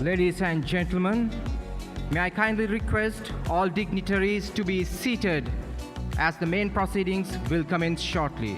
Ladies and gentlemen, may I kindly request all dignitaries to be seated as the main proceedings will commence shortly.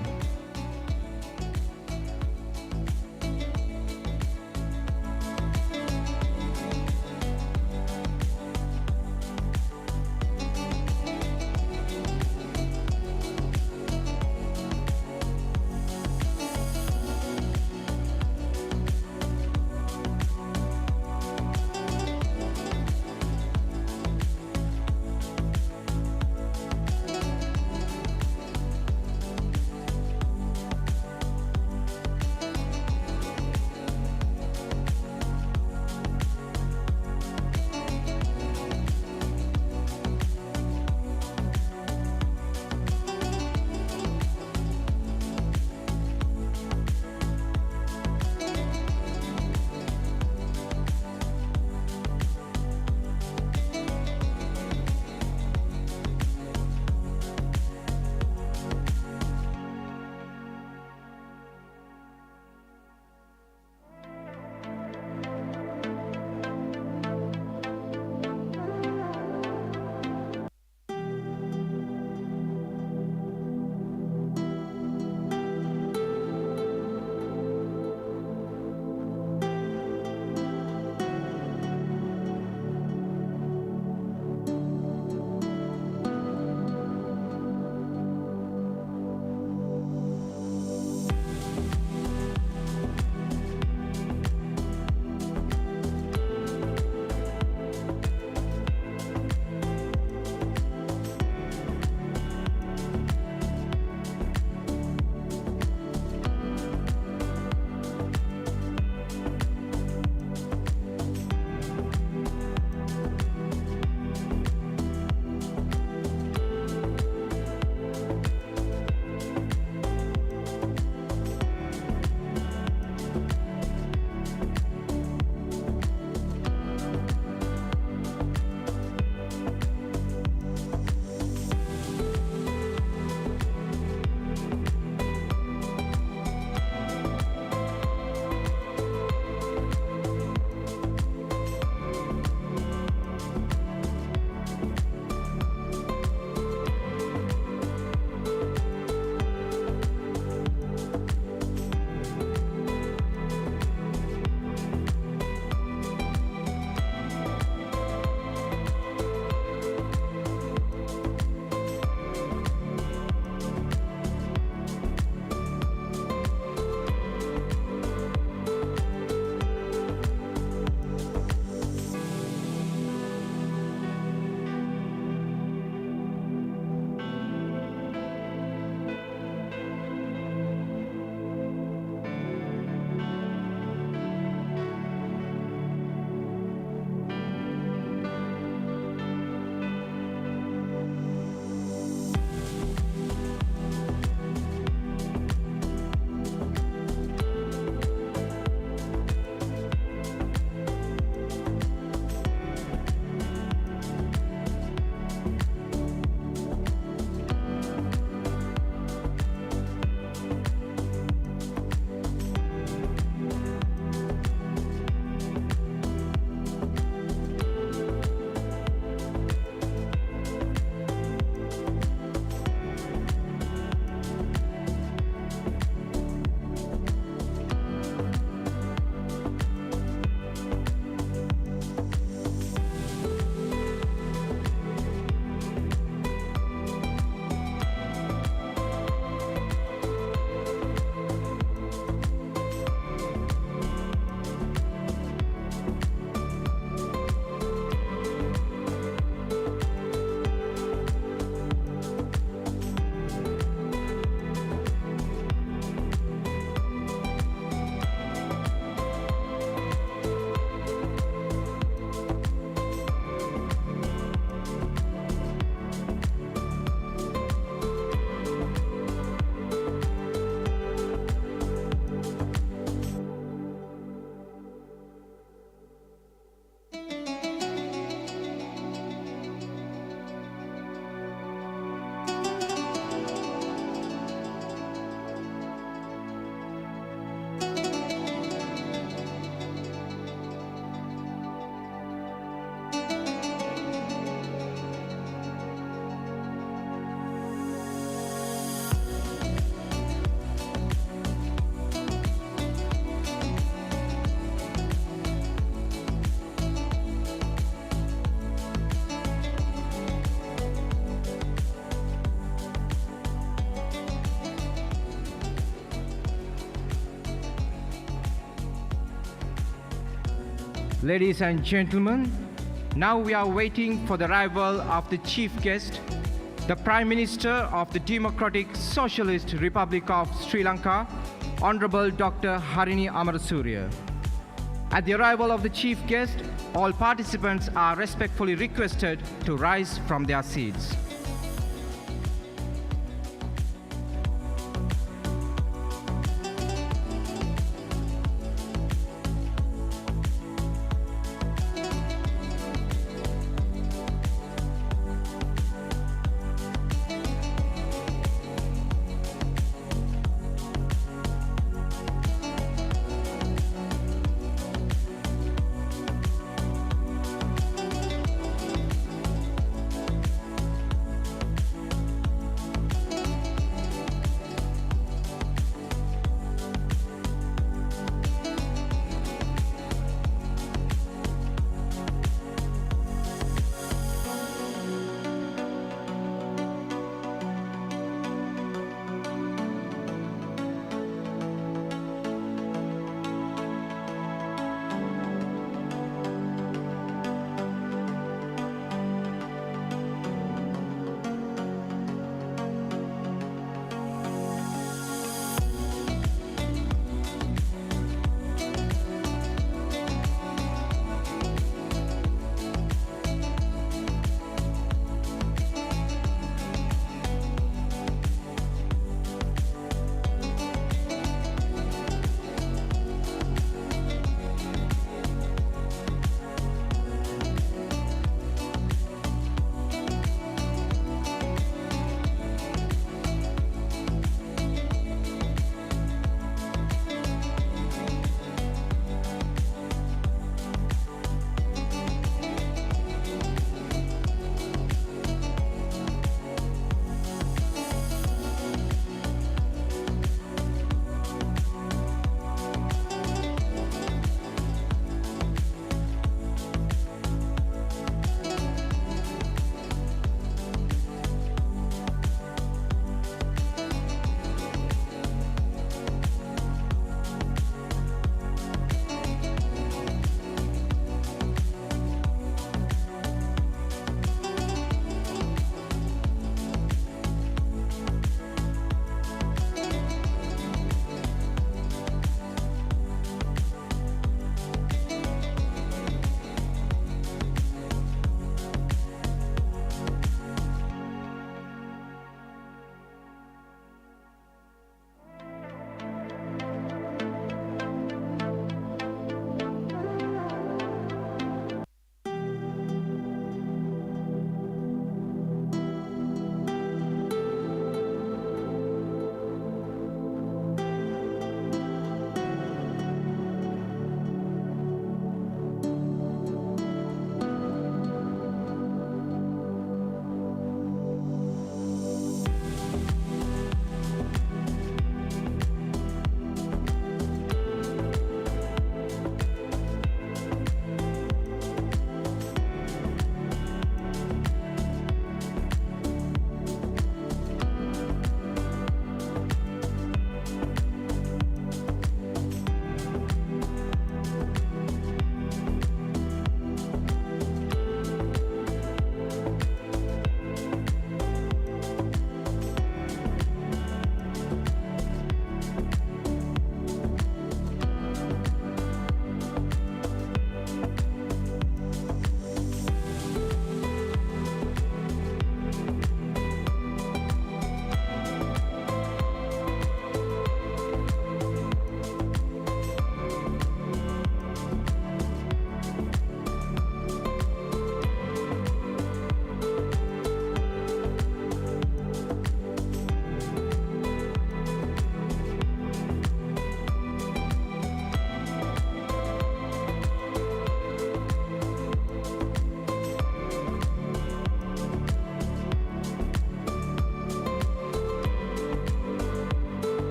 Ladies and gentlemen, now we are waiting for the arrival of the chief guest, the Prime Minister of the Democratic Socialist Republic of Sri Lanka, Honorable Dr. Harini Amarasuriya. At the arrival of the chief guest, all participants are respectfully requested to rise from their seats.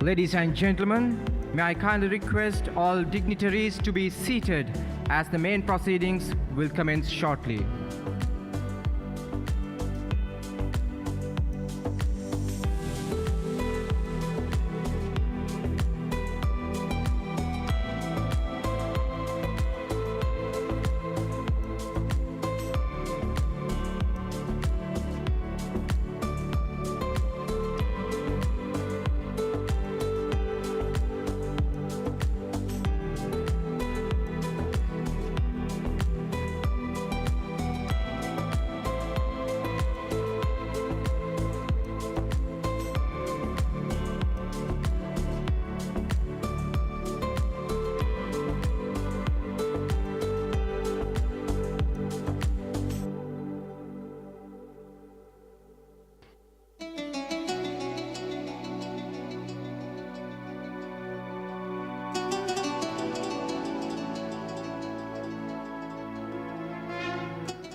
Ladies and gentlemen, may I kindly request all dignitaries to be seated as the main proceedings will commence shortly.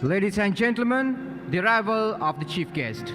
Ladies and gentlemen, the arrival of the chief guest.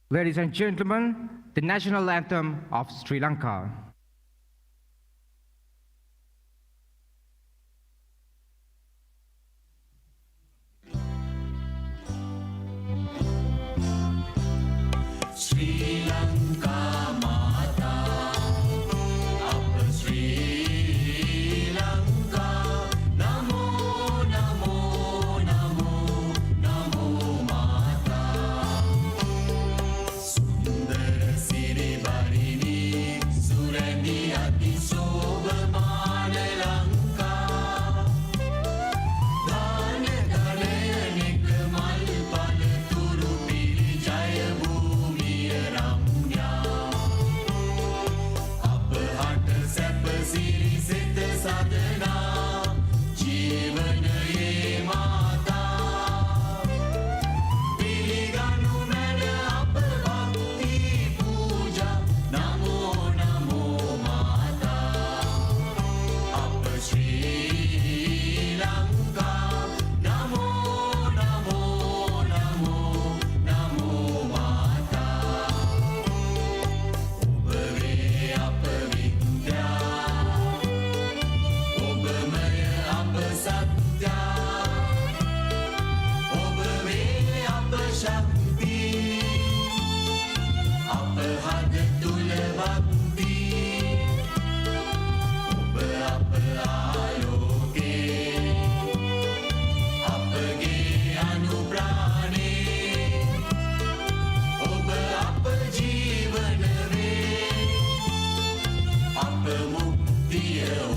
Ladies and gentlemen, the national anthem of Sri Lanka. Sri Lanka Mata, Up Sri Lanka, Namo Namo Namo Namo Mata, Sundara Siri Barini Sura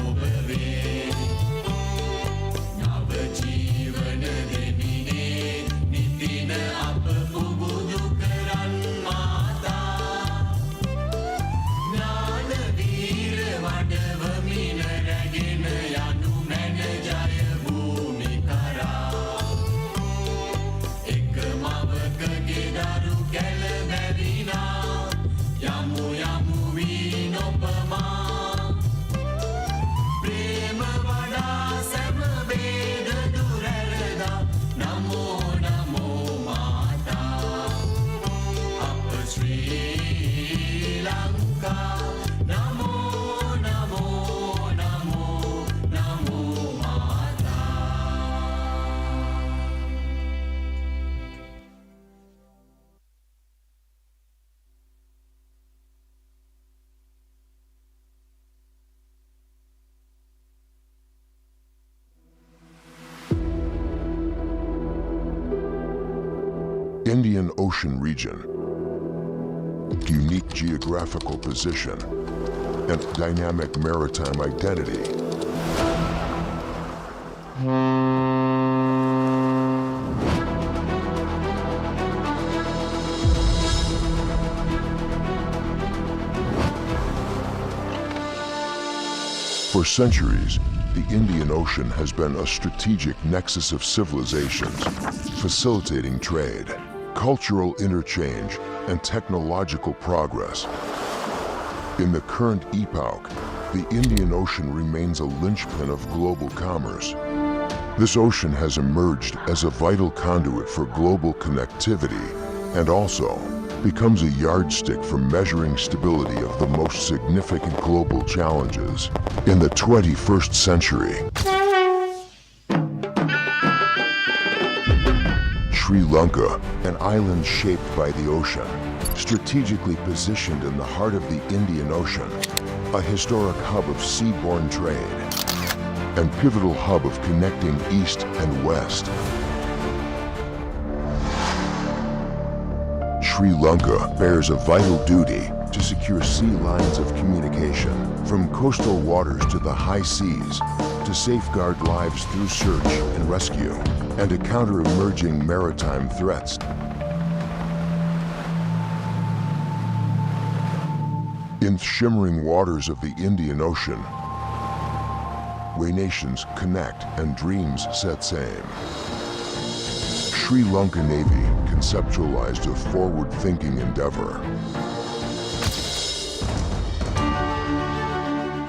ඔබ වේ නව ජීවන දෙමිනේ නිතින අප පුබුදු කරන් මාතා ඥාන වීර වඩවමින රැගෙන යනු මැන ජය භූමි කරා එක මවකගේ දරු කැළඹැවිනා යමු යමු වී නොපමා ප්‍රේම වඩා සැම වේද දුරැරදා නමෝ නමෝ මාතා අප ශ්‍රී ලංකා නමෝ නමෝ නමෝ නමෝ මාතා Indian Ocean region, unique geographical position, and dynamic maritime identity. For centuries, the Indian Ocean has been a strategic nexus of civilizations, facilitating trade, cultural interchange, and technological progress. In the current epoch, the Indian Ocean remains a linchpin of global commerce. This ocean has emerged as a vital conduit for global connectivity and also becomes a yardstick for measuring stability of the most significant global challenges in the 21st century. Sri Lanka, an island shaped by the ocean, strategically positioned in the heart of the Indian Ocean, a historic hub of seaborne trade, and pivotal hub of connecting East and West. Sri Lanka bears a vital duty to secure sea lines of communication, from coastal waters to the high seas, to safeguard lives through search and rescue, and to counter emerging maritime threats. In shimmering waters of the Indian Ocean, where nations connect and dreams set sail, Sri Lanka Navy conceptualized a forward-thinking endeavor.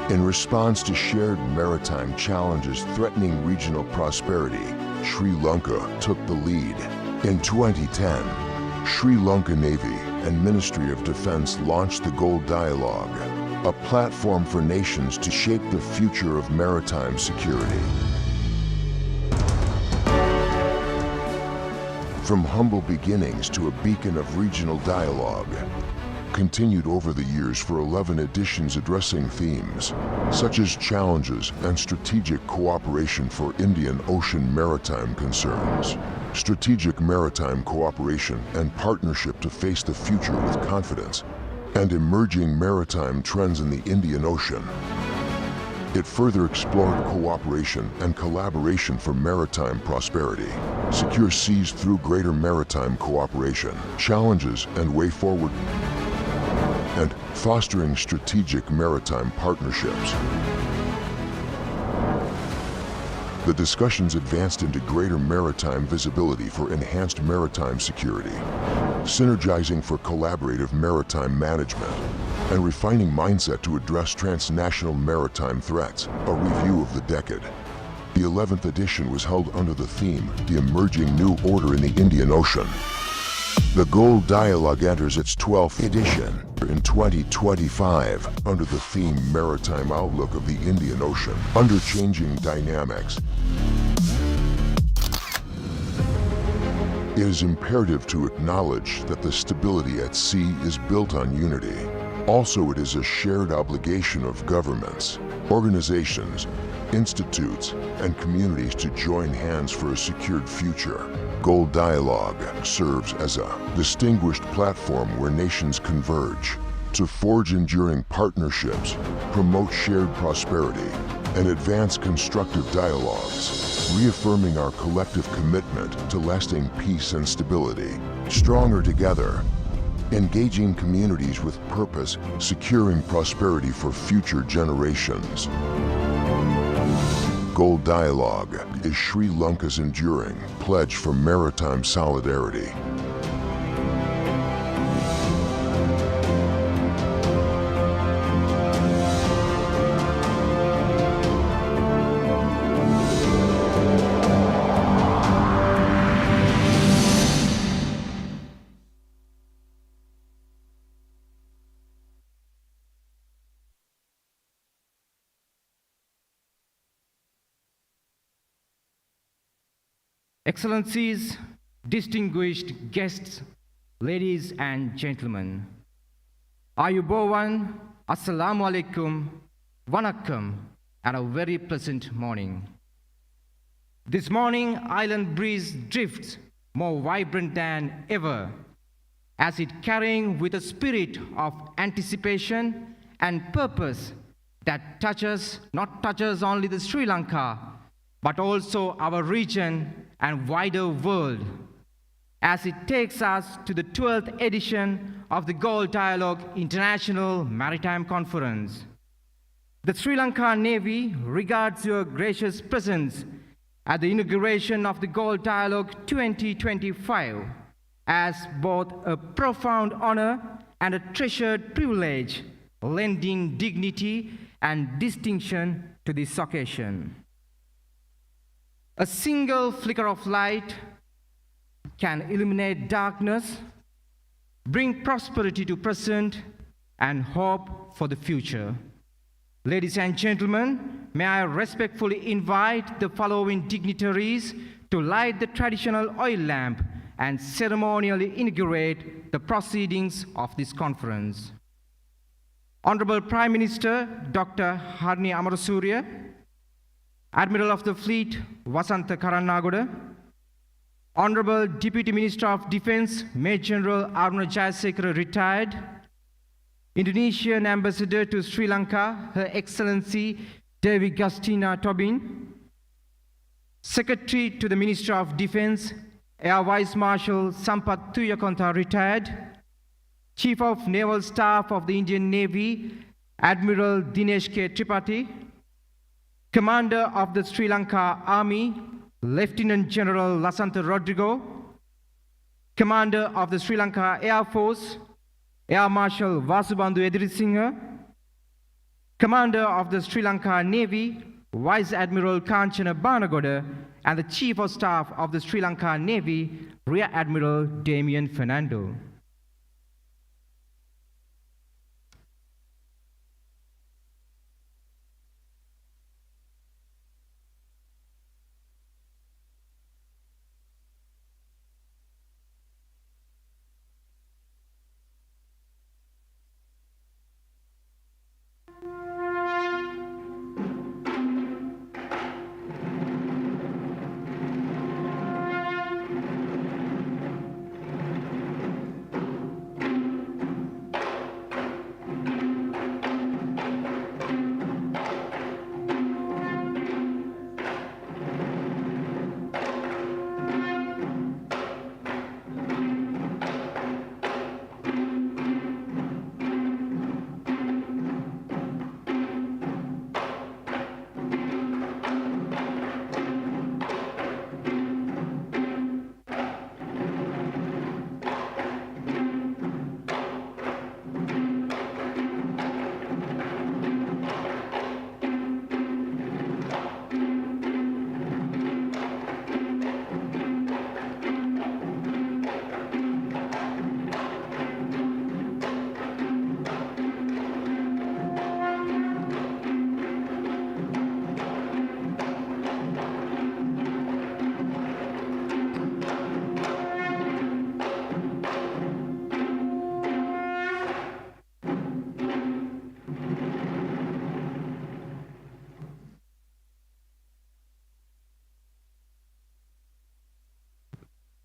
In response to shared maritime challenges threatening regional prosperity, Sri Lanka took the lead. In 2010, Sri Lanka Navy and Ministry of Defense launched the Galle Dialogue, a platform for nations to shape the future of maritime security. From humble beginnings to a beacon of regional dialogue, continued over the years for 11 editions addressing themes such as challenges and strategic cooperation for Indian Ocean maritime concerns, strategic maritime cooperation and partnership to face the future with confidence, and emerging maritime trends in the Indian Ocean. It further explored cooperation and collaboration for maritime prosperity, secure seas through greater maritime cooperation, challenges and way forward, and fostering strategic maritime partnerships. The discussions advanced into greater maritime visibility for enhanced maritime security, synergizing for collaborative maritime management, and refining mindset to address transnational maritime threats, a review of the decade. The 11th edition was held under the theme, The Emerging New Order in the Indian Ocean. The Galle Dialogue enters its 12th edition in 2025 under the theme Maritime Outlook of the Indian Ocean, under changing dynamics. It is imperative to acknowledge that the stability at sea is built on unity. Also, it is a shared obligation of governments, organizations, institutes, and communities to join hands for a secured future. Galle Dialogue serves as a distinguished platform where nations converge to forge enduring partnerships, promote shared prosperity, and advance constructive dialogues, reaffirming our collective commitment to lasting peace and stability. Stronger together, engaging communities with purpose, securing prosperity for future generations. Galle Dialogue is Sri Lanka's enduring pledge for maritime solidarity. Excellencies, distinguished guests, ladies and gentlemen, Ayubowan, Assalamu alaikum, Vanakkam, and a very pleasant morning. This morning, island breeze drifts more vibrant than ever, as it carrying with a spirit of anticipation and purpose that not touches only the Sri Lanka, but also our region and wider world, as it takes us to the 12th edition of the Galle Dialogue International Maritime Conference. The Sri Lanka Navy regards your gracious presence at the inauguration of the Galle Dialogue 2025 as both a profound honor and a treasured privilege, lending dignity and distinction to this occasion. A single flicker of light can illuminate darkness, bring prosperity to present, and hope for the future. Ladies and gentlemen, may I respectfully invite the following dignitaries to light the traditional oil lamp and ceremonially inaugurate the proceedings of this conference. Honorable Prime Minister Dr. Harni Amarasuriya, Admiral of the Fleet Wasantha Karannagoda, Honorable Deputy Minister of Defense Major General Aruna Jayasekara retired, Indonesian Ambassador to Sri Lanka Her Excellency Dewi Gustina Tobin, Secretary to the Minister of Defense Air Vice Marshal Sampath Tuyakonta retired, Chief of Naval Staff of the Indian Navy Admiral Dinesh K. Tripathi, Commander of the Sri Lanka Army, Lieutenant General Lasantha Rodrigo, Commander of the Sri Lanka Air Force, Air Marshal Vasubandhu Edirisinghe, Commander of the Sri Lanka Navy, Vice Admiral Kanchana Banagoda, and the Chief of Staff of the Sri Lanka Navy, Rear Admiral Damian Fernando.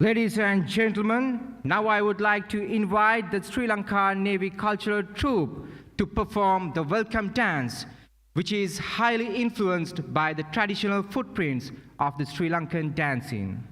Ladies and gentlemen, now I would like to invite the Sri Lanka Navy Cultural Troupe to perform the welcome dance, which is highly influenced by the traditional footprints of the Sri Lankan dancing.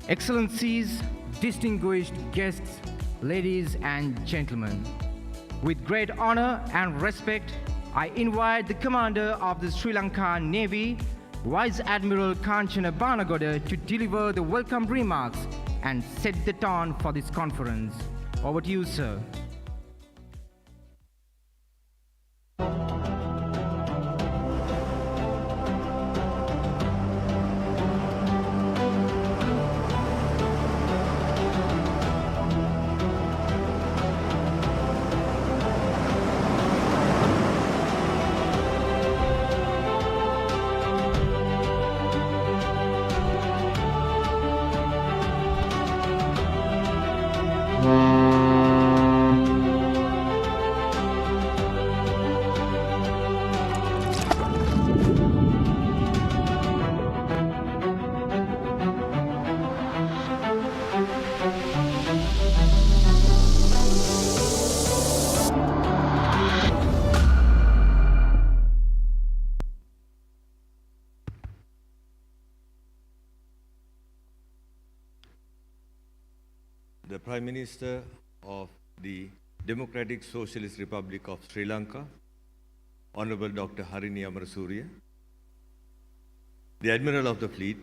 Excellencies, distinguished guests, ladies and gentlemen, with great honor and respect, I invite the Commander of the Sri Lanka Navy, Vice Admiral Kanchana Banagoda, to deliver the welcome remarks and set the tone for this conference. Over to you, sir. The Prime Minister of the Democratic Socialist Republic of Sri Lanka, Honorable Dr. Harini Amarasuriya, the Admiral of the Fleet,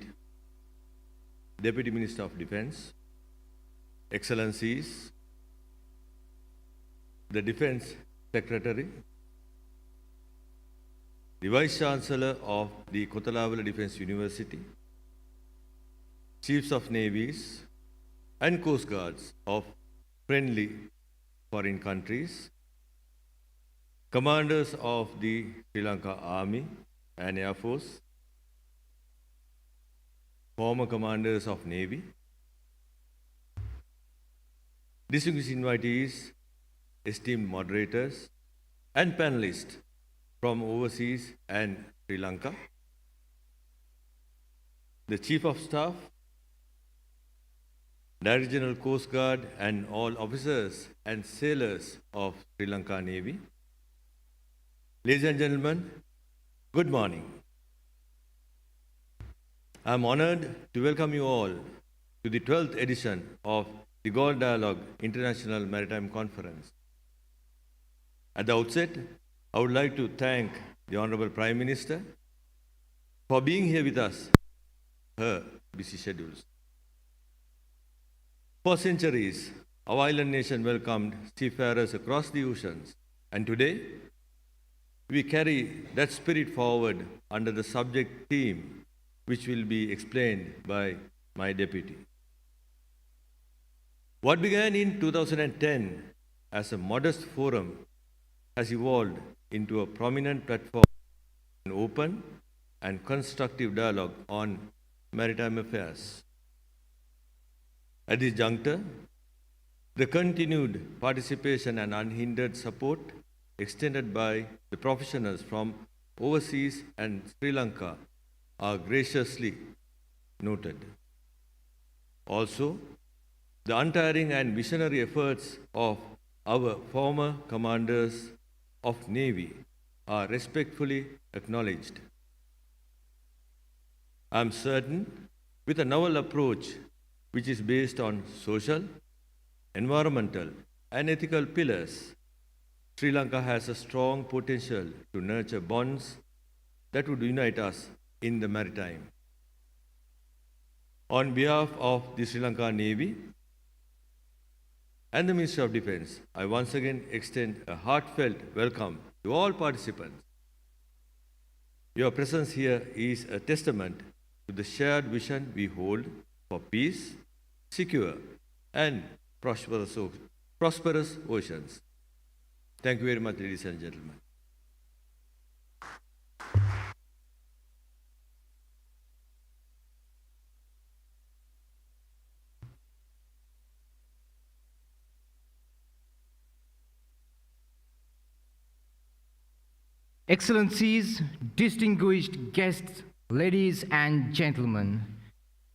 Deputy Minister of Defence, Excellencies, the Defence Secretary, the Vice Chancellor of the Kotalawala Defence University, Chiefs of Navies, and Coast Guards of friendly foreign countries, commanders of the Sri Lanka Army and Air Force, former commanders of Navy, distinguished invitees, esteemed moderators, and panelists from overseas and Sri Lanka, the Chief of Staff, Director General Coast Guard, and all officers and sailors of Sri Lanka Navy. Ladies and gentlemen, good morning. I am honored to welcome you all to the 12th edition of the Galle Dialogue International Maritime Conference. At the outset, I would like to thank the Honorable Prime Minister for being here with us, her busy schedules. For centuries, our island nation welcomed seafarers across the oceans, and today, we carry that spirit forward under the subject theme, which will be explained by my deputy. What began in 2010 as a modest forum has evolved into a prominent platform for an open and constructive dialogue on maritime affairs. At this juncture, the continued participation and unhindered support extended by the professionals from overseas and Sri Lanka are graciously noted. Also, the untiring and visionary efforts of our former commanders of Navy are respectfully acknowledged. I am certain, with a novel approach which is based on social, environmental, and ethical pillars, Sri Lanka has a strong potential to nurture bonds that would unite us in the maritime. On behalf of the Sri Lanka Navy and the Ministry of Defence, I once again extend a heartfelt welcome to all participants. Your presence here is a testament to the shared vision we hold for peace, secure, and prosperous oceans. Thank you very much, ladies and gentlemen. Excellencies, distinguished guests, ladies and gentlemen,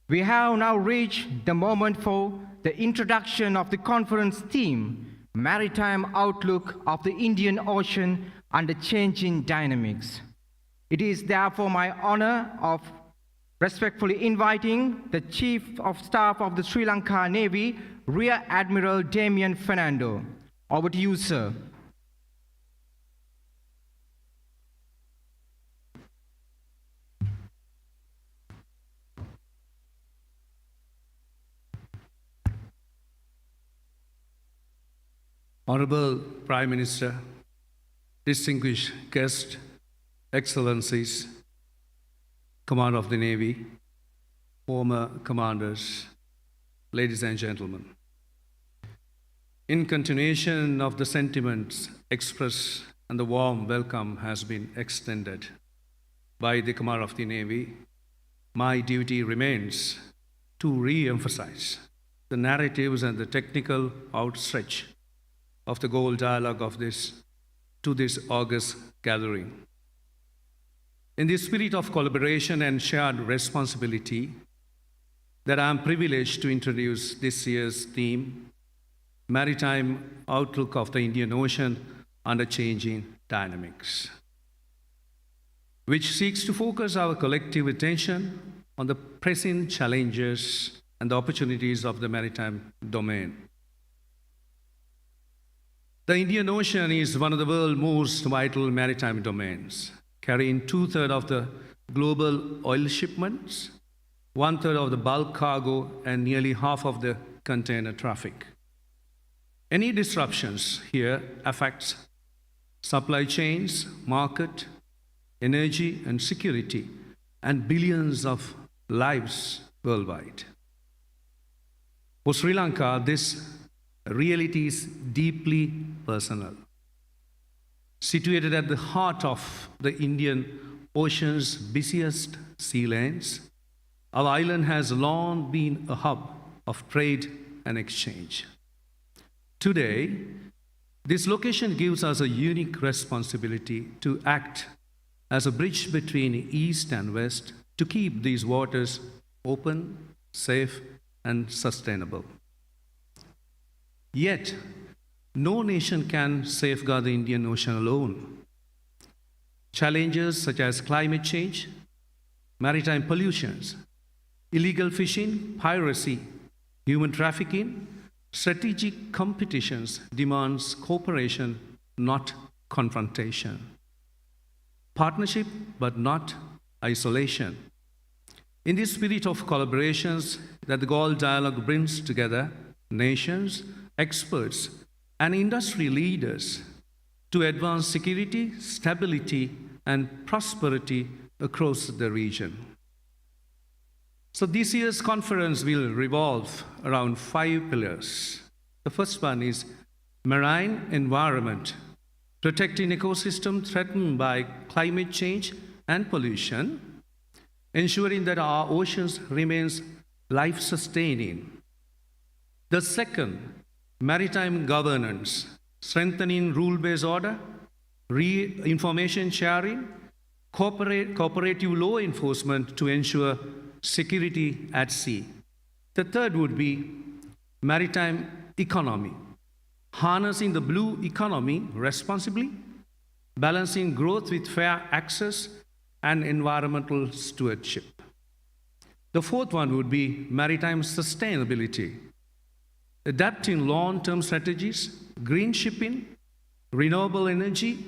we have now reached the moment for the introduction of the conference theme, Maritime Outlook of the Indian Ocean under Changing Dynamics. It is therefore my honor of respectfully inviting the Chief of Staff of the Sri Lanka Navy, Rear Admiral Damien Fernando. Over to you, sir. Honorable Prime Minister, distinguished guests, Excellencies, Commander of the Navy, former commanders, ladies and gentlemen. In continuation of the sentiments expressed and the warm welcome has been extended by the Commander of the Navy, my duty remains to re-emphasize the narratives and the technical outstretch of the Galle Dialogue of this August gathering. In the spirit of collaboration and shared responsibility, that I am privileged to introduce this year's theme, Maritime Outlook of the Indian Ocean under Changing Dynamics, which seeks to focus our collective attention on the pressing challenges and the opportunities of the maritime domain. The Indian Ocean is one of the world's most vital maritime domains, carrying 2/3 of the global oil shipments, 1/3 of the bulk cargo, and nearly half of the container traffic. Any disruptions here affects supply chains, market, energy, and security, and billions of lives worldwide. For Sri Lanka, this reality is deeply personal. Situated at the heart of the Indian Ocean's busiest sea lanes, our island has long been a hub of trade and exchange. Today, this location gives us a unique responsibility to act as a bridge between East and West to keep these waters open, safe, and sustainable. Yet, no nation can safeguard the Indian Ocean alone. Challenges such as climate change, maritime pollutions, illegal fishing, piracy, human trafficking, strategic competitions demands cooperation, not confrontation. Partnership, but not isolation. In this spirit of collaborations that the Galle Dialogue brings together nations, experts, and industry leaders to advance security, stability, and prosperity across the region. So this year's conference will revolve around 5 pillars. The first one is marine environment, protecting ecosystem threatened by climate change and pollution, ensuring that our oceans remains life-sustaining. The second, maritime governance, strengthening rule-based order, information sharing, cooperative law enforcement to ensure security at sea. The third would be maritime economy, harnessing the blue economy responsibly, balancing growth with fair access and environmental stewardship. The fourth one would be maritime sustainability, adapting long-term strategies, green shipping, renewable energy,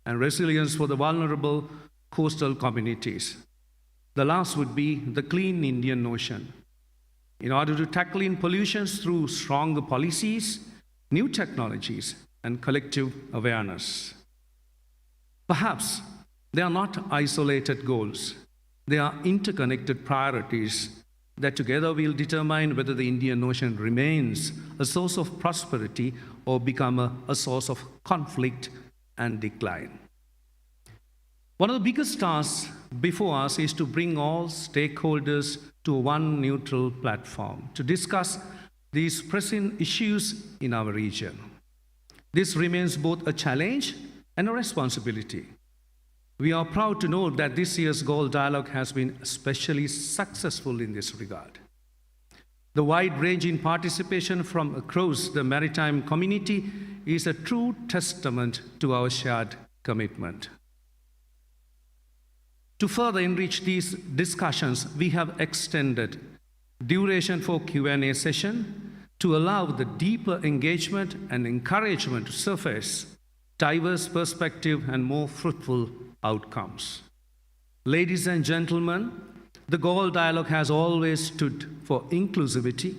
and resilience for the vulnerable coastal communities. The last would be the clean Indian Ocean. In order to tackle in pollutions through stronger policies, new technologies, and collective awareness. Perhaps they are not isolated goals. They are interconnected priorities that together will determine whether the Indian Ocean remains a source of prosperity or become a source of conflict and decline. One of the biggest tasks before us is to bring all stakeholders to one neutral platform to discuss these pressing issues in our region. This remains both a challenge and a responsibility. We are proud to note that this year's Galle Dialogue has been especially successful in this regard. The wide-ranging participation from across the maritime community is a true testament to our shared commitment. To further enrich these discussions, we have extended duration for Q&A session to allow the deeper engagement and encouragement to surface diverse perspective and more fruitful outcomes. Ladies and gentlemen, the Galle Dialogue has always stood for inclusivity,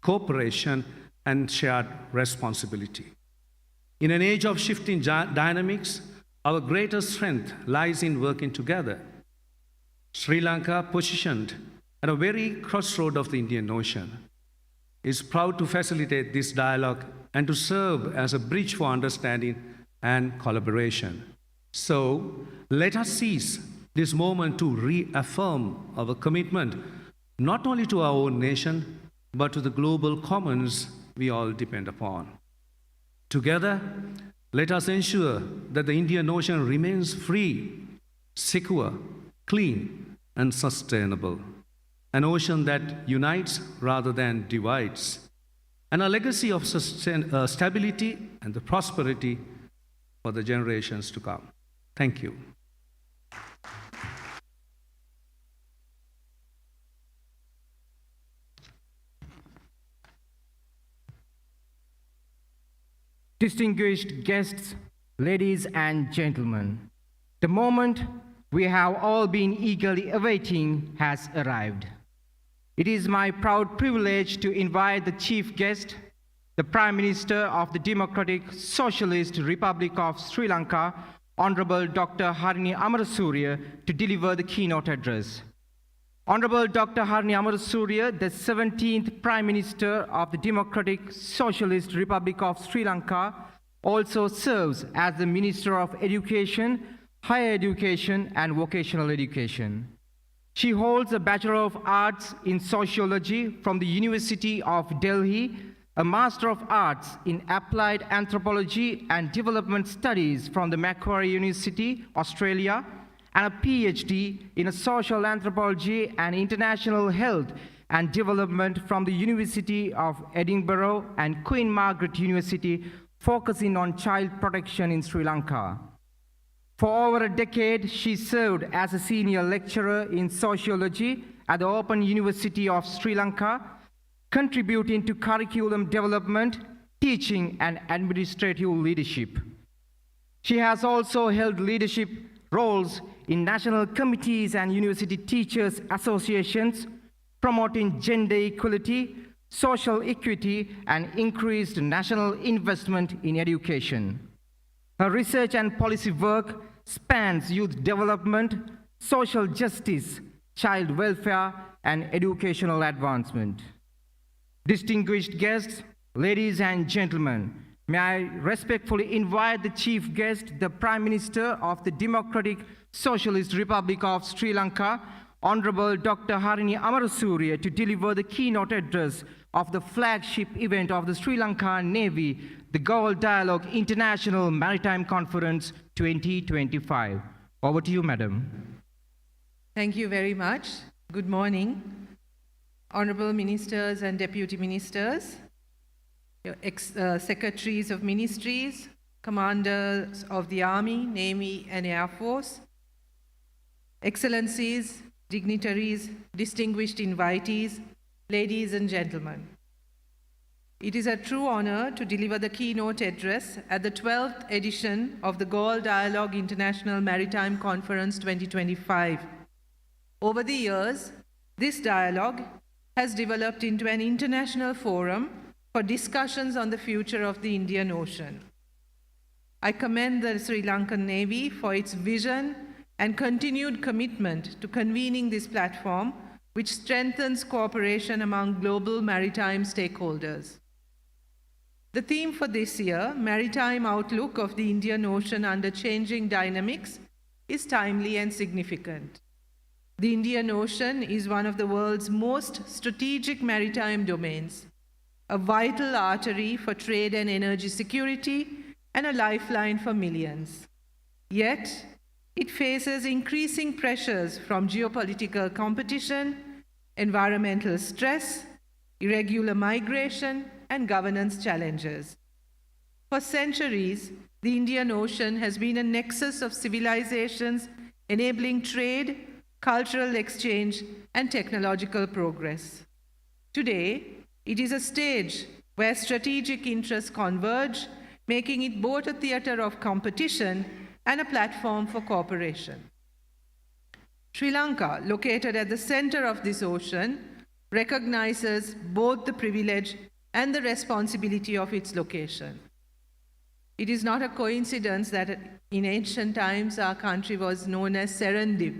cooperation, and shared responsibility. In an age of shifting dynamics, our greatest strength lies in working together. Sri Lanka, positioned at a very crossroad of the Indian Ocean, is proud to facilitate this dialogue and to serve as a bridge for understanding and collaboration. So, let us seize this moment to reaffirm our commitment not only to our own nation, but to the global commons we all depend upon. Together, let us ensure that the Indian Ocean remains free, secure, clean, and sustainable. An ocean that unites rather than divides, and a legacy of stability and the prosperity for the generations to come. Thank you. Distinguished guests, ladies and gentlemen, the moment we have all been eagerly awaiting has arrived. It is my proud privilege to invite the chief guest, the Prime Minister of the Democratic Socialist Republic of Sri Lanka, Honorable Dr. Harini Amarasuriya, to deliver the keynote address. Honorable Dr. Harini Amarasuriya, the 17th Prime Minister of the Democratic Socialist Republic of Sri Lanka, also serves as the Minister of Education, Higher Education and Vocational Education. She holds a Bachelor of Arts in Sociology from the University of Delhi, a Master of Arts in Applied Anthropology and Development Studies from the Macquarie University, Australia, and a PhD in Social Anthropology and International Health and Development from the University of Edinburgh and Queen Margaret University, focusing on child protection in Sri Lanka. For over a decade, she served as a senior lecturer in sociology at the Open University of Sri Lanka, contributing to curriculum development, teaching, and administrative leadership. She has also held leadership roles in national committees and university teachers associations, promoting gender equality, social equity, and increased national investment in education. Her research and policy work spans youth development, social justice, child welfare, and educational advancement. Distinguished guests, ladies and gentlemen, may I respectfully invite the chief guest, the Prime Minister of the Democratic Socialist Republic of Sri Lanka, Honorable Dr. Harini Amarasuriya, to deliver the keynote address of the flagship event of the Sri Lanka Navy, the Galle Dialogue International Maritime Conference 2025. Over to you, Madam. Thank you very much. Good morning. Honorable Ministers and Deputy Ministers, your Secretaries of Ministries, Commanders of the Army, Navy and Air Force, Excellencies, dignitaries, distinguished invitees, ladies and gentlemen. It is a true honor to deliver the keynote address at the 12th edition of the Galle Dialogue International Maritime Conference 2025. Over the years, this dialogue has developed into an international forum for discussions on the future of the Indian Ocean. I commend the Sri Lankan Navy for its vision and continued commitment to convening this platform, which strengthens cooperation among global maritime stakeholders. The theme for this year, Maritime Outlook of the Indian Ocean Under Changing Dynamics, is timely and significant. The Indian Ocean is one of the world's most strategic maritime domains, a vital artery for trade and energy security, and a lifeline for millions. Yet, it faces increasing pressures from geopolitical competition, environmental stress, irregular migration, and governance challenges. For centuries, the Indian Ocean has been a nexus of civilizations enabling trade, cultural exchange, and technological progress. Today, it is a stage where strategic interests converge, making it both a theater of competition and a platform for cooperation. Sri Lanka, located at the center of this ocean, recognizes both the privilege and the responsibility of its location. It is not a coincidence that in ancient times our country was known as Serendip,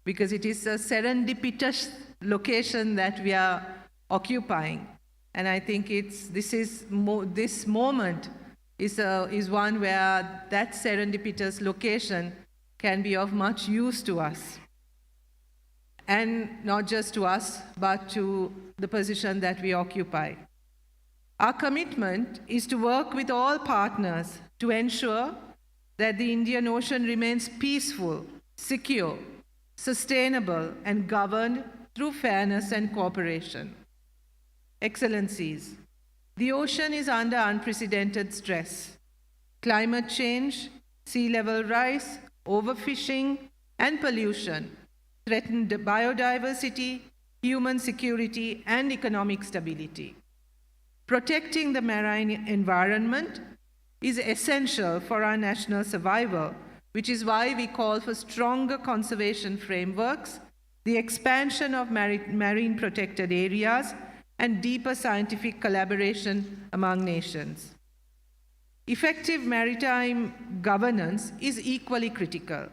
because it is a serendipitous location that we are occupying. And I think this moment is one where that serendipitous location can be of much use to us. And not just to us, but to the position that we occupy. Our commitment is to work with all partners to ensure that the Indian Ocean remains peaceful, secure, sustainable, and governed through fairness and cooperation. Excellencies, the ocean is under unprecedented stress. Climate change, sea level rise, overfishing, and pollution threaten biodiversity, human security, and economic stability. Protecting the marine environment is essential for our national survival, which is why we call for stronger conservation frameworks, the expansion of marine protected areas, and deeper scientific collaboration among nations. Effective maritime governance is equally critical.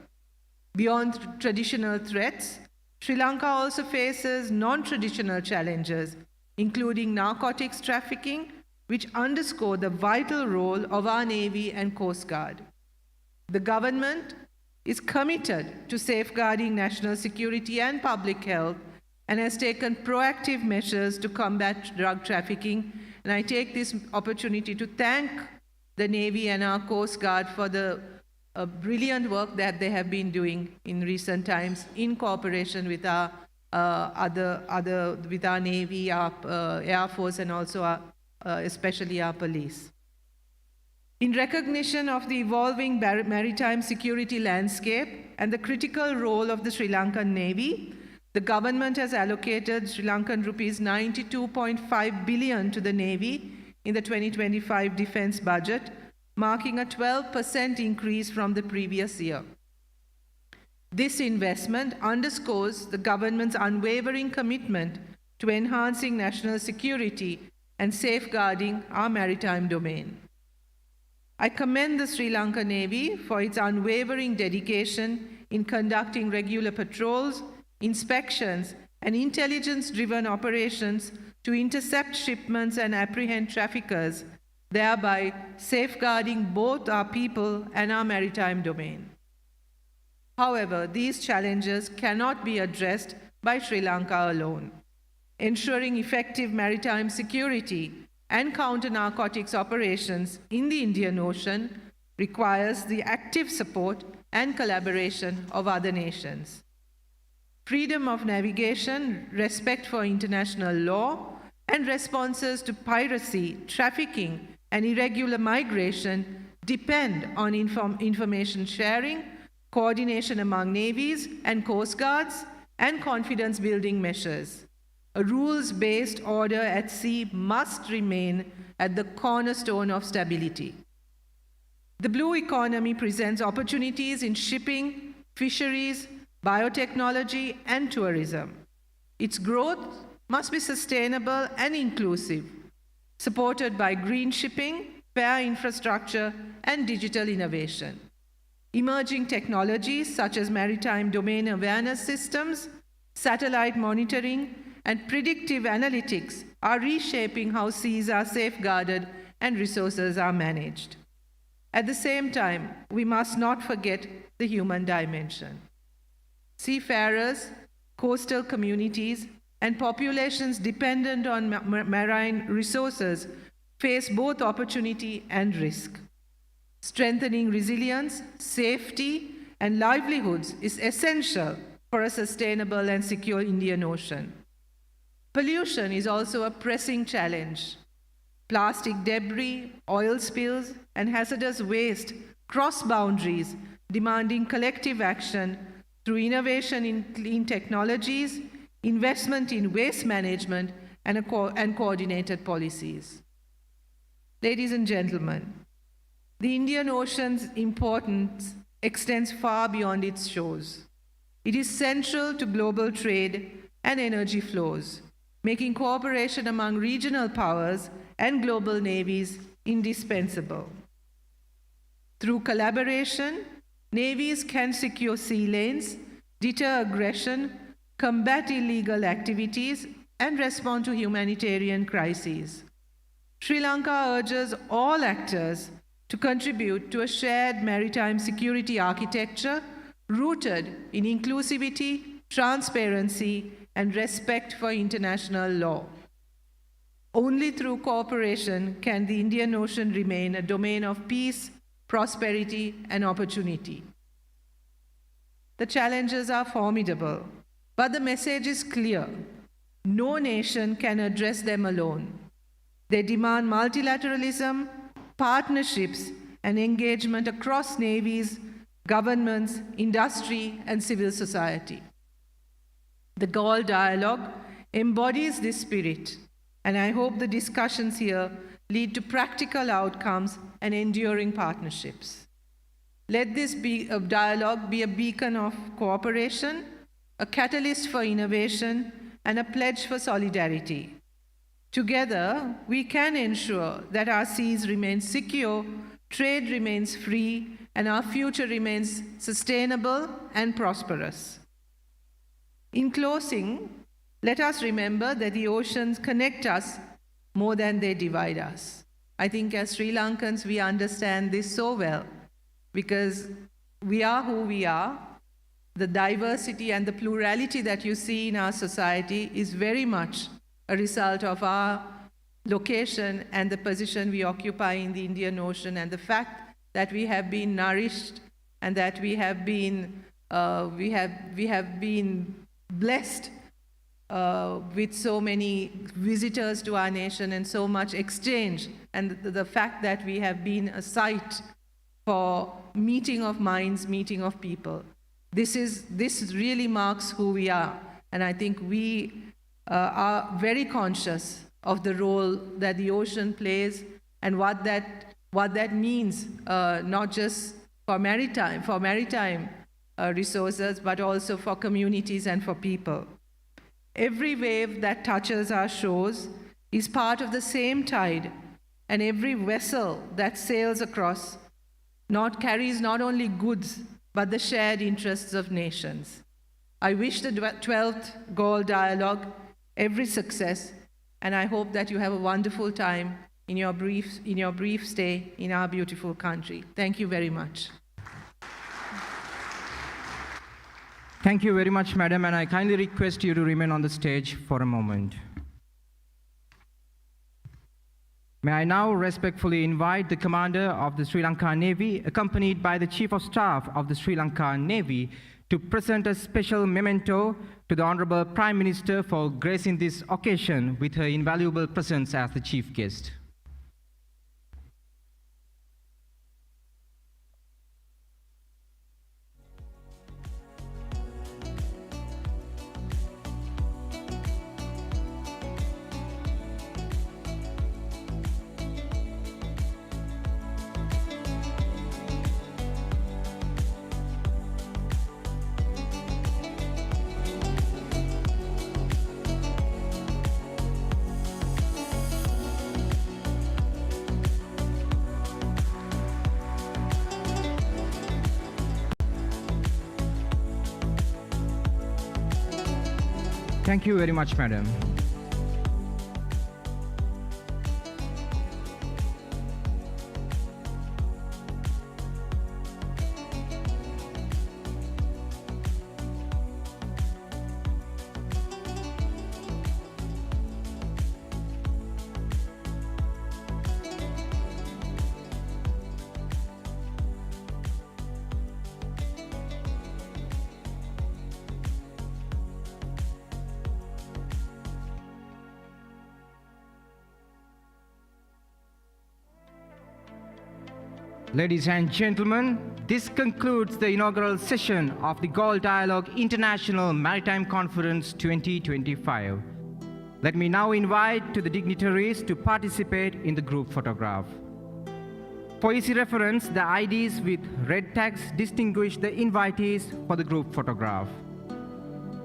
Beyond traditional threats, Sri Lanka also faces non-traditional challenges, including narcotics trafficking, which underscore the vital role of our Navy and Coast Guard. The government is committed to safeguarding national security and public health and has taken proactive measures to combat drug trafficking. And I take this opportunity to thank the Navy and our Coast Guard for the brilliant work that they have been doing in recent times in cooperation with our with our Navy, our Air Force, and also especially our police. In recognition of the evolving maritime security landscape and the critical role of the Sri Lankan Navy, the government has allocated Sri Lankan rupees 92.5 billion to the Navy in the 2025 defense budget, marking a 12% increase from the previous year. This investment underscores the government's unwavering commitment to enhancing national security and safeguarding our maritime domain. I commend the Sri Lanka Navy for its unwavering dedication in conducting regular patrols, inspections, and intelligence-driven operations to intercept shipments and apprehend traffickers, thereby safeguarding both our people and our maritime domain. However, these challenges cannot be addressed by Sri Lanka alone. Ensuring effective maritime security and counter-narcotics operations in the Indian Ocean requires the active support and collaboration of other nations. Freedom of navigation, respect for international law, and responses to piracy, trafficking, and irregular migration depend on information sharing, coordination among navies and coast guards, and confidence-building measures. A rules-based order at sea must remain at the cornerstone of stability. The blue economy presents opportunities in shipping, fisheries, biotechnology, and tourism. Its growth must be sustainable and inclusive, supported by green shipping, fair infrastructure, and digital innovation. Emerging technologies such as maritime domain awareness systems, satellite monitoring, and predictive analytics are reshaping how seas are safeguarded and resources are managed. At the same time, we must not forget the human dimension. Seafarers, coastal communities, and populations dependent on marine resources face both opportunity and risk. Strengthening resilience, safety, and livelihoods is essential for a sustainable and secure Indian Ocean. Pollution is also a pressing challenge. Plastic debris, oil spills, and hazardous waste cross boundaries, demanding collective action through innovation in clean technologies, investment in waste management, and coordinated policies. Ladies and gentlemen, the Indian Ocean's importance extends far beyond its shores. It is central to global trade and energy flows, making cooperation among regional powers and global navies indispensable. Through collaboration, navies can secure sea lanes, deter aggression, combat illegal activities, and respond to humanitarian crises. Sri Lanka urges all actors to contribute to a shared maritime security architecture rooted in inclusivity, transparency, and respect for international law. Only through cooperation can the Indian Ocean remain a domain of peace, prosperity, and opportunity. The challenges are formidable, but the message is clear. No nation can address them alone. They demand multilateralism, partnerships, and engagement across navies, governments, industry, and civil society. The Galle Dialogue embodies this spirit, and I hope the discussions here lead to practical outcomes and enduring partnerships. Let this dialogue be a beacon of cooperation, a catalyst for innovation, and a pledge for solidarity. Together, we can ensure that our seas remain secure, trade remains free, and our future remains sustainable and prosperous. In closing, let us remember that the oceans connect us more than they divide us. I think as Sri Lankans, we understand this so well because we are who we are. The diversity and the plurality that you see in our society is very much a result of our location and the position we occupy in the Indian Ocean, and the fact that we have been nourished and that we have been blessed with so many visitors to our nation and so much exchange, and the fact that we have been a site for meeting of minds, meeting of people. This really marks who we are, and I think we are very conscious of the role that the ocean plays and what that means, not just for maritime resources, but also for communities and for people. Every wave that touches our shores is part of the same tide, and every vessel that sails across carries not only goods, but the shared interests of nations. I wish the 12th Galle Dialogue every success, and I hope that you have a wonderful time in your brief stay in our beautiful country. Thank you very much. Thank you very much, madam, and I kindly request you to remain on the stage for a moment. May I now respectfully invite the Commander of the Sri Lanka Navy, accompanied by the Chief of Staff of the Sri Lanka Navy, to present a special memento to the Honorable Prime Minister for gracing this occasion with her invaluable presence as the chief guest. Thank you very much, madam. Ladies and gentlemen, this concludes the inaugural session of the Galle Dialogue International Maritime Conference 2025. Let me now invite the dignitaries to participate in the group photograph. For easy reference, the IDs with red tags distinguish the invitees for the group photograph.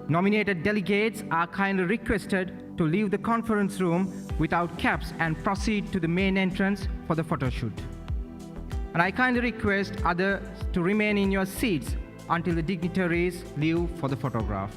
Nominated delegates are kindly requested to leave the conference room without caps and proceed to the main entrance for the photo shoot. And I kindly request others to remain in your seats until the dignitaries leave for the photograph.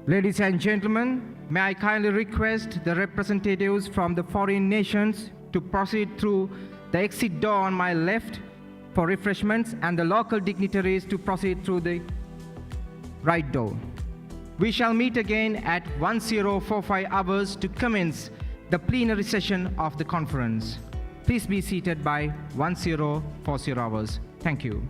Ladies and gentlemen, may I kindly request the representatives from the foreign nations to proceed through the exit door on my left for refreshments and the local dignitaries to proceed through the right door. We shall meet again at 10:45 hours to commence the plenary session of the conference. Please be seated by 10:40 hours. Thank you.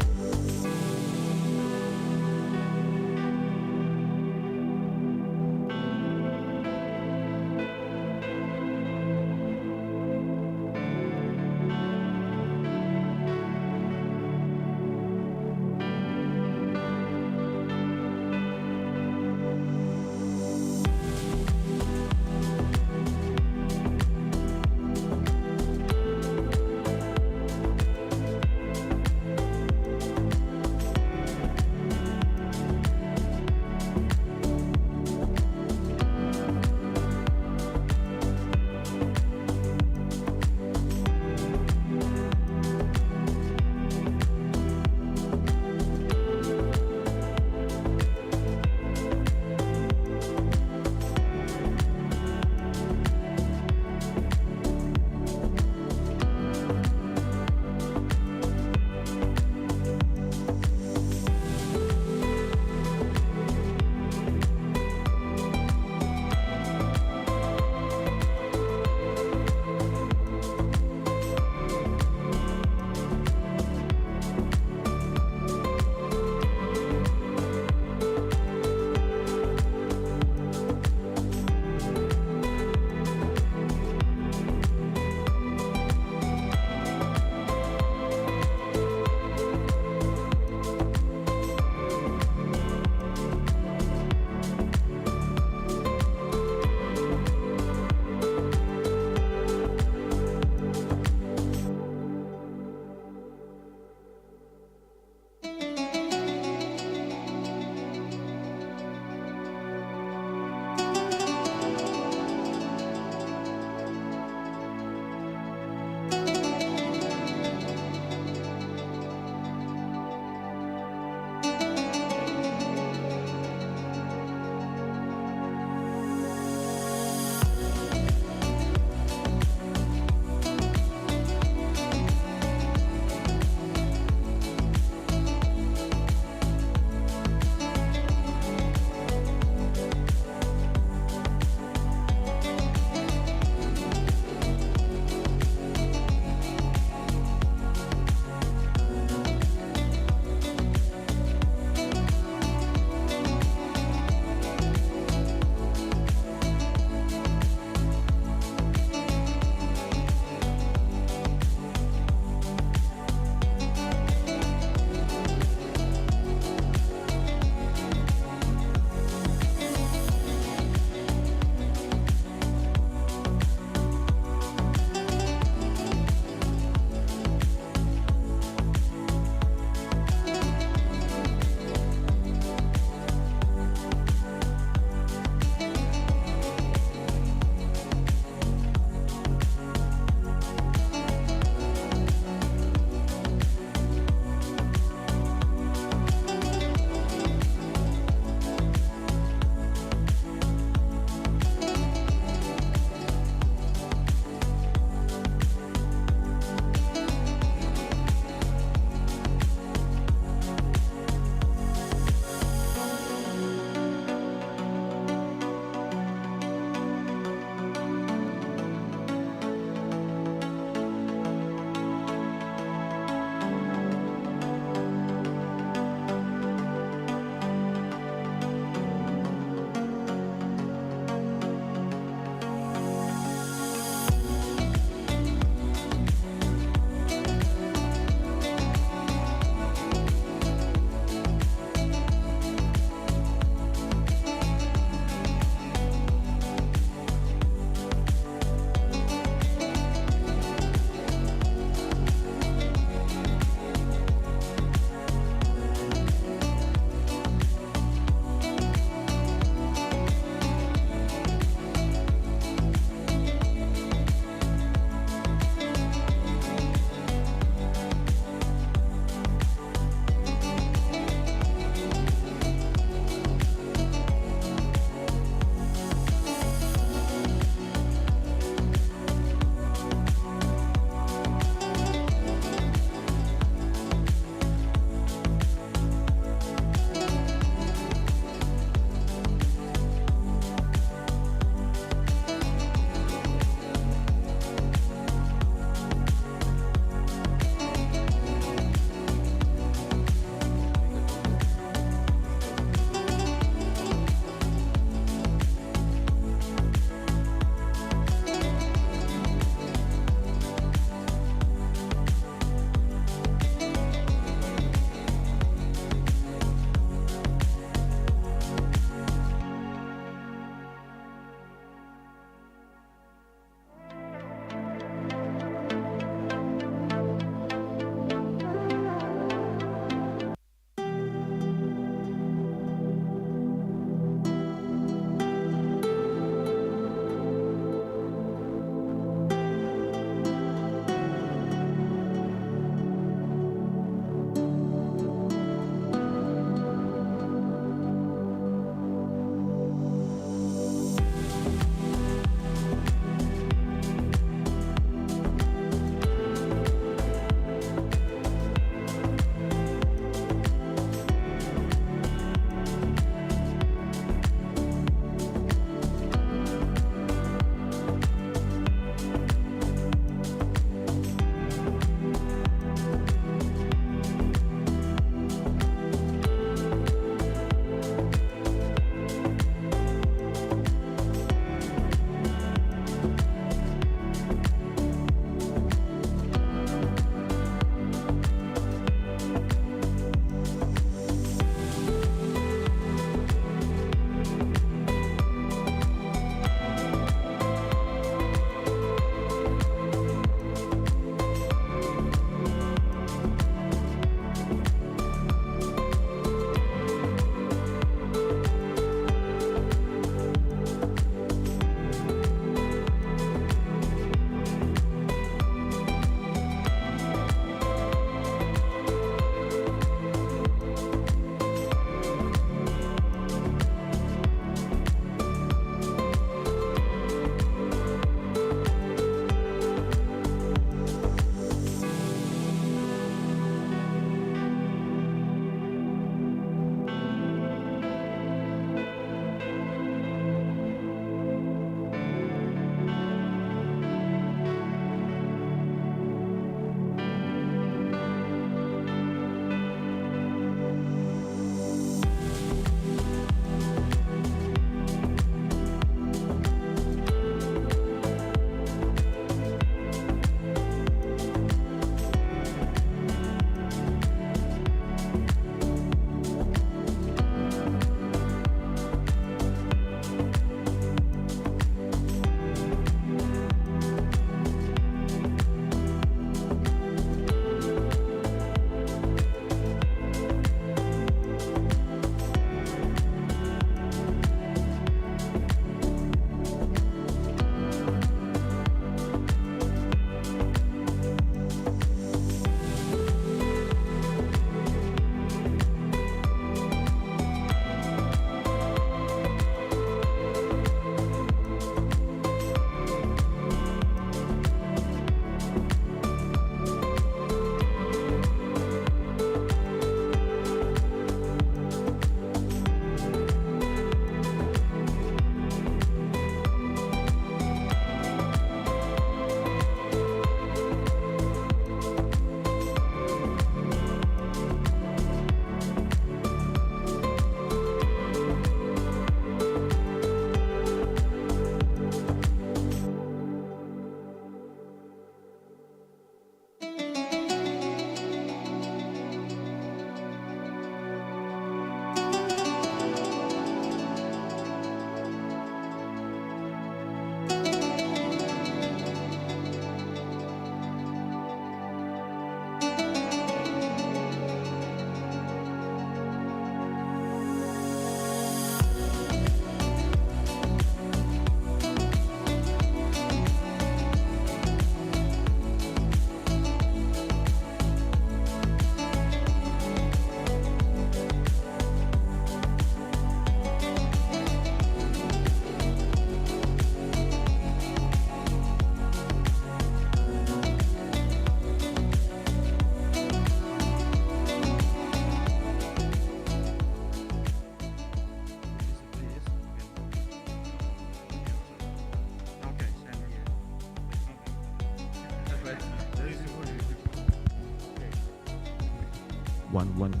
11.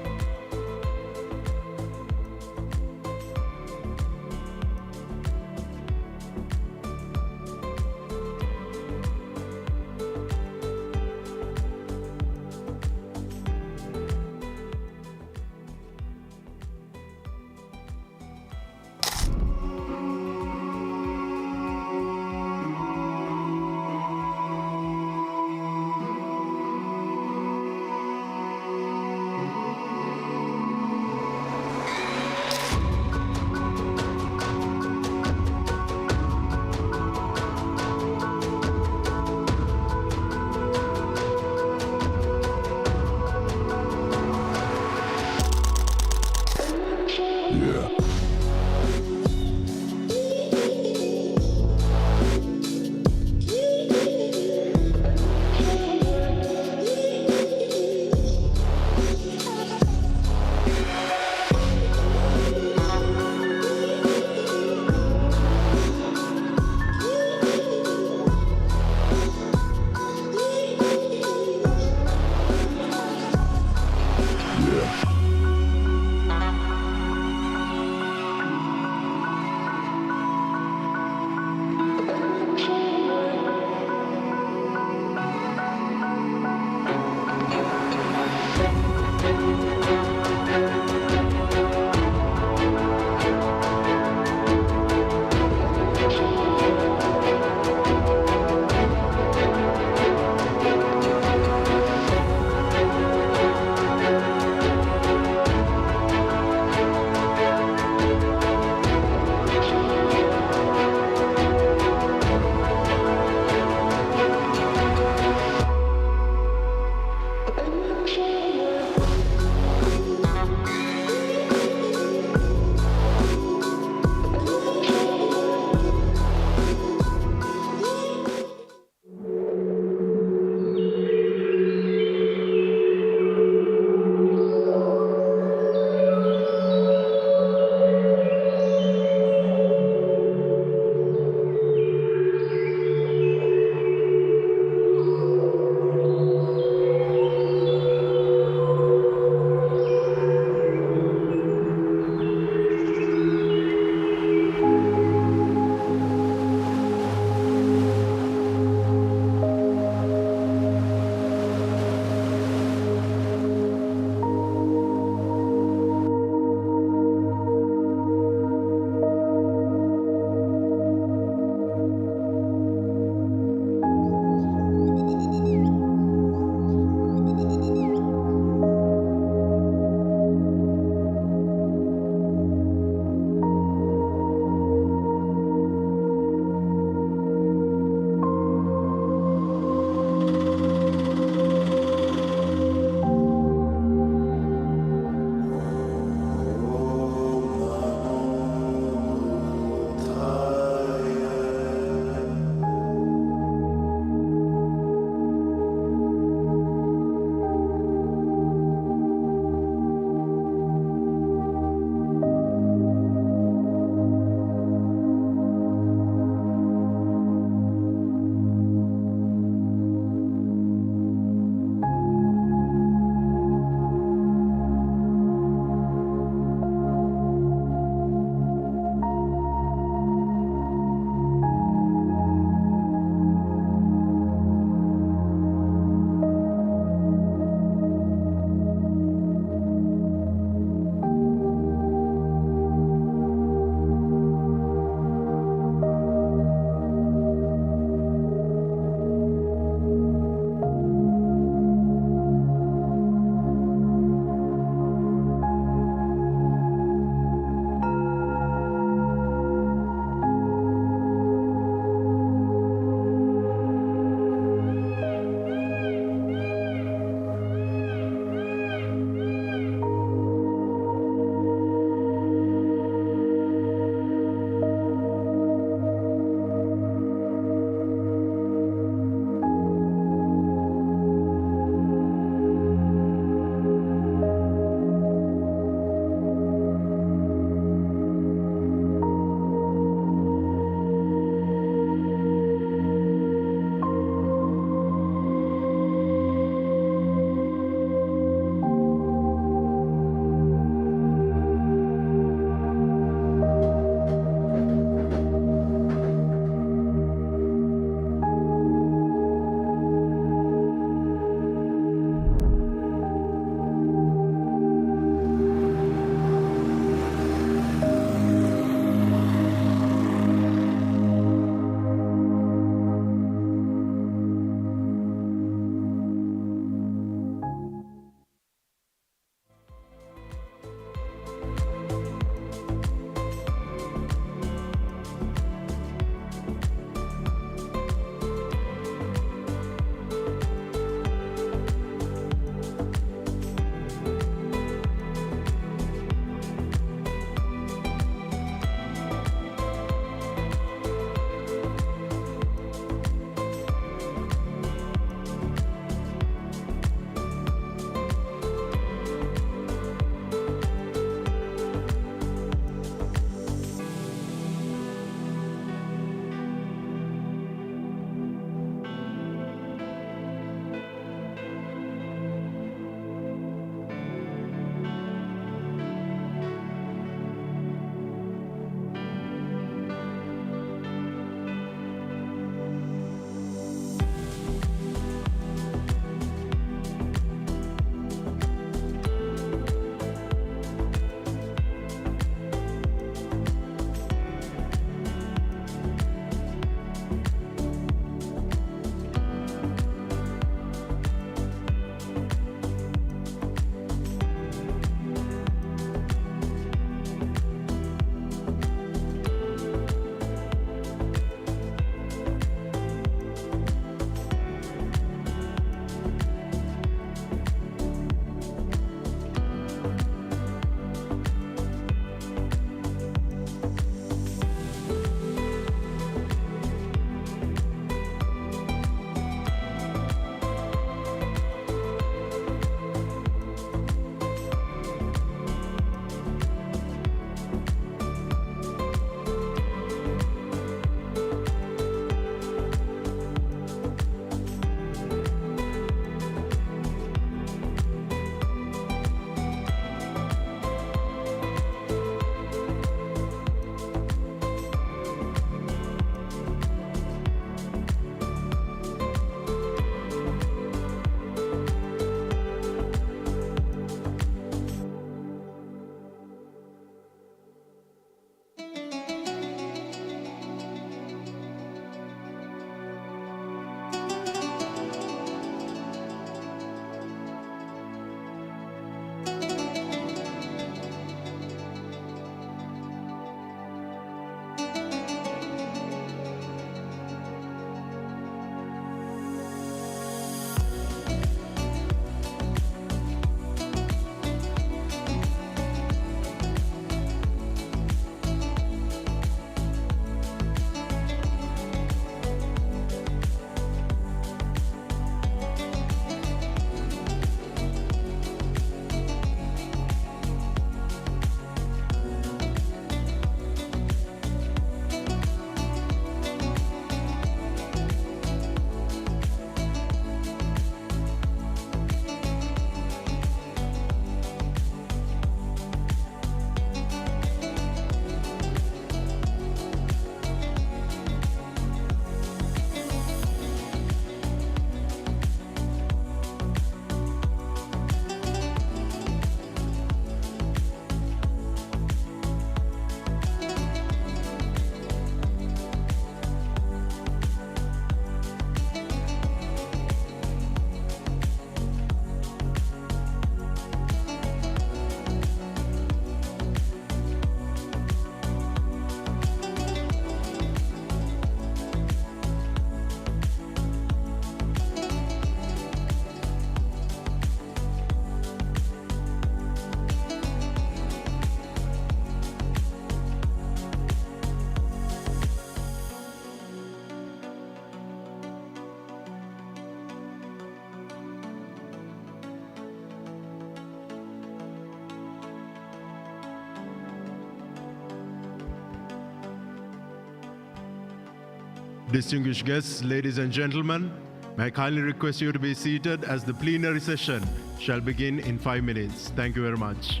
Distinguished guests, ladies and gentlemen, may I kindly request you to be seated as the plenary session shall begin in 5 minutes. Thank you very much.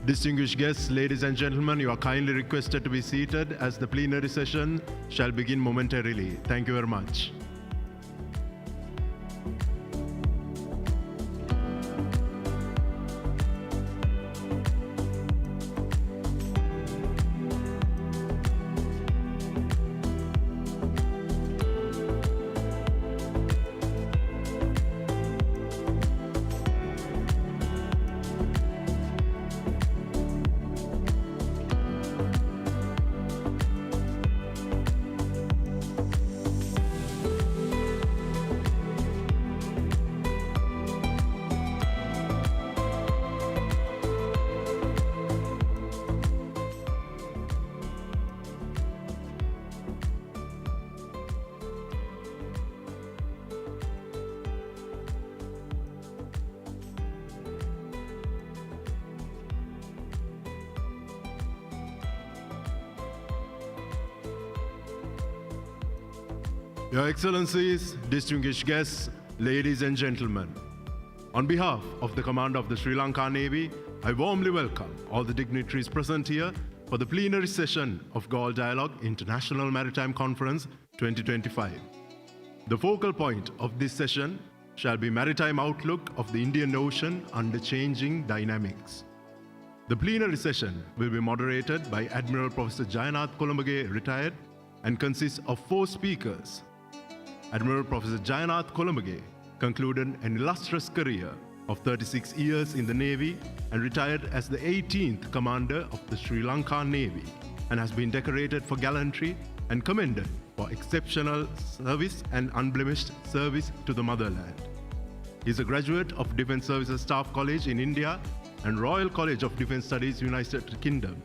Distinguished guests, ladies and gentlemen, you are kindly requested to be seated as the plenary session shall begin momentarily. Thank you very much. Your Excellencies, distinguished guests, ladies and gentlemen, On behalf of the Commander of the Sri Lanka Navy, I warmly welcome all the dignitaries present here for the plenary session of Galle Dialogue International Maritime Conference 2025. The focal point of this session shall be maritime outlook of the Indian Ocean under changing dynamics. The plenary session will be moderated by Admiral Professor Jayanath Columbage, retired, and consists of 4 speakers. Admiral Professor Jayanath Columbage concluded an illustrious career of 36 years in the Navy and retired as the 18th Commander of the Sri Lanka Navy, and has been decorated for gallantry and commended for exceptional service and unblemished service to the motherland. He is a graduate of Defence Services Staff College in India and Royal College of Defence Studies, United Kingdom.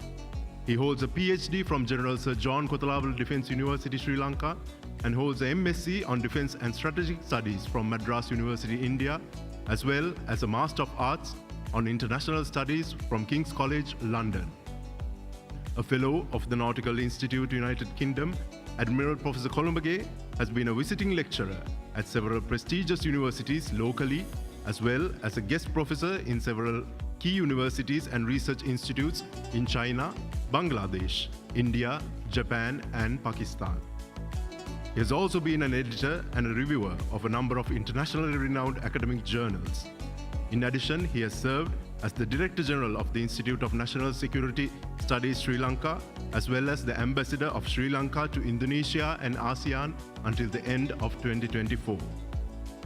He holds a PhD from General Sir John Kotalawala Defence University, Sri Lanka, and holds a MSc on Defence and Strategic Studies from Madras University, India, as well as a Master of Arts on International Studies from King's College, London. A Fellow of the Nautical Institute, United Kingdom, Admiral Professor Columbage has been a visiting lecturer at several prestigious universities locally, as well as a guest professor in several key universities and research institutes in China, Bangladesh, India, Japan, and Pakistan. He has also been an editor and a reviewer of a number of internationally renowned academic journals. In addition, he has served as the Director General of the Institute of National Security Studies Sri Lanka, as well as the Ambassador of Sri Lanka to Indonesia and ASEAN until the end of 2024.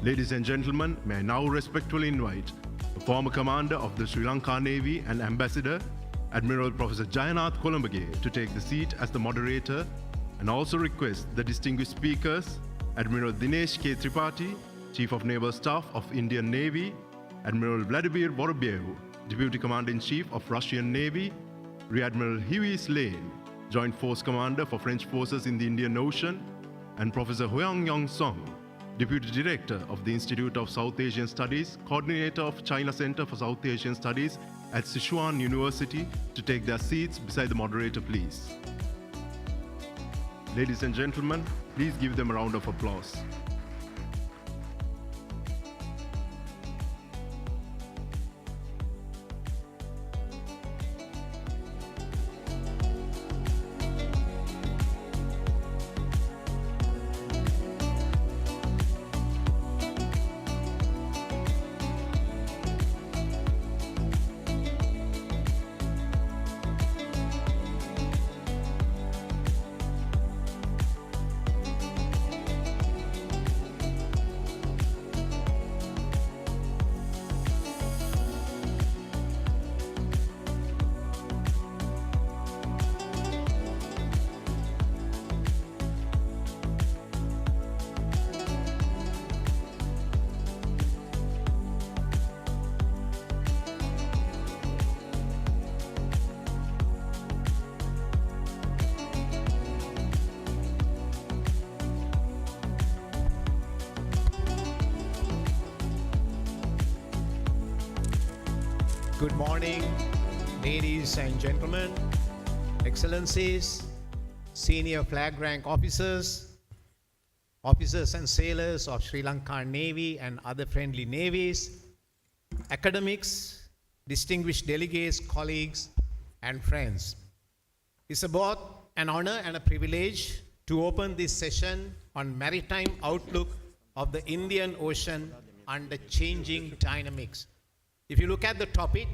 Ladies and gentlemen, may I now respectfully invite the former Commander of the Sri Lanka Navy and Ambassador, Admiral Professor Jayanath Columbage, to take the seat as the moderator, and also request the distinguished speakers, Admiral Dinesh K. Tripathi, Chief of Naval Staff of Indian Navy, Admiral Vladimir Vorobyev, Deputy Commander-in-Chief of Russian Navy, Rear Admiral Huey Slane, Joint Force Commander for French Forces in the Indian Ocean, and Professor Huang Yong Song, Deputy Director of the Institute of South Asian Studies, Coordinator of China Center for South Asian Studies at Sichuan University, to take their seats beside the moderator, please. Ladies and gentlemen, please give them a round of applause. Good morning, ladies and gentlemen, excellencies, senior flag rank officers, officers and sailors of Sri Lanka Navy and other friendly navies, academics, distinguished delegates, colleagues, and friends. It's both an honor and a privilege to open this session on maritime outlook of the Indian Ocean under changing dynamics. If you look at the topic,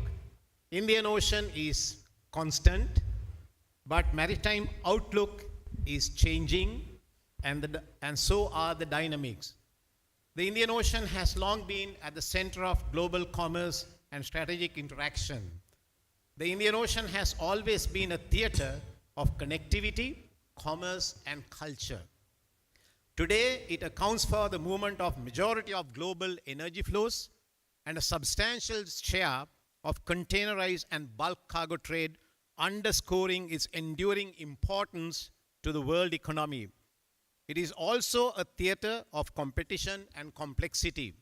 Indian Ocean is constant, but maritime outlook is changing, and so are the dynamics. The Indian Ocean has long been at the center of global commerce and strategic interaction. The Indian Ocean has always been a theater of connectivity, commerce, and culture. Today, it accounts for the movement of majority of global energy flows and a substantial share of containerized and bulk cargo trade, underscoring its enduring importance to the world economy. It is also a theater of competition and complexity.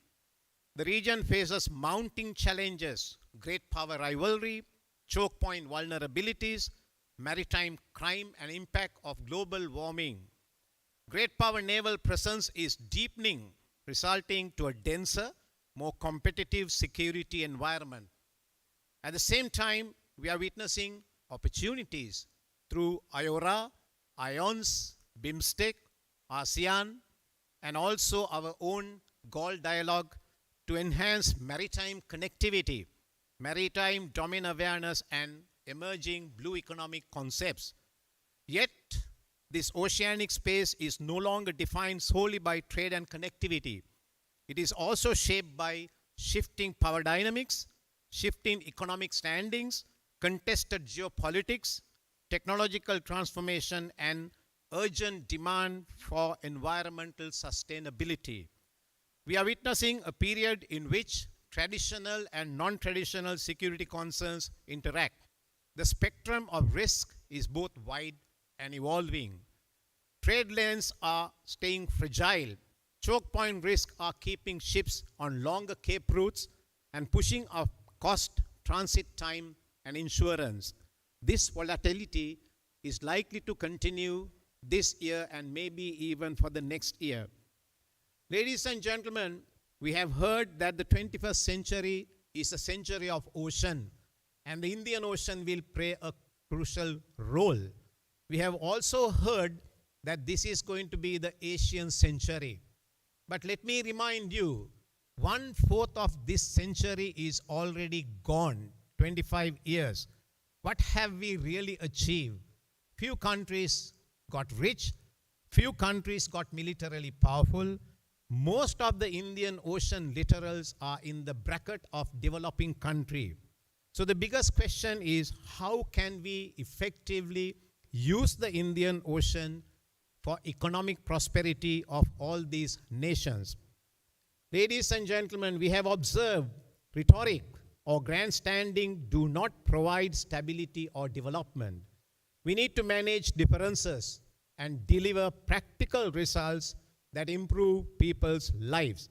The region faces mounting challenges, great power rivalry, choke point vulnerabilities, maritime crime, and impact of global warming. Great power naval presence is deepening, resulting to a denser more competitive security environment. At the same time, we are witnessing opportunities through IORA, IONS, BIMSTEC, ASEAN, and also our own Galle Dialogue to enhance maritime connectivity, maritime domain awareness, and emerging blue economic concepts. Yet, this oceanic space is no longer defined solely by trade and connectivity. It is also shaped by shifting power dynamics, shifting economic standings, contested geopolitics, technological transformation, and urgent demand for environmental sustainability. We are witnessing a period in which traditional and non-traditional security concerns interact. The spectrum of risk is both wide and evolving. Trade lanes are staying fragile. Choke point risks are keeping ships on longer cape routes and pushing up cost, transit time, and insurance. This volatility is likely to continue this year and maybe even for the next year. Ladies and gentlemen, we have heard that the 21st century is a century of ocean, and the Indian Ocean will play a crucial role. We have also heard that this is going to be the Asian century. But let me remind you, 1/4 of this century is already gone, 25 years. What have we really achieved? Few countries got rich, few countries got militarily powerful. Most of the Indian Ocean littorals are in the bracket of developing country. So the biggest question is, how can we effectively use the Indian Ocean for economic prosperity of all these nations? Ladies and gentlemen, we have observed rhetoric or grandstanding do not provide stability or development. We need to manage differences and deliver practical results that improve people's lives.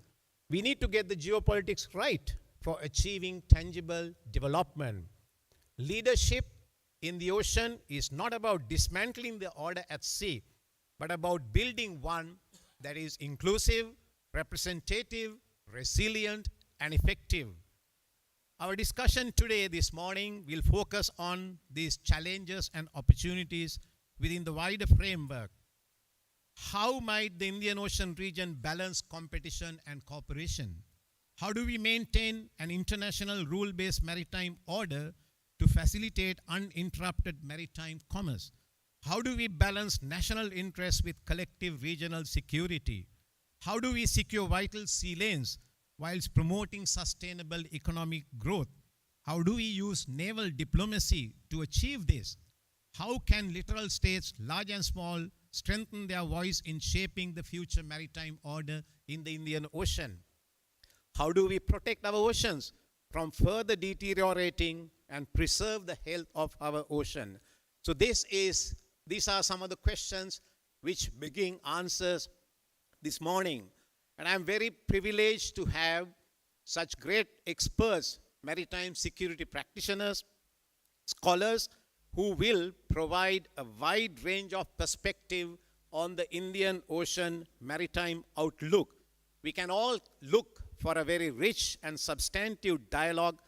We need to get the geopolitics right for achieving tangible development. Leadership in the ocean is not about dismantling the order at sea, but about building one that is inclusive, representative, resilient, and effective. Our discussion today, this morning, will focus on these challenges and opportunities within the wider framework. How might the Indian Ocean region balance competition and cooperation? How do we maintain an international rule-based maritime order to facilitate uninterrupted maritime commerce? How do we balance national interests with collective regional security? How do we secure vital sea lanes whilst promoting sustainable economic growth? How do we use naval diplomacy to achieve this? How can littoral states, large and small, strengthen their voice in shaping the future maritime order in the Indian Ocean? How do we protect our oceans from further deteriorating and preserve the health of our ocean? So these are some of the questions which begin answers this morning. And I'm very privileged to have such great experts, maritime security practitioners, scholars, who will provide a wide range of perspective on the Indian Ocean maritime outlook. We can all look for a very rich and substantive dialogue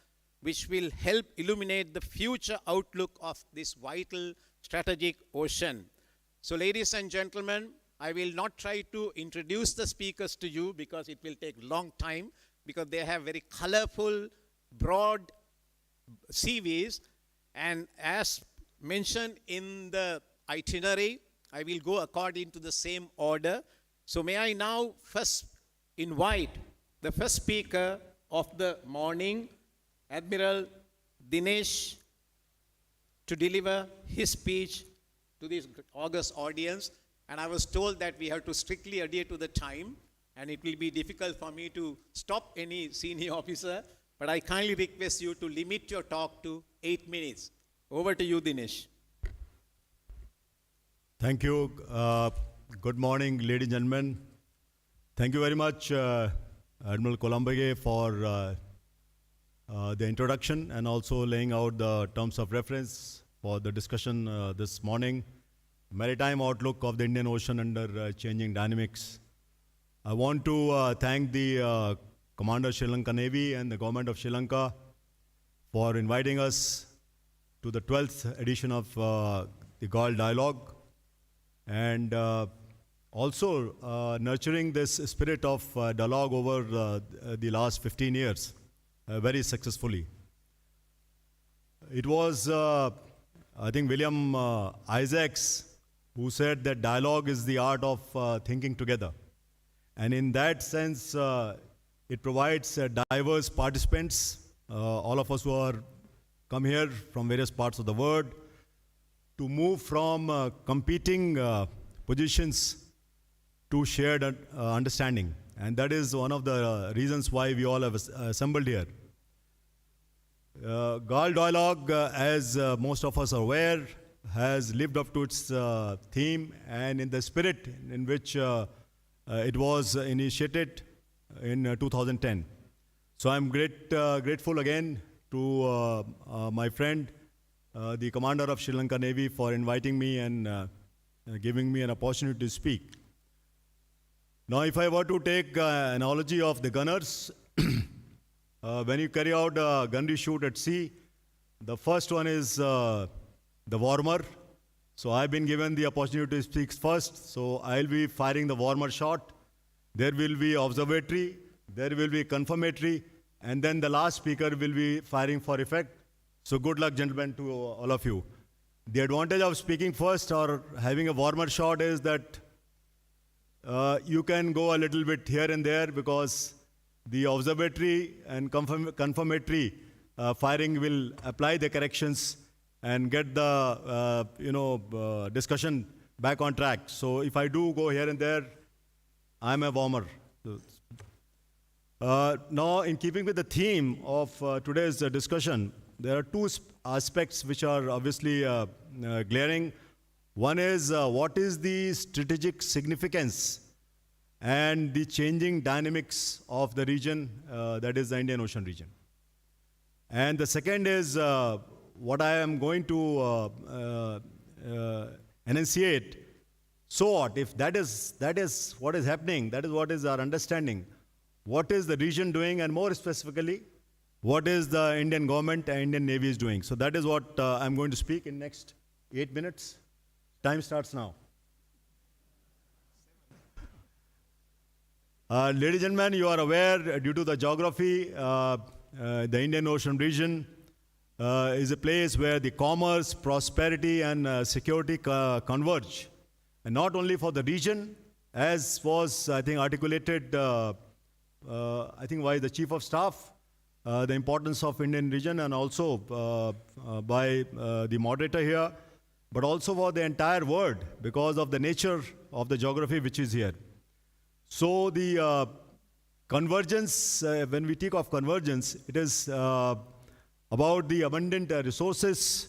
which will help illuminate the future outlook of this vital strategic ocean. So ladies and gentlemen, I will not try to introduce the speakers to you because it will take a long time, because they have very colorful, broad CVs, and as mentioned in the itinerary, I will go according to the same order. So may I now first invite the first speaker of the morning, Admiral Dinesh, to deliver his speech to this august audience. And I was told that we have to strictly adhere to the time, and it will be difficult for me to stop any senior officer, but I kindly request you to limit your talk to 8 minutes. Over to you, Dinesh. Thank you. Good morning, ladies and gentlemen. Thank you very much, Admiral Kolambage, for the introduction and also laying out the terms of reference for the discussion this morning. Maritime outlook of the Indian Ocean under changing dynamics. I want to thank the Commander Sri Lanka Navy and the government of Sri Lanka for inviting us to the 12th edition of the Galle Dialogue, and also nurturing this spirit of dialogue over the last 15 years very successfully. It was, I think, William Isaacs who said that dialogue is the art of thinking together. And in that sense, it provides diverse participants, all of us who are come here from various parts of the world, to move from competing positions to shared understanding. And that is one of the reasons why we all have assembled here. Galle Dialogue, as most of us are aware, has lived up to its theme and in the spirit in which it was initiated in 2010. So I'm grateful again to my friend, the Commander of Sri Lanka Navy, for inviting me and giving me an opportunity to speak. Now, if I were to take an analogy of the gunners, when you carry out a gunnery shoot at sea, the first one is the warmer. So I've been given the opportunity to speak first. So I'll be firing the warmer shot. There will be observatory. There will be confirmatory. And then the last speaker will be firing for effect. So good luck, gentlemen, to all of you. The advantage of speaking first or having a warmer shot is that you can go a little bit here and there, because the observatory and confirmatory firing will apply the corrections and get the discussion back on track. So if I do go here and there, I'm a warmer. Now, in keeping with the theme of today's discussion, there are two aspects which are obviously glaring. One is what is the strategic significance and the changing dynamics of the region, that is the Indian Ocean region. And the second is what I am going to enunciate. So what, if that is what is happening, that is what is our understanding, what is the region doing, and more specifically, what is the Indian government and Indian Navy is doing. So that is what I'm going to speak in next 8 minutes. Time starts now. Ladies and gentlemen, you are aware, due to the geography, the Indian Ocean region is a place where the commerce, prosperity, and security converge. And not only for the region, as was, I think, articulated, I think, by the Chief of Staff, the importance of Indian region, and also by the moderator here, but also for the entire world because of the nature of the geography which is here. So the convergence, when we think of convergence, it is about the abundant resources,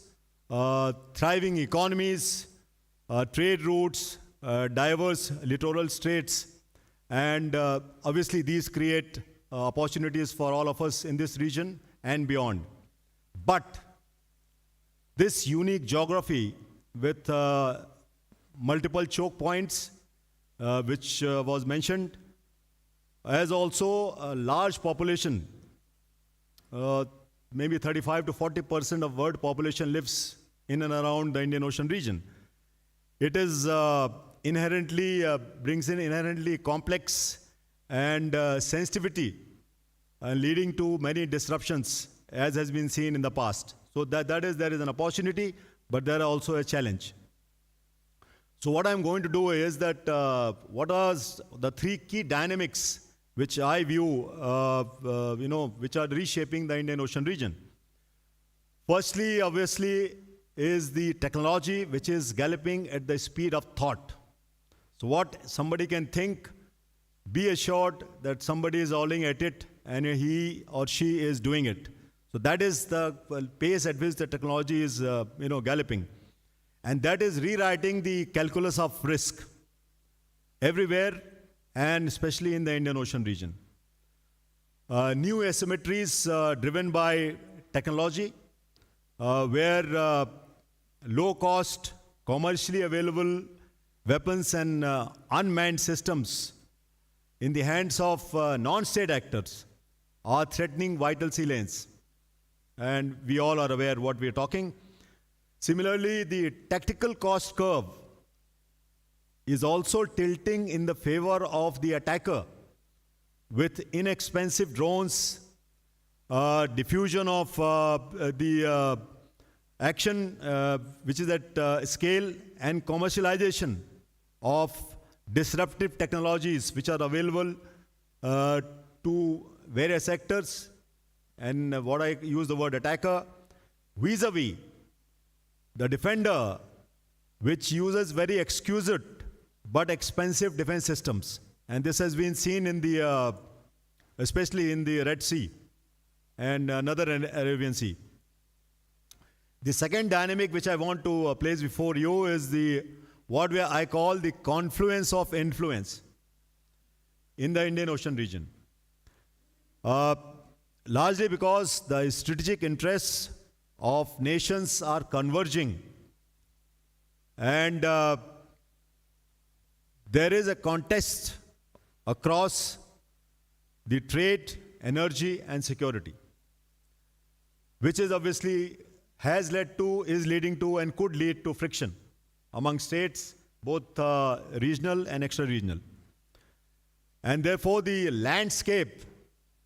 thriving economies, trade routes, diverse littoral states, and obviously these create opportunities for all of us in this region and beyond. But this unique geography with multiple choke points, which was mentioned, has also a large population. Maybe 35 to 40% of world population lives in and around the Indian Ocean region. It is inherently, brings in inherently complex and sensitivity, leading to many disruptions, as has been seen in the past. So there is an opportunity, but there are also a challenge. So what I'm going to do is that what are the three key dynamics which I view, which are reshaping the Indian Ocean region. Firstly, obviously, is the technology which is galloping at the speed of thought. So what somebody can think, be assured that somebody is hauling at it and he or she is doing it. So that is the pace at which the technology is, galloping. And that is rewriting the calculus of risk everywhere, and especially in the Indian Ocean region. New asymmetries driven by technology, where low-cost, commercially available weapons and unmanned systems in the hands of non-state actors are threatening vital sea lanes. And we all are aware what we are talking. Similarly, the tactical cost curve is also tilting in the favor of the attacker with inexpensive drones, diffusion of the action which is at scale, and commercialization of disruptive technologies which are available to various sectors. And what I use the word attacker, vis-a-vis the defender, which uses very exquisite but expensive defense systems. And this has been seen in the, especially in the Red Sea and another Arabian Sea. The second dynamic which I want to place before you is the what I call the confluence of influence in the Indian Ocean region. Largely because the strategic interests of nations are converging, and there is a contest across the trade, energy, and security, which is obviously has led to, is leading to, and could lead to friction among states, both regional and extra-regional. And therefore, the landscape,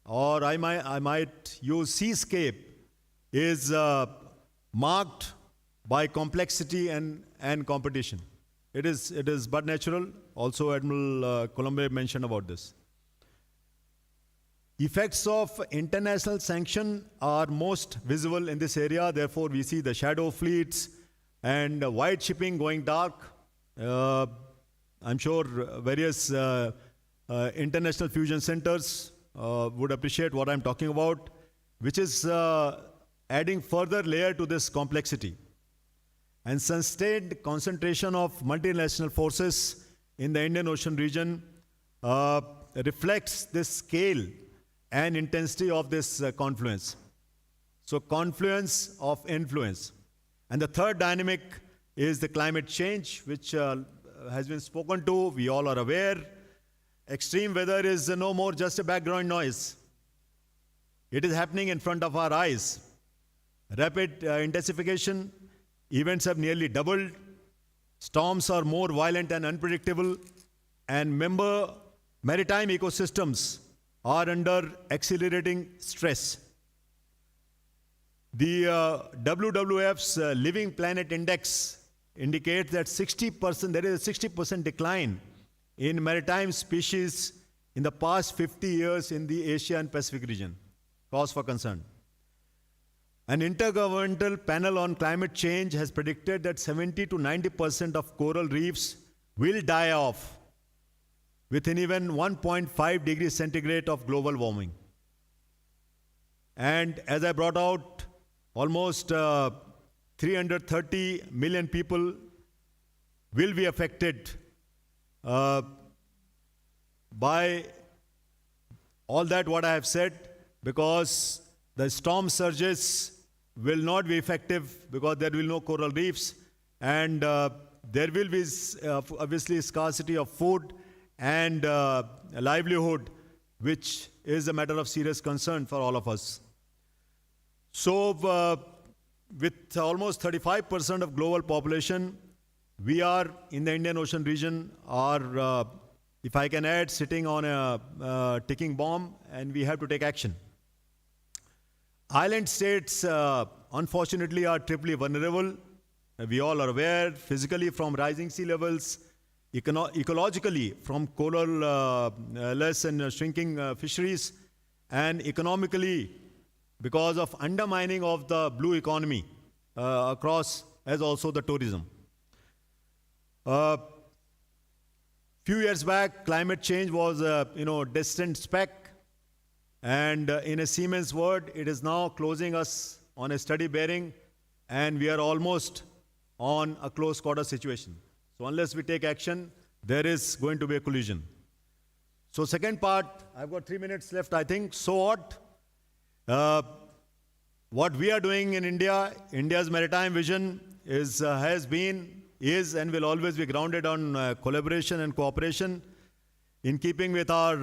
or I might use seascape, is marked by complexity and competition. It is but natural. Also, Admiral Colombo mentioned about this. Effects of international sanction are most visible in this area. Therefore, we see the shadow fleets and white shipping going dark. I'm sure various international fusion centers would appreciate what I'm talking about, which is adding further layer to this complexity. And sustained concentration of multinational forces in the Indian Ocean region reflects this scale and intensity of this confluence. So confluence of influence. And the third dynamic is the climate change, which has been spoken to. We all are aware. Extreme weather is no more just a background noise. It is happening in front of our eyes. Rapid intensification, events have nearly doubled. Storms are more violent and unpredictable. And member maritime ecosystems are under accelerating stress. The WWF's Living Planet Index indicates that 60%, there is a 60% decline in maritime species in the past 50 years in the Asia and Pacific region. Cause for concern. An intergovernmental panel on climate change has predicted that 70 to 90% of coral reefs will die off within even 1.5 degrees centigrade of global warming. And as I brought out, almost 330 million people will be affected by all that what I have said, because the storm surges will not be effective because there will be no coral reefs, and there will be obviously scarcity of food and livelihood, which is a matter of serious concern for all of us. So with almost 35% of global population, we are in the Indian Ocean region are, if I can add, sitting on a ticking bomb, and we have to take action. Island states, unfortunately, are triply vulnerable. We all are aware, physically from rising sea levels, ecologically from coral-less and shrinking fisheries, and economically because of undermining of the blue economy across, as also the tourism. Few years back, climate change was a distant speck, and in a seaman's word, it is now closing us on a steady bearing, and we are almost on a close quarter situation. So unless we take action, there is going to be a collision. So second part, I've got 3 minutes left, I think. So what we are doing in India, India's maritime vision has been, is, and will always be grounded on collaboration and cooperation. in keeping with our,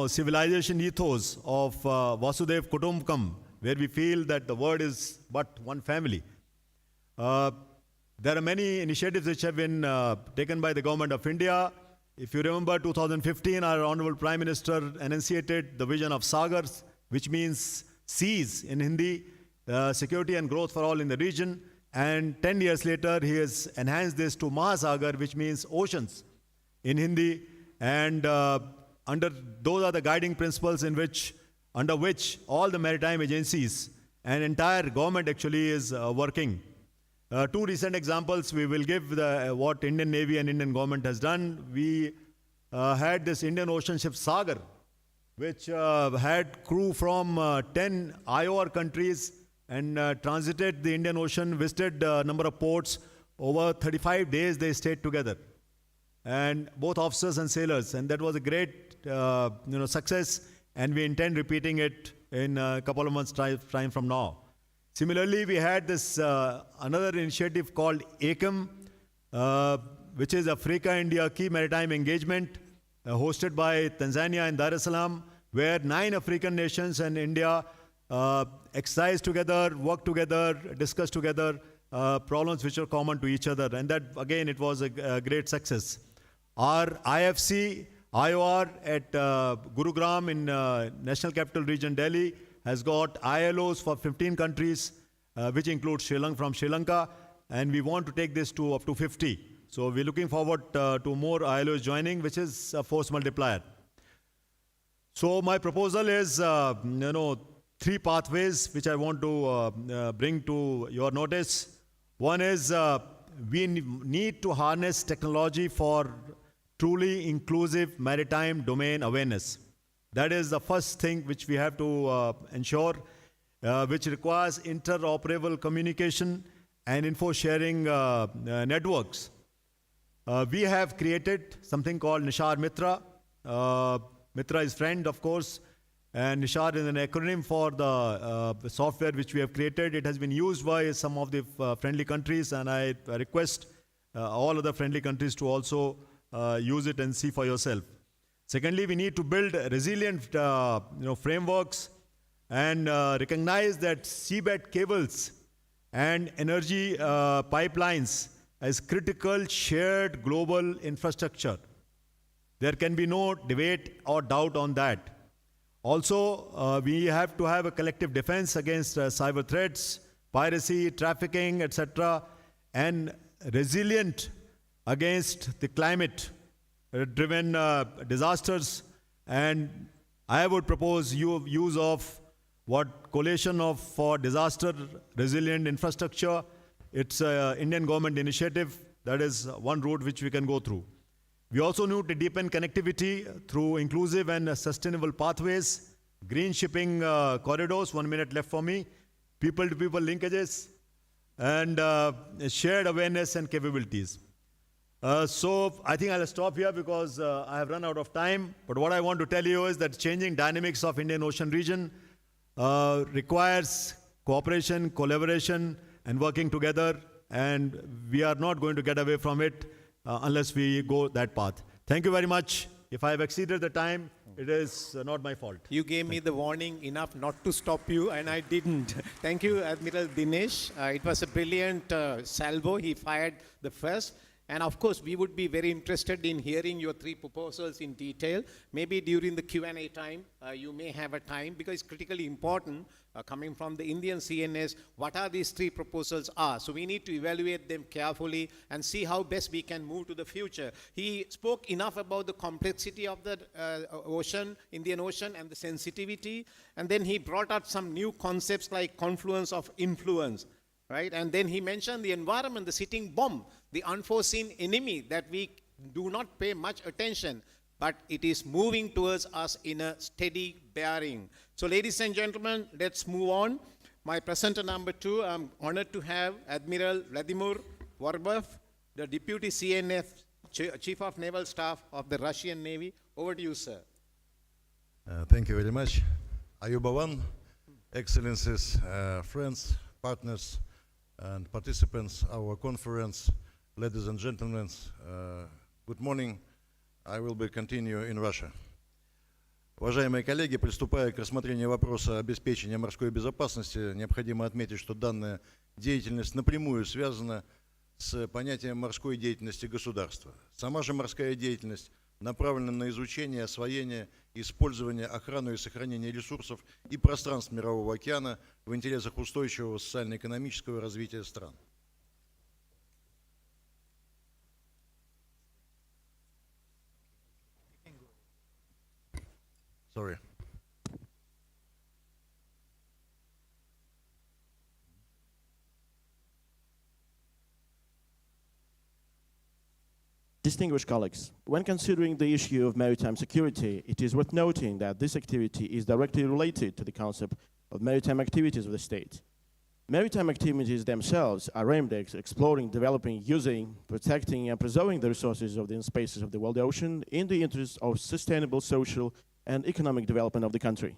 civilization ethos of Vasudev Kutumbakam, where we feel that the world is but one family. There are many initiatives which have been taken by the Government of India. If you remember 2015, our Honorable Prime Minister enunciated the vision of Sagars, which means seas in Hindi, security and growth for all in the region. And 10 years later, he has enhanced this to Mahasagar, which means oceans in Hindi. And those are the guiding principles under which all the maritime agencies and entire government actually is working. Two recent examples we will give what Indian Navy and Indian government has done. We had this Indian Ocean ship Sagar, which had crew from 10 IOR countries and transited the Indian Ocean, visited a number of ports. Over 35 days they stayed together, and both officers and sailors, and that was a great success, and we intend repeating it in a couple of months' time from now. Similarly, we had this another initiative called ACAM, which is Africa-India Key Maritime Engagement, hosted by Tanzania and Dar es Salaam, where 9 African nations and India exercise together, work together, discuss together problems which are common to each other. And that, again, it was a great success. Our IFC, IOR at Gurugram in National Capital Region, Delhi, has got ILOs for 15 countries, which include Sri Lanka, and we want to take this to up to 50. So we're looking forward to more ILOs joining, which is a force multiplier. So my proposal is, 3 pathways which I want to bring to your notice. One is we need to harness technology for truly inclusive maritime domain awareness. That is the first thing which we have to ensure, which requires interoperable communication and info sharing networks. We have created something called Nishar Mitra. Mitra is friend, of course, and Nishar is an acronym for the software which we have created. It has been used by some of the friendly countries, and I request all other friendly countries to also use it and see for yourself. Secondly, we need to build resilient frameworks and recognize that seabed cables and energy pipelines as critical shared global infrastructure. There can be no debate or doubt on that. Also, we have to have a collective defense against cyber threats, piracy, trafficking, etc., and resilient against the climate-driven disasters. And I would propose use of what coalition for disaster resilient infrastructure. It's an Indian government initiative. That is one route which we can go through. We also need to deepen connectivity through inclusive and sustainable pathways, green shipping corridors, 1 minute left for me, people-to-people linkages, and shared awareness and capabilities. So I think I'll stop here because I have run out of time. But what I want to tell you is that changing dynamics of Indian Ocean region requires cooperation, collaboration, and working together. And we are not going to get away from it unless we go that path. Thank you very much. If I have exceeded the time, it is not my fault. You gave me the warning enough not to stop you, and I didn't. Thank you, Admiral Dinesh. It was a brilliant salvo. He fired the first. And of course, we would be very interested in hearing your 3 proposals in detail. Maybe during the Q&A time, you may have a time, because it's critically important, coming from the Indian CNS, what are these 3 proposals are. So we need to evaluate them carefully and see how best we can move to the future. He spoke enough about the complexity of the ocean, Indian Ocean, and the sensitivity. And then he brought out some new concepts like confluence of influence. Right? And then he mentioned the environment, the sitting bomb, the unforeseen enemy that we do not pay much attention, but it is moving towards us in a steady bearing. So ladies and gentlemen, let's move on. My presenter number 2, I'm honored to have Admiral Vladimir Vorbov, the Deputy CNF, Chief of Naval Staff of the Russian Navy. Over to you, sir. Thank you very much. Ayubawan, Excellencies, friends, partners, and participants, our conference, ladies and gentlemen, good morning. I will be continue in Russia. Уважаемые коллеги, приступая к рассмотрению вопроса обеспечения морской безопасности, необходимо отметить, что данная деятельность напрямую связана с понятием морской деятельности государства. Сама же морская деятельность направлена на изучение, освоение, использование, охрану и сохранение ресурсов и пространств Мирового океана в интересах устойчивого социально-экономического развития стран. Sorry. Distinguished colleagues, when considering the issue of maritime security, it is worth noting that this activity is directly related to the concept of maritime activities of the state. Maritime activities themselves are aimed at exploring, developing, using, protecting, and preserving the resources of the spaces of the world ocean in the interest of sustainable social and economic development of the country.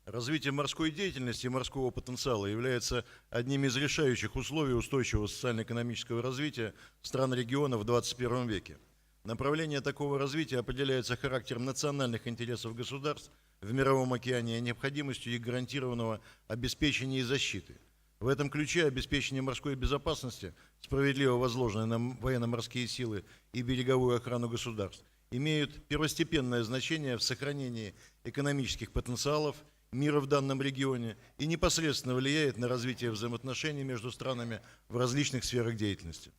Развитие морской деятельности и морского потенциала является одним из решающих условий устойчивого социально-экономического развития стран региона в 21 веке. Направление такого развития определяется характером национальных интересов государств в Мировом океане и необходимостью их гарантированного обеспечения и защиты. В этом ключе обеспечение морской безопасности, справедливо возложенное на военно-морские силы и береговую охрану государств, имеют первостепенное значение в сохранении экономических потенциалов мира в данном регионе и непосредственно влияет на развитие взаимоотношений между странами в различных сферах деятельности.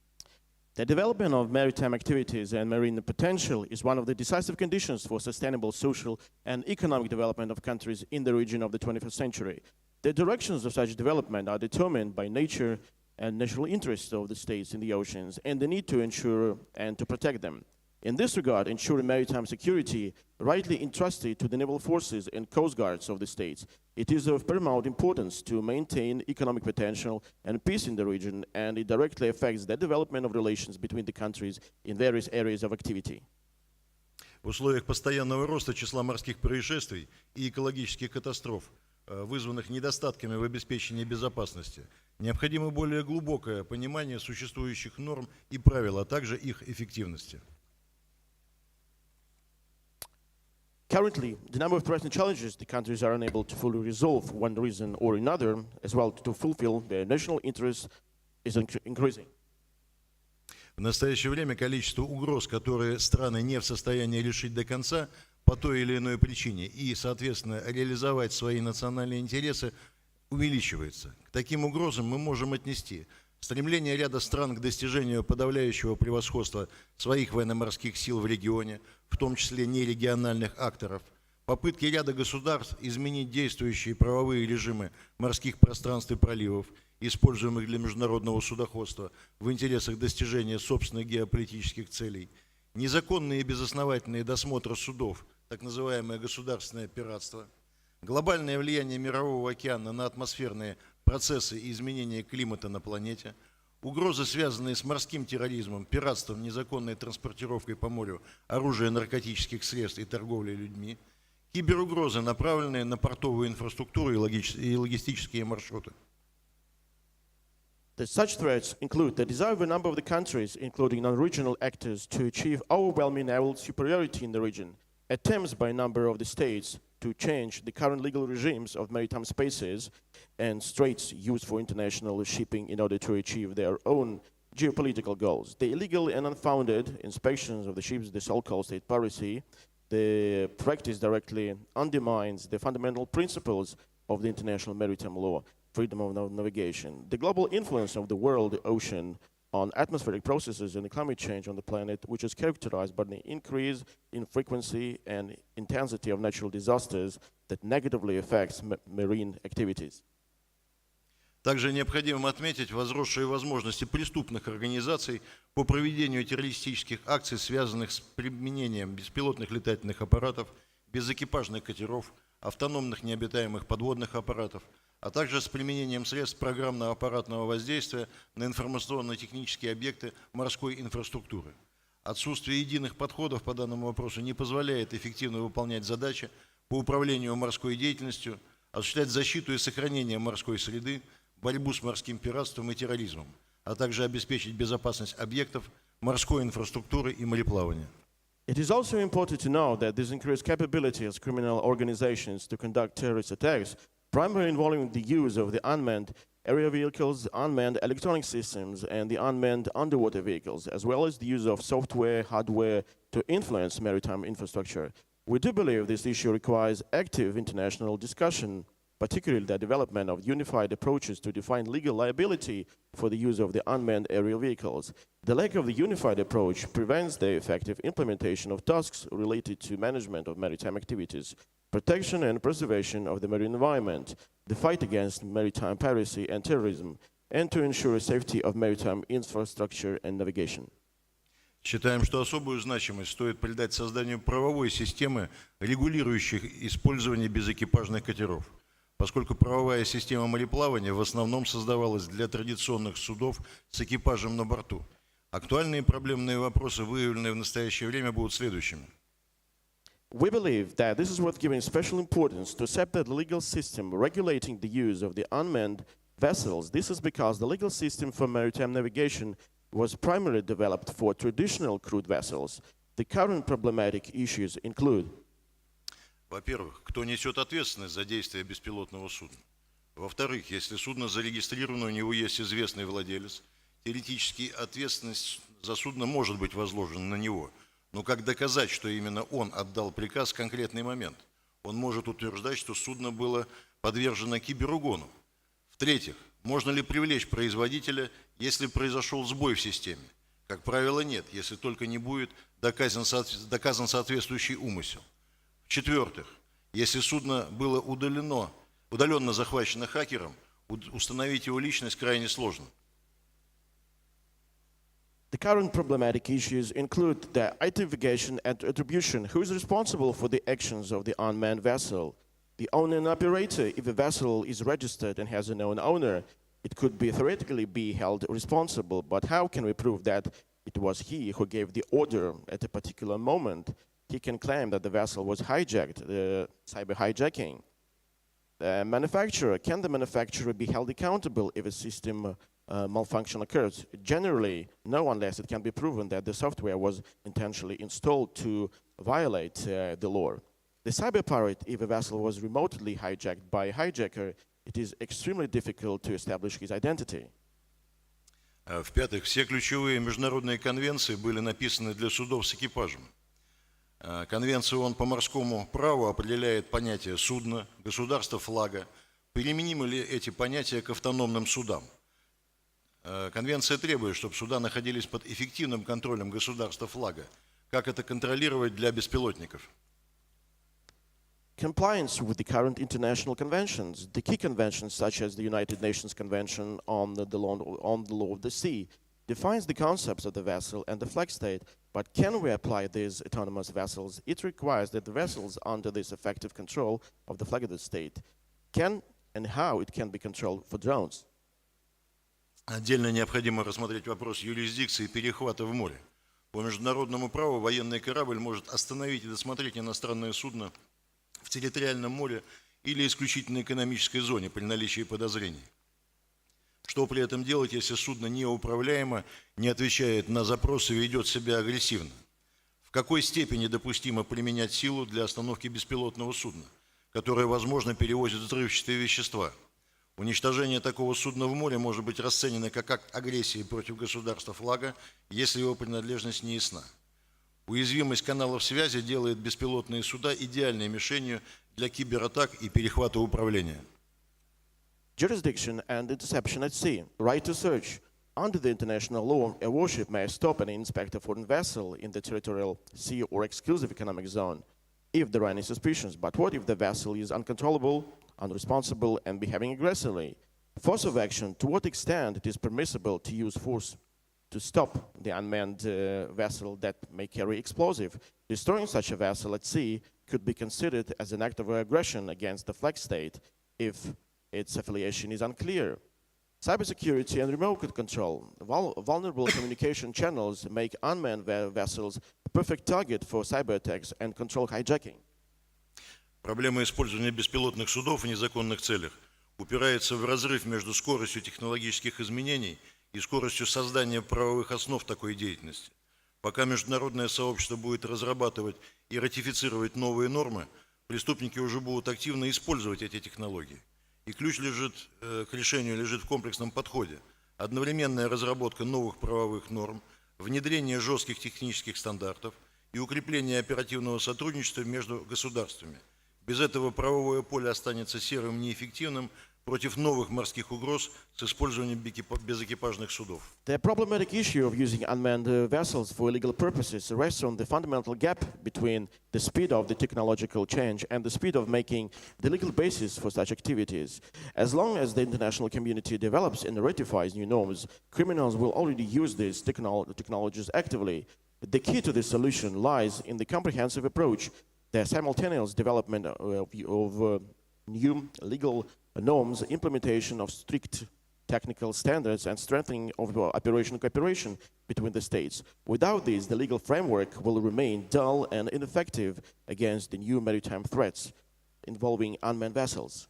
The development of maritime activities and marine potential is one of the decisive conditions for sustainable social and economic development of countries in the region of the 21st century. The directions of such development are determined by nature and natural interests of the states in the oceans and the need to ensure and to protect them. In this regard, ensuring maritime security, rightly entrusted to the naval forces and coast guards of the states, it is of paramount importance to maintain economic potential and peace in the region, and it directly affects the development of relations between the countries in various areas of activity. В условиях постоянного роста числа морских происшествий и экологических катастроф, вызванных недостатками в обеспечении безопасности, необходимо более глубокое понимание существующих норм и правил, а также их эффективности. Currently, the number of threats and challenges the countries are unable to fully resolve for one reason or another, as well to fulfill their national interests, is increasing. В настоящее время количество угроз, которые страны не в состоянии решить до конца по той или иной причине и, соответственно, реализовать свои национальные интересы, увеличивается. К таким угрозам мы можем отнести стремление ряда стран к достижению подавляющего превосходства своих военно-морских сил в регионе, в том числе нерегиональных акторов, попытки ряда государств изменить действующие правовые режимы морских пространств и проливов, используемых для международного судоходства в интересах достижения собственных геополитических целей, незаконные и безосновательные досмотры судов, так называемое государственное пиратство, глобальное влияние Мирового океана на атмосферные процессы и изменения климата на планете, угрозы, связанные с морским терроризмом, пиратством, незаконной транспортировкой по морю оружия, наркотических средств и торговлей людьми, киберугрозы, направленные на портовую инфраструктуру и логистические маршруты. Such threats include the desire of a number of the countries, including non-regional actors, to achieve overwhelming naval superiority in the region, attempts by a number of the states to change the current legal regimes of maritime spaces and straits used for international shipping in order to achieve their own geopolitical goals. The illegal and unfounded inspections of the ships, the so-called state piracy, the practice directly undermines the fundamental principles of the international maritime law, freedom of navigation. The global influence of the world ocean on atmospheric processes and the climate change on the planet, which is characterized by the increase in frequency and intensity of natural disasters that negatively affects marine activities. Также необходимо отметить возросшие возможности преступных организаций по проведению террористических акций, связанных с применением беспилотных летательных аппаратов, безэкипажных катеров, автономных необитаемых подводных аппаратов, а также с применением средств программного аппаратного воздействия на информационно-технические объекты морской инфраструктуры. Отсутствие единых подходов по данному вопросу не позволяет эффективно выполнять задачи по управлению морской деятельностью, осуществлять защиту и сохранение морской среды, борьбу с морским пиратством и терроризмом, а также обеспечить безопасность объектов, морской инфраструктуры и мореплавания. It is also important to know that this increased capability of criminal organizations to conduct terrorist attacks, primarily involving the use of the unmanned area vehicles, unmanned electronic systems, and the unmanned underwater vehicles, as well as the use of software, hardware to influence maritime infrastructure. We do believe this issue requires active international discussion, particularly the development of unified approaches to define legal liability for the use of the unmanned aerial vehicles. The lack of the unified approach prevents the effective implementation of tasks related to management of maritime activities, protection and preservation of the marine environment, the fight against maritime piracy and terrorism, and to ensure safety of maritime infrastructure and navigation. Считаем, что особую значимость стоит придать созданию правовой системы, регулирующей использование безэкипажных катеров, поскольку правовая система мореплавания в основном создавалась для традиционных судов с экипажем на борту. Актуальные проблемные вопросы, выявленные в настоящее время, будут следующими. We believe that this is worth giving special importance to separate the legal system regulating the use of the unmanned vessels. This is because the legal system for maritime navigation was primarily developed for traditional crewed vessels. The current problematic issues include: Во-первых, кто несет ответственность за действия беспилотного судна? Во-вторых, если судно зарегистрировано, у него есть известный владелец, теоретически ответственность за судно может быть возложена на него. Но как доказать, что именно он отдал приказ в конкретный момент? Он может утверждать, что судно было подвержено киберугону. В-третьих, можно ли привлечь производителя, если произошел сбой в системе? Как правило, нет, если только не будет доказан соответствующий умысел. В-четвертых, если судно было удаленно захвачено хакером, установить его личность крайне сложно. The current problematic issues include the identification and attribution. Who is responsible for the actions of the unmanned vessel? The owner and operator. If a vessel is registered and has a known owner, it could theoretically be held responsible. But how can we prove that it was he who gave the order at a particular moment? He can claim that the vessel was hijacked, cyber hijacking. The manufacturer. Can the manufacturer be held accountable if a system malfunction occurs? Generally, no, unless it can be proven that the software was intentionally installed to violate the law. The cyber pirate, if a vessel was remotely hijacked by a hijacker, it is extremely difficult to establish his identity. В-пятых, все ключевые международные конвенции были написаны для судов с экипажем. Конвенция ООН по морскому праву определяет понятие судна, государства флага. Применимы ли эти понятия к автономным судам? Конвенция требует, чтобы суда находились под эффективным контролем государства флага. Как это контролировать для беспилотников? Compliance with the current international conventions, the key conventions such as the United Nations Convention on the Law of the Sea, defines the concepts of the vessel and the flag state, but can we apply these autonomous vessels? It requires that the vessels under this effective control of the flag of the state can and how it can be controlled for drones. Отдельно необходимо рассмотреть вопрос юрисдикции перехвата в море. По международному праву военный корабль может остановить и досмотреть иностранное судно в территориальном море или исключительно экономической зоне при наличии подозрений. Что при этом делать, если судно неуправляемо, не отвечает на запросы и ведет себя агрессивно? В какой степени допустимо применять силу для остановки беспилотного судна, которое, возможно, перевозит взрывчатые вещества? Уничтожение такого судна в море может быть расценено как акт агрессии против государства флага, если его принадлежность не ясна. Уязвимость каналов связи делает беспилотные суда идеальной мишенью для кибератак и перехвата управления. Jurisdiction and interception at sea. Right to search. Under the international law, a warship may stop and inspect a foreign vessel in the territorial sea or exclusive economic zone if there are any suspicions. But what if the vessel is uncontrollable, unresponsible, and behaving aggressively? Force of action. To what extent it is permissible to use force to stop the unmanned vessel that may carry explosive? Destroying such a vessel at sea could be considered as an act of aggression against the flag state if its affiliation is unclear. Cybersecurity and remote control. Vulnerable communication channels make unmanned vessels a perfect target for cyber attacks and control hijacking. Проблема использования беспилотных судов в незаконных целях упирается в разрыв между скоростью технологических изменений и скоростью создания правовых основ такой деятельности. Пока международное сообщество будет разрабатывать и ратифицировать новые нормы, преступники уже будут активно использовать эти технологии. И ключ к решению лежит в комплексном подходе. Одновременная разработка новых правовых норм, внедрение жестких технических стандартов и укрепление оперативного сотрудничества между государствами. Без этого правовое поле останется серым и неэффективным против новых морских угроз с использованием безэкипажных судов. The problematic issue of using unmanned vessels for illegal purposes rests on the fundamental gap between the speed of the technological change and the speed of making the legal basis for such activities. As long as the international community develops and ratifies new norms, criminals will already use these technologies actively. The key to this solution lies in the comprehensive approach, the simultaneous development of new legal norms, implementation of strict technical standards, and strengthening of operational cooperation between the states. Without this, the legal framework will remain dull and ineffective against the new maritime threats involving unmanned vessels.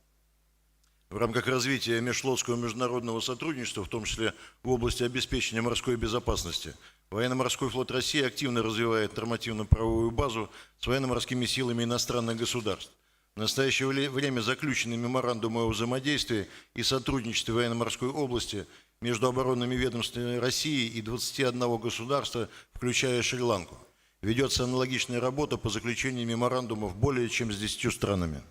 В рамках развития межфлотского международного сотрудничества, в том числе в области обеспечения морской безопасности, Военно-морской флот России активно развивает нормативно-правовую базу с военно-морскими силами иностранных государств. В настоящее время заключены меморандумы о взаимодействии и сотрудничестве в военно-морской области между оборонными ведомствами России и 21 государства, включая Шри-Ланку. Ведется аналогичная работа по заключению меморандумов более чем с 10 странами.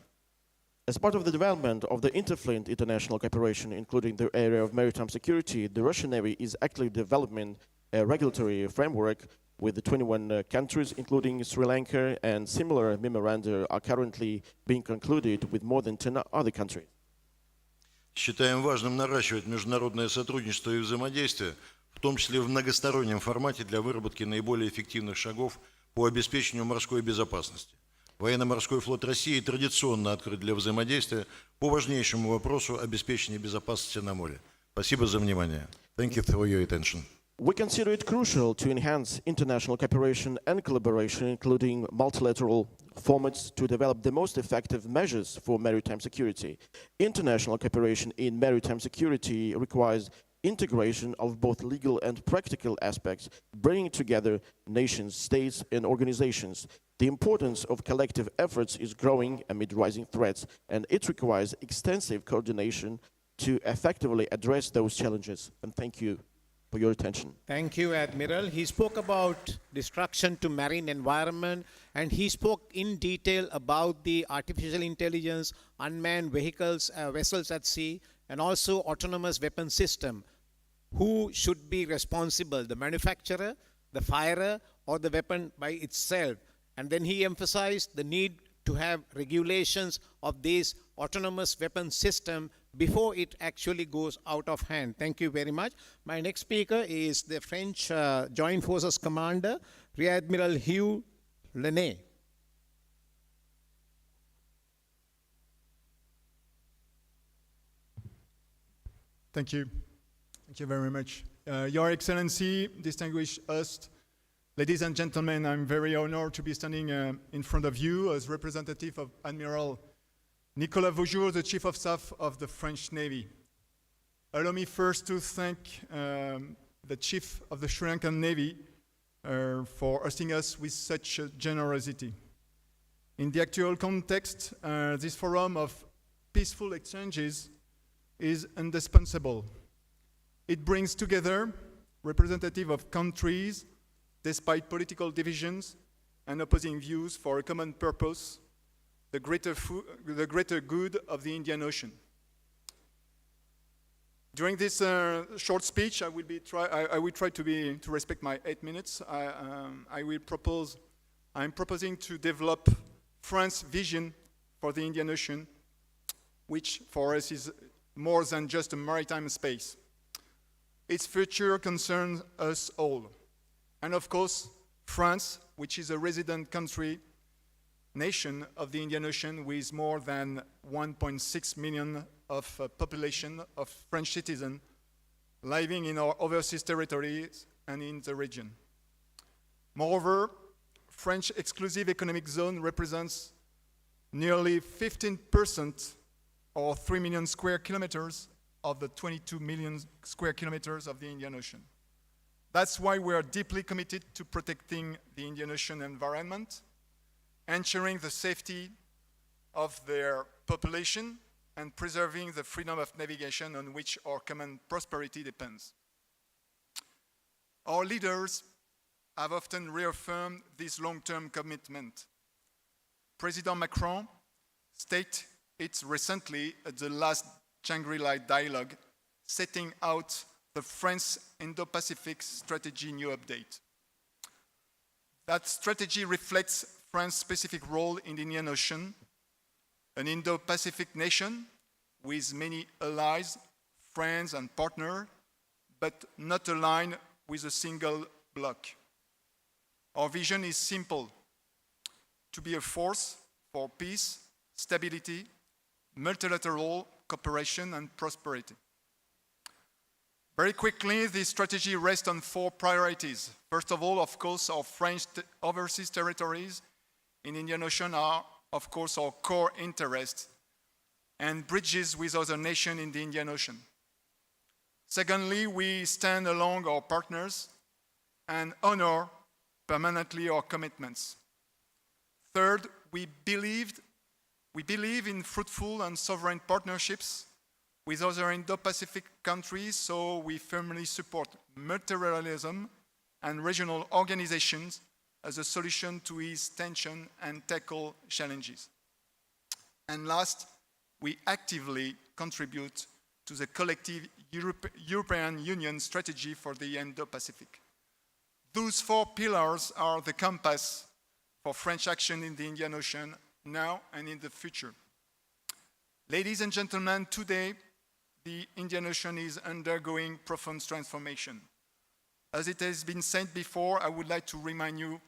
As part of the development of the interfleet international cooperation, including the area of maritime security, the Russian Navy is actively developing a regulatory framework with the 21 countries, including Sri Lanka, and similar memoranda are currently being concluded with more than 10 other countries. Считаем важным наращивать международное сотрудничество и взаимодействие, в том числе в многостороннем формате для выработки наиболее эффективных шагов по обеспечению морской безопасности. Военно-морской флот России традиционно открыт для взаимодействия по важнейшему вопросу обеспечения безопасности на море. Спасибо за внимание. Thank you for your attention. We consider it crucial to enhance international cooperation and collaboration, including multilateral formats, to develop the most effective measures for maritime security. International cooperation in maritime security requires integration of both legal and practical aspects, bringing together nations, states, and organizations. The importance of collective efforts is growing amid rising threats, and it requires extensive coordination to effectively address those challenges. And thank you for your attention. Thank you, Admiral. He spoke about destruction to marine environment, and he spoke in detail about the artificial intelligence, unmanned vehicles, vessels at sea, and also autonomous weapon system. Who should be responsible, the manufacturer, the firer, or the weapon by itself? And then he emphasized the need to have regulations of this autonomous weapon system before it actually goes out of hand. Thank you very much. My next speaker is the French Joint Forces Commander, Rear Admiral Hugh Lenné. Thank you. Thank you very much. Your Excellency, distinguished host, ladies and gentlemen, I'm very honored to be standing in front of you as representative of Admiral Nicolas Vaujour, the Chief of Staff of the French Navy. Allow me first to thank the Chief of the Sri Lankan Navy for hosting us with such generosity. In the actual context, this forum of peaceful exchanges is indispensable. It brings together representatives of countries, despite political divisions and opposing views, for a common purpose, the greater good of the Indian Ocean. During this short speech, I will try to respect my 8 minutes. I'm proposing to develop France's vision for the Indian Ocean, which for us is more than just a maritime space. Its future concerns us all. And of course, France, which is a resident nation of the Indian Ocean with more than 1.6 million of population of French citizens living in our overseas territories and in the region. Moreover, French exclusive economic zone represents nearly 15% or 3 million square kilometers of the 22 million square kilometers of the Indian Ocean. That's why we are deeply committed to protecting the Indian Ocean environment, ensuring the safety of their population, and preserving the freedom of navigation on which our common prosperity depends. Our leaders have often reaffirmed this long-term commitment. President Macron stated it recently at the last Shangri-La Dialogue, setting out the French Indo-Pacific Strategy new update. That strategy reflects France's specific role in the Indian Ocean, an Indo-Pacific nation with many allies, friends, and partners, but not aligned with a single bloc. Our vision is simple: to be a force for peace, stability, multilateral cooperation, and prosperity. Very quickly, this strategy rests on 4 priorities. First of all, of course, our French overseas territories in the Indian Ocean are, of course, our core interest and bridges with other nations in the Indian Ocean. Secondly, we stand along our partners and honor permanently our commitments. Third, we believe in fruitful and sovereign partnerships with other Indo-Pacific countries, so we firmly support multilateralism and regional organizations as a solution to ease tension and tackle challenges. And last, we actively contribute to the collective European Union strategy for the Indo-Pacific. Those 4 pillars are the compass for French action in the Indian Ocean now and in the future. Ladies and gentlemen, today the Indian Ocean is undergoing profound transformation. As it has been said before, I would like to remind you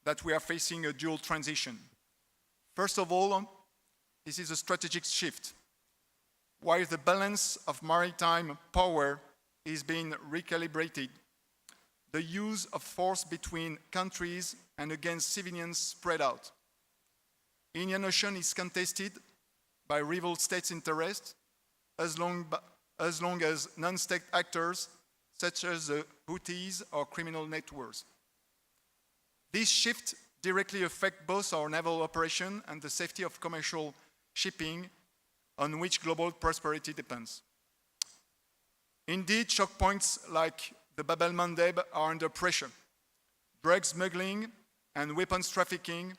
that we are facing a dual transition. First of all, this is a strategic shift. While the balance of maritime power is being recalibrated, the use of force between countries and against civilians spread out. Indian Ocean is contested by rival states' interests as long as non-state actors such as the Houthis or criminal networks. This shift directly affects both our naval operation and the safety of commercial shipping on which global prosperity depends. Indeed, choke points like the Bab el-Mandeb are under pressure. Drug smuggling and weapons trafficking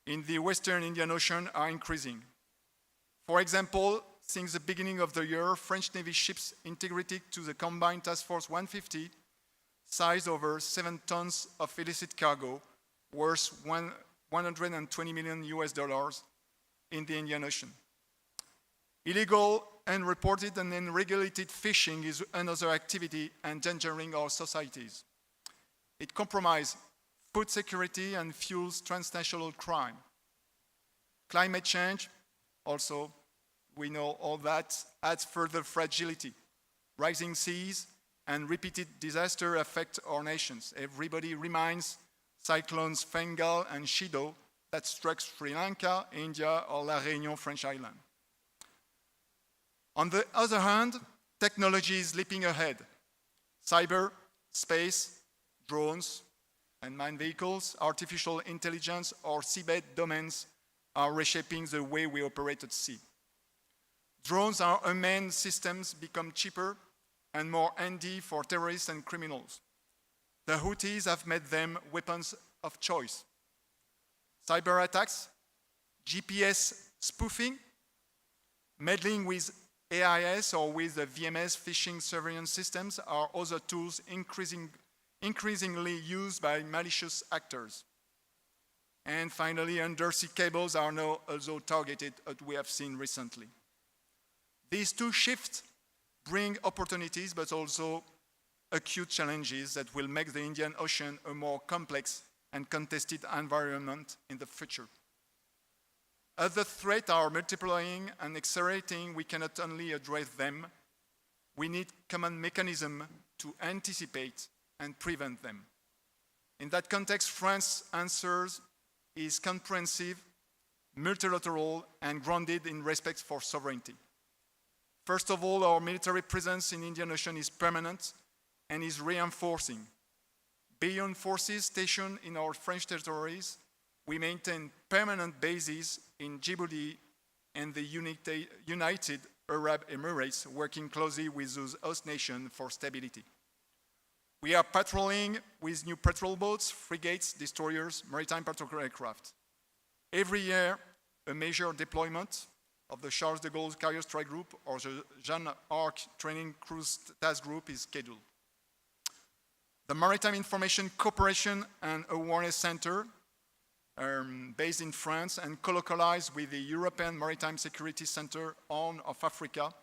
in the Western Indian Ocean are increasing. For example, since the beginning of the year, French Navy ships integrated to the Combined Task Force 150 seized over 7 tons of illicit cargo worth $120 million in the Indian Ocean. Illegal, unreported, and unregulated fishing is another activity endangering our societies. It compromises food security and fuels transnational crime. Climate change, also, we know all that, adds further fragility. Rising seas and repeated disaster affect our nations. Everybody reminds cyclones Fengal and Shido that struck Sri Lanka, India, or La Réunion French island. On the other hand, technology is leaping ahead. Cyber, space, drones, and manned vehicles, artificial intelligence, or seabed domains are reshaping the way we operate at sea. Drones and unmanned systems become cheaper and more handy for terrorists and criminals. The Houthis have made them weapons of choice. Cyber attacks, GPS spoofing, meddling with AIS or with the VMS phishing surveillance systems are other tools increasingly used by malicious actors. And finally, undersea cables are now also targeted, as we have seen recently. These 2 shifts bring opportunities, but also acute challenges that will make the Indian Ocean a more complex and contested environment in the future. As the threats are multiplying and accelerating, we cannot only address them, we need common mechanisms to anticipate and prevent them. In that context, France's answer is comprehensive, multilateral, and grounded in respect for sovereignty. First of all, our military presence in the Indian Ocean is permanent and is reinforcing. Beyond forces stationed in our French territories, we maintain permanent bases in Djibouti and the United Arab Emirates, working closely with those host nations for stability. We are patrolling with new patrol boats, frigates, destroyers, maritime patrol aircraft. Every year, a major deployment of the Charles de Gaulle Carrier Strike Group or the Jeanne d'Arc Training Cruise Task Group is scheduled. The Maritime Information Cooperation and Awareness Center, based in France and colocalized with the European Maritime Security Center Horn of Africa,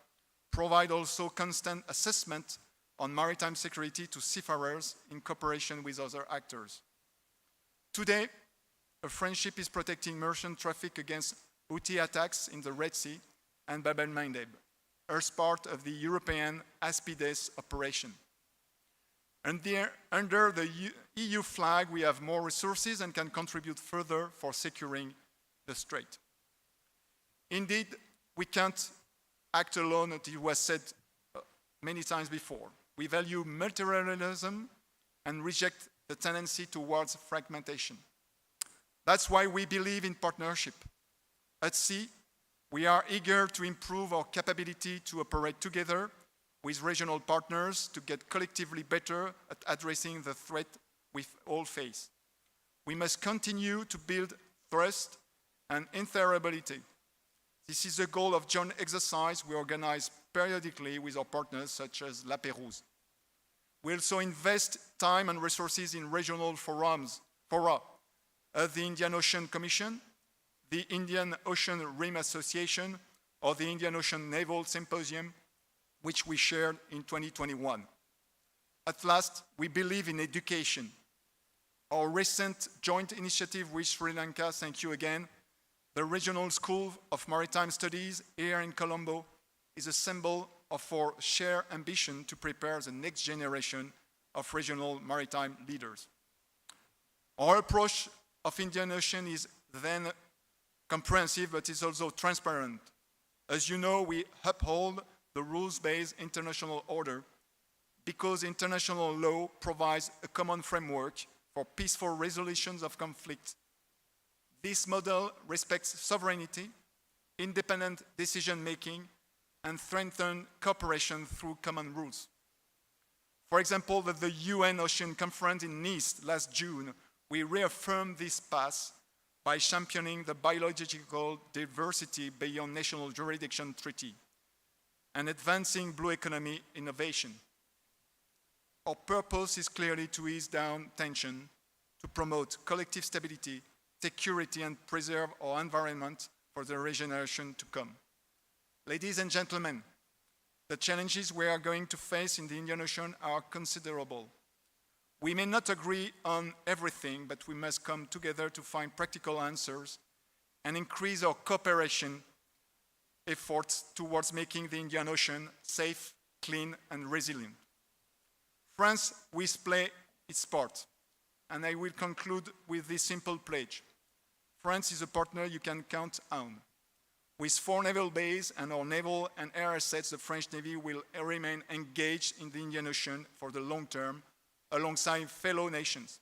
provide also constant assessment on maritime security to seafarers in cooperation with other actors. Today, a French ship is protecting merchant traffic against Houthi attacks in the Red Sea and Bab el-Mandeb as part of the European Aspides operation. Under the EU flag, we have more resources and can contribute further for securing the strait. Indeed, we can't act alone, as it was said many times before. We value multilateralism and reject the tendency towards fragmentation. That's why we believe in partnership. At sea, we are eager to improve our capability to operate together with regional partners to get collectively better at addressing the threat we all face. We must continue to build trust and interoperability. This is the goal of joint exercise we organize periodically with our partners such as La Pérouse. We also invest time and resources in regional fora of the Indian Ocean Commission, the Indian Ocean Rim Association, or the Indian Ocean Naval Symposium, which we shared in 2021. At last, we believe in education. Our recent joint initiative with Sri Lanka, thank you again, the Regional School of Maritime Studies here in Colombo is a symbol of our shared ambition to prepare the next generation of regional maritime leaders. Our approach of Indian Ocean is then comprehensive, but is also transparent. As you know, we uphold the rules-based international order because international law provides a common framework for peaceful resolutions of conflict. This model respects sovereignty, independent decision-making, and strengthens cooperation through common rules. For example, at the UN Ocean Conference in Nice last June, we reaffirmed this path by championing the biological diversity beyond national jurisdiction treaty and advancing blue economy innovation. Our purpose is clearly to ease down tension, to promote collective stability, security, and preserve our environment for the generation to come. Ladies and gentlemen, the challenges we are going to face in the Indian Ocean are considerable. We may not agree on everything, but we must come together to find practical answers and increase our cooperation efforts towards making the Indian Ocean safe, clean, and resilient. France will play its part, and I will conclude with this simple pledge. France is a partner you can count on. With 4 naval bases and our naval and air assets, the French Navy will remain engaged in the Indian Ocean for the long term, alongside fellow nations.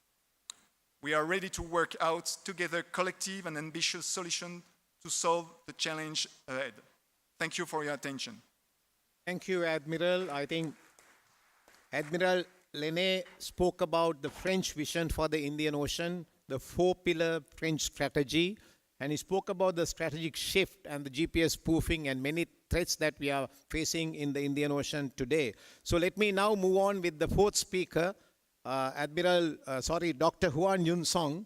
We are ready to work out together collective and ambitious solutions to solve the challenge ahead. Thank you for your attention. Thank you, Admiral. I think Admiral Lene spoke about the French vision for the Indian Ocean, the 4-pillar French strategy, and he spoke about the strategic shift and the GPS spoofing and many threats that we are facing in the Indian Ocean today. So let me now move on with the 4th speaker, Dr. Huan Yun Song,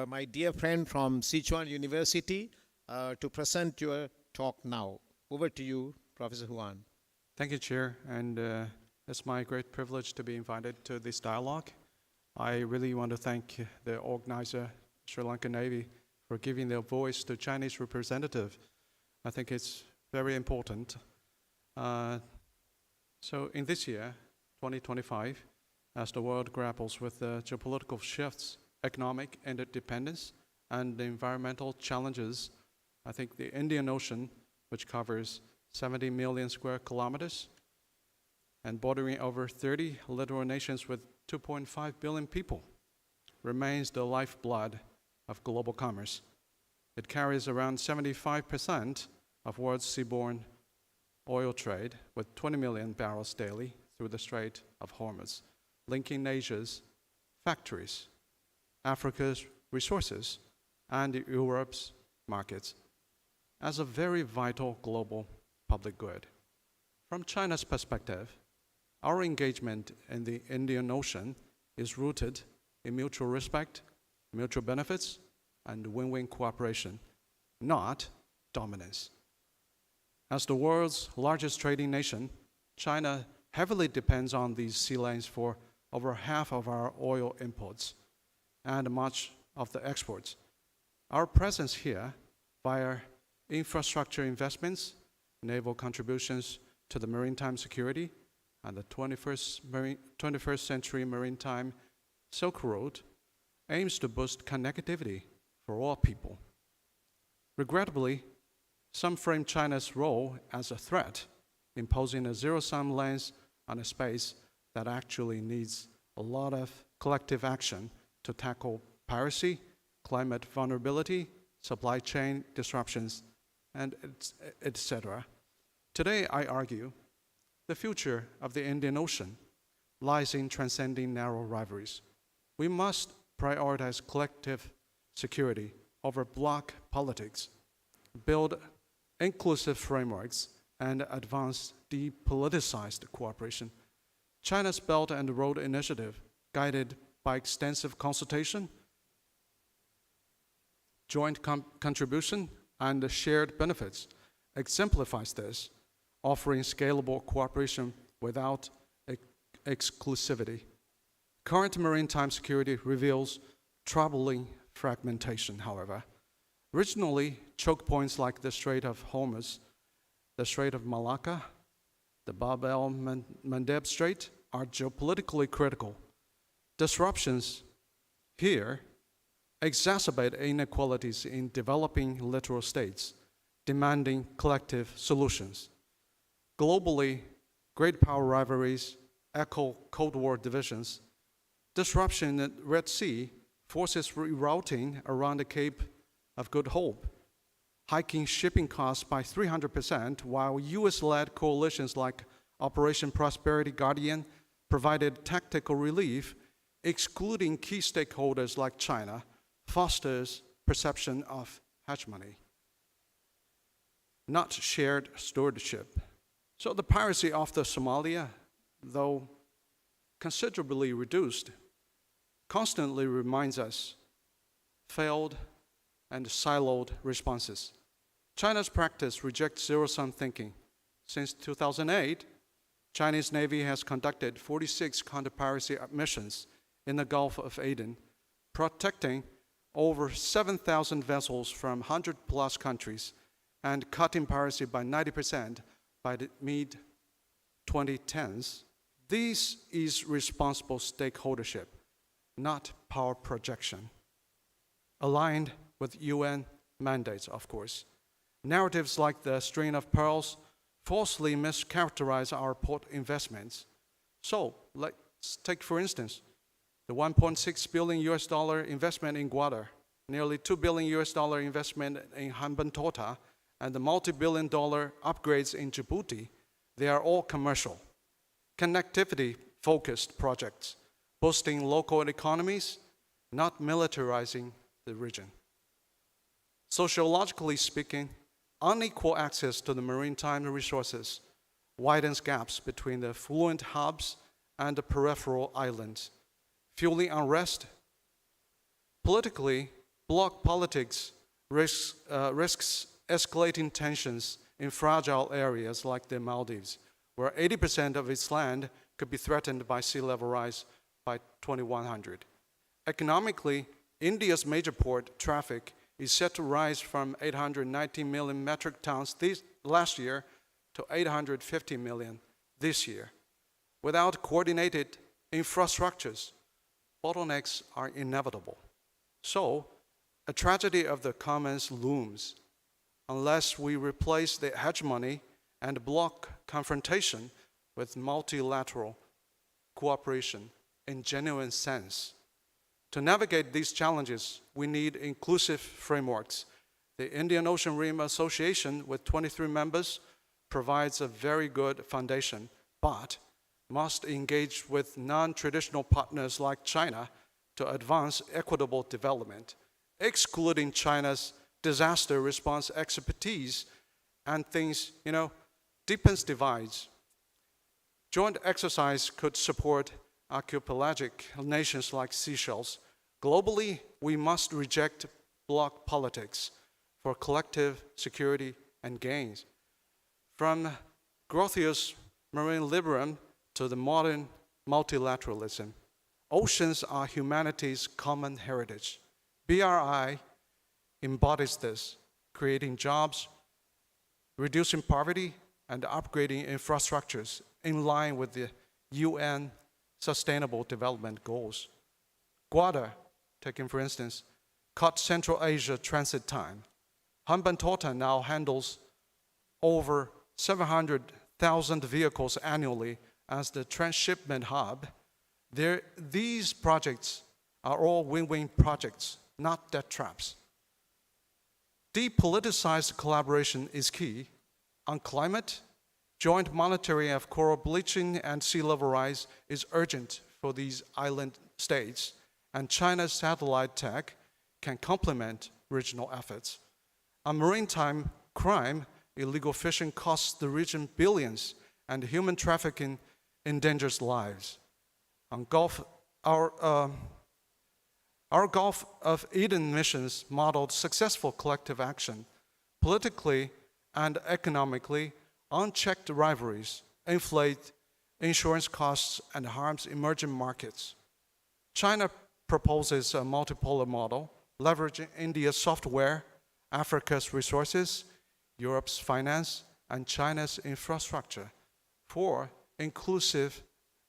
my dear friend from Sichuan University, to present your talk now. Over to you, Professor Huan. Thank you, Chair, and it's my great privilege to be invited to this dialogue. I really want to thank the organizer, Sri Lankan Navy, for giving their voice to Chinese representative. I think it's very important. So in this year, 2025, as the world grapples with the geopolitical shifts, economic interdependence, and the environmental challenges, I think the Indian Ocean, which covers 70 million square kilometers and bordering over 30 littoral nations with 2.5 billion people, remains the lifeblood of global commerce. It carries around 75% of world's seaborne oil trade, with 20 million barrels daily through the Strait of Hormuz, linking Asia's factories, Africa's resources, and Europe's markets as a very vital global public good. From China's perspective, our engagement in the Indian Ocean is rooted in mutual respect, mutual benefits, and win-win cooperation, not dominance. As the world's largest trading nation, China heavily depends on these sea lanes for over half of our oil imports and much of the exports. Our presence here, via infrastructure investments, naval contributions to the maritime security, and the 21st century maritime Silk Road, aims to boost connectivity for all people. Regrettably, some frame China's role as a threat, imposing a zero-sum lens on a space that actually needs a lot of collective action to tackle piracy, climate vulnerability, supply chain disruptions, and etc. Today, I argue the future of the Indian Ocean lies in transcending narrow rivalries. We must prioritize collective security over bloc politics, build inclusive frameworks, and advance depoliticized cooperation. China's Belt and Road Initiative, guided by extensive consultation, joint contribution, and shared benefits, exemplifies this, offering scalable cooperation without exclusivity. Current maritime security reveals troubling fragmentation, however. Regionally, choke points like the Strait of Hormuz, the Strait of Malacca, the Bab el-Mandeb Strait are geopolitically critical. Disruptions here exacerbate inequalities in developing littoral states, demanding collective solutions. Globally, great power rivalries echo Cold War divisions. Disruption in the Red Sea forces rerouting around the Cape of Good Hope, hiking shipping costs by 300%, while US-led coalitions like Operation Prosperity Guardian provided tactical relief, excluding key stakeholders like China, fosters perception of hegemony, not shared stewardship. So the piracy off the Somalia, though considerably reduced, constantly reminds us failed and siloed responses. China's practice rejects zero-sum thinking. Since 2008, Chinese Navy has conducted 46 counter-piracy missions in the Gulf of Aden, protecting over 7,000 vessels from 100-plus countries and cutting piracy by 90% by the mid-2010s. This is responsible stakeholdership, not power projection, aligned with UN mandates, of course. Narratives like the String of Pearls falsely mischaracterize our port investments. So, let's take, for instance, the $1.6 billion investment in Gwadar, nearly $2 billion investment in Hambantota, and the multi-billion dollar upgrades in Djibouti. They are all commercial, connectivity-focused projects, boosting local economies, not militarizing the region. Sociologically speaking, unequal access to the maritime resources widens gaps between the affluent hubs and the peripheral islands, fueling unrest. Politically, bloc politics risks escalating tensions in fragile areas like the Maldives, where 80% of its land could be threatened by sea level rise by 2100. Economically, India's major port traffic is set to rise from 890 million metric tons last year to 850 million this year. Without coordinated infrastructures, bottlenecks are inevitable. So, a tragedy of the commons looms unless we replace the hegemony and bloc confrontation with multilateral cooperation in genuine sense. To navigate these challenges, we need inclusive frameworks. The Indian Ocean Rim Association, with 23 members, provides a very good foundation, but must engage with non-traditional partners like China to advance equitable development, excluding China's disaster response expertise and things, deepens divides. Joint exercise could support archipelagic nations like Seychelles. Globally, we must reject bloc politics for collective security and gains. From Grotius' marine liberum to the modern multilateralism, oceans are humanity's common heritage. BRI embodies this, creating jobs, reducing poverty, and upgrading infrastructures in line with the UN Sustainable Development Goals. Guada, taken for instance, cut Central Asia transit time. Hambantota now handles over 700,000 vehicles annually as the transshipment hub. These projects are all win-win projects, not debt traps. Depoliticized collaboration is key. On climate, joint monitoring of coral bleaching and sea level rise is urgent for these island states, and China's satellite tech can complement regional efforts. On maritime crime, illegal fishing costs the region billions, and human trafficking endangers lives. On Gulf, our Gulf of Eden missions modeled successful collective action. Politically and economically, unchecked rivalries inflate insurance costs and harms emerging markets. China proposes a multipolar model, leveraging India's software, Africa's resources, Europe's finance, and China's infrastructure for inclusive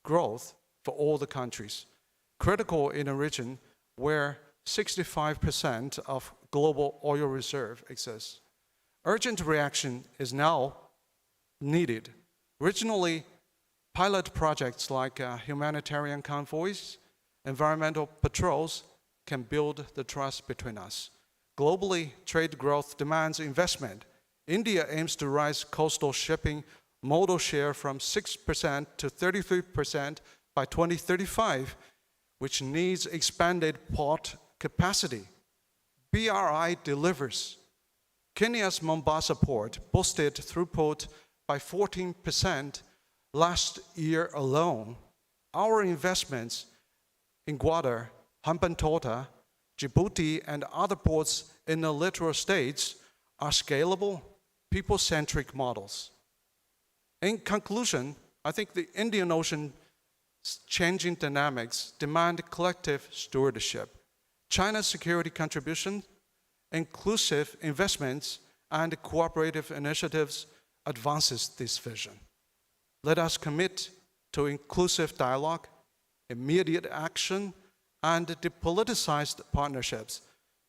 growth for all the countries, critical in a region where 65% of global oil reserve exists. Urgent reaction is now needed. Regionally, pilot projects like humanitarian convoys, environmental patrols can build the trust between us. Globally, trade growth demands investment. India aims to rise coastal shipping modal share from 6% to 33% by 2035, which needs expanded port capacity. BRI delivers. Kenya's Mombasa port boosted throughput by 14% last year alone. Our investments in Gwadar, Hambantota, Djibouti, and other ports in the littoral states are scalable, people-centric models. In conclusion, I think the Indian Ocean's changing dynamics demand collective stewardship. China's security contribution, inclusive investments, and cooperative initiatives advances this vision. Let us commit to inclusive dialogue, immediate action, and depoliticized partnerships,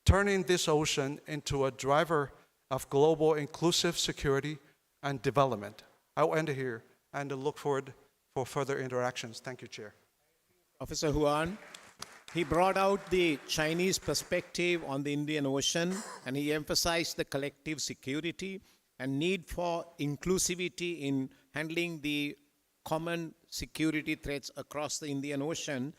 turning this ocean into a driver of global inclusive security and development. I'll end here and look forward for further interactions. Thank you, Chair. Officer Huan, he brought out the Chinese perspective on the Indian Ocean, and he emphasized the collective security and need for inclusivity in handling the common security threats across the Indian Ocean.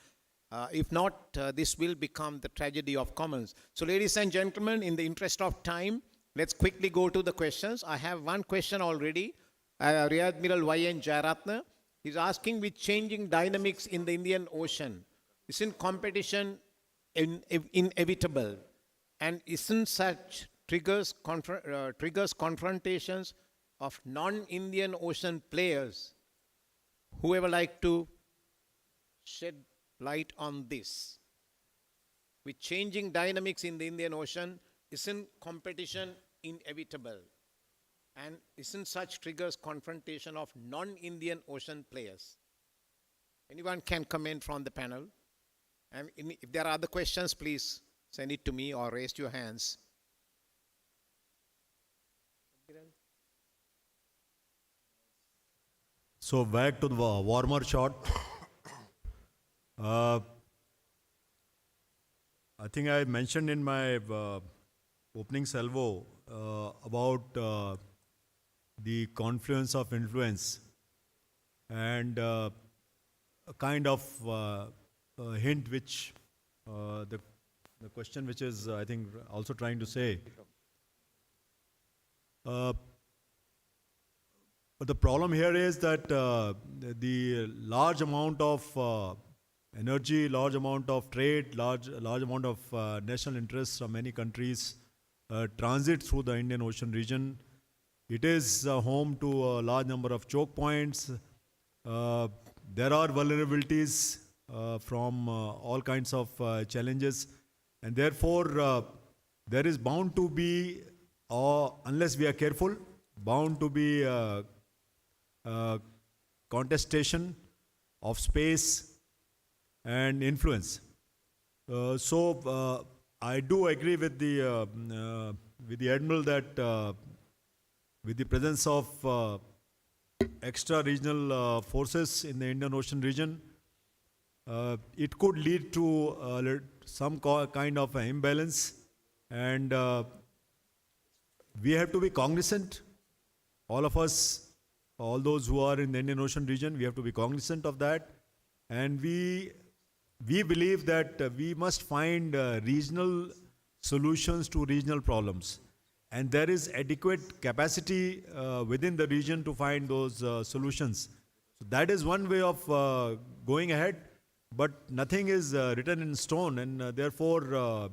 If not, this will become the tragedy of commons. So ladies and gentlemen, in the interest of time, let's quickly go to the questions. I have one question already. Rear Admiral Y.N. Jayaratna is asking, with changing dynamics in the Indian Ocean, isn't competition inevitable? And isn't such triggers confrontations of non-Indian Ocean players? Whoever like to shed light on this? With changing dynamics in the Indian Ocean, isn't competition inevitable? And isn't such triggers confrontation of non-Indian Ocean players? Anyone can comment from the panel. And if there are other questions, please send it to me or raise your hands. So back to the warmer shot. I think I mentioned in my opening salvo about the confluence of influence and a kind of hint which the question which is I think also trying to say. But the problem here is that the large amount of energy, large amount of trade, large amount of national interests from many countries transit through the Indian Ocean region. It is home to a large number of choke points. There are vulnerabilities from all kinds of challenges, and therefore there is bound to be, unless we are careful, bound to be contestation of space and influence. So I do agree with the Admiral that with the presence of extra-regional forces in the Indian Ocean region, it could lead to some kind of an imbalance, and we have to be cognizant, all of us, all those who are in the Indian Ocean region, we have to be cognizant of that, and we believe that we must find regional solutions to regional problems. And there is adequate capacity within the region to find those solutions. So that is one way of going ahead, but nothing is written in stone, and therefore,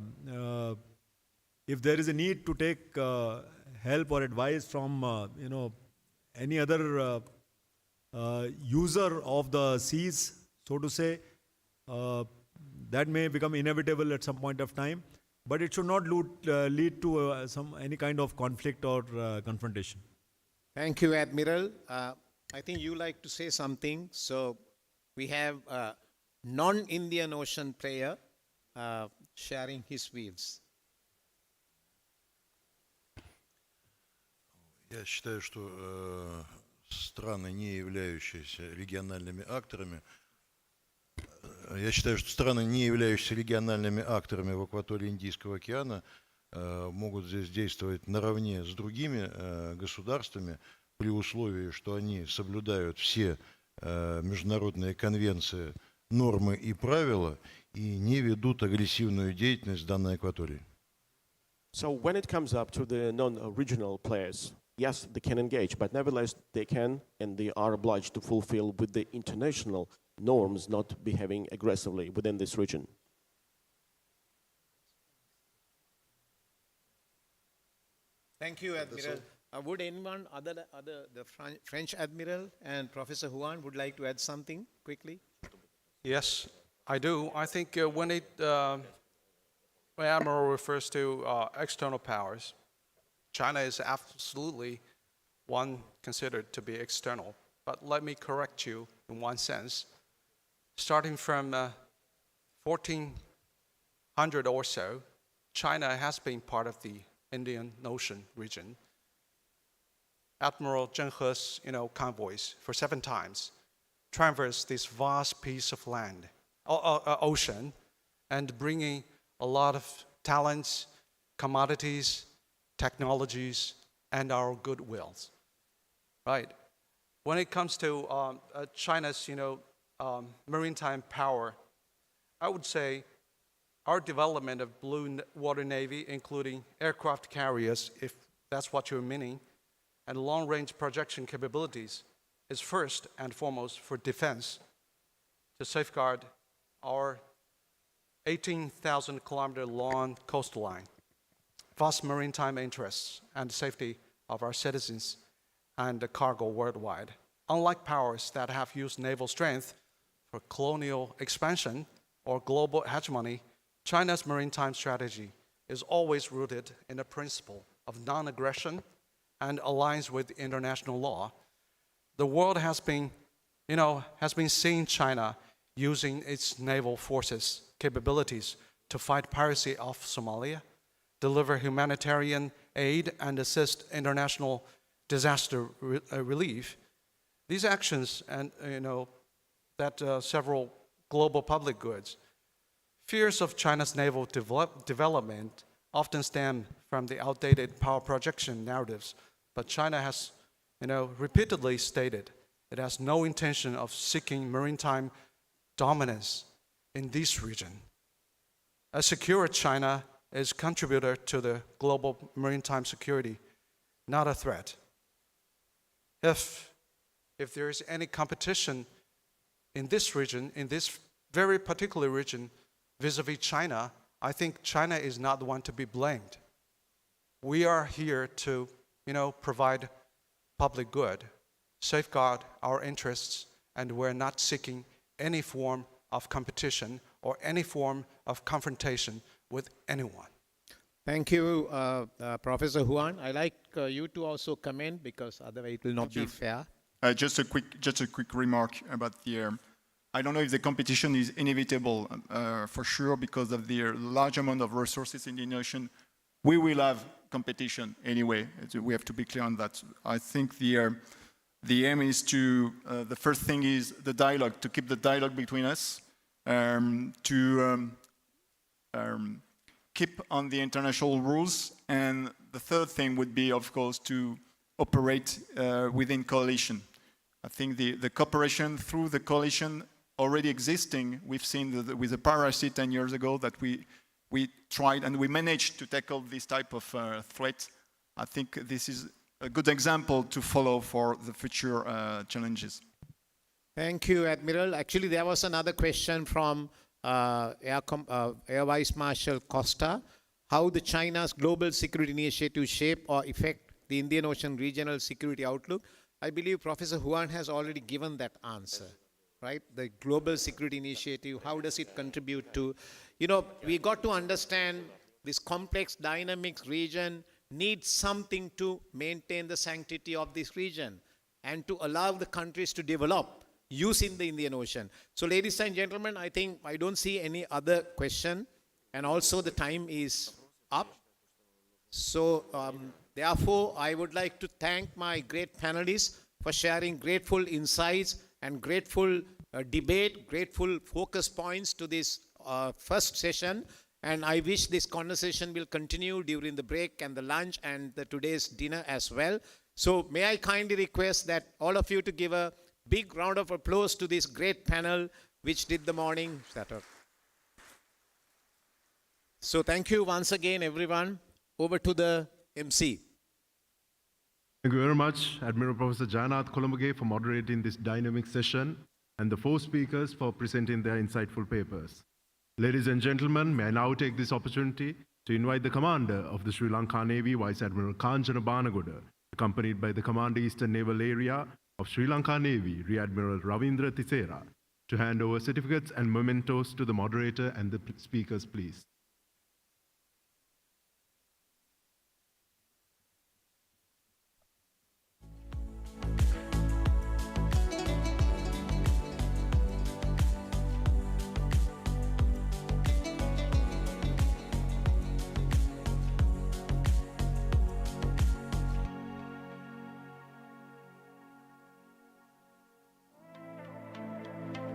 if there is a need to take help or advice from any other user of the seas, so to say, that may become inevitable at some point of time. But it should not lead to any kind of conflict or confrontation. Thank you, Admiral. I think you like to say something. So we have a non-Indian Ocean player sharing his views. Я считаю, что страны, не являющиеся региональными акторами, в акватории Индийского океана могут здесь действовать наравне с другими государствами при условии, что они соблюдают все международные конвенции, нормы и правила и не ведут агрессивную деятельность в данной акватории. So when it comes up to the non-regional players, yes, they can engage, but nevertheless they can and they are obliged to fulfill with the international norms, not behaving aggressively within this region. Thank you, Admiral. Would anyone the French Admiral and Professor Huan would like to add something quickly? Yes, I do. I think when Admiral refers to external powers, China is absolutely one considered to be external. But let me correct you in one sense. Starting from 1400 or so, China has been part of the Indian Ocean region. Admiral Zheng He's convoys for 7 times traversed this vast piece of land, ocean, and bringing a lot of talents, commodities, technologies, and our goodwills. Right. When it comes to China's, maritime power, I would say our development of blue water navy, including aircraft carriers, if that's what you're meaning, and long-range projection capabilities, is first and foremost for defense, to safeguard our 18,000-kilometer long coastline, vast maritime interests, and safety of our citizens and the cargo worldwide. Unlike powers that have used naval strength for colonial expansion or global hegemony, China's maritime strategy is always rooted in the principle of non-aggression and alliance with international law. The world has been seeing China using its naval forces capabilities to fight piracy off Somalia, deliver humanitarian aid, and assist international disaster relief. These actions and that several global public goods. Fears of China's naval development often stem from the outdated power projection narratives, but China has repeatedly stated it has no intention of seeking maritime dominance in this region. A secure China is a contributor to the global maritime security, not a threat. If there is any competition in this region, in this very particular region, vis-a-vis China, I think China is not the one to be blamed. We are here to, provide public good, safeguard our interests, and we're not seeking any form of competition or any form of confrontation with anyone. Thank you, Professor Huan. I like you to also comment because otherwise it will not be fair. Just a quick remark about the. I don't know if the competition is inevitable for sure because of the large amount of resources in the ocean. We will have competition anyway. We have to be clear on that. I think the aim is to the first thing is the dialogue, to keep the dialogue between us, to keep on the international rules, and the third thing would be, of course, to operate within coalition. I think the cooperation through the coalition already existing, we've seen with the piracy 10 years ago that we tried and we managed to tackle this type of threat. I think this is a good example to follow for the future challenges. Thank you, Admiral. Actually, there was another question from Air Vice Marshal Costa. How the China's global security initiative shape or affect the Indian Ocean regional security outlook? I believe Professor Huan has already given that answer, right? The global security initiative, how does it contribute to, we got to understand this complex dynamics region needs something to maintain the sanctity of this region and to allow the countries to develop using the Indian Ocean. So ladies and gentlemen, I think I don't see any other question, and also the time is up. So therefore, I would like to thank my great panelists for sharing grateful insights and grateful debate, grateful focus points to this first session. And I wish this conversation will continue during the break and the lunch and today's dinner as well. So may I kindly request that all of you to give a big round of applause to this great panel which did the morning startup. So thank you once again, everyone. Over to the MC. Thank you very much, Admiral Professor Jayannath Columbage, for moderating this dynamic session, and the four speakers for presenting their insightful papers. Ladies and gentlemen, may I now take this opportunity to invite the Commander of the Sri Lanka Navy, Vice Admiral Kanjana Banagoda, accompanied by the Commander Eastern Naval Area of Sri Lanka Navy, Rear Admiral Ravindra Tisera, to hand over certificates and mementos to the moderator and the speakers, please.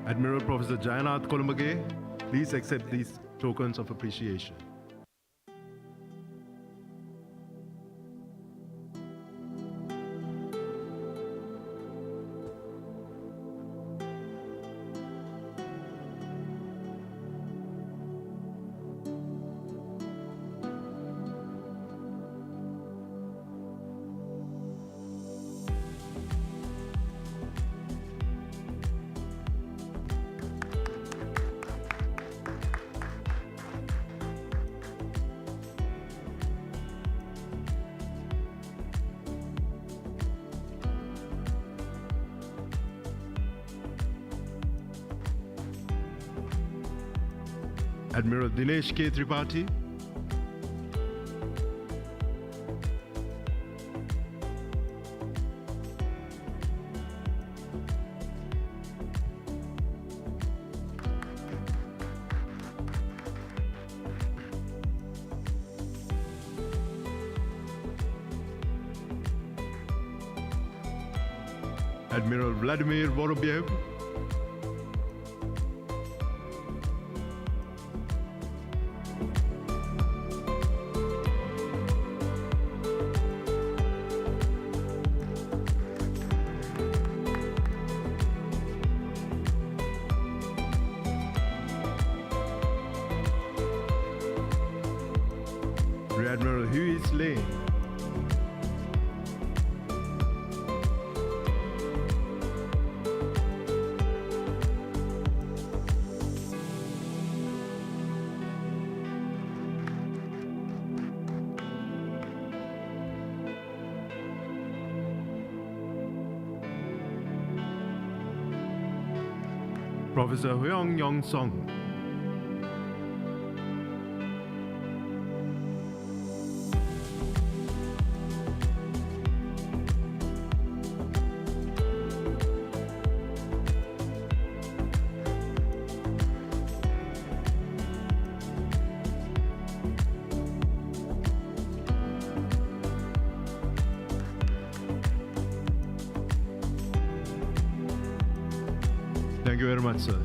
Admiral Professor Jayannath Columbage, please accept these tokens of appreciation. Admiral Dinesh K. Tripathi, Admiral Vladimir Vorobyev, Rear Admiral Huey Lane, Professor Huang Yong Song, thank you very much, sir.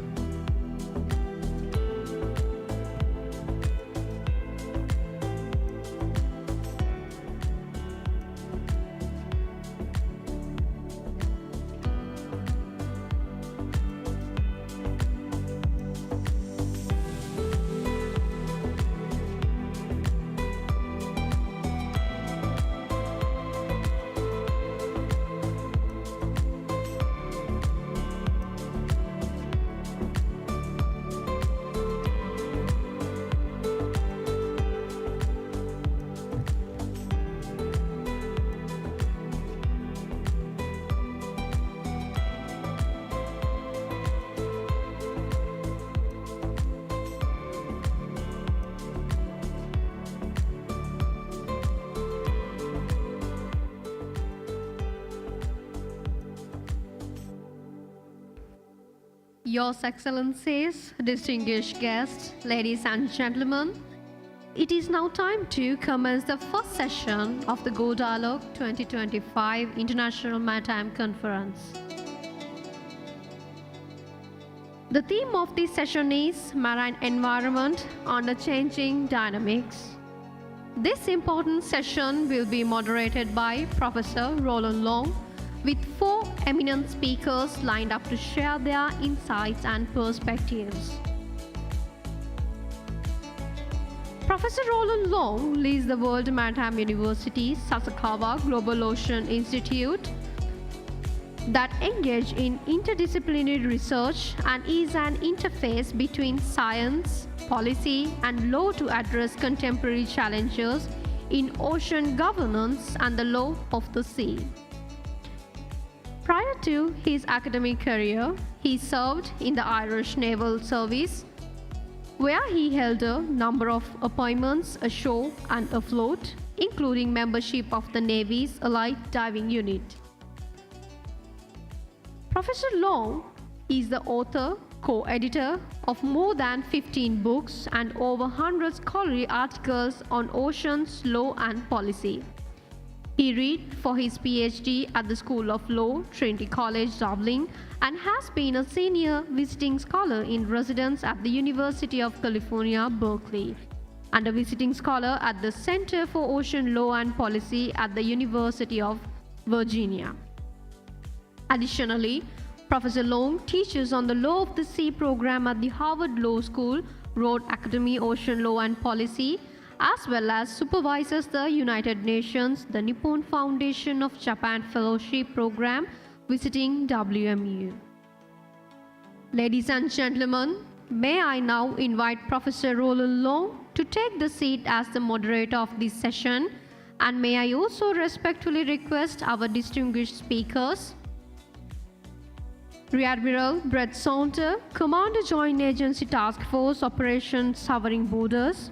Your Excellencies, distinguished guests, ladies and gentlemen, it is now time to commence the first session of the Galle Dialogue 2025 International Maritime Conference. The theme of this session is Marine Environment under Changing Dynamics. This important session will be moderated by Professor Roland Long, with 4 eminent speakers lined up to share their insights and perspectives. Professor Roland Long leads the World Maritime University Sasakawa Global Ocean Institute that engage in interdisciplinary research and is an interface between science, policy, and law to address contemporary challenges in ocean governance and the law of the sea. Prior to his academic career, he served in the Irish Naval Service, where he held a number of appointments ashore and afloat, including membership of the Navy's Allied Diving Unit. Professor Long is the author, co-editor of more than 15 books and over 100 scholarly articles on oceans, law and policy. He read for his PhD at the School of Law, Trinity College, Dublin, and has been a senior visiting scholar in residence at the University of California, Berkeley, and a visiting scholar at the Center for Ocean Law and Policy at the University of Virginia. Additionally, Professor Long teaches on the Law of the Sea program at the Harvard Law School, Road Academy Ocean Law and Policy, as well as supervises the United Nations, the Nippon Foundation of Japan Fellowship Program, visiting WMU. Ladies and gentlemen, may I now invite Professor Roland Long to take the seat as the moderator of this session, and may I also respectfully request our distinguished speakers, Rear Admiral Brett Saunter, Commander Joint Agency Task Force Operations Sovereign Borders,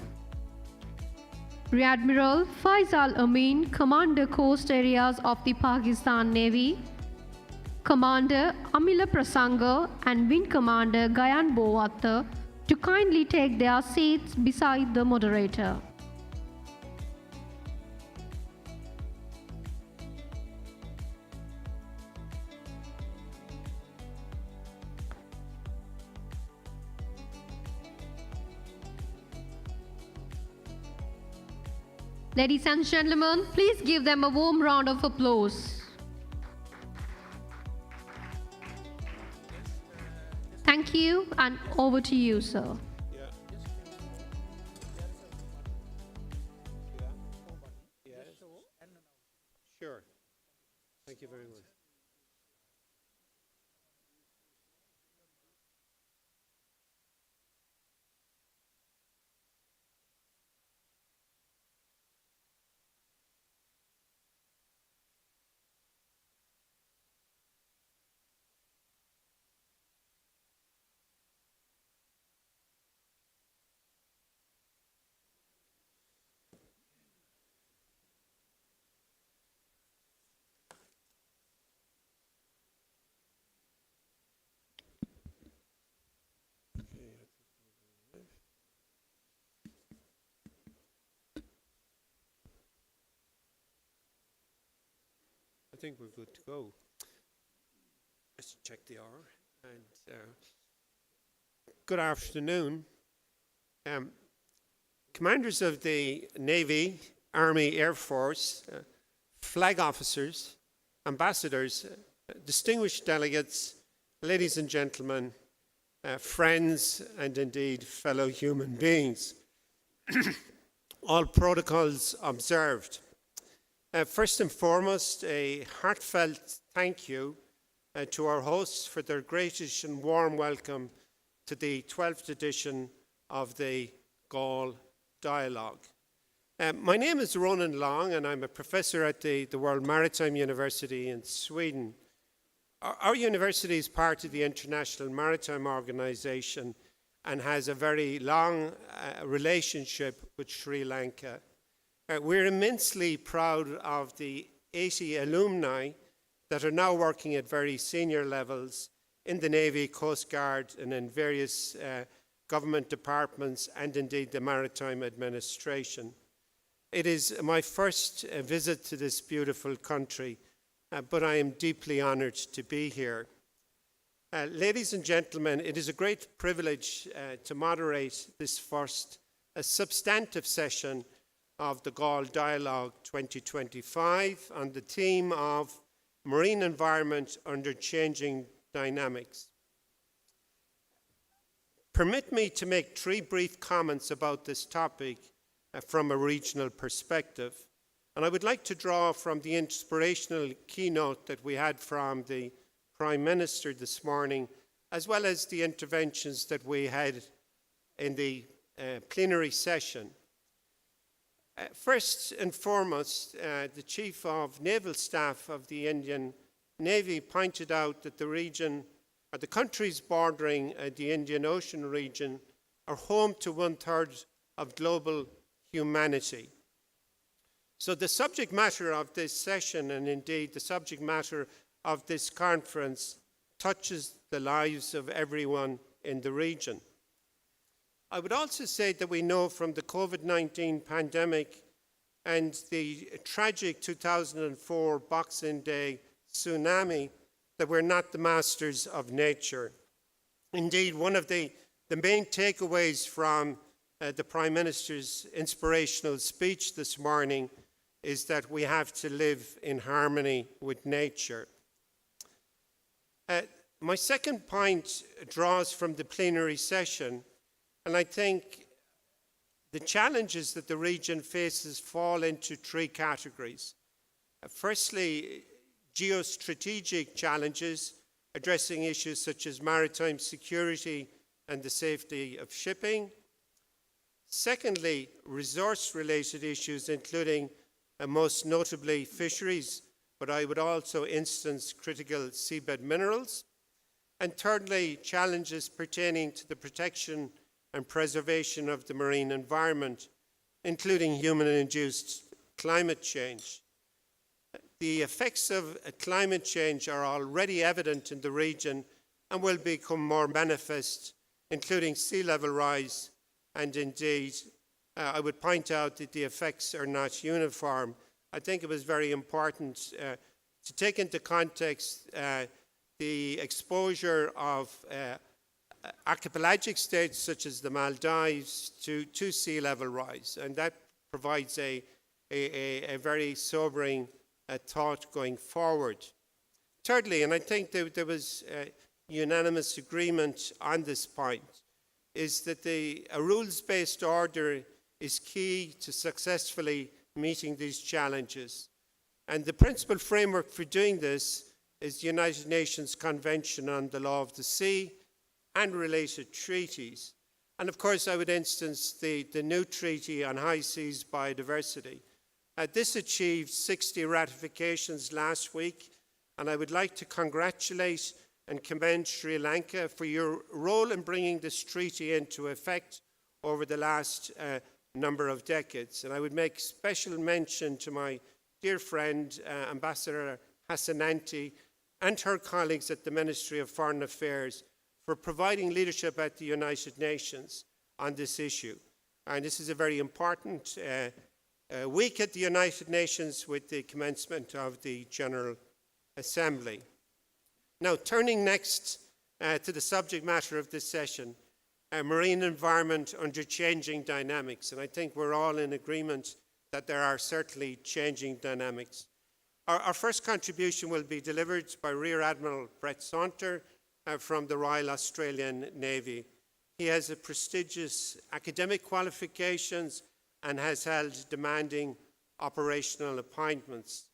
Rear Admiral Faisal Amin, Commander Coast Areas of the Pakistan Navy, Commander Amila Prasanga and Wing Commander Gayan Bowatta to kindly take their seats beside the moderator. Ladies and gentlemen, please give them a warm round of applause. Thank you, and over to you, sir. Sure. Thank you very much. I think we're good to go. Let's check the hour. And good afternoon. Commanders of the Navy, Army, Air Force, flag officers, ambassadors, distinguished delegates, ladies and gentlemen, friends, and indeed fellow human beings. All protocols observed. First and foremost, a heartfelt thank you to our hosts for their gracious and warm welcome to the 12th edition of the Galle Dialogue. My name is Ronan Long, and I'm a professor at the World Maritime University in Sweden. Our university is part of the International Maritime Organization and has a very long relationship with Sri Lanka. We're immensely proud of the 80 alumni that are now working at very senior levels in the Navy, Coast Guard, and in various government departments, and indeed the Maritime Administration. It is my first visit to this beautiful country, but I am deeply honored to be here. Ladies and gentlemen, it is a great privilege to moderate this first substantive session of the Galle Dialogue 2025 on the theme of marine environment under changing dynamics. Permit me to make 3 brief comments about this topic from a regional perspective. And I would like to draw from the inspirational keynote that we had from the Prime Minister this morning, as well as the interventions that we had in the plenary session. First and foremost, the Chief of Naval Staff of the Indian Navy pointed out that the region, or the countries bordering the Indian Ocean region, are home to 1/3 of global humanity. So the subject matter of this session, and indeed the subject matter of this conference, touches the lives of everyone in the region. I would also say that we know from the COVID-19 pandemic and the tragic 2004 Boxing Day tsunami that we're not the masters of nature. Indeed, one of the main takeaways from the Prime Minister's inspirational speech this morning is that we have to live in harmony with nature. My second point draws from the plenary session, and I think the challenges that the region faces fall into 3 categories. Firstly, geostrategic challenges addressing issues such as maritime security and the safety of shipping. Secondly, resource-related issues, including most notably fisheries, but I would also instance critical seabed minerals. And thirdly, challenges pertaining to the protection and preservation of the marine environment, including human-induced climate change. The effects of climate change are already evident in the region and will become more manifest, including sea level rise, and indeed, I would point out that the effects are not uniform. I think it was very important to take into context the exposure of archipelagic states such as the Maldives to sea level rise, and that provides a a very sobering thought going forward. Thirdly, and I think there was unanimous agreement on this point, is that a rules-based order is key to successfully meeting these challenges. And the principal framework for doing this is the United Nations Convention on the Law of the Sea and related treaties. And of course, I would instance the new Treaty on High Seas Biodiversity. This achieved 60 ratifications last week, and I would like to congratulate and commend Sri Lanka for your role in bringing this treaty into effect over the last number of decades. And I would make special mention to my dear friend, Ambassador Hassananti, and her colleagues at the Ministry of Foreign Affairs for providing leadership at the United Nations on this issue. And this is a very important week at the United Nations with the commencement of the General Assembly. Now, turning next to the subject matter of this session, marine environment under changing dynamics. And I think we're all in agreement that there are certainly changing dynamics. Our first contribution will be delivered by Rear Admiral Brett Saunter from the Royal Australian Navy. He has a prestigious academic qualifications and has held demanding operational appointments.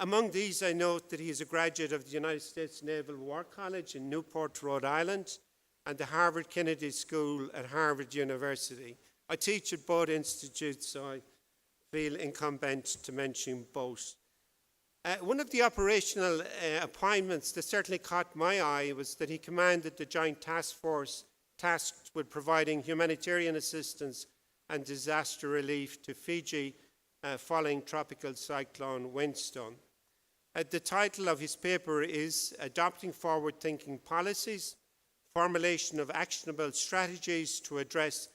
Among these, I note that he is a graduate of the United States Naval War College in Newport, Rhode Island, and the Harvard Kennedy School at Harvard University. I teach at both institutes, so I feel incumbent to mention both. One of the operational appointments that certainly caught my eye was that he commanded the Joint Task Force tasked with providing humanitarian assistance and disaster relief to Fiji following Tropical Cyclone Winston. The title of his paper is Adopting Forward-Thinking Policies, Formulation of Actionable Strategies to Address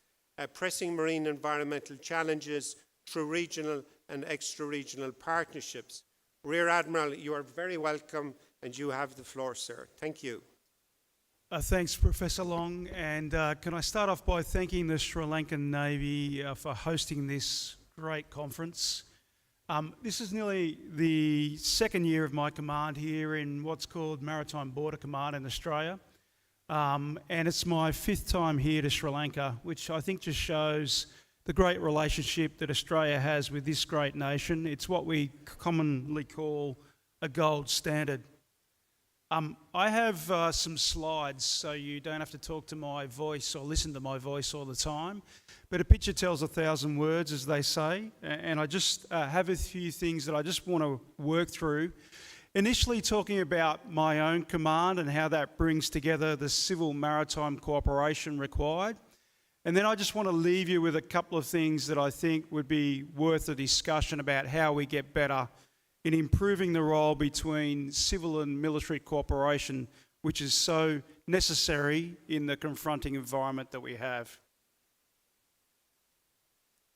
Pressing Marine Environmental Challenges through Regional and Extra-Regional Partnerships. Rear Admiral, you are very welcome, and you have the floor, sir. Thank you. Thanks, Professor Long. And can I start off by thanking the Sri Lankan Navy for hosting this great conference. This is nearly the second year of my command here in what's called Maritime Border Command in Australia. And it's my fifth time here to Sri Lanka, which I think just shows the great relationship that Australia has with this great nation. It's what we commonly call a gold standard. I have some slides, so you don't have to talk to my voice or listen to my voice all the time. But a picture tells 1,000 words, as they say. And I just have a few things that I just want to work through. Initially talking about my own command and how that brings together the civil maritime cooperation required. And then I just want to leave you with a couple of things that I think would be worth a discussion about how we get better in improving the role between civil and military cooperation, which is so necessary in the confronting environment that we have.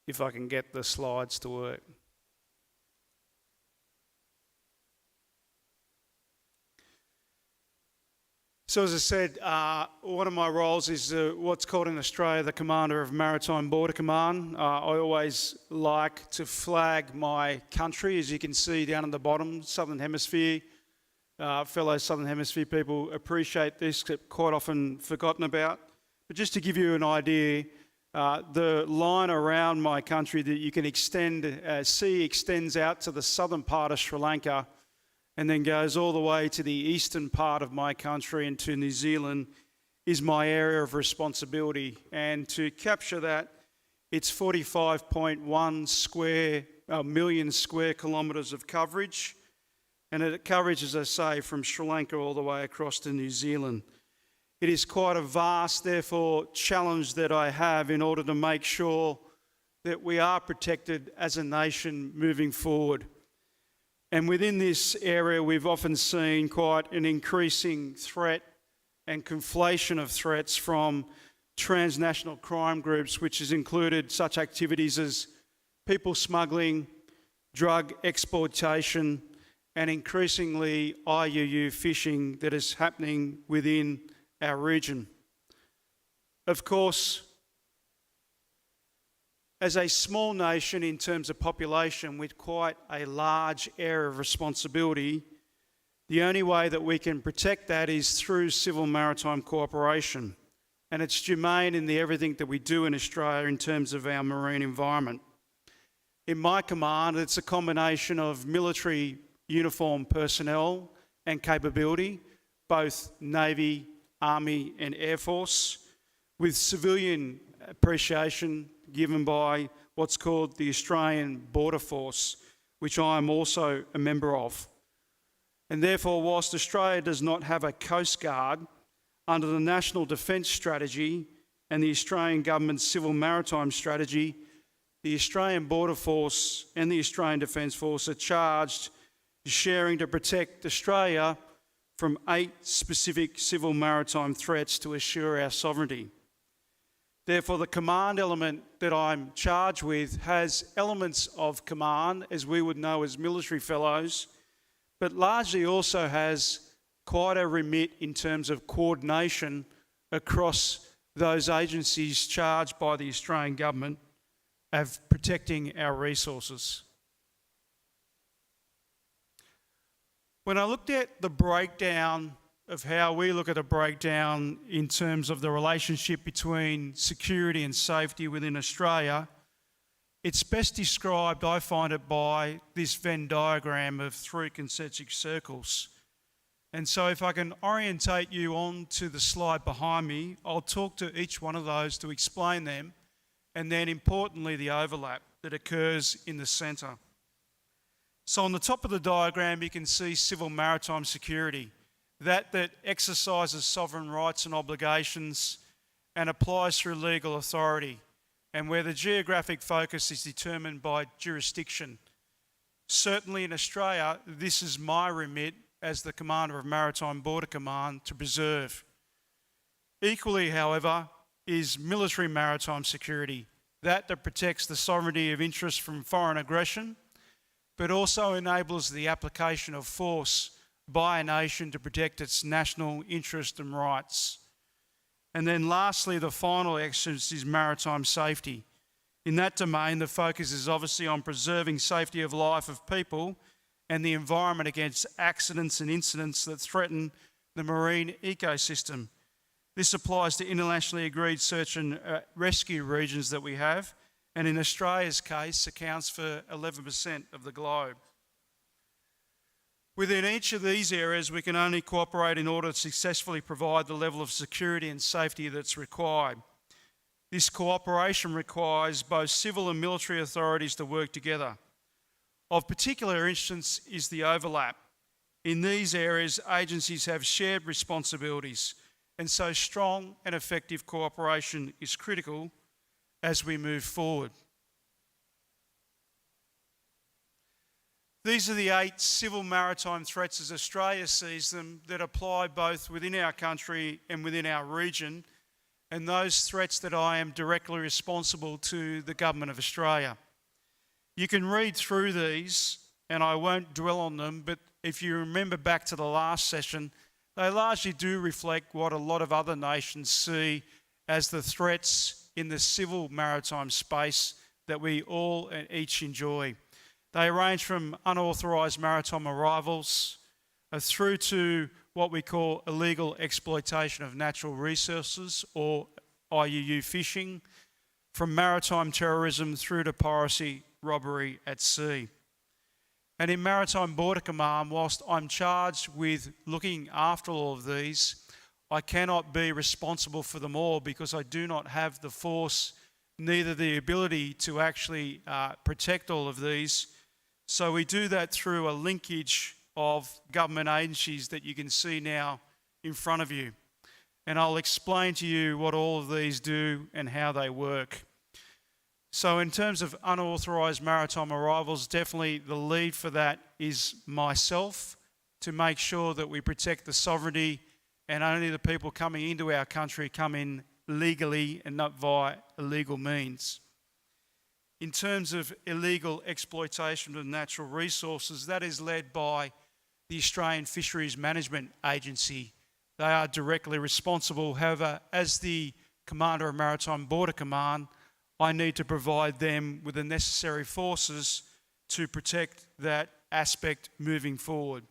If I can get the slides to work. So as I said, one of my roles is what's called in Australia the Commander of Maritime Border Command. I always like to flag my country, as you can see down at the bottom, Southern Hemisphere. Fellow Southern Hemisphere people appreciate this, quite often forgotten about. But just to give you an idea, the line around my country that you can see extends out to the southern part of Sri Lanka, and then goes all the way to the eastern part of my country and to New Zealand, is my area of responsibility. And to capture that, it's 45.1 million square kilometres of coverage. And it covers, as I say, from Sri Lanka all the way across to New Zealand. It is quite a vast, therefore, challenge that I have in order to make sure that we are protected as a nation moving forward. And within this area, we've often seen quite an increasing threat and conflation of threats from transnational crime groups, which has included such activities as people smuggling, drug exploitation, and increasingly IUU fishing that is happening within our region. Of course, as a small nation in terms of population with quite a large area of responsibility, the only way that we can protect that is through civil maritime cooperation. And it's germane in everything that we do in Australia in terms of our marine environment. In my command, it's a combination of military uniformed personnel and capability, both Navy, Army and Air Force, with civilian appreciation given by what's called the Australian Border Force, which I am also a member of. And therefore, whilst Australia does not have a Coast Guard, under the National Defence Strategy and the Australian Government's Civil Maritime Strategy, the Australian Border Force and the Australian Defence Force are charged sharing to protect Australia from 8 specific civil maritime threats to assure our sovereignty. Therefore, the command element that I'm charged with has elements of command, as we would know as military fellows, but largely also has quite a remit in terms of coordination across those agencies charged by the Australian Government of protecting our resources. When I looked at the breakdown of how we look at a breakdown in terms of the relationship between security and safety within Australia, it's best described, I find it, by this Venn diagram of 3 concentric circles. And so if I can orientate you on to the slide behind me, I'll talk to each one of those to explain them, and then importantly the overlap that occurs in the centre. So on the top of the diagram you can see civil maritime security, that exercises sovereign rights and obligations and applies through legal authority, and where the geographic focus is determined by jurisdiction. Certainly in Australia, this is my remit as the Commander of Maritime Border Command to preserve. Equally, however, is military maritime security, that protects the sovereignty of interest from foreign aggression, but also enables the application of force by a nation to protect its national interest and rights. And then lastly, the final axis is maritime safety. In that domain, the focus is obviously on preserving safety of life of people and the environment against accidents and incidents that threaten the marine ecosystem. This applies to internationally agreed search and rescue regions that we have, and in Australia's case accounts for 11% of the globe. Within each of these areas, we can only cooperate in order to successfully provide the level of security and safety that's required. This cooperation requires both civil and military authorities to work together. Of particular interest is the overlap. In these areas, agencies have shared responsibilities, and so strong and effective cooperation is critical as we move forward. These are the 8 civil maritime threats as Australia sees them that apply both within our country and within our region, and those threats that I am directly responsible to the Government of Australia. You can read through these, and I won't dwell on them, but if you remember back to the last session, they largely do reflect what a lot of other nations see as the threats in the civil maritime space that we all and each enjoy. They range from unauthorised maritime arrivals through to what we call illegal exploitation of natural resources, or IUU fishing, from maritime terrorism through to piracy, robbery at sea. And in Maritime Border Command, whilst I'm charged with looking after all of these, I cannot be responsible for them all because I do not have the force, neither the ability to actually protect all of these. So we do that through a linkage of government agencies that you can see now in front of you. And I'll explain to you what all of these do and how they work. So in terms of unauthorised maritime arrivals, definitely the lead for that is myself, to make sure that we protect the sovereignty and only the people coming into our country come in legally and not via illegal means. In terms of illegal exploitation of natural resources, that is led by the Australian Fisheries Management Agency. They are directly responsible. However, as the Commander of Maritime Border Command, I need to provide them with the necessary forces to protect that aspect moving forward.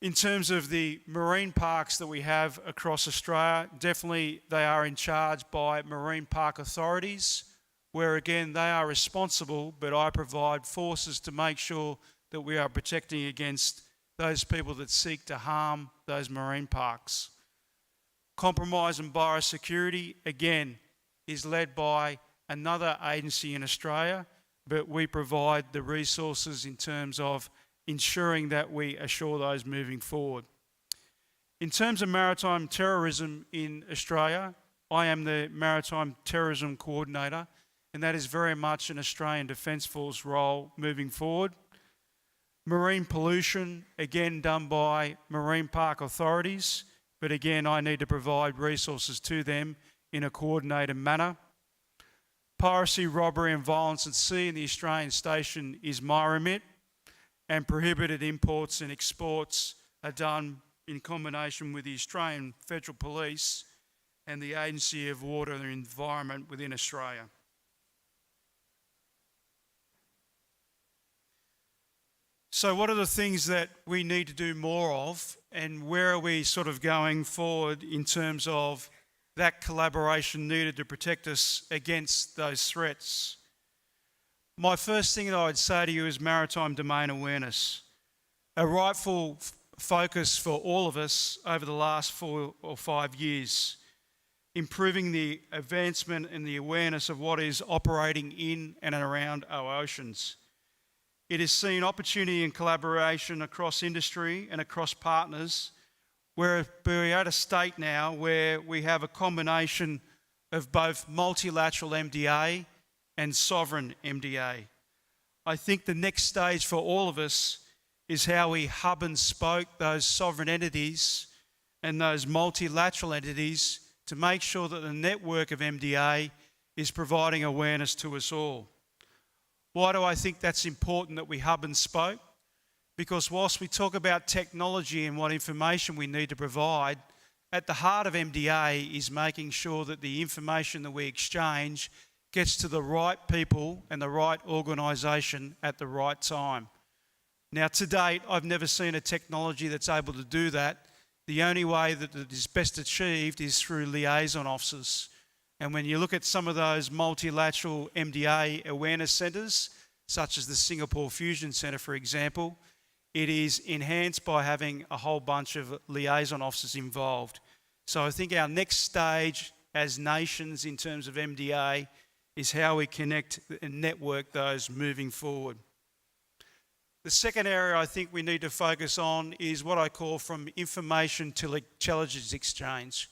In terms of the marine parks that we have across Australia, definitely they are in charge by marine park authorities, where again they are responsible, but I provide forces to make sure that we are protecting against those people that seek to harm those marine parks. Compromise and biosecurity, again, is led by another agency in Australia, but we provide the resources in terms of ensuring that we assure those moving forward. In terms of maritime terrorism in Australia, I am the Maritime Terrorism Coordinator, and that is very much an Australian Defence Force role moving forward. Marine pollution, again done by marine park authorities, but again I need to provide resources to them in a coordinated manner. Piracy, robbery and violence at sea in the Australian station is my remit, and prohibited imports and exports are done in combination with the Australian Federal Police and the Agency of Water and Environment within Australia. So what are the things that we need to do more of, and where are we sort of going forward in terms of that collaboration needed to protect us against those threats? My first thing that I would say to you is maritime domain awareness. A rightful focus for all of us over the last 4 or 5 years, improving the advancement and the awareness of what is operating in and around our oceans. It has seen opportunity and collaboration across industry and across partners, where we're at a state now where we have a combination of both multilateral MDA and sovereign MDA. I think the next stage for all of us is how we hub and spoke those sovereign entities and those multilateral entities to make sure that the network of MDA is providing awareness to us all. Why do I think that's important that we hub and spoke? Because whilst we talk about technology and what information we need to provide, at the heart of MDA is making sure that the information that we exchange gets to the right people and the right organisation at the right time. Now, to date, I've never seen a technology that's able to do that. The only way that it is best achieved is through liaison officers. And when you look at some of those multilateral MDA awareness centres, such as the Singapore Fusion Centre, for example, it is enhanced by having a whole bunch of liaison officers involved. So I think our next stage as nations in terms of MDA is how we connect and network those moving forward. The second area I think we need to focus on is what I call from information to intelligence exchange.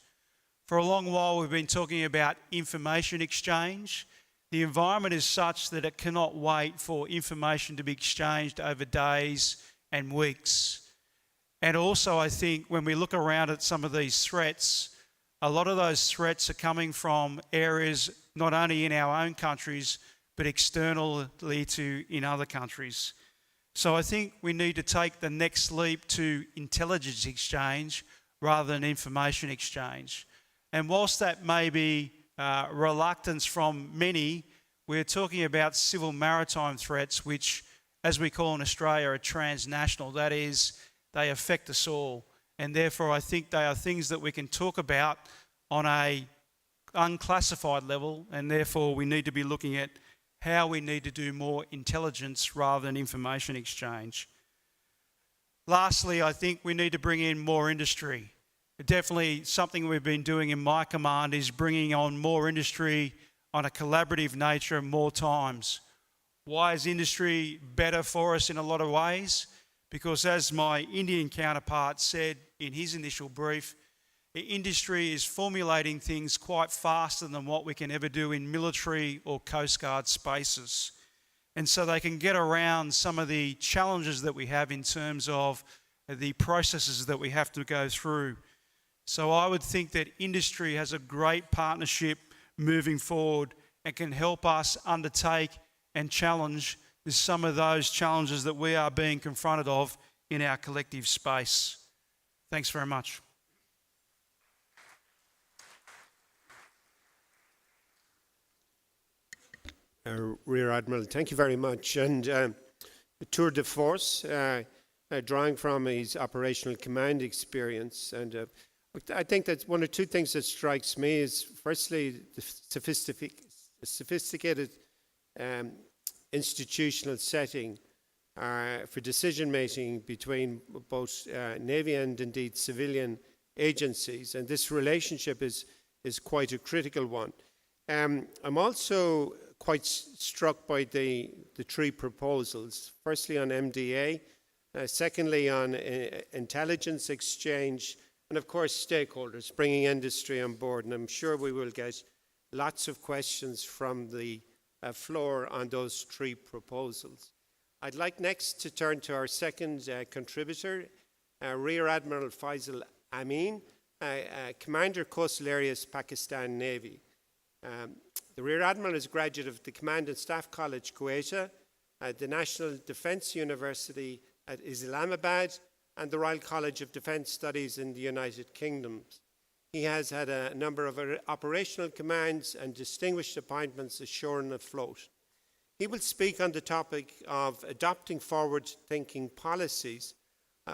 For a long while we've been talking about information exchange. The environment is such that it cannot wait for information to be exchanged over days and weeks. And also I think when we look around at some of these threats, a lot of those threats are coming from areas not only in our own countries, but externally to in other countries. So I think we need to take the next leap to intelligence exchange rather than information exchange. And whilst that may be reluctance from many, we're talking about civil maritime threats, which, as we call in Australia, are transnational. That is, they affect us all. And therefore, I think they are things that we can talk about on a unclassified level, and therefore we need to be looking at how we need to do more intelligence rather than information exchange. Lastly, I think we need to bring in more industry. Definitely something we've been doing in my command is bringing on more industry on a collaborative nature more times. Why is industry better for us in a lot of ways? Because as my Indian counterpart said in his initial brief, the industry is formulating things quite faster than what we can ever do in military or Coast Guard spaces. And so they can get around some of the challenges that we have in terms of the processes that we have to go through. So I would think that industry has a great partnership moving forward and can help us undertake and challenge some of those challenges that we are being confronted of in our collective space. Thanks very much. Rear Admiral, thank you very much. And tour de force, drawing from his operational command experience. And I think that one or two things that strikes me is, firstly, the sophisticated institutional setting for decision making between both Navy and indeed civilian agencies. And this relationship is quite a critical one. I'm also quite struck by the three proposals. Firstly, on MDA, secondly, on intelligence exchange, and of course, stakeholders, bringing industry on board. And I'm sure we will get lots of questions from the floor on those three proposals. I'd like next to turn to our second contributor, Rear Admiral Faisal Amin, Commander Coastal Areas, Pakistan Navy. The Rear Admiral is a graduate of the Command and Staff College, Kuwaita, the National Defence University at Islamabad, and the Royal College of Defence Studies in the United Kingdom. He has had a number of operational commands and distinguished appointments ashore and afloat. He will speak on the topic of adopting forward-thinking policies,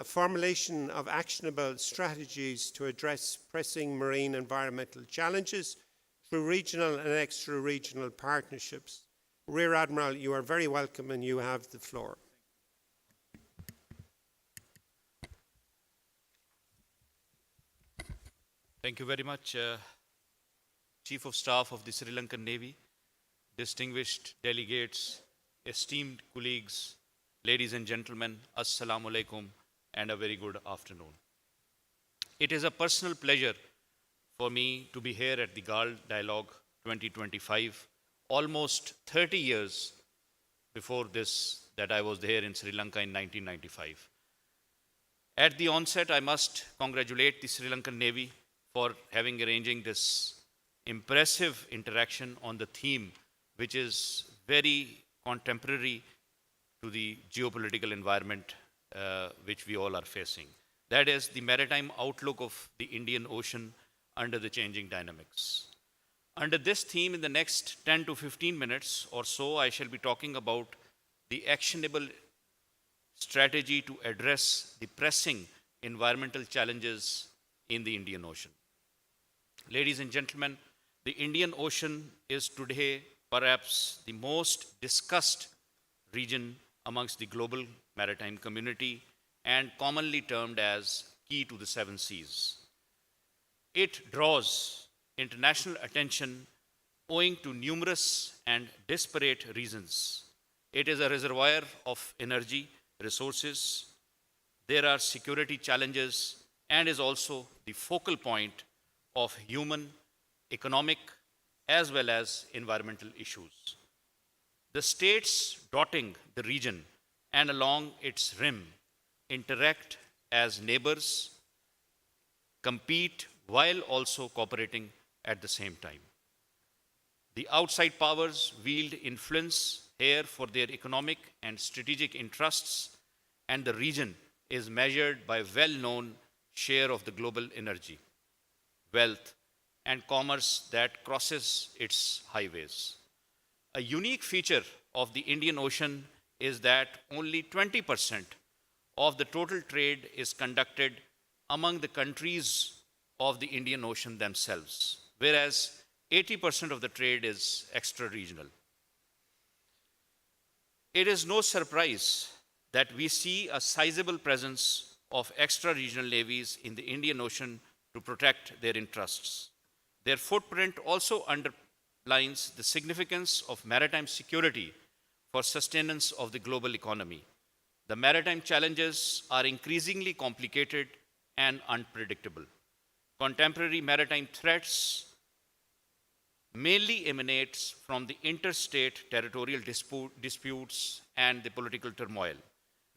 formulation of actionable strategies to address pressing marine environmental challenges through regional and extra-regional partnerships. Rear Admiral, you are very welcome and you have the floor. Thank you very much, Chief of Staff of the Sri Lankan Navy, distinguished delegates, esteemed colleagues, ladies and gentlemen, Assalamu alaikum, and a very good afternoon. It is a personal pleasure for me to be here at the Galle Dialogue 2025, almost 30 years before this that I was there in Sri Lanka in 1995. At the onset, I must congratulate the Sri Lankan Navy for arranging this impressive interaction on the theme, which is very contemporary to the geopolitical environment which we all are facing. That is the maritime outlook of the Indian Ocean under the changing dynamics. Under this theme, in the next 10 to 15 minutes or so, I shall be talking about the actionable strategy to address the pressing environmental challenges in the Indian Ocean. Ladies and gentlemen, the Indian Ocean is today perhaps the most discussed region amongst the global maritime community and commonly termed as key to the seven seas. It draws international attention owing to numerous and disparate reasons. It is a reservoir of energy, resources. There are security challenges and is also the focal point of human, economic, as well as environmental issues. The states dotting the region and along its rim interact as neighbors, compete while also cooperating at the same time. The outside powers wield influence here for their economic and strategic interests, and the region is measured by well-known share of the global energy, wealth, and commerce that crosses its highways. A unique feature of the Indian Ocean is that only 20% of the total trade is conducted among the countries of the Indian Ocean themselves, whereas 80% of the trade is extra-regional. It is no surprise that we see a sizable presence of extra-regional navies in the Indian Ocean to protect their interests. Their footprint also underlines the significance of maritime security for sustenance of the global economy. The maritime challenges are increasingly complicated and unpredictable. Contemporary maritime threats mainly emanates from the interstate territorial disputes and the political turmoil,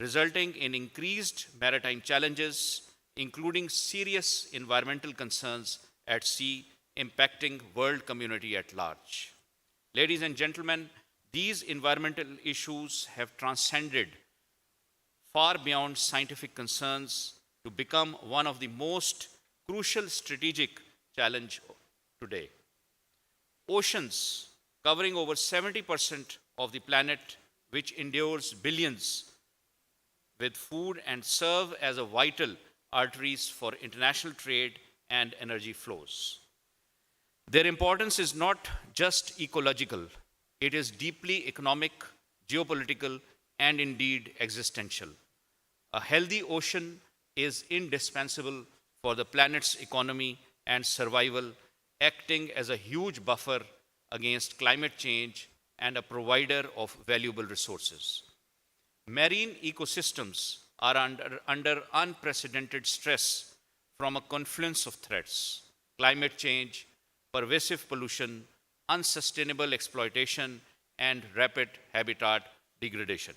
resulting in increased maritime challenges, including serious environmental concerns at sea impacting world community at large. Ladies and gentlemen, these environmental issues have transcended far beyond scientific concerns to become one of the most crucial strategic challenges today. Oceans covering over 70% of the planet, which endures billions with food and serve as a vital arteries for international trade and energy flows. Their importance is not just ecological, it is deeply economic, geopolitical, and indeed existential. A healthy ocean is indispensable for the planet's economy and survival, acting as a huge buffer against climate change and a provider of valuable resources. Marine ecosystems are under unprecedented stress from a confluence of threats: climate change, pervasive pollution, unsustainable exploitation, and rapid habitat degradation.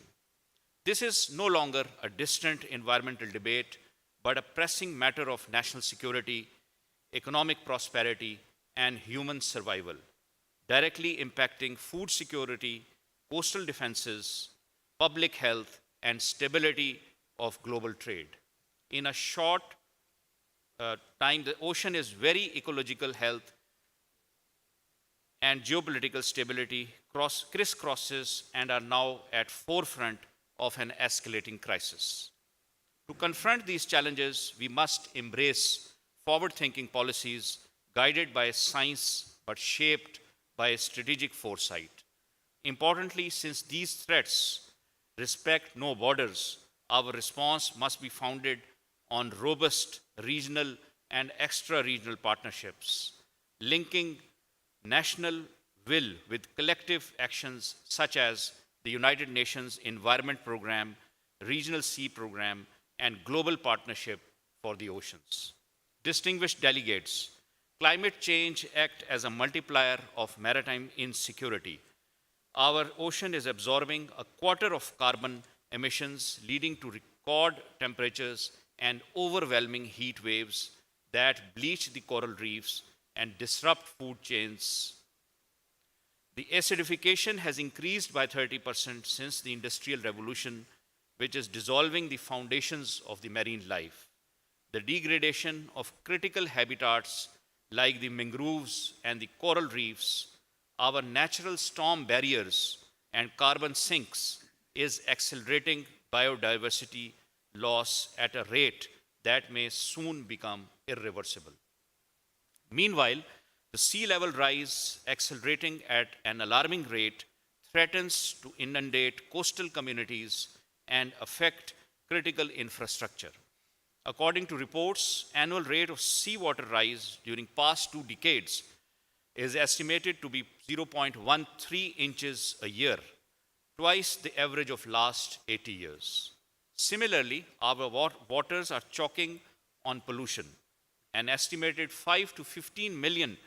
This is no longer a distant environmental debate, but a pressing matter of national security, economic prosperity, and human survival, directly impacting food security, coastal defenses, public health, and stability of global trade. In a short time, the ocean is very ecological health and geopolitical stability crisscrosses and are now at forefront of an escalating crisis. To confront these challenges, we must embrace forward-thinking policies guided by science but shaped by strategic foresight. Importantly, since these threats respect no borders, our response must be founded on robust regional and extra-regional partnerships, linking national will with collective actions such as the United Nations Environment Programme, Regional Sea Programme, and Global Partnership for the Oceans. Distinguished delegates, climate change acts as a multiplier of maritime insecurity. Our ocean is absorbing a quarter of carbon emissions, leading to record temperatures and overwhelming heat waves that bleach the coral reefs and disrupt food chains. The acidification has increased by 30% since the Industrial Revolution, which is dissolving the foundations of the marine life. The degradation of critical habitats like the mangroves and the coral reefs, our natural storm barriers, and carbon sinks is accelerating biodiversity loss at a rate that may soon become irreversible. Meanwhile, the sea level rise, accelerating at an alarming rate, threatens to inundate coastal communities and affect critical infrastructure. According to reports, annual rate of seawater rise during past 2 decades is estimated to be 0.13 inches a year, twice the average of last 80 years. Similarly, our waters are choking on pollution. An estimated 5 to 15 million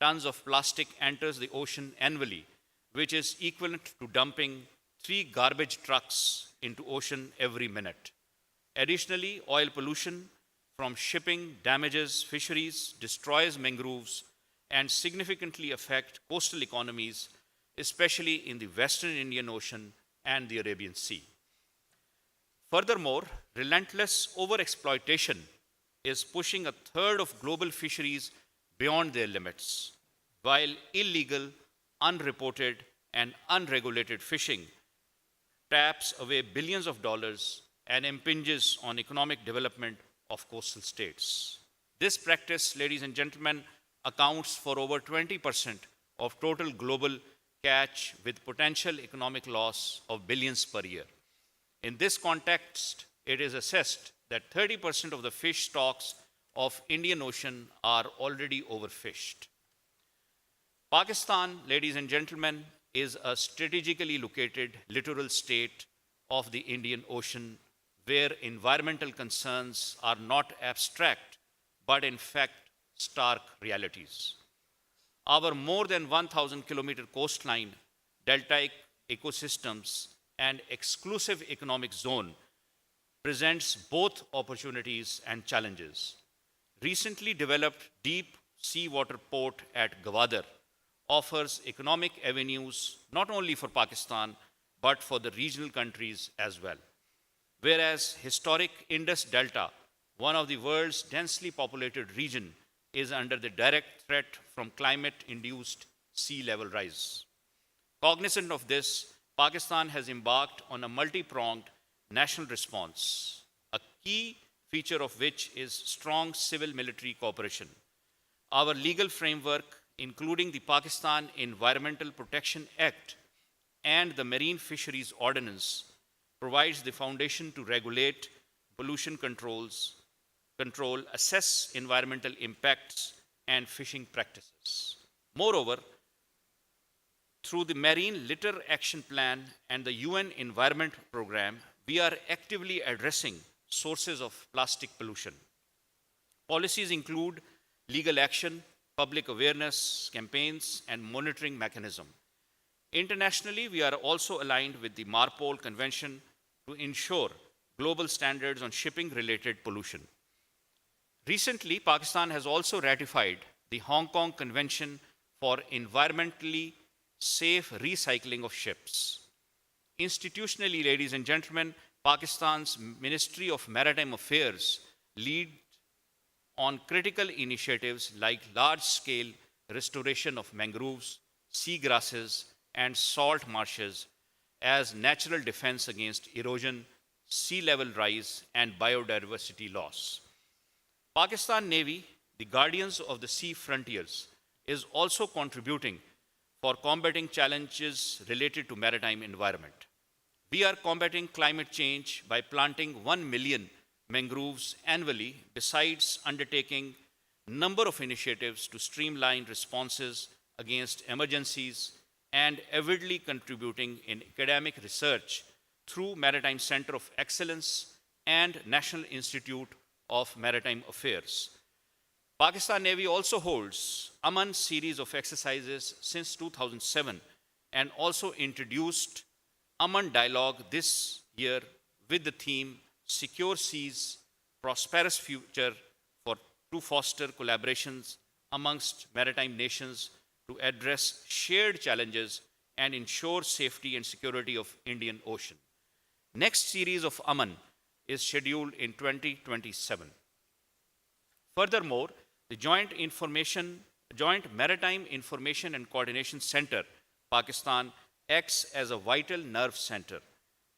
tons of plastic enters the ocean annually, which is equivalent to dumping 3 garbage trucks into ocean every minute. Additionally, oil pollution from shipping damages fisheries, destroys mangroves, and significantly affect coastal economies, especially in the Western Indian Ocean and the Arabian Sea. Furthermore, relentless overexploitation is pushing a third of global fisheries beyond their limits, while illegal, unreported, and unregulated fishing taps away billions of dollars and impinges on economic development of coastal states. This practice, ladies and gentlemen, accounts for over 20% of total global catch, with potential economic loss of billions per year. In this context, it is assessed that 30% of the fish stocks of Indian Ocean are already overfished. Pakistan, ladies and gentlemen, is a strategically located littoral state of the Indian Ocean, where environmental concerns are not abstract, but in fact stark realities. Our more than 1,000-kilometer coastline, deltaic ecosystems, and exclusive economic zone presents both opportunities and challenges. Recently developed deep seawater port at Gwadar offers economic avenues not only for Pakistan, but for the regional countries as well. Whereas historic Indus Delta, one of the world's densely populated region, is under the direct threat from climate-induced sea level rise. Cognizant of this, Pakistan has embarked on a multi-pronged national response, a key feature of which is strong civil-military cooperation. Our legal framework, including the Pakistan Environmental Protection Act and the Marine Fisheries Ordinance, provides the foundation to regulate pollution control, assess environmental impacts, and fishing practices. Moreover, through the Marine Litter Action Plan and the UN Environment Programme, we are actively addressing sources of plastic pollution. Policies include legal action, public awareness campaigns, and monitoring mechanism. Internationally, we are also aligned with the MARPOL Convention to ensure global standards on shipping-related pollution. Recently, Pakistan has also ratified the Hong Kong Convention for environmentally safe recycling of ships. Institutionally, ladies and gentlemen, Pakistan's Ministry of Maritime Affairs lead on critical initiatives like large-scale restoration of mangroves, seagrasses, and salt marshes as natural defense against erosion, sea level rise, and biodiversity loss. Pakistan Navy, the guardians of the sea frontiers, is also contributing for combating challenges related to maritime environment. We are combating climate change by planting 1 million mangroves annually, besides undertaking a number of initiatives to streamline responses against emergencies and avidly contributing in academic research through Maritime Center of Excellence and National Institute of Maritime Affairs. Pakistan Navy also holds Aman series of exercises since 2007 and also introduced Aman Dialogue this year with the theme Secure Seas, Prosperous Future to foster collaborations amongst maritime nations to address shared challenges and ensure safety and security of Indian Ocean. Next series of Aman is scheduled in 2027. Furthermore, the Joint Maritime Information and Coordination Center, Pakistan, acts as a vital nerve center,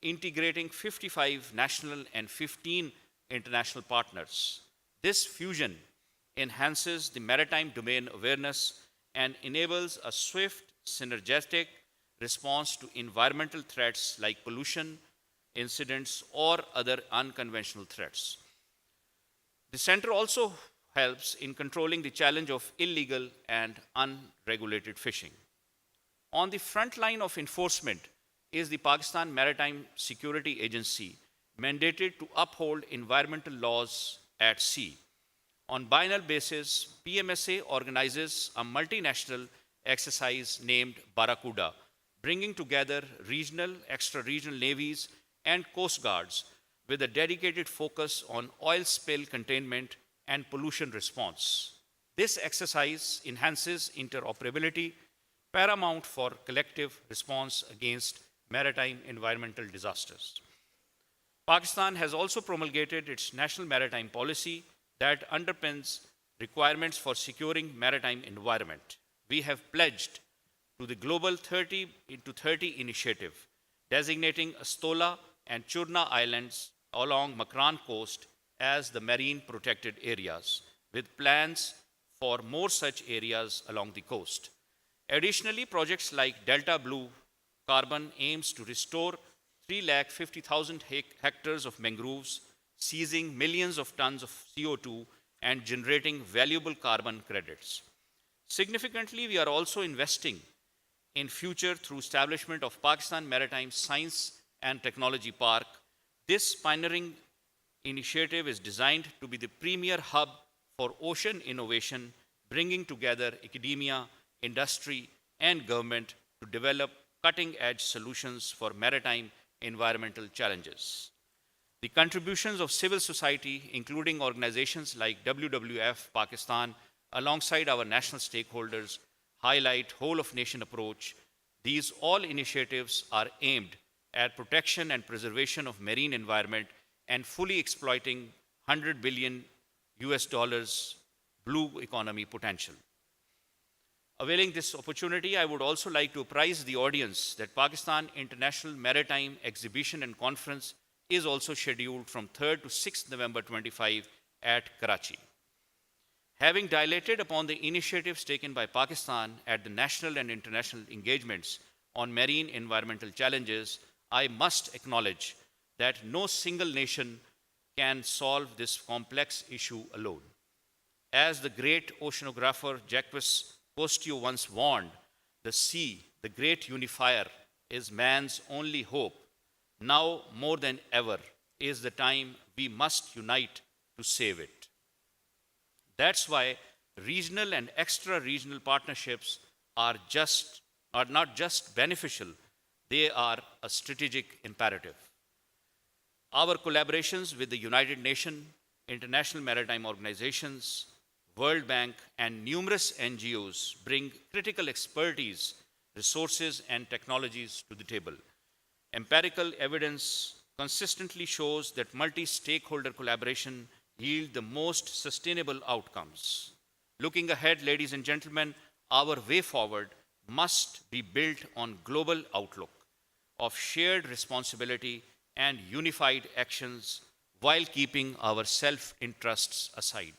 integrating 55 national and 15 international partners. This fusion enhances the maritime domain awareness and enables a swift, synergetic response to environmental threats like pollution, incidents, or other unconventional threats. The center also helps in controlling the challenge of illegal and unregulated fishing. On the front line of enforcement is the Pakistan Maritime Security Agency, mandated to uphold environmental laws at sea. On biennial basis, PMSA organizes a multinational exercise named Barracuda, bringing together regional, extra-regional navies and coast guards with a dedicated focus on oil spill containment and pollution response. This exercise enhances interoperability, paramount for collective response against maritime environmental disasters. Pakistan has also promulgated its national maritime policy that underpins requirements for securing maritime environment. We have pledged to the Global 30 into 30 initiative, designating Astola and Churna Islands along Makran coast as the marine protected areas, with plans for more such areas along the coast. Additionally, projects like Delta Blue Carbon aims to restore 350,000 hectares of mangroves, seizing millions of tons of CO2 and generating valuable carbon credits. Significantly, we are also investing in future through establishment of Pakistan Maritime Science and Technology Park. This pioneering initiative is designed to be the premier hub for ocean innovation, bringing together academia, industry, and government to develop cutting-edge solutions for maritime environmental challenges. The contributions of civil society, including organizations like WWF Pakistan, alongside our national stakeholders, highlight whole-of-nation approach. These all initiatives are aimed at protection and preservation of marine environment and fully exploiting $100 billion blue economy potential. Availing this opportunity, I would also like to apprise the audience that Pakistan International Maritime Exhibition and Conference is also scheduled from 3rd to 6th November 25 at Karachi. Having dilated upon the initiatives taken by Pakistan at the national and international engagements on marine environmental challenges, I must acknowledge that no single nation can solve this complex issue alone. As the great oceanographer Jacques Cousteau once warned, the sea, the great unifier, is man's only hope. Now more than ever is the time we must unite to save it. That's why regional and extra-regional partnerships are not just beneficial, they are a strategic imperative. Our collaborations with the United Nations, international maritime organizations, World Bank, and numerous NGOs bring critical expertise, resources, and technologies to the table. Empirical evidence consistently shows that multi-stakeholder collaboration yields the most sustainable outcomes. Looking ahead, ladies and gentlemen, our way forward must be built on global outlook of shared responsibility and unified actions while keeping our self-interests aside.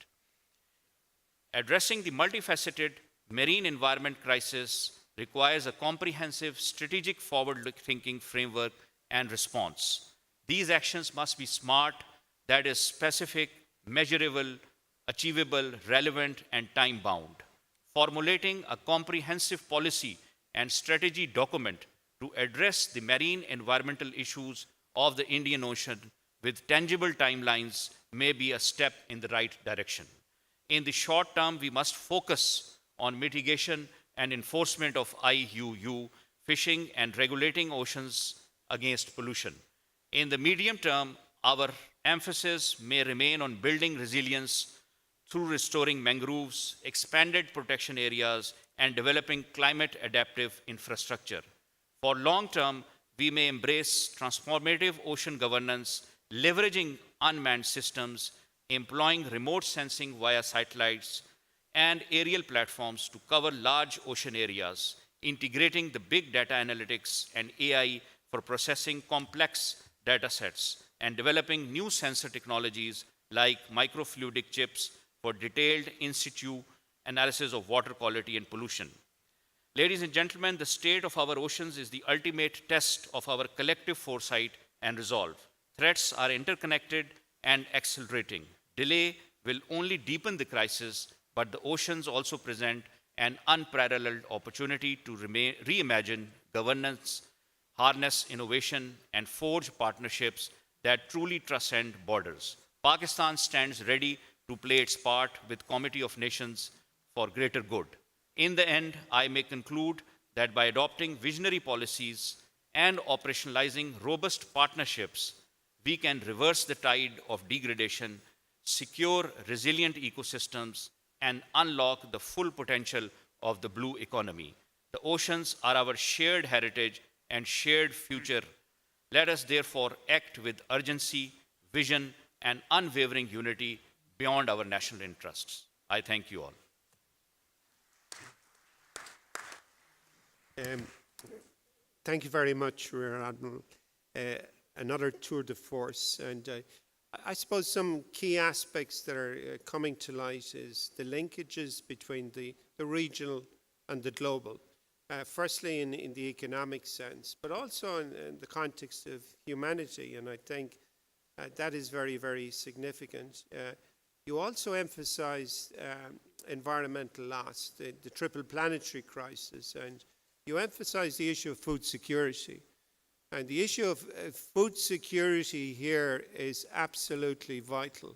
Addressing the multifaceted marine environment crisis requires a comprehensive strategic forward-thinking framework and response. These actions must be smart, that is specific, measurable, achievable, relevant, and time-bound. Formulating a comprehensive policy and strategy document to address the marine environmental issues of the Indian Ocean with tangible timelines may be a step in the right direction. In the short term, we must focus on mitigation and enforcement of IUU fishing and regulating oceans against pollution. In the medium term, our emphasis may remain on building resilience through restoring mangroves, expanded protection areas, and developing climate-adaptive infrastructure. For long term, we may embrace transformative ocean governance, leveraging unmanned systems, employing remote sensing via satellites and aerial platforms to cover large ocean areas, integrating the big data analytics and AI for processing complex data sets, and developing new sensor technologies like microfluidic chips for detailed in situ analysis of water quality and pollution. Ladies and gentlemen, the state of our oceans is the ultimate test of our collective foresight and resolve. Threats are interconnected and accelerating. Delay will only deepen the crisis, but the oceans also present an unparalleled opportunity to reimagine governance, harness innovation, and forge partnerships that truly transcend borders. Pakistan stands ready to play its part with Committee of Nations for greater good. In the end, I may conclude that by adopting visionary policies and operationalizing robust partnerships, we can reverse the tide of degradation, secure resilient ecosystems, and unlock the full potential of the blue economy. The oceans are our shared heritage and shared future. Let us therefore act with urgency, vision, and unwavering unity beyond our national interests. I thank you all. Thank you very much, Rear Admiral. Another tour de force. And I suppose some key aspects that are coming to light is the linkages between the regional and the global. Firstly, in the economic sense, but also in the context of humanity. And I think that is very, very significant. You also emphasize environmental loss, the triple planetary crisis, and you emphasize the issue of food security. And the issue of food security here is absolutely vital.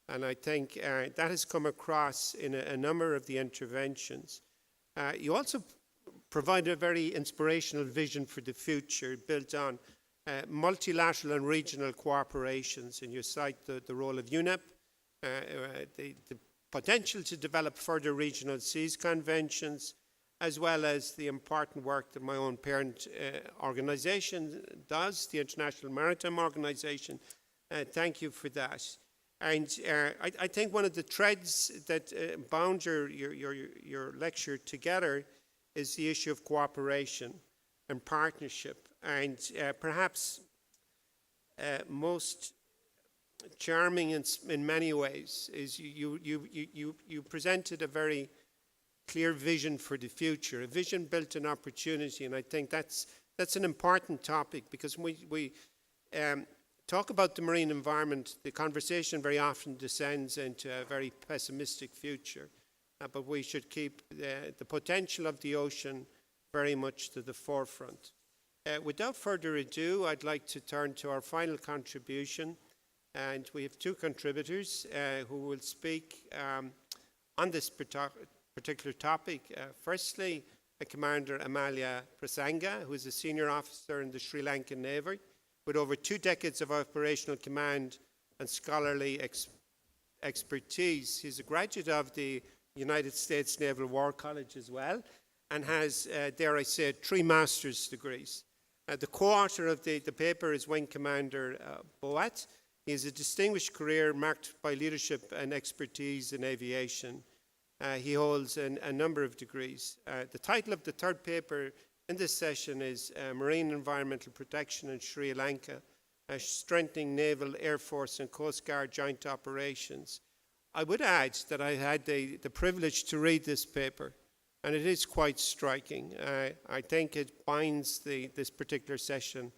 And I think that has come across in a number of the interventions. You also provide a very inspirational vision for the future built on multilateral and regional cooperations. And you cite the role of UNEP, the potential to develop further regional seas conventions, as well as the important work that my own parent organization does, the International Maritime Organization. Thank you for that. And I think one of the threads that bound your lecture together is the issue of cooperation and partnership. And perhaps most charming in many ways is you presented a very clear vision for the future, a vision built on opportunity. And I think that's an important topic, because when we talk about the marine environment, the conversation very often descends into a very pessimistic future. But we should keep the potential of the ocean very much to the forefront. Without further ado, I'd like to turn to our final contribution. And we have two contributors who will speak on this particular topic. Firstly, Commander Amalia Prasanga, who is a senior officer in the Sri Lankan Navy with over 2 decades of operational command and scholarly expertise. He's a graduate of the United States Naval War College as well, and has, dare I say, 3 master's degrees. The co-author of the paper is Wing Commander Boat. He has a distinguished career marked by leadership and expertise in aviation. He holds a number of degrees. The title of the third paper in this session is Marine Environmental Protection in Sri Lanka, Strengthening Naval, Air Force and Coast Guard Joint Operations. I would add that I had the privilege to read this paper, and it is quite striking. I think it binds this particular session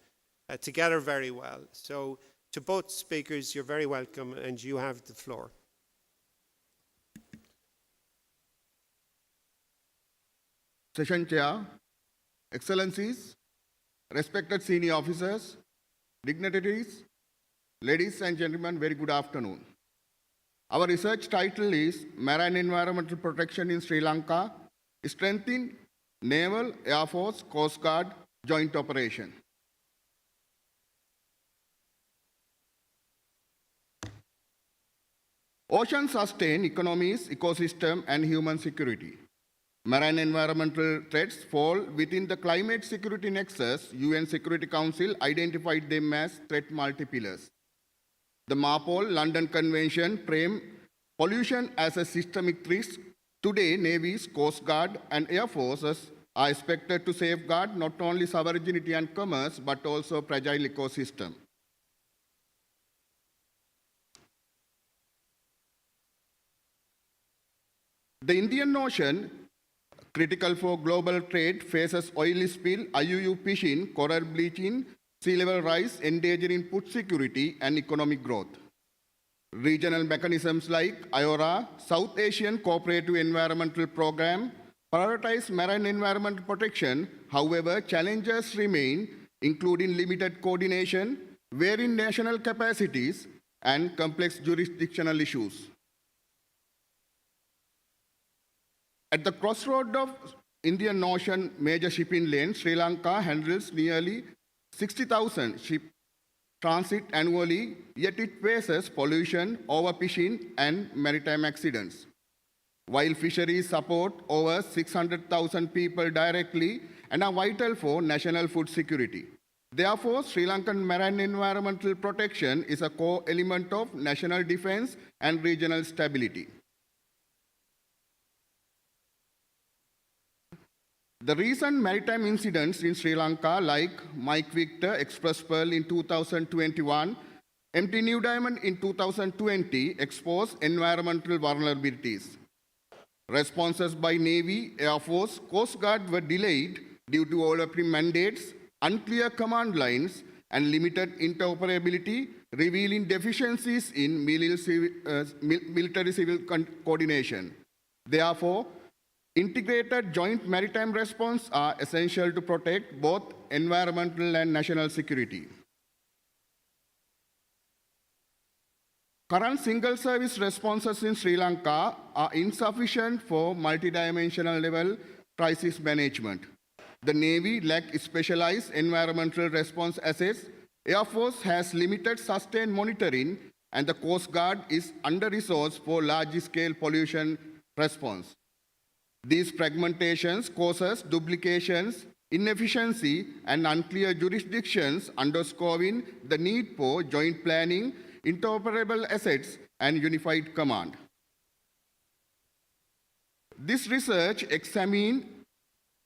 together very well. So to both speakers, you're very welcome, and you have the floor. Session Chair, Excellencies, respected senior officers, dignitaries, ladies and gentlemen, very good afternoon. Our research title is Marine Environmental Protection in Sri Lanka, Strengthening Naval, Air Force, Coast Guard Joint Operation. Oceans sustain economies, ecosystem, and human security. Marine environmental threats fall within the climate security nexus. UN Security Council identified them as threat multipillars. The MARPOL London Convention framed pollution as a systemic risk. Today, navies, Coast Guard, and Air Forces are expected to safeguard not only sovereignty and commerce, but also fragile ecosystem. The Indian Ocean, critical for global trade, faces oil spill, IUU fishing, coral bleaching, sea level rise, endangering food security and economic growth. Regional mechanisms like IORA, South Asian Cooperative Environmental Program, prioritize marine environmental protection. However, challenges remain, including limited coordination, varying national capacities, and complex jurisdictional issues. At the crossroad of Indian Ocean major shipping lanes, Sri Lanka handles nearly 60,000 ship transit annually, yet it faces pollution, overfishing, and maritime accidents. While fisheries support over 600,000 people directly and are vital for national food security. Therefore, Sri Lankan marine environmental protection is a core element of national defense and regional stability. The recent maritime incidents in Sri Lanka, like Mike Victor, Express Pearl in 2021, MT New Diamond in 2020, exposed environmental vulnerabilities. Responses by Navy, Air Force, Coast Guard were delayed due to overlapping mandates, unclear command lines, and limited interoperability, revealing deficiencies in military-civil coordination. Therefore, integrated joint maritime response are essential to protect both environmental and national security. Current single service responses in Sri Lanka are insufficient for multidimensional level crisis management. The Navy lacks specialized environmental response assets, Air Force has limited sustained monitoring, and the Coast Guard is under-resourced for large-scale pollution response. These fragmentations causes duplications, inefficiency, and unclear jurisdictions, underscoring the need for joint planning, interoperable assets, and unified command. This research examined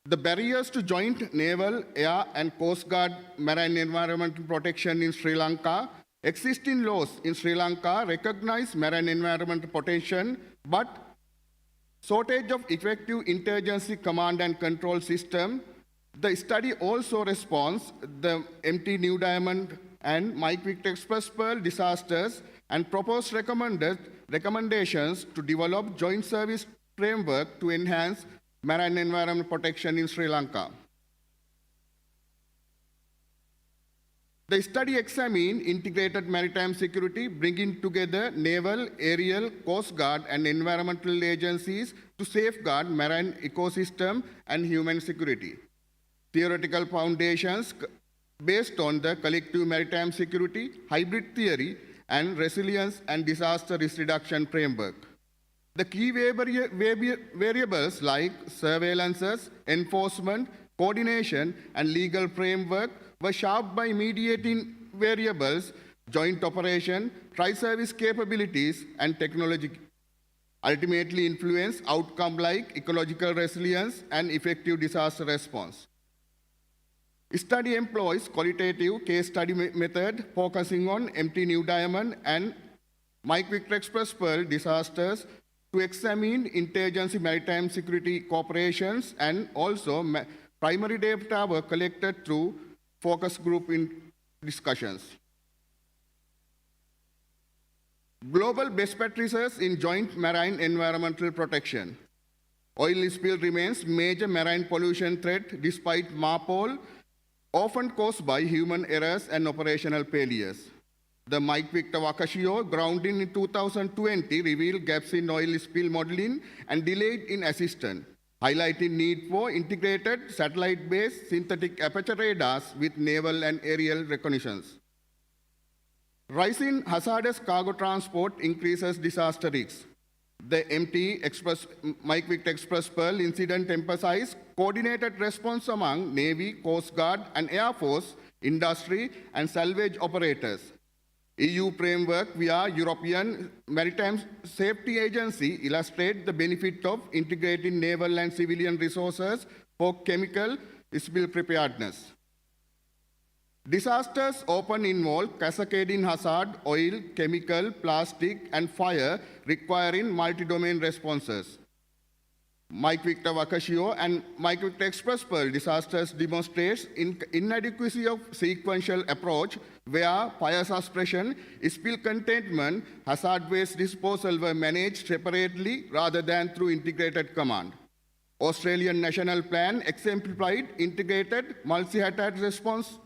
the barriers to joint naval, air, and coast guard marine environmental protection in Sri Lanka. Existing laws in Sri Lanka recognize marine environmental protection, but shortage of effective interagency command and control system. The study also responds the MT New Diamond and Mike Victor Express Pearl disasters and proposed recommendations to develop joint service framework to enhance marine environment protection in Sri Lanka. The study examined integrated maritime security, bringing together naval, aerial, coast guard, and environmental agencies to safeguard marine ecosystem and human security. Theoretical foundations based on the collective maritime security, hybrid theory, and resilience and disaster risk reduction framework. The key variables like surveillances, enforcement, coordination, and legal framework were shaped by mediating variables, joint operation, tri-service capabilities, and technology, ultimately influence outcome like ecological resilience and effective disaster response. Study employs qualitative case study method focusing on MT New Diamond and Mike Victor Express Pearl disasters to examine interagency maritime security cooperations, and also primary data were collected through focus group in discussions. Global best practices in joint marine environmental protection. Oil spill remains major marine pollution threat despite MARPOL, often caused by human errors and operational failures. The Mike Victor Wakashio grounding in 2020 revealed gaps in oil spill modeling and delayed in assistance, highlighting need for integrated satellite-based synthetic aperture radars with naval and aerial reconnaissance. Rising hazardous cargo transport increases disaster risks. The Mike Victor Express Pearl incident emphasized coordinated response among Navy, Coast Guard, and Air Force, industry, and salvage operators. EU framework via European Maritime Safety Agency illustrate the benefit of integrating naval and civilian resources for chemical spill preparedness. Disasters often involve cascading hazard, oil, chemical, plastic, and fire, requiring multi-domain responses. Mike Victor Wakashio and Mike Victor Express Pearl disasters demonstrates inadequacy of sequential approach where fire suppression, spill containment, hazard waste disposal were managed separately rather than through integrated command. Australian National Plan exemplified integrated multi-hazard response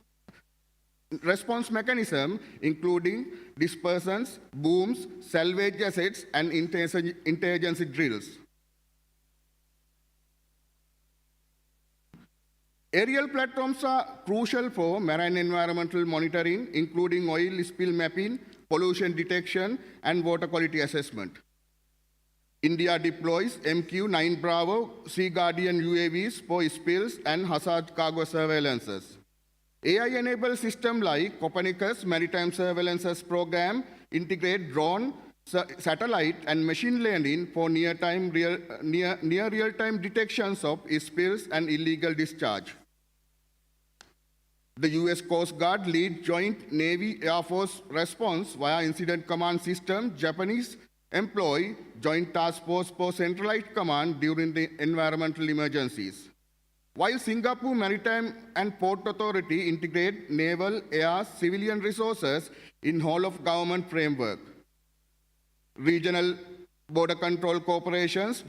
mechanism, including dispersants, booms, salvage assets, and interagency drills. Aerial platforms are crucial for marine environmental monitoring, including oil spill mapping, pollution detection, and water quality assessment. India deploys MQ-9 Bravo Sea Guardian UAVs for spills and hazard cargo surveillances. AI-enabled systems like Copernicus Maritime Surveillances Program integrate drone, satellite, and machine learning for near real-time detections of spills and illegal discharge. The US Coast Guard lead Joint Navy-Air Force response via Incident Command System. Japanese employ Joint Task Force for centralized command during the environmental emergencies. While Singapore Maritime and Port Authority integrate naval, air, civilian resources in whole-of-government framework. Regional border control corporations,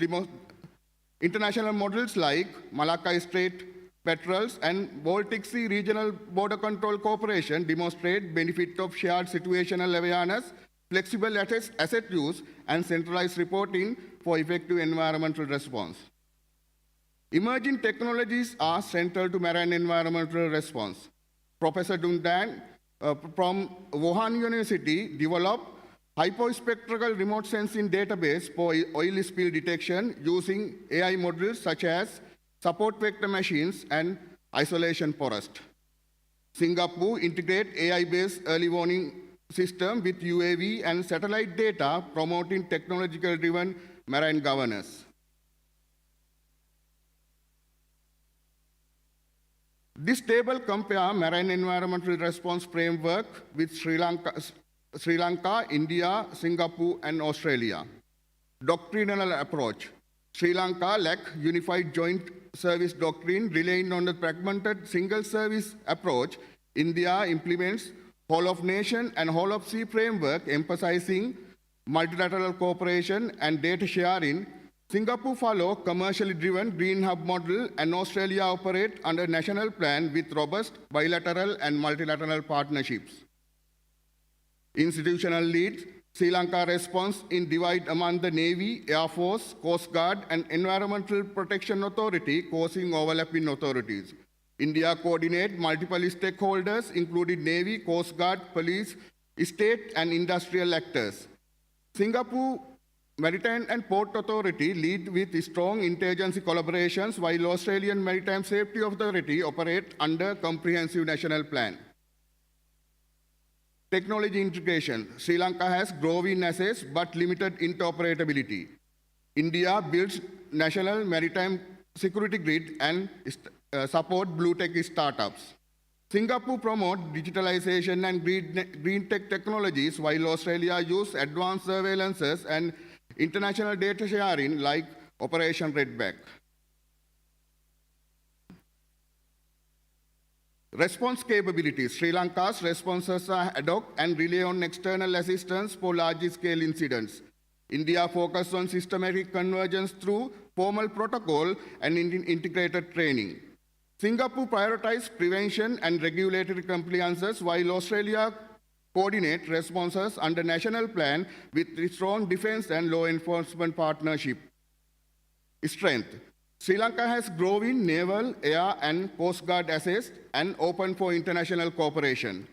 international models like Malacca Strait Patrols and Baltic Sea Regional Border Control Corporation demonstrate benefit of shared situational awareness, flexible asset use, and centralized reporting for effective environmental response. Emerging technologies are central to marine environmental response. Professor Dundan from Wuhan University developed hyperspectral remote sensing database for oil spill detection using AI models such as support vector machines and isolation forest. Singapore integrate AI-based early warning system with UAV and satellite data, promoting technological-driven marine governance. This table compares marine environmental response framework with Sri Lanka, India, Singapore, and Australia. Doctrinal approach. Sri Lanka lacks unified joint service doctrine, relying on the fragmented single service approach. India implements whole of nation and whole of sea framework, emphasizing multilateral cooperation and data sharing. Singapore follow commercially driven green hub model, and Australia operate under national plan with robust bilateral and multilateral partnerships. Institutional leads. Sri Lanka response in divide among the Navy, Air Force, Coast Guard, and Environmental Protection Authority, causing overlapping authorities. India coordinate multiple stakeholders, including Navy, Coast Guard, police, state, and industrial actors. Singapore Maritime and Port Authority lead with strong interagency collaborations, while Australian Maritime Safety Authority operate under comprehensive national plan. Technology integration. Sri Lanka has growing assets but limited interoperability. India builds national maritime security grid and support blue tech startups. Singapore promotes digitalization and green tech technologies, while Australia uses advanced surveillances and international data sharing like Operation Redback. Response capabilities. Sri Lanka's responses are ad hoc and rely on external assistance for large-scale incidents. India focuses on systematic convergence through formal protocol and integrated training. Singapore prioritizes prevention and regulatory compliances, while Australia coordinates responses under national plan with strong defense and law enforcement partnership. Strength. Sri Lanka has growing naval, air, and coast guard assets and open for international cooperation.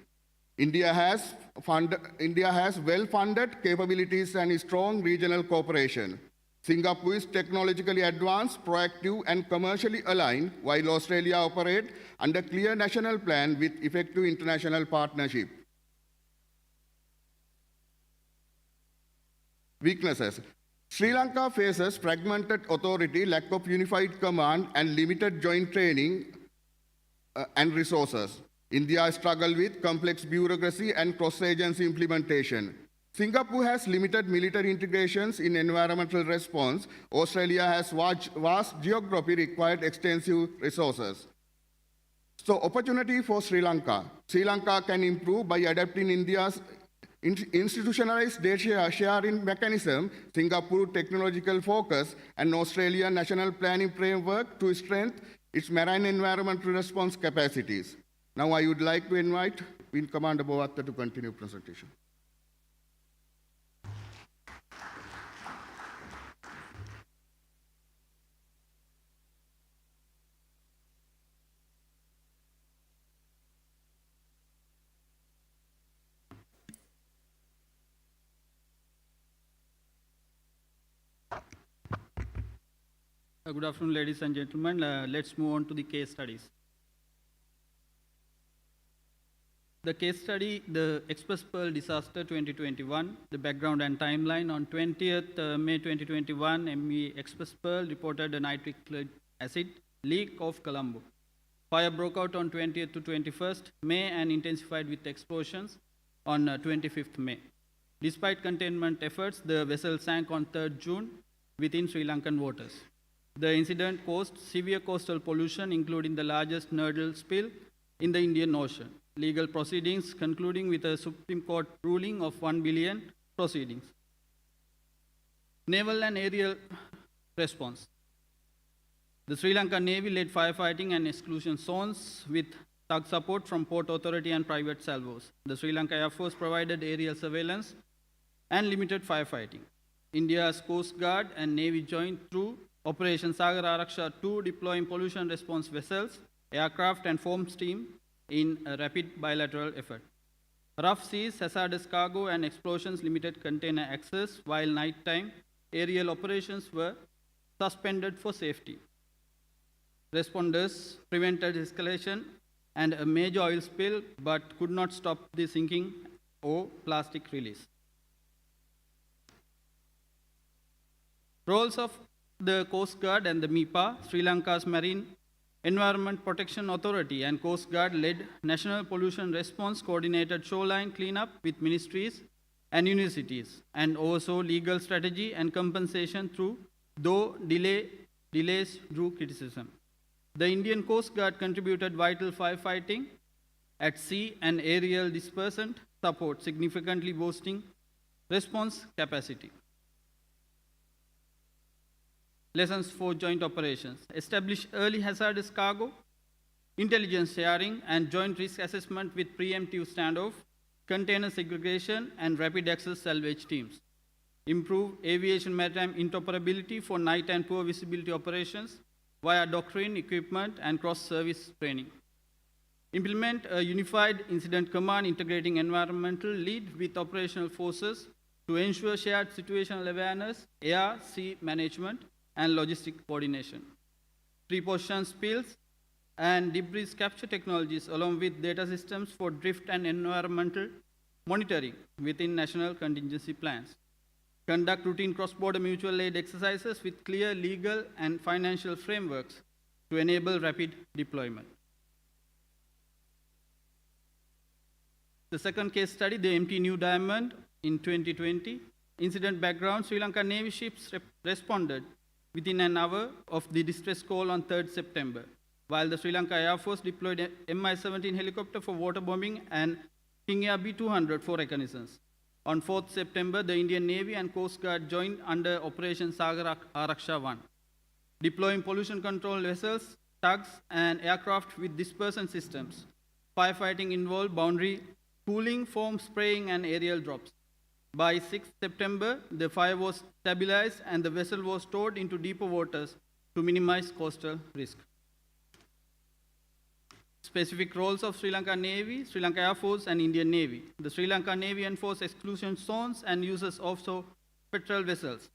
India has well-funded capabilities and strong regional cooperation. Singapore is technologically advanced, proactive, and commercially aligned, while Australia operates under clear national plan with effective international partnership. Weaknesses. Sri Lanka faces fragmented authority, lack of unified command, and limited joint training and resources. India struggles with complex bureaucracy and cross-agency implementation. Singapore has limited military integrations in environmental response. Australia has vast geography, required extensive resources. So, opportunity for Sri Lanka. Sri Lanka can improve by adapting India's institutionalized data sharing mechanism, Singapore technological focus, and Australian national planning framework to strengthen its marine environmental response capacities. Now I would like to invite Wing Commander Bowatta to continue presentation. Good afternoon, ladies and gentlemen. Let's move on to the case studies. The case study, the Express Pearl Disaster 2021, the background and timeline. On 20th May 2021, MV Express Pearl reported a nitric acid leak off Colombo. Fire broke out on 20th to 21st May and intensified with explosions on 25th May. Despite containment efforts, the vessel sank on 3rd June within Sri Lankan waters. The incident caused severe coastal pollution, including the largest nodal spill in the Indian Ocean. Legal proceedings concluding with a Supreme Court ruling of 1 billion proceedings. Naval and aerial response. The Sri Lankan Navy led firefighting and exclusion zones with tug support from Port Authority and private salvos. The Sri Lanka Air Force provided aerial surveillance and limited firefighting. India's Coast Guard and Navy joined through Operation Sagar Araksha 2, deploying pollution response vessels, aircraft, and foam steam in a rapid bilateral effort. Rough seas, hazardous cargo, and explosions limited container access, while nighttime aerial operations were suspended for safety. Responders prevented escalation and a major oil spill, but could not stop the sinking or plastic release. Roles of the Coast Guard and the MIPA, Sri Lanka's Marine Environment Protection Authority and Coast Guard led National Pollution Response coordinated shoreline cleanup with ministries and universities and oversaw legal strategy and compensation through, though delays drew criticism. The Indian Coast Guard contributed vital firefighting at sea and aerial dispersant support, significantly boosting response capacity. Lessons for joint operations. Establish early hazardous cargo, intelligence sharing, and joint risk assessment with preemptive standoff, container segregation, and rapid access salvage teams. Improve aviation maritime interoperability for night and poor visibility operations via doctrine, equipment, and cross-service training. Implement a unified incident command integrating environmental lead with operational forces to ensure shared situational awareness, air, sea management, and logistic coordination. Pre-position spills and debris capture technologies along with data systems for drift and environmental monitoring within national contingency plans. Conduct routine cross-border mutual aid exercises with clear legal and financial frameworks to enable rapid deployment. The second case study, the MT New Diamond in 2020. Incident background, Sri Lanka Navy ships responded within an hour of the distress call on 3rd September, while the Sri Lanka Air Force deployed an Mi-17 helicopter for waterbombing and King Air B-200 for reconnaissance. On 4th September, the Indian Navy and Coast Guard joined under Operation Sagar Araksha 1, deploying pollution control vessels, tugs, and aircraft with dispersant systems. Firefighting involved boundary cooling, foam spraying, and aerial drops. By 6th September, the fire was stabilized and the vessel was towed into deeper waters to minimize coastal risk. Specific roles of Sri Lanka Navy, Sri Lanka Air Force, and Indian Navy. The Sri Lanka Navy enforces exclusion zones and uses offshore patrol vessels.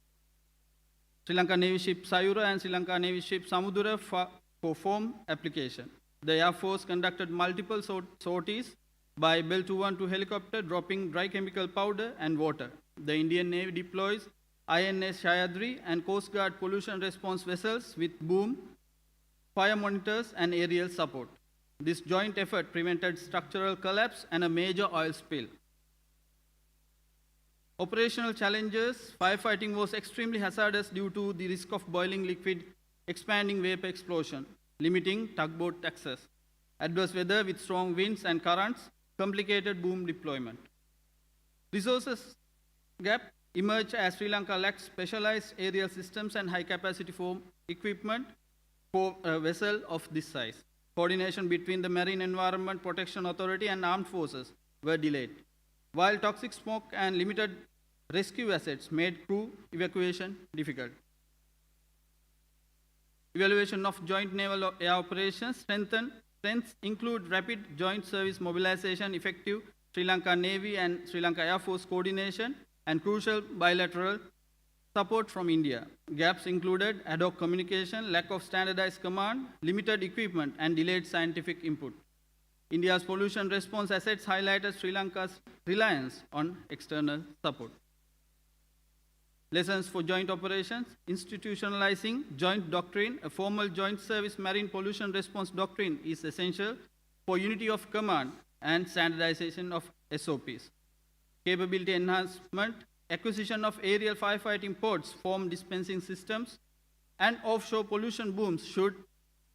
Sri Lanka Navy ship Sayura and Sri Lanka Navy ship Samudra for foam application. The Air Force conducted multiple sorties by Bell 212 helicopter, dropping dry chemical powder and water. The Indian Navy deploys INS Shayadri and Coast Guard pollution response vessels with boom, fire monitors, and aerial support. This joint effort prevented structural collapse and a major oil spill. Operational challenges, firefighting was extremely hazardous due to the risk of boiling liquid, expanding vapor explosion, limiting tugboat access. Adverse weather with strong winds and currents complicated boom deployment. Resources gap emerged as Sri Lanka lacked specialized aerial systems and high-capacity foam equipment for a vessel of this size. Coordination between the Marine Environment Protection Authority and armed forces were delayed, while toxic smoke and limited rescue assets made crew evacuation difficult. Evaluation of joint naval air operations strengths include rapid joint service mobilization, effective Sri Lanka Navy and Sri Lanka Air Force coordination, and crucial bilateral support from India. Gaps included ad hoc communication, lack of standardized command, limited equipment, and delayed scientific input. India's pollution response assets highlighted Sri Lanka's reliance on external support. Lessons for joint operations, institutionalizing joint doctrine. A formal joint service marine pollution response doctrine is essential for unity of command and standardization of SOPs. Capability enhancement, acquisition of aerial firefighting pods, foam dispensing systems, and offshore pollution booms should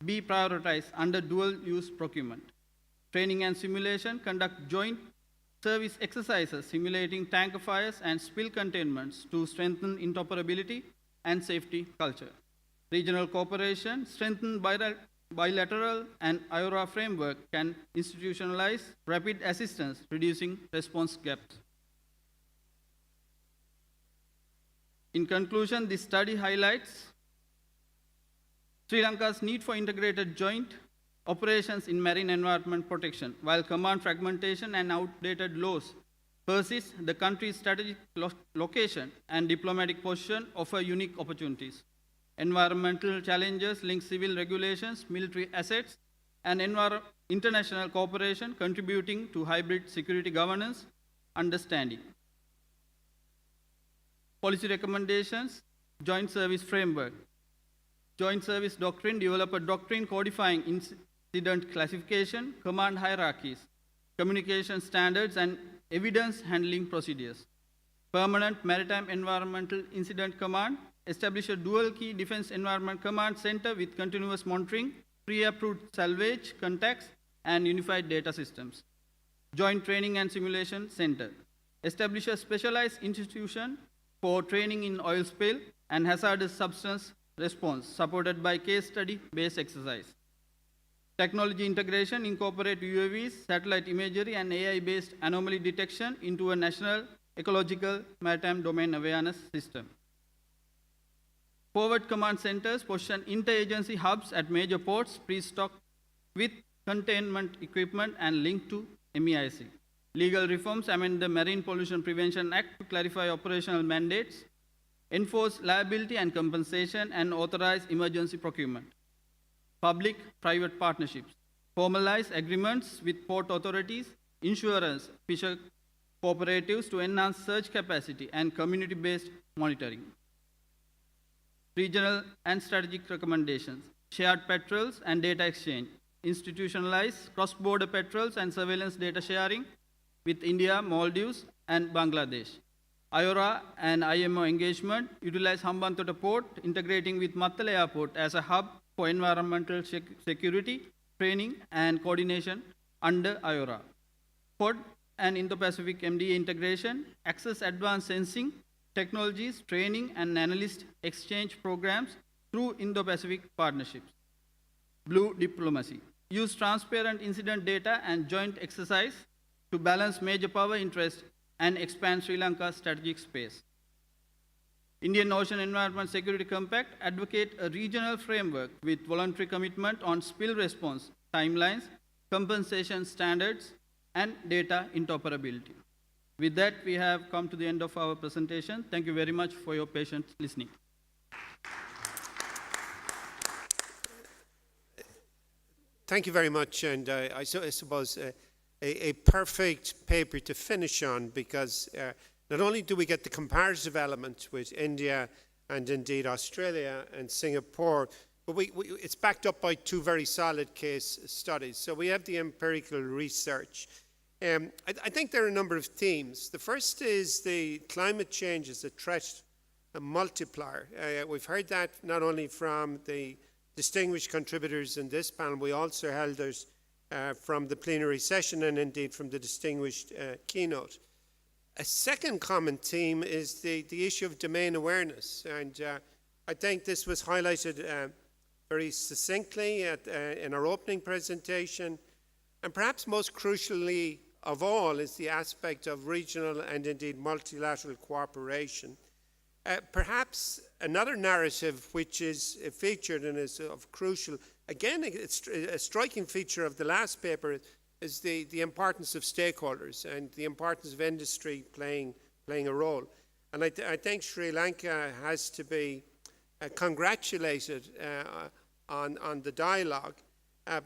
be prioritized under dual-use procurement. Training and simulation, conduct joint service exercises simulating tanker fires and spill containments to strengthen interoperability and safety culture. Regional cooperation, strengthen bilateral and IORA framework can institutionalize rapid assistance, reducing response gaps. In conclusion, this study highlights Sri Lanka's need for integrated joint operations in marine environment protection. While command fragmentation and outdated laws persist, the country's strategic location and diplomatic position offer unique opportunities. Environmental challenges link civil regulations, military assets, and international cooperation, contributing to hybrid security governance. understanding. Policy recommendations, joint service framework. Joint service doctrine, develop a doctrine codifying incident classification, command hierarchies, communication standards, and evidence handling procedures. Permanent Maritime Environmental Incident Command, establish a dual key Defense Environment Command Center with continuous monitoring, pre-approved salvage contacts, and unified data systems. Joint Training and Simulation Center, establish a specialized institution for training in oil spill and hazardous substance response, supported by case study-based exercise. Technology integration, incorporate UAVs, satellite imagery, and AI-based anomaly detection into a national ecological maritime domain awareness system. Forward command centers position interagency hubs at major ports, pre-stocked with containment equipment and linked to MEIC. Legal reforms, amend the Marine Pollution Prevention Act to clarify operational mandates, enforce liability and compensation, and authorize emergency procurement. Public-private partnerships, formalize agreements with port authorities, insurance, fisher cooperatives to enhance search capacity and community-based monitoring. Regional and strategic recommendations, shared patrols and data exchange, institutionalize cross-border patrols and surveillance data sharing with India, Maldives, and Bangladesh. IORA and IMO engagement, utilize Hambantota Port, integrating with Mattala Airport as a hub for environmental security, training, and coordination under IORA. Pod and Indo-Pacific MDA integration, access advanced sensing technologies, training, and analyst exchange programs through Indo-Pacific partnerships. Blue diplomacy, use transparent incident data and joint exercise to balance major power interests and expand Sri Lanka's strategic space. Indian Ocean Environment Security Compact, advocate a regional framework with voluntary commitment on spill response timelines, compensation standards, and data interoperability. With that, we have come to the end of our presentation. Thank you very much for your patient listening. Thank you very much, and I suppose a perfect paper to finish on, because not only do we get the comparative element with India and indeed Australia and Singapore, but it's backed up by two very solid case studies. So we have the empirical research. I think there are a number of themes. The first is the climate change is a threat, a multiplier. We've heard that not only from the distinguished contributors in this panel, we also held it from the plenary session and indeed from the distinguished keynote. A second common theme is the issue of domain awareness, and I think this was highlighted very succinctly in our opening presentation, and perhaps most crucially of all is the aspect of regional and indeed multilateral cooperation. Perhaps another narrative which is featured and is of crucial, again, it's a striking feature of the last paper, is the importance of stakeholders and the importance of industry playing a role. And I think Sri Lanka has to be congratulated on the dialogue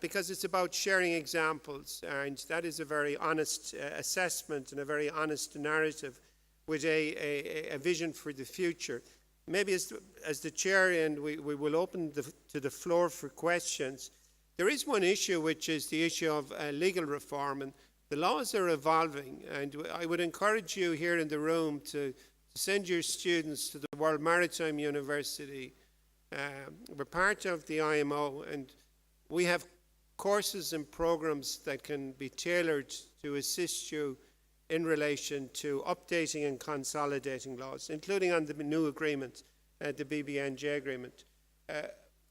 because it's about sharing examples, and that is a very honest assessment and a very honest narrative with a vision for the future. Maybe as the chair, and we will open to the floor for questions. There is one issue, which is the issue of legal reform, and the laws are evolving, and I would encourage you here in the room to send your students to the World Maritime University. We're part of the IMO, and we have courses and programs that can be tailored to assist you in relation to updating and consolidating laws, including on the new agreement, the BBNJ agreement.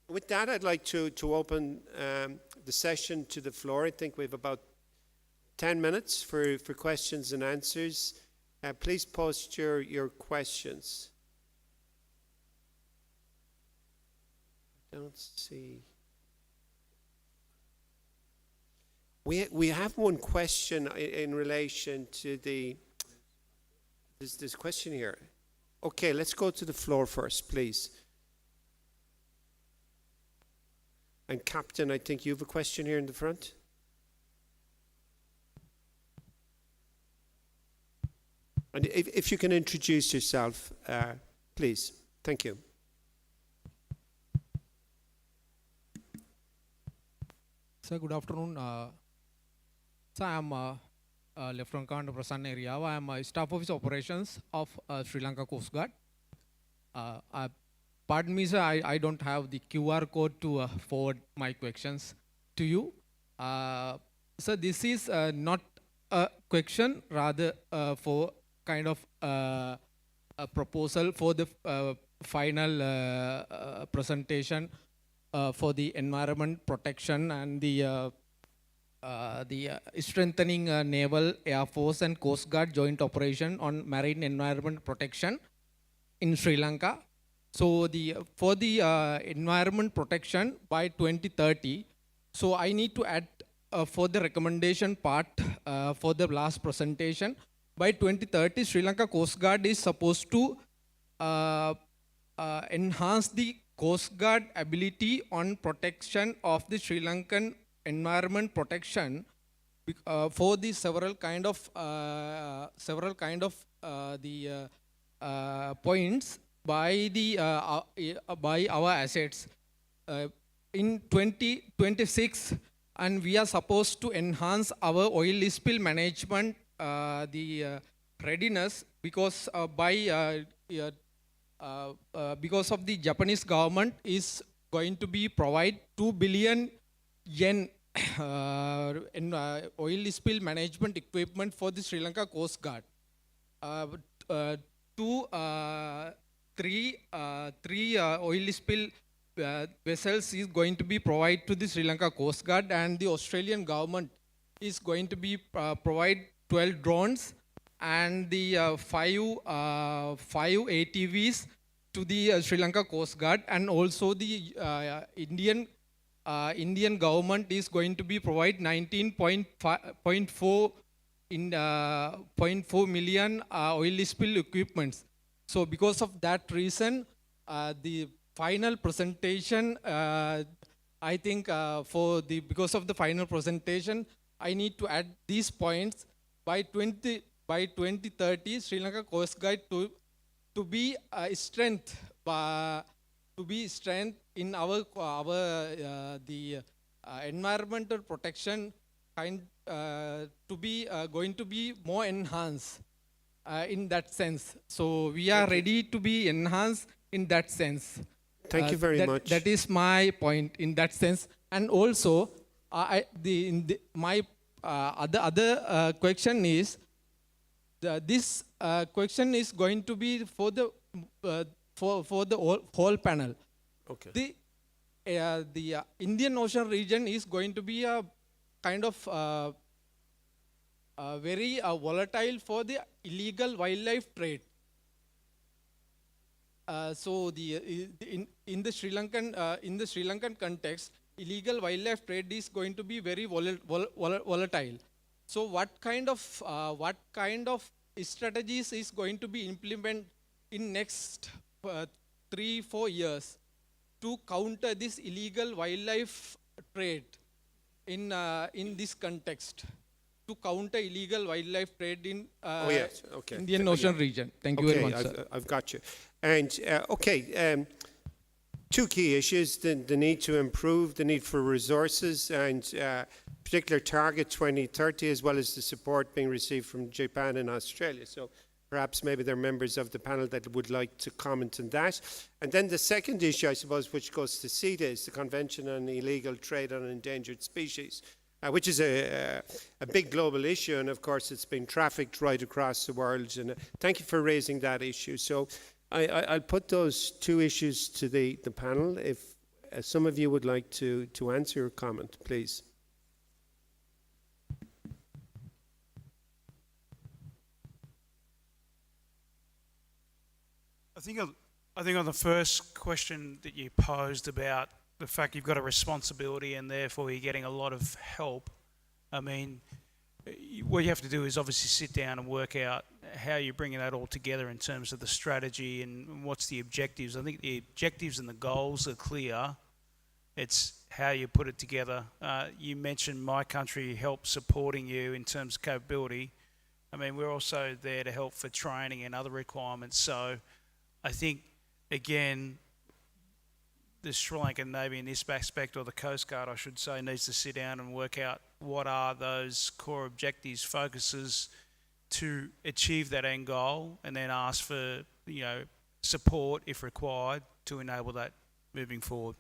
With that, I'd like to open the session to the floor. I think we have about 10 minutes for questions and answers. Please post your questions. I don't see. We have one question in relation to this question here. Okay, let's go to the floor first, please. And Captain, I think you have a question here in the front. And if you can introduce yourself, please. Thank you. Sir, good afternoon. Sir, I am Lieutenant Colonel Prasanna Eriyawa. I am Staff Officer Operations of Sri Lanka Coast Guard. Pardon me, sir, I don't have the QR code to forward my questions to you. Sir, this is not a question, rather for kind of a proposal for the final presentation for the environment protection and the strengthening naval, air force and coast guard joint operation on marine environment protection in Sri Lanka. So for the environment protection by 2030, so I need to add for the recommendation part for the last presentation. By 2030, Sri Lanka Coast Guard is supposed to enhance the Coast Guard ability on protection of the Sri Lankan environment protection for the several kind of points by our assets in 2026, and we are supposed to enhance our oil spill management readiness because because of the Japanese government is going to be provide 2 billion yen in oil spill management equipment for the Sri Lanka Coast Guard. Three oil spill vessels is going to be provided to the Sri Lanka Coast Guard, and the Australian government is going to be provide 12 drones and the 5 ATVs to the Sri Lanka Coast Guard, and also the Indian government is going to be provide 19.4 million oil spill equipments. So because of that reason, the final presentation, I think because of the final presentation, I need to add these points by 2030, Sri Lanka Coast Guard to be strength in our the environmental protection to be going to be more enhanced in that sense. So we are ready to be enhanced in that sense. Thank you very much. That is my point in that sense. And also, my other question is, this question is going to be for the whole panel. Okay. The Indian Ocean region is going to be a kind of very volatile for the illegal wildlife trade. So in the Sri Lankan context, illegal wildlife trade is going to be very volatile. So what kind of strategies is going to be implemented in next 3-4 years to counter this illegal wildlife trade in this context? To counter illegal wildlife trade in Indian Ocean region. Thank you very much, sir. I've got you. And two key issues, the need to improve, the need for resources, and particular target 2030, as well as the support being received from Japan and Australia. So perhaps maybe there are members of the panel that would like to comment on that. And then the second issue, I suppose, which goes to CETA, is the Convention on Illegal Trade on Endangered Species, which is a big global issue, and of course it's been trafficked right across the world. And thank you for raising that issue. So I'll put those two issues to the panel. If some of you would like to answer or comment, please. I think on the first question that you posed about the fact you've got a responsibility and therefore you're getting a lot of help, I mean, what you have to do is obviously sit down and work out how you're bringing that all together in terms of the strategy and what's the objectives. I think the objectives and the goals are clear. It's how you put it together. You mentioned my country help supporting you in terms of capability. I mean, we're also there to help for training and other requirements. So I think, again, the Sri Lankan Navy in this aspect, or the Coast Guard, I should say, needs to sit down and work out what are those core objectives, focuses to achieve that end goal, and then ask for, support, if required, to enable that moving forward.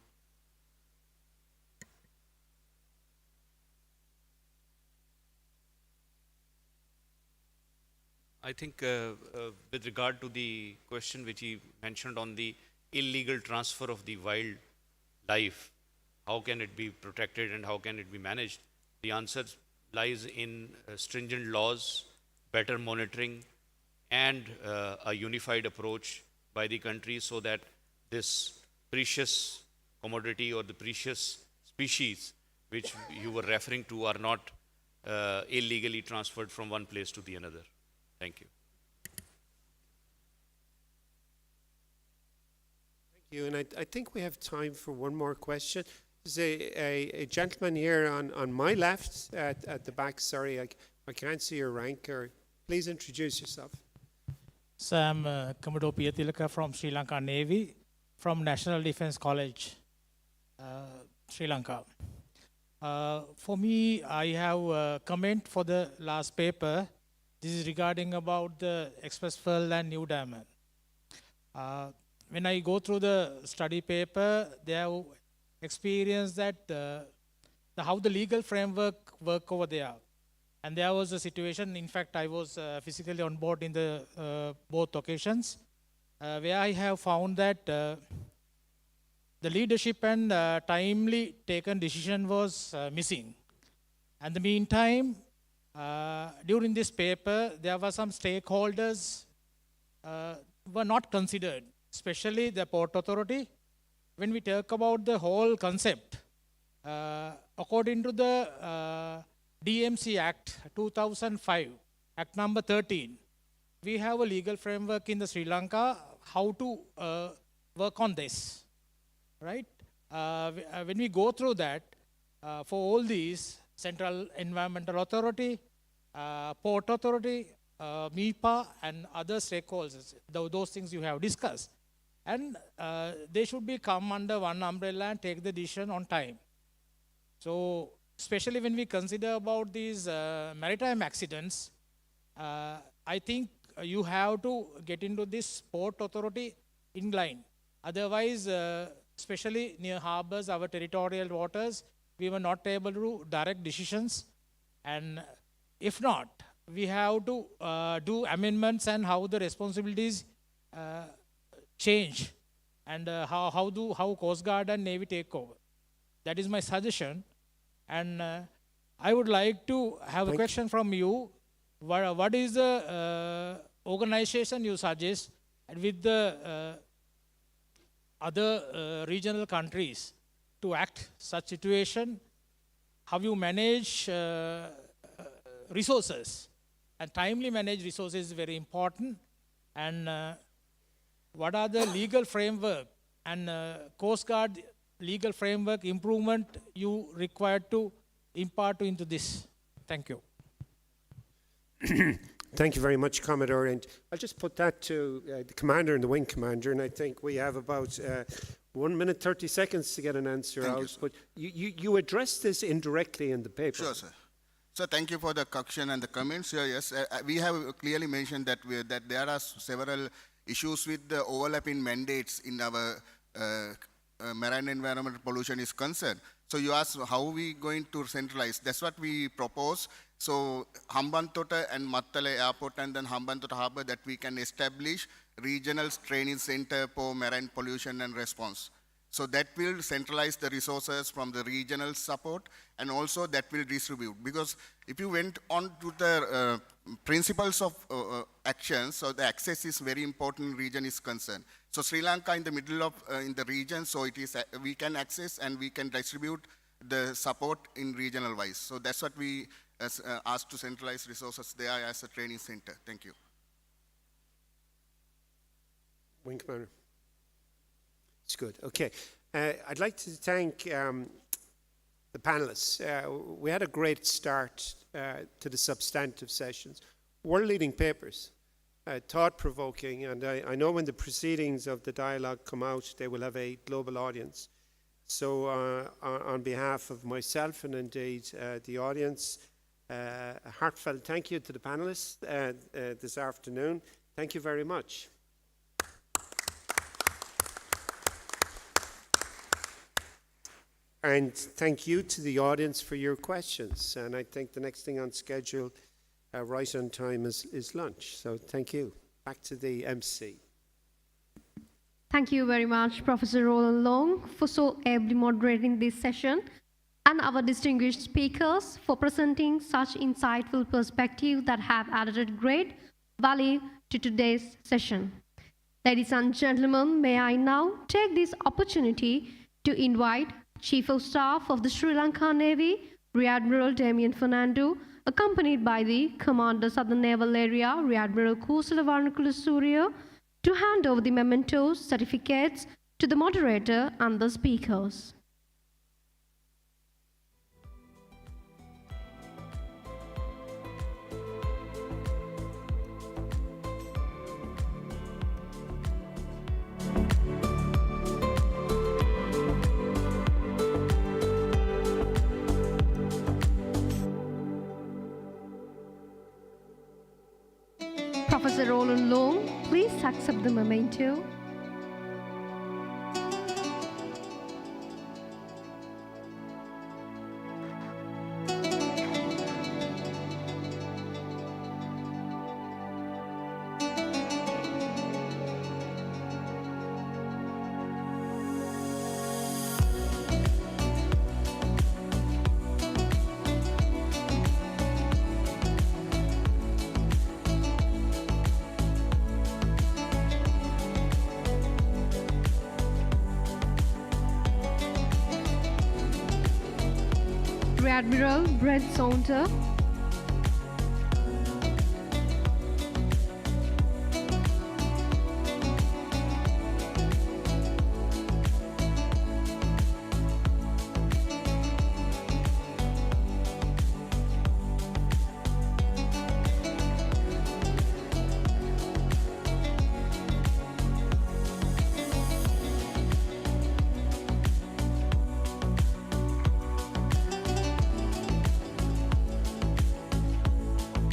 I think with regard to the question which he mentioned on the illegal transfer of the wild life, how can it be protected and how can it be managed? The answer lies in stringent laws, better monitoring, and a unified approach by the country so that this precious commodity or the precious species which you were referring to are not illegally transferred from one place to the another. Thank you. Thank you. And I think we have time for one more question. There's a gentleman here on my left at the back. Sorry, I can't see your rank. Please introduce yourself. Sam Commodore Piyatilaka from Sri Lanka Navy, from National Defence College, Sri Lanka. For me, I have a comment for the last paper. This is regarding about the express fuel and new diamond. When I go through the study paper, they have experienced that how the legal framework work over there. And there was a situation, in fact, I was physically on board in the both occasions, where I have found that the leadership and timely taken decision was missing. And the meantime, during this paper, there were some stakeholders were not considered, especially the Port Authority. When we talk about the whole concept, according to the DMC Act 2005, Act number 13, we have a legal framework in the Sri Lanka how to work on this, right? When we go through that, for all these, Central Environmental Authority, Port Authority, MIPA, and other stakeholders, those things you have discussed. And they should be come under one umbrella and take the decision on time. So, especially when we consider about these maritime accidents, I think you have to get into this Port Authority in line. Otherwise, especially near harbors, our territorial waters, we were not able to do direct decisions. And if not, we have to do amendments and how the responsibilities change and how Coast Guard and Navy take over. That is my suggestion. And I would like to have a question from you. What is the organization you suggest with the other regional countries to act such situation? How you manage resources, and timely manage resources is very important. And what are the legal framework and Coast Guard legal framework improvement you required to impart into this? Thank you. Thank you very much, Commodore. And I'll just put that to the commander and the wing commander. And I think we have about 1 minute, 30 seconds to get an answer out. But you addressed this indirectly in the paper. Sure, sir. So thank you for the question and the comments here. Yes, we have clearly mentioned that that there are several issues with the overlapping mandates in our marine environmental pollution is concerned. So you asked how we going to centralize. That's what we propose. So Hambantota and Mattala Airport and then Hambantota Harbour, that we can establish regional training center for marine pollution and response. So that will centralize the resources from the regional support, and also that will distribute. Because if you went on to the principles of action, so the access is very important region is concerned. So Sri Lanka in the middle of in the region, so it is we can access and we can distribute the support in regional wise. So that's what we asked to centralize resources there as a training center. Thank you. Wing Commander. It's good. Okay. I'd like to thank the panelists. We had a great start to the substantive sessions. world-leading papers, thought-provoking, and I know when the proceedings of the dialogue come out, they will have a global audience. So on behalf of myself and indeed the audience, a heartfelt thank you to the panelists this afternoon. Thank you very much. And thank you to the audience for your questions. And I think the next thing on schedule, right on time, is lunch. So thank you. Back to the MC. Thank you very much, Professor Roland Long, for so ably moderating this session, and our distinguished speakers for presenting such insightful perspectives that have added great value to today's session. Ladies and gentlemen, may I now take this opportunity to invite Chief of Staff of the Sri Lanka Navy, Rear Admiral Damien Fernando, accompanied by the Commander Southern Naval Area, Rear Admiral Kusalavarnakula Surya, to hand over the mementos, certificates to the moderator and the speakers. Professor Roland Long, please accept the memento. Rear Admiral Brett Saunter,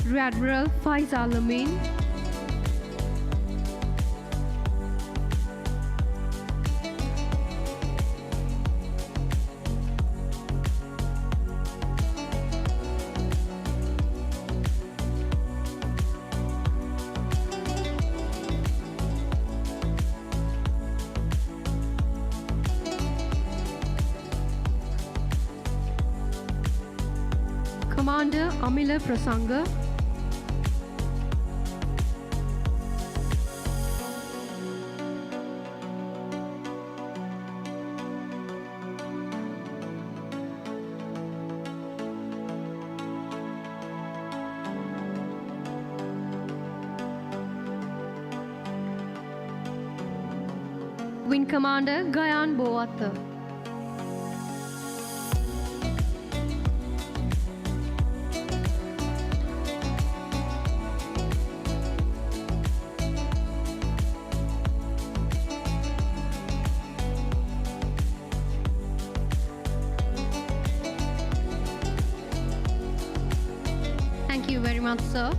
Rear Admiral Faisal Amin, Commander Amila Prasanga, Wing Commander Gayan Boatha, Thank you very much, sir.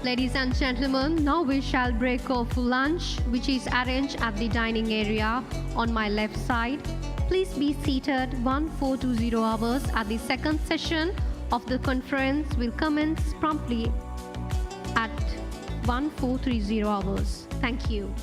Ladies and gentlemen, now we shall break off for lunch, which is arranged at the dining area on my left side. Please be seated. 1420 hours at the second session of the conference will commence promptly at 1430 hours. Thank you.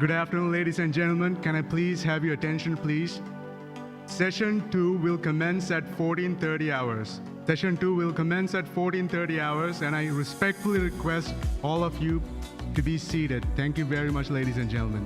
Good afternoon, ladies and gentlemen. Can I please have your attention, please? Session 2 will commence at 14:30 hours. Session 2 will commence at 14:30 hours, and I respectfully request all of you to be seated. Thank you very much, ladies and gentlemen.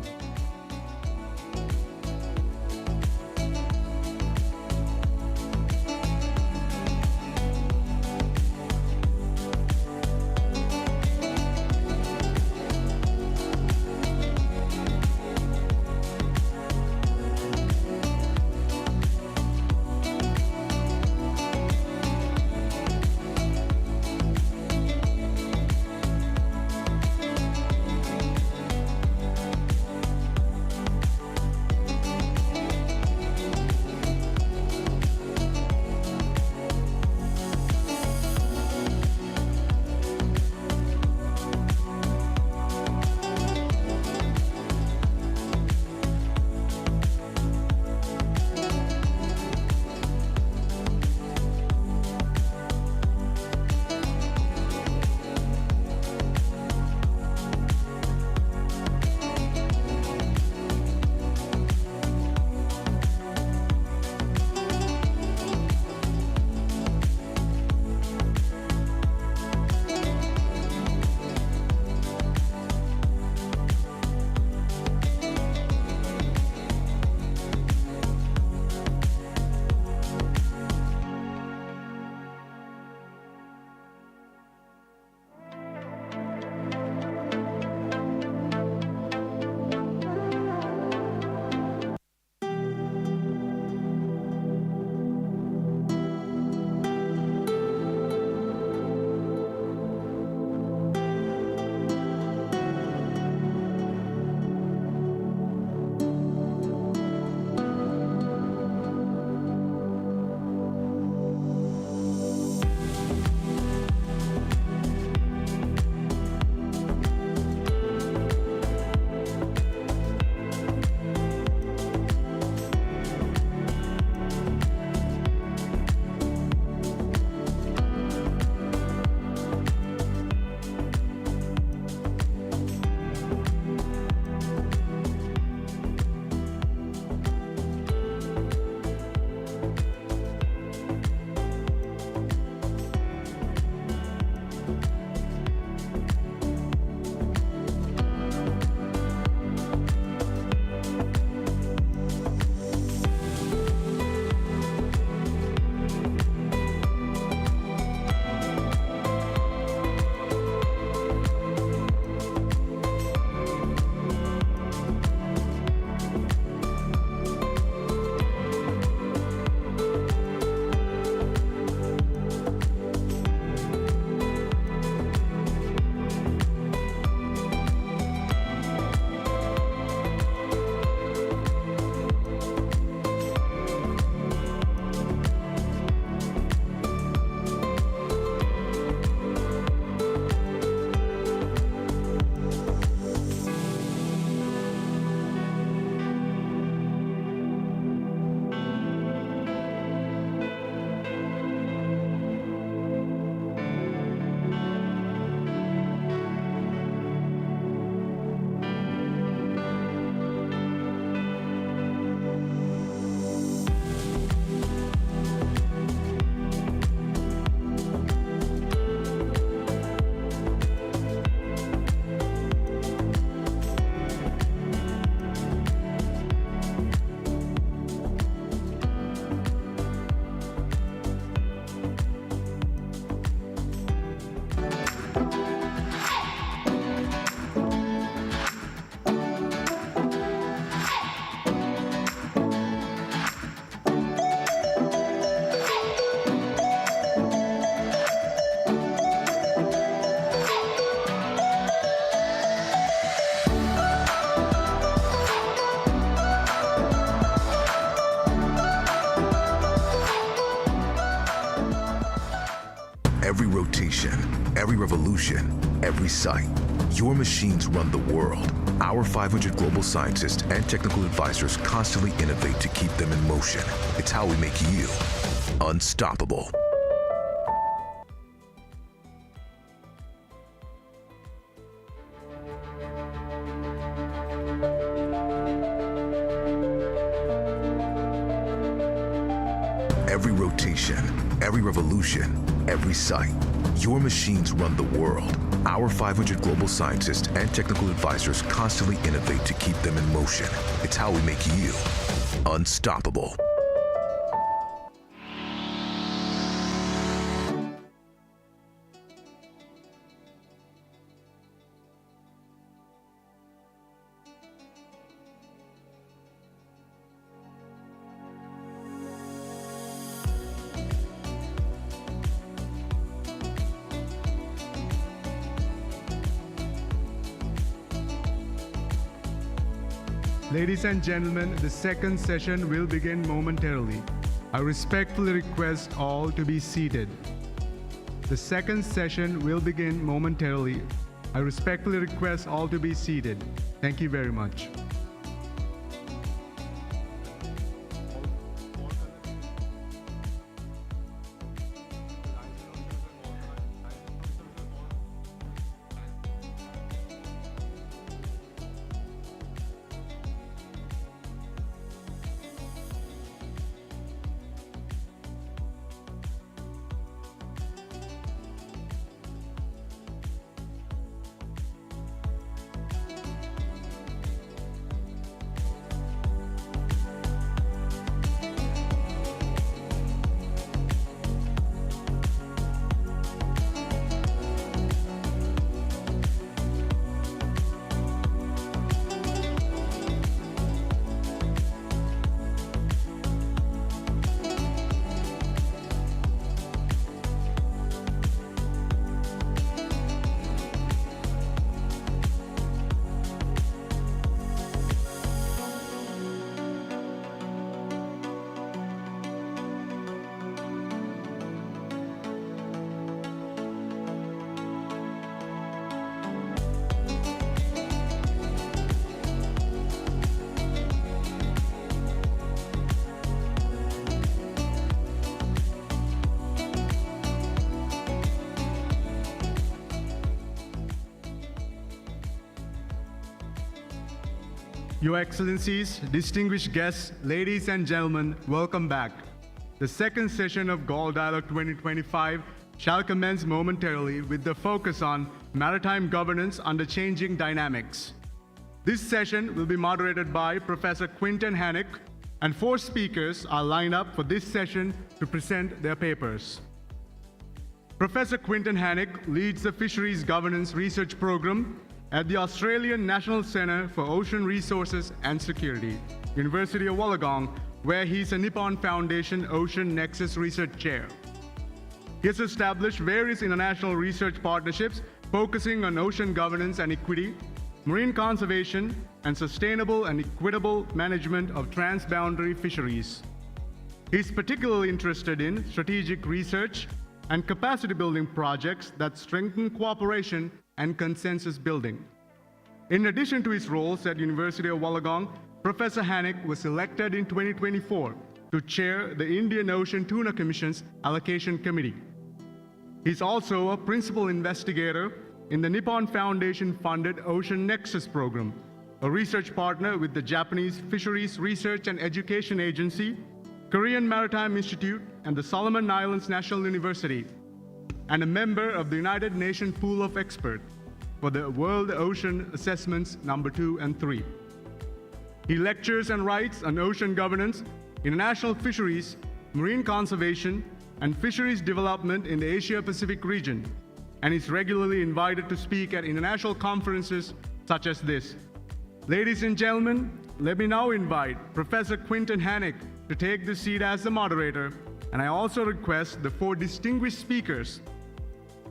Every rotation, every revolution, every site. Your machines run the world. Our 500 global scientists and technical advisors constantly innovate to keep them in motion. It's how we make you unstoppable. every rotation, every revolution, every sight. Your machines run the world. Our 500 global scientists and technical advisors constantly innovate to keep them in motion. It's how we make you unstoppable. Ladies and gentlemen, the second session will begin momentarily. I respectfully request all to be seated. The second session will begin momentarily. I respectfully request all to be seated. Thank you very much. Your Excellencies, distinguished guests, ladies and gentlemen, welcome back. The second session of Galle Dialogue 2025 shall commence momentarily with the focus on maritime governance under changing dynamics. This session will be moderated by Professor Quinton Hannock, and 4 speakers are lined up for this session to present their papers. Professor Quinton Hannock leads the Fisheries Governance Research Program at the Australian National Centre for Ocean Resources and Security, University of Wollongong, where he is a Nippon Foundation Ocean Nexus Research Chair. He has established various international research partnerships focusing on ocean governance and equity, marine conservation, and sustainable and equitable management of transboundary fisheries. He is particularly interested in strategic research and capacity building projects that strengthen cooperation and consensus building. In addition to his roles at University of Wollongong, Professor Hannock was elected in 2024 to chair the Indian Ocean Tuna Commission's Allocation Committee. He's also a principal investigator in the Nippon Foundation-funded Ocean Nexus program, a research partner with the Japanese Fisheries Research and Education Agency, Korean Maritime Institute, and the Solomon Islands National University, and a member of the United Nations Pool of Experts for the World Ocean Assessments number 2 and 3. He lectures and writes on ocean governance, international fisheries, marine conservation, and fisheries development in the Asia-Pacific region, and is regularly invited to speak at international conferences such as this. Ladies and gentlemen, let me now invite Professor Quinton Hannock to take the seat as the moderator, and I also request the 4 distinguished speakers,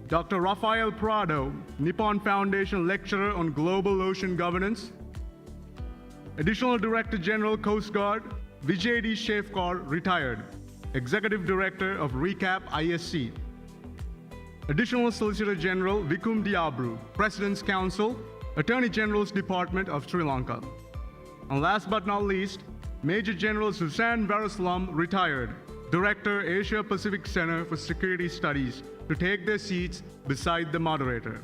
Dr. Rafael Prado, Nippon Foundation Lecturer on Global Ocean Governance, Additional Director General Coast Guard, Vijay D. Shefkar, retired, Executive Director of RECAP ISC, Additional Solicitor General Vikum Diabru, President's Counsel, Attorney General's Department of Sri Lanka. And last but not least, Major General Susan Varaslam, retired, Director, Asia Pacific Center for Security Studies, to take their seats beside the moderator.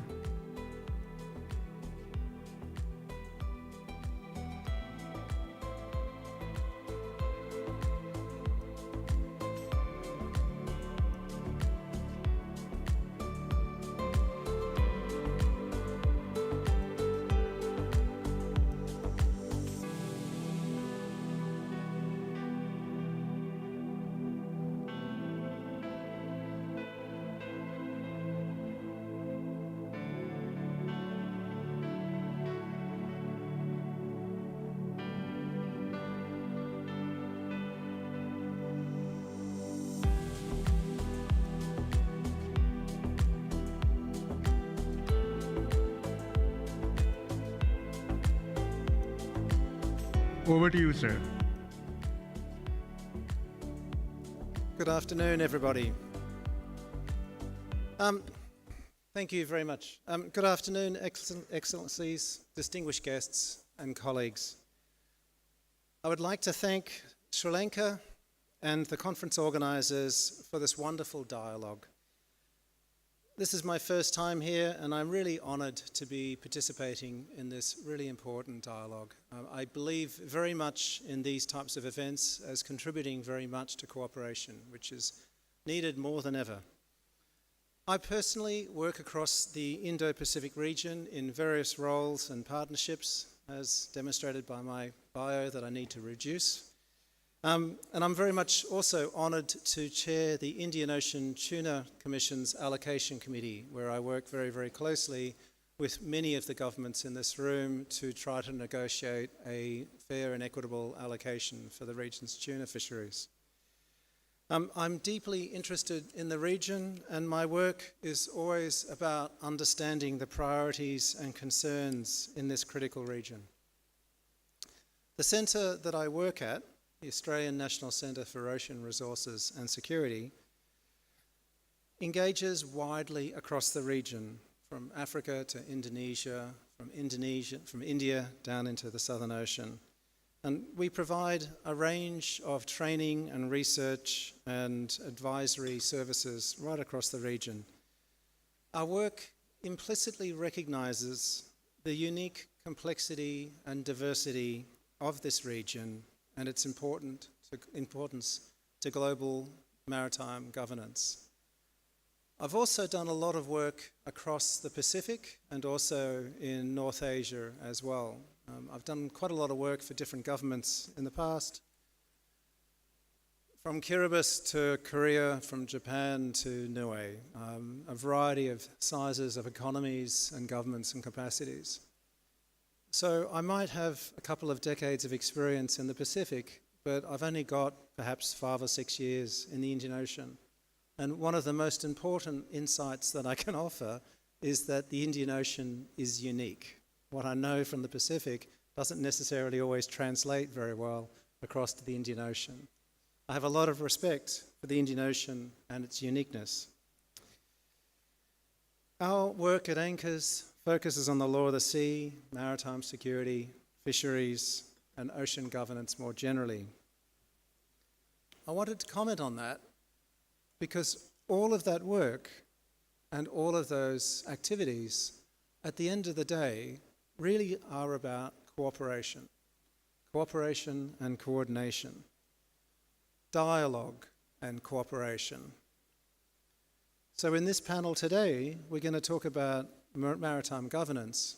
Over to you, sir. Good afternoon, everybody. Thank you very much. Good afternoon, Excellencies, distinguished guests and colleagues. I would like to thank Sri Lanka and the conference organisers for this wonderful dialogue. This is my first time here, and I'm really honoured to be participating in this really important dialogue. I believe very much in these types of events as contributing very much to cooperation, which is needed more than ever. I personally work across the Indo-Pacific region in various roles and partnerships, as demonstrated by my bio that I need to reduce. And I'm very much also honoured to chair the Indian Ocean Tuna Commission's Allocation Committee, where I work very, very closely with many of the governments in this room to try to negotiate a fair and equitable allocation for the region's tuna fisheries. I'm deeply interested in the region, and my work is always about understanding the priorities and concerns in this critical region. The centre that I work at, the Australian National Centre for Ocean Resources and Security, engages widely across the region, from Africa to Indonesia, from India down into the Southern Ocean. And we provide a range of training and research and advisory services right across the region. Our work implicitly recognises the unique complexity and diversity of this region and its importance to global maritime governance. I've also done a lot of work across the Pacific and also in North Asia as well. I've done quite a lot of work for different governments in the past, from Kiribati to Korea, from Japan to Niue, a variety of sizes of economies and governments and capacities. So I might have a couple of decades of experience in the Pacific, but I've only got perhaps 5 or 6 years in the Indian Ocean. And one of the most important insights that I can offer is that the Indian Ocean is unique. What I know from the Pacific doesn't necessarily always translate very well across to the Indian Ocean. I have a lot of respect for the Indian Ocean and its uniqueness. Our work at ANCHORS focuses on the law of the sea, maritime security, fisheries, and ocean governance more generally. I wanted to comment on that because all of that work and all of those activities, at the end of the day, really are about cooperation and coordination, dialogue and cooperation. So in this panel today, we're going to talk about maritime governance,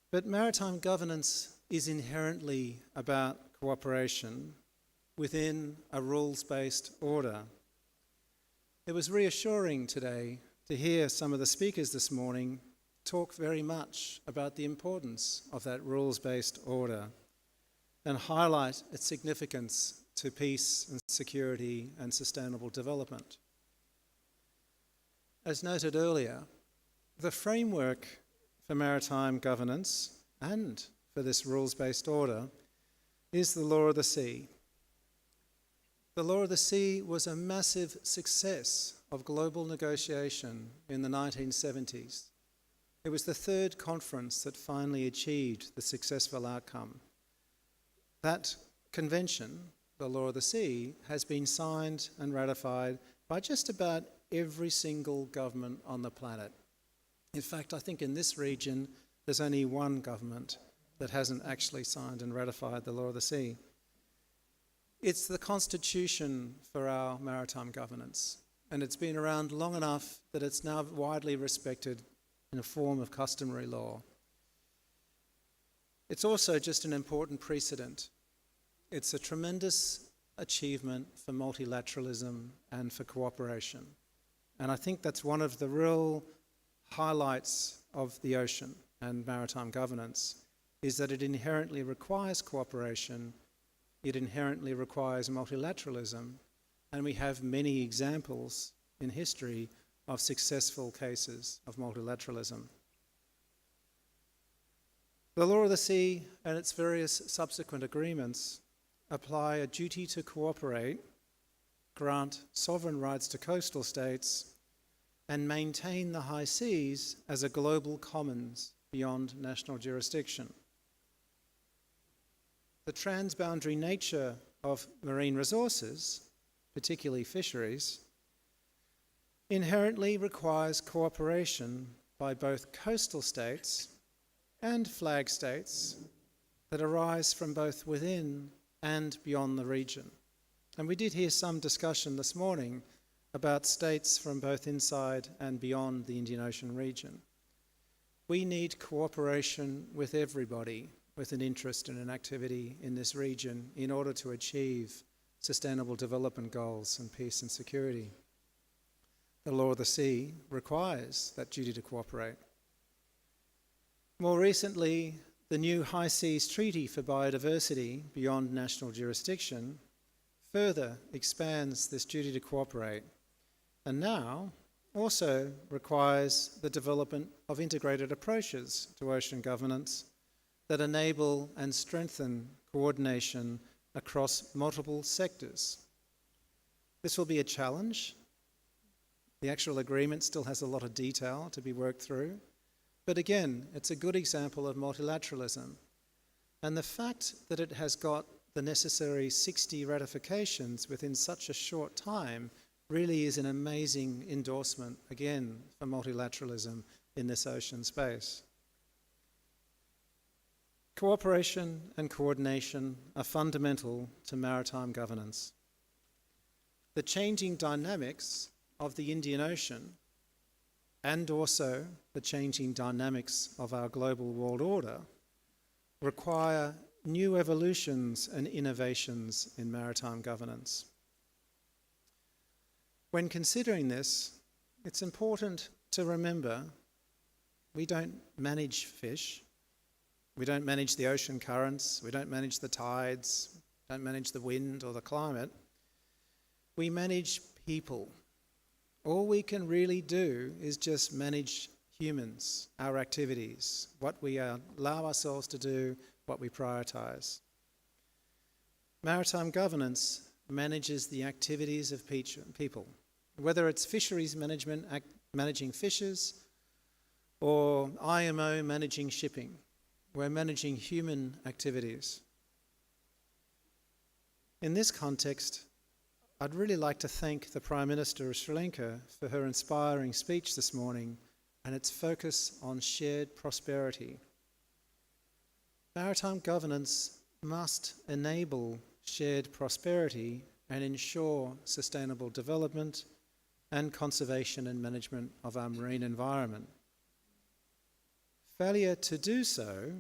but maritime governance is inherently about cooperation within a rules-based order. It was reassuring today to hear some of the speakers this morning talk very much about the importance of that rules-based order and highlight its significance to peace and security and sustainable development. As noted earlier, the framework for maritime governance and for this rules-based order is the law of the sea. The law of the sea was a massive success of global negotiation in the 1970s. It was the third conference that finally achieved the successful outcome. That convention, the law of the sea, has been signed and ratified by just about every single government on the planet. In fact, I think in this region, there's only one government that hasn't actually signed and ratified the law of the sea. It's the constitution for our maritime governance, and it's been around long enough that it's now widely respected in a form of customary law. It's also just an important precedent. It's a tremendous achievement for multilateralism and for cooperation. And I think that's one of the real highlights of the ocean and maritime governance, is that it inherently requires cooperation, it inherently requires multilateralism, and we have many examples in history of successful cases of multilateralism. The law of the sea and its various subsequent agreements apply a duty to cooperate, grant sovereign rights to coastal states, and maintain the high seas as a global commons beyond national jurisdiction. The transboundary nature of marine resources, particularly fisheries, inherently requires cooperation by both coastal states and flag states that arise from both within and beyond the region. And we did hear some discussion this morning about states from both inside and beyond the Indian Ocean region. We need cooperation with everybody with an interest and an activity in this region in order to achieve sustainable development goals and peace and security. The law of the sea requires that duty to cooperate. More recently, the new High Seas Treaty for Biodiversity beyond national jurisdiction further expands this duty to cooperate, and now also requires the development of integrated approaches to ocean governance that enable and strengthen coordination across multiple sectors. This will be a challenge. The actual agreement still has a lot of detail to be worked through, but again, it's a good example of multilateralism. And the fact that it has got the necessary 60 ratifications within such a short time really is an amazing endorsement, again, for multilateralism in this ocean space. Cooperation and coordination are fundamental to maritime governance. The changing dynamics of the Indian Ocean and also the changing dynamics of our global world order require new evolutions and innovations in maritime governance. When considering this, it's important to remember we don't manage fish, we don't manage the ocean currents, we don't manage the tides, don't manage the wind or the climate. We manage people. All we can really do is just manage humans, our activities, what we allow ourselves to do, what we prioritize. Maritime governance manages the activities of people, whether it's fisheries management, managing fishes, or IMO managing shipping. We're managing human activities. In this context, I'd really like to thank the Prime Minister of Sri Lanka for her inspiring speech this morning and its focus on shared prosperity. Maritime governance must enable shared prosperity and ensure sustainable development and conservation and management of our marine environment. Failure to do so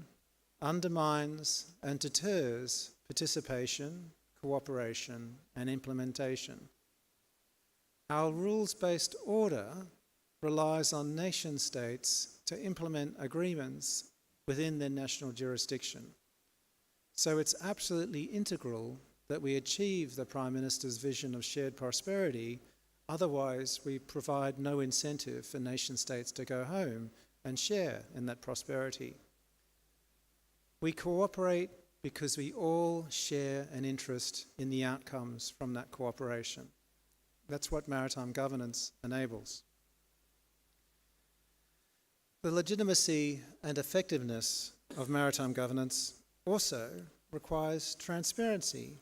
undermines and deters participation, cooperation, and implementation. Our rules-based order relies on nation states to implement agreements within their national jurisdiction. So it's absolutely integral that we achieve the Prime Minister's vision of shared prosperity, otherwise we provide no incentive for nation states to go home and share in that prosperity. We cooperate because we all share an interest in the outcomes from that cooperation. That's what maritime governance enables. The legitimacy and effectiveness of maritime governance also requires transparency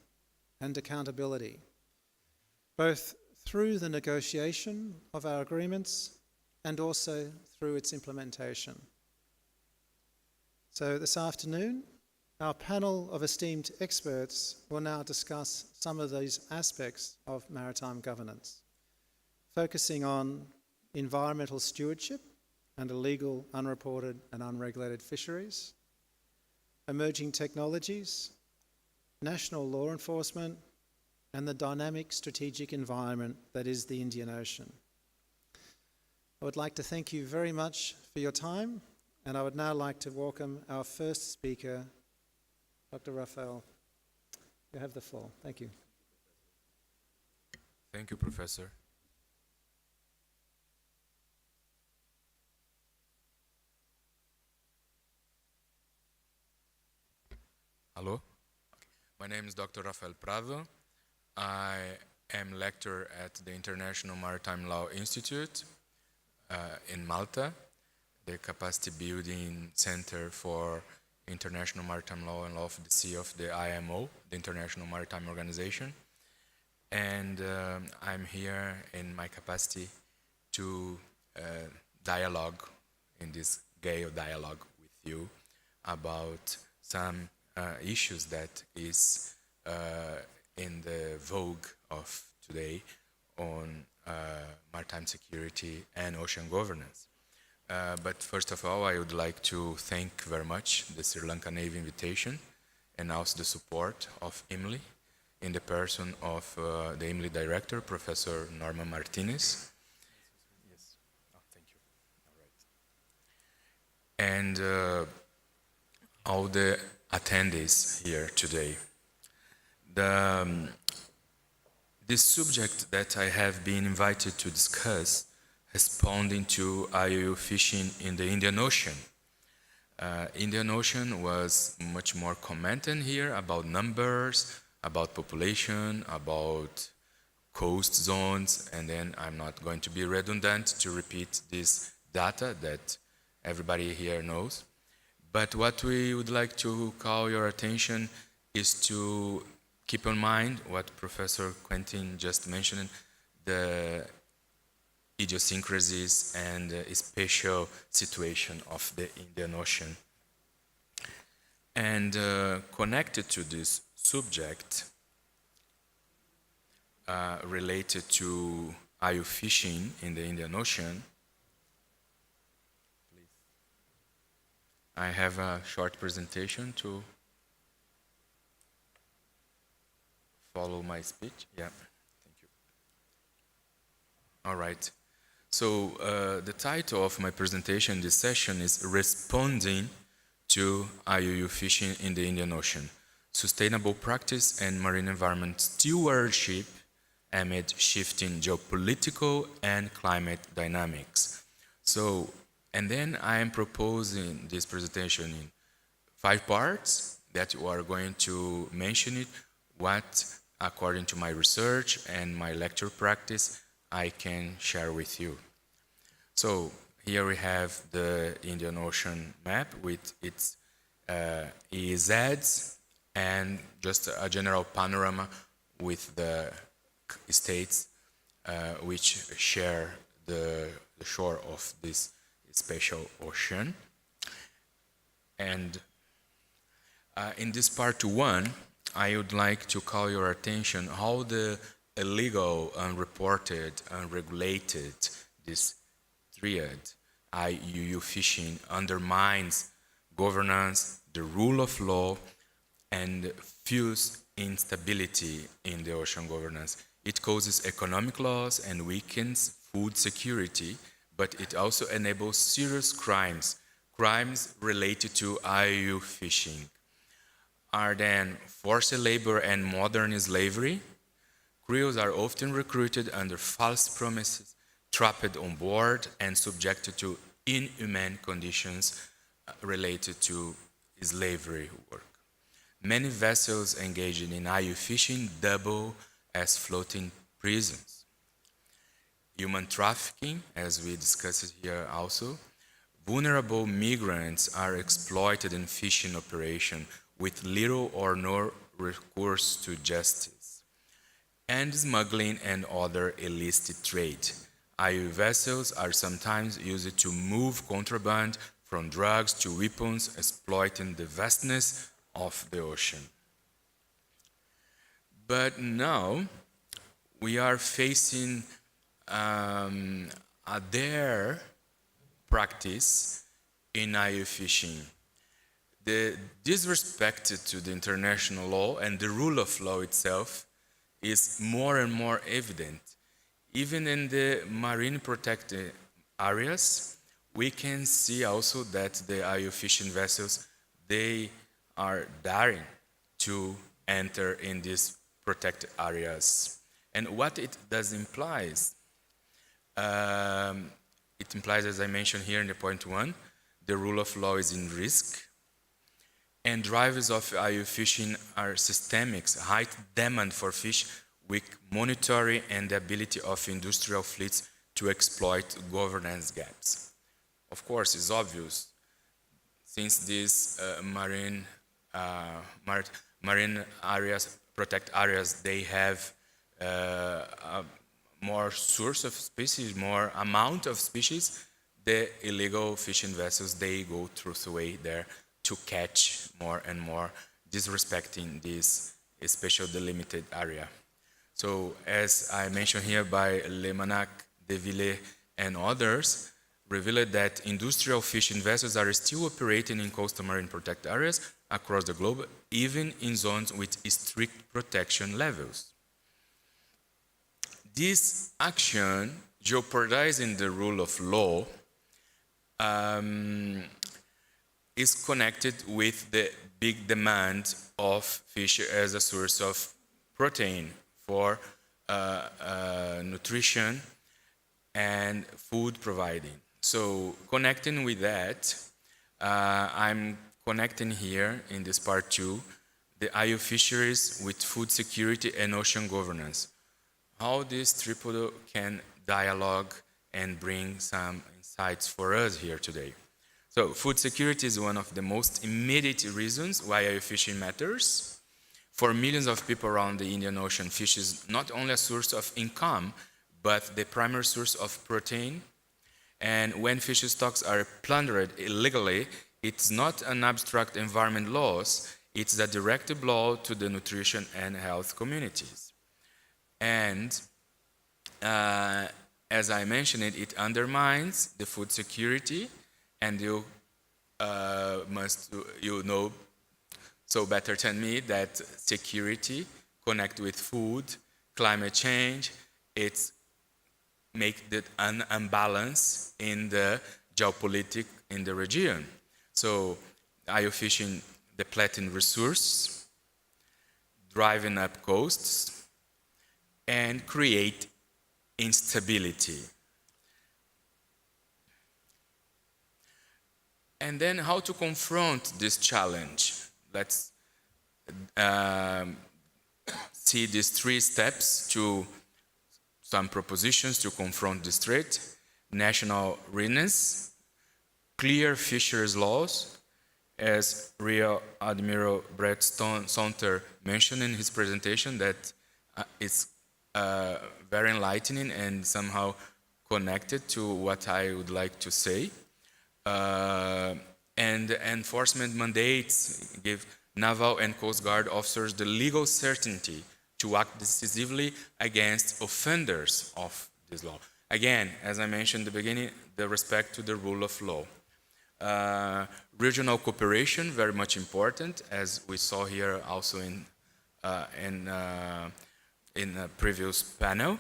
and accountability, both through the negotiation of our agreements and also through its implementation. So this afternoon, our panel of esteemed experts will now discuss some of these aspects of maritime governance, focusing on environmental stewardship and illegal, unreported and unregulated fisheries, emerging technologies, national law enforcement, and the dynamic strategic environment that is the Indian Ocean. I would like to thank you very much for your time, and I would now like to welcome our first speaker, Dr. Raphael. You have the floor. Thank you. Thank you, Professor. Hello. My name is Dr. Rafael Prado. I am lecturer at the International Maritime Law Institute in Malta, the capacity building center for international maritime law and law of the sea of the IMO, the International Maritime Organization. And I'm here in my capacity to dialogue in this Galle Dialogue with you about some issues that is in the vogue of today on maritime security and ocean governance. But first of all, I would like to thank very much the Sri Lanka Navy invitation and also the support of IMLI in the person of the IMLI director, Professor Norma Martinez. Yes. Oh, thank you. All right. And all the attendees here today. This subject that I have been invited to discuss, responding to IUU fishing in the Indian Ocean. Indian Ocean was much more commented here about numbers, about population, about coast zones, and then I'm not going to be redundant to repeat this data that everybody here knows. But what we would like to call your attention is to keep in mind what Professor Quentin just mentioned, the idiosyncrasies and special situation of the Indian Ocean. And connected to this subject, related to IUU fishing in the Indian Ocean, I have a short presentation to follow my speech. Yeah, thank you. All right. So the title of my presentation this session is Responding to IUU Fishing in the Indian Ocean, Sustainable Practice and Marine Environment Stewardship amid shifting geopolitical and climate dynamics. So, and then I am proposing this presentation in 5 parts that you are going to mention it, what, according to my research and my lecture practice, I can share with you. So here we have the Indian Ocean map with its EEZs and just a general panorama with the states which share the shore of this special ocean. And in this part 1, I would like to call your attention how the illegal, unreported, unregulated, this triad, IUU fishing, undermines governance, the rule of law, and fuels instability in the ocean governance. It causes economic loss and weakens food security, but it also enables serious crimes, crimes related to IUU fishing. Are then forced labor and modern slavery. Crews are often recruited under false promises, trapped on board, and subjected to inhumane conditions related to slavery work. Many vessels engaged in IUU fishing double as floating prisons. Human trafficking, as we discussed here also. Vulnerable migrants are exploited in fishing operations with little or no recourse to justice. And smuggling and other illicit trade. IUU vessels are sometimes used to move contraband from drugs to weapons, exploiting the vastness of the ocean. But now we are facing their practice in IUU fishing. The disrespect to the international law and the rule of law itself is more and more evident. Even in the marine protected areas, we can see also that the IUU fishing vessels, they are daring to enter in these protected areas. And what it does implies, it implies, as I mentioned here in the point 1, the rule of law is in risk. And drivers of IUU fishing are systemic, high demand for fish, weak monitoring, and the ability of industrial fleets to exploit governance gaps. Of course, it's obvious, since these marine areas, protect areas, they have more source of species, more amount of species, the illegal fishing vessels, they go through the way there to catch more and more, disrespecting this special delimited area. So as I mentioned here by Lemanac, De Villiers, and others, revealed that industrial fishing vessels are still operating in coastal marine protected areas across the globe, even in zones with strict protection levels. This action, jeopardizing the rule of law, is connected with the big demand of fish as a source of protein for nutrition and food providing. So connecting with that, I'm connecting here in this part 2, the IUU fisheries with food security and ocean governance. How this triple can dialogue and bring some insights for us here today. So food security is one of the most immediate reasons why IUU fishing matters. For millions of people around the Indian Ocean, fish is not only a source of income, but the primary source of protein. And when fish stocks are plundered illegally, it's not an abstract environment loss, it's a direct blow to the nutrition and health communities. And as I mentioned, it undermines the food security, and you know so better than me that security connect with food, climate change, it's make the unbalance in the geopolitics in the region. So IUU fishing depleting resources, driving up costs, and create instability. And then how to confront this challenge? Let's see these 3 steps to some propositions to confront this threat: national readiness, clear fisheries laws, as Rear Admiral Brett Saunter mentioned in his presentation, that it's very enlightening and somehow connected to what I would like to say. And enforcement mandates give naval and coast guard officers the legal certainty to act decisively against offenders of this law. Again, as I mentioned at the beginning, the respect to the rule of law. Regional cooperation, very much important, as we saw here also in a previous panel.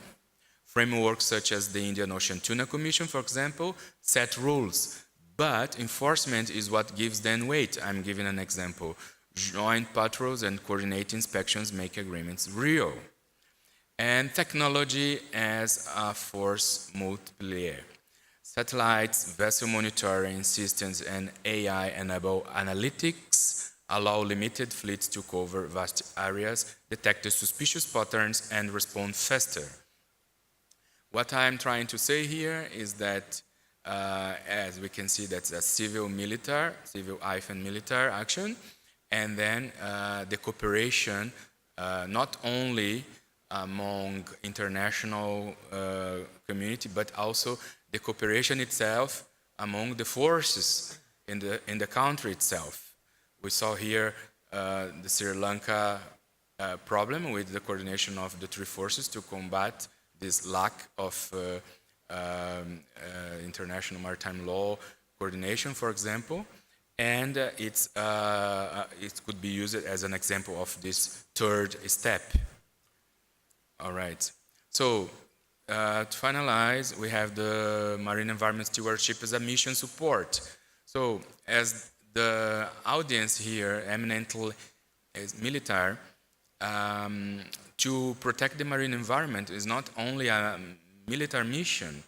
Frameworks such as the Indian Ocean Tuna Commission, for example, set rules, but enforcement is what gives them weight. I'm giving an example. Joint patrols and coordinated inspections make agreements real. And technology as a force multiplier. Satellites, vessel monitoring systems, and AI-enabled analytics allow limited fleets to cover vast areas, detect the suspicious patterns, and respond faster. What I'm trying to say here is that, as we can see, that's a civil-military action, and then the cooperation not only among international community, but also the cooperation itself among the forces in the country itself. We saw here the Sri Lanka problem with the coordination of the 3 forces to combat this lack of international maritime law coordination, for example. And it could be used as an example of this 3rd step. All right. So to finalize, we have the Marine Environment Stewardship as a mission support. So as the audience here eminently is military, to protect the marine environment is not only a military mission,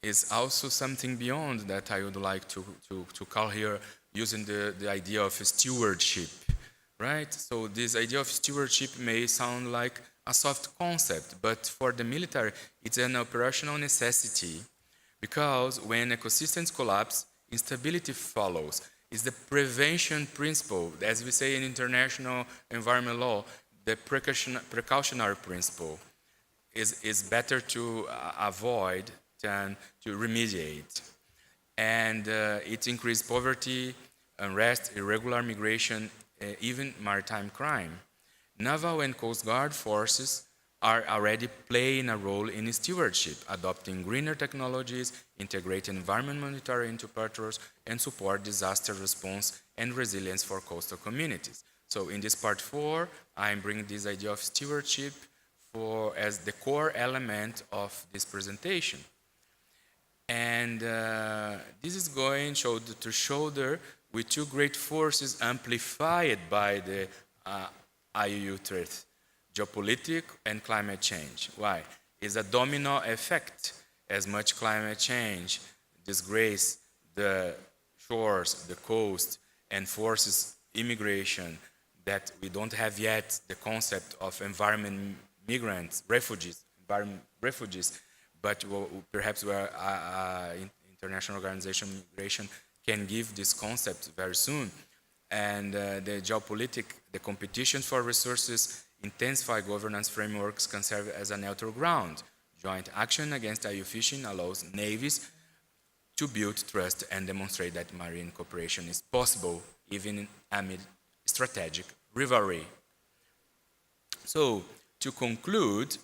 it's also something beyond that I would like to call here using the idea of stewardship, right? So this idea of stewardship may sound like a soft concept, but for the military, it's an operational necessity, because when ecosystems collapse, instability follows. It's the prevention principle, as we say in international environment law, the precautionary principle is better to avoid than to remediate. And it increases poverty, unrest, irregular migration, even maritime crime. Naval and Coast Guard forces are already playing a role in stewardship, adopting greener technologies, integrating environment monitoring into patrols, and support disaster response and resilience for coastal communities. So in this part 4, I'm bringing this idea of stewardship as the core element of this presentation. And this is going shoulder to shoulder with two great forces amplified by the IUU threat, geopolitics and climate change. Why? It's a domino effect. As much climate change disgrace the shores, the coast, and forces immigration, that we don't have yet the concept of environment migrants, refugees, but perhaps International Organization of Migration can give this concept very soon. And the geopolitics, the competition for resources, intensified governance frameworks can serve as a neutral ground. Joint action against IUU fishing allows navies to build trust and demonstrate that marine cooperation is possible, even amid strategic rivalry. So, to conclude,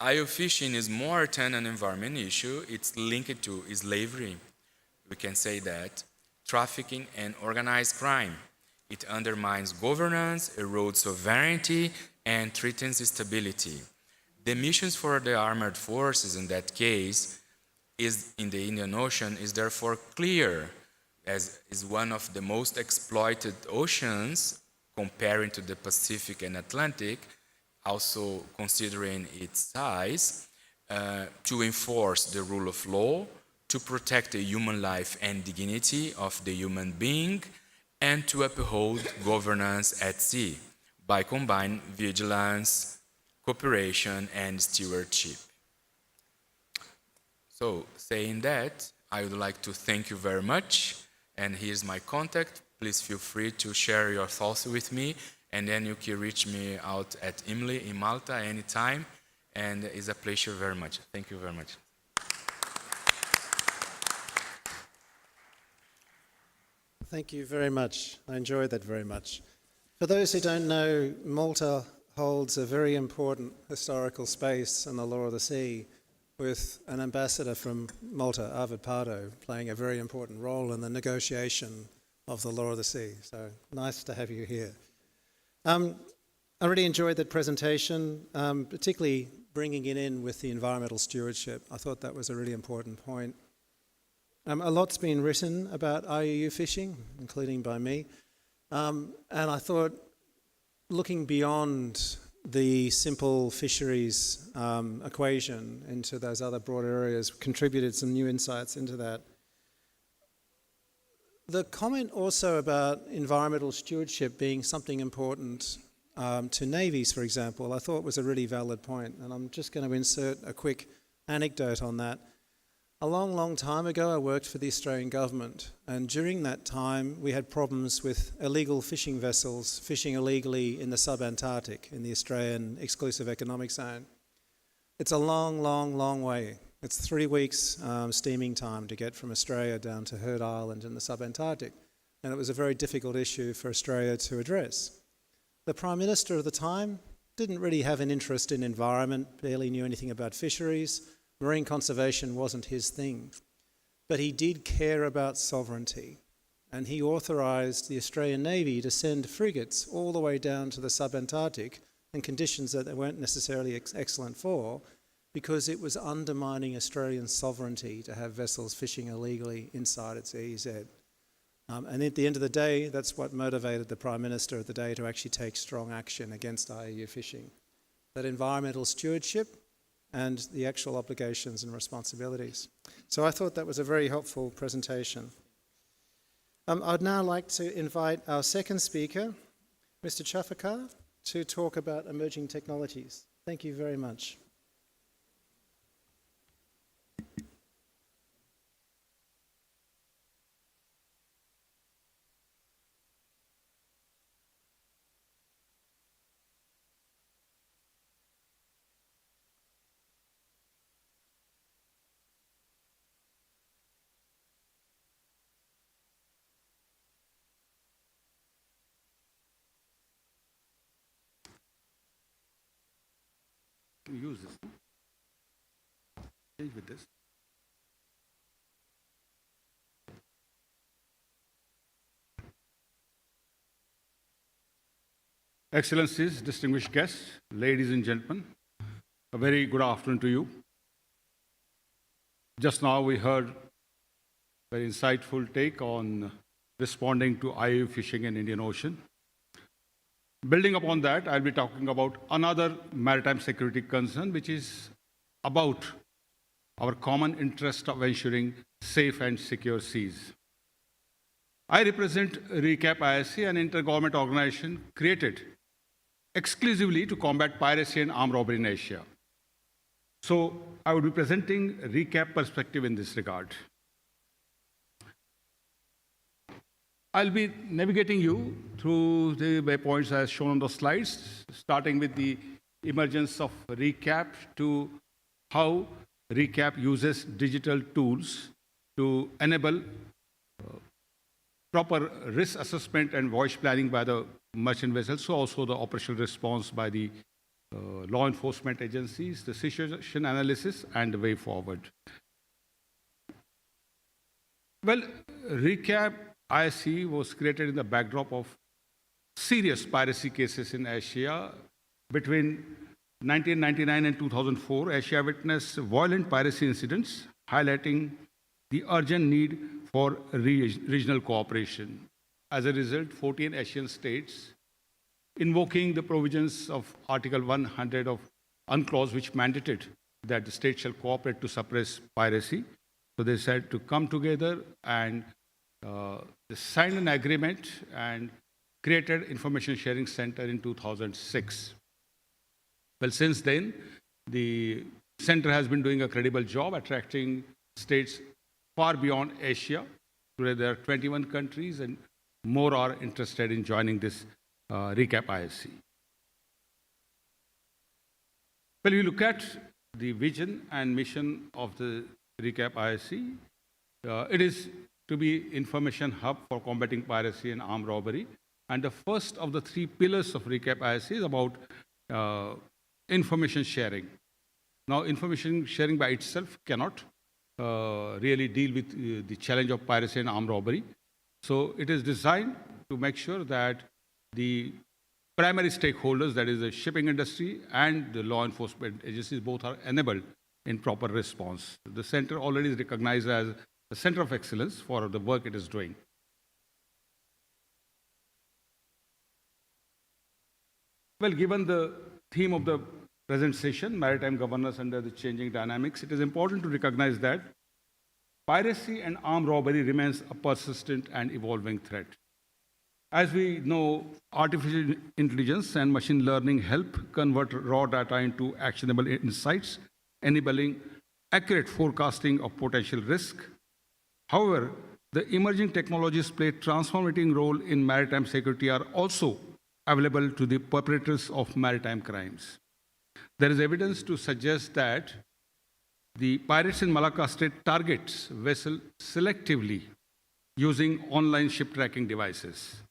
IUU fishing is more than an environment issue. It's linked to slavery, we can say that, trafficking, and organized crime. It undermines governance, erodes sovereignty, and threatens stability. The missions for the armed forces in that case is in the Indian Ocean is therefore clear, as is one of the most exploited oceans comparing to the Pacific and Atlantic, also considering its size, to enforce the rule of law, to protect the human life and dignity of the human being, and to uphold governance at sea by combining vigilance, cooperation, and stewardship. So, saying that, I would like to thank you very much, and here's my contact. Please feel free to share your thoughts with me, and then you can reach me out at IMLI in Malta anytime, and it's a pleasure very much. Thank you very much. Thank you very much. I enjoyed that very much. For those who don't know, Malta holds a very important historical space in the law of the sea, with an ambassador from Malta, Arvid Pardo, playing a very important role in the negotiation of the law of the sea. So nice to have you here. I really enjoyed that presentation, particularly bringing it in with the environmental stewardship. I thought that was a really important point. A lot's been written about IUU fishing, including by me. And I thought, looking beyond the simple fisheries equation into those other broader areas, contributed some new insights into that. The comment also about environmental stewardship being something important to navies, for example, I thought was a really valid point. And I'm just going to insert a quick anecdote on that. A long time ago, I worked for the Australian government, and during that time, we had problems with illegal fishing vessels fishing illegally in the sub-Antarctic, in the Australian exclusive economic zone. It's a long way. It's 3 weeks steaming time to get from Australia down to Heard Island in the sub-Antarctic, and it was a very difficult issue for Australia to address. The Prime Minister of the time didn't really have an interest in environment, barely knew anything about fisheries. Marine conservation wasn't his thing, but he did care about sovereignty, and he authorised the Australian Navy to send frigates all the way down to the sub-Antarctic in conditions that they weren't necessarily excellent for, because it was undermining Australian sovereignty to have vessels fishing illegally inside its EEZ. And at the end of the day, that's what motivated the Prime Minister of the day to actually take strong action against IUU fishing. That environmental stewardship and the actual obligations and responsibilities. So I thought that was a very helpful presentation. I'd now like to invite our second speaker, Mr. Chafakar, to talk about emerging technologies. Thank you very much. Use this. Change with this. Excellencies, distinguished guests, ladies and gentlemen, a very good afternoon to you. Just now we heard a very insightful take on responding to IUU fishing in Indian Ocean. Building upon that, I'll be talking about another maritime security concern, which is about our common interest of ensuring safe and secure seas. I represent RECAP ISC, an intergovernment organization created exclusively to combat piracy and armed robbery in Asia. So I would be presenting RECAP perspective in this regard. I'll be navigating you through the waypoints as shown on the slides, starting with the emergence of RECAP to how RECAP uses digital tools to enable proper risk assessment and voyage planning by the merchant vessels, so also the operational response by the law enforcement agencies, the situation analysis, and the way forward. Well, RECAP ISC was created in the backdrop of serious piracy cases in Asia. Between 1999 and 2004, Asia witnessed violent piracy incidents, highlighting the urgent need for regional cooperation. As a result, 14 Asian states, invoking the provisions of Article 100 of UNCLOS, which mandated that the state shall cooperate to suppress piracy. So they said to come together and they signed an agreement and created Information Sharing Center in 2006. Well, since then, the center has been doing a credible job attracting states far beyond Asia. Today, there are 21 countries and more are interested in joining this RECAP ISC. Well, you look at the vision and mission of the RECAP ISC. It is to be information hub for combating piracy and armed robbery. And the first of the three pillars of RECAP ISC is about information sharing. Now, information sharing by itself cannot really deal with the challenge of piracy and armed robbery. So it is designed to make sure that the primary stakeholders, that is the shipping industry and the law enforcement agencies, both are enabled in proper response. The center already is recognized as a center of excellence for the work it is doing. Well, given the theme of the present session, maritime governance under the changing dynamics, it is important to recognize that piracy and armed robbery remains a persistent and evolving threat. As we know, artificial intelligence and machine learning help convert raw data into actionable insights, enabling accurate forecasting of potential risk. However, the emerging technologies play a transformative role in maritime security are also available to the perpetrators of maritime crimes. There is evidence to suggest that the pirates in Malacca Strait targets vessels selectively using online ship tracking devices.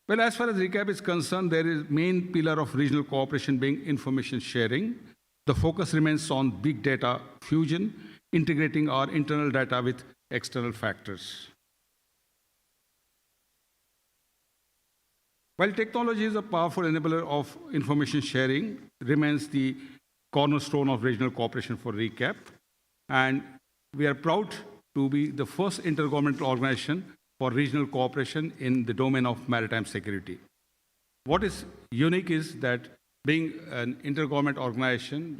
Well, as far as RECAP is concerned, there is main pillar of regional cooperation being information sharing. The focus remains on big data fusion, integrating our internal data with external factors. While technology is a powerful enabler of information sharing, remains the cornerstone of regional cooperation for RECAP. And we are proud to be the first intergovernmental organization for regional cooperation in the domain of maritime security. What is unique is that being an intergovernment organization,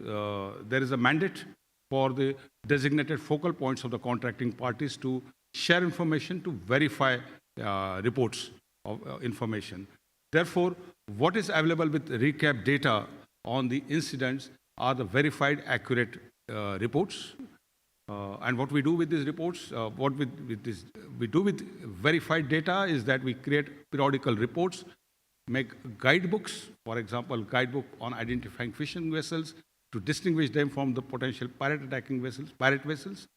there is a mandate for the designated focal points of the contracting parties to share information to verify reports of information. Therefore, what is available with recap data on the incidents are the verified, accurate reports. And what we do with these reports, we do with verified data is that we create periodical reports, make guidebooks, for example, guidebook on identifying fishing vessels to distinguish them from the potential pirate vessels.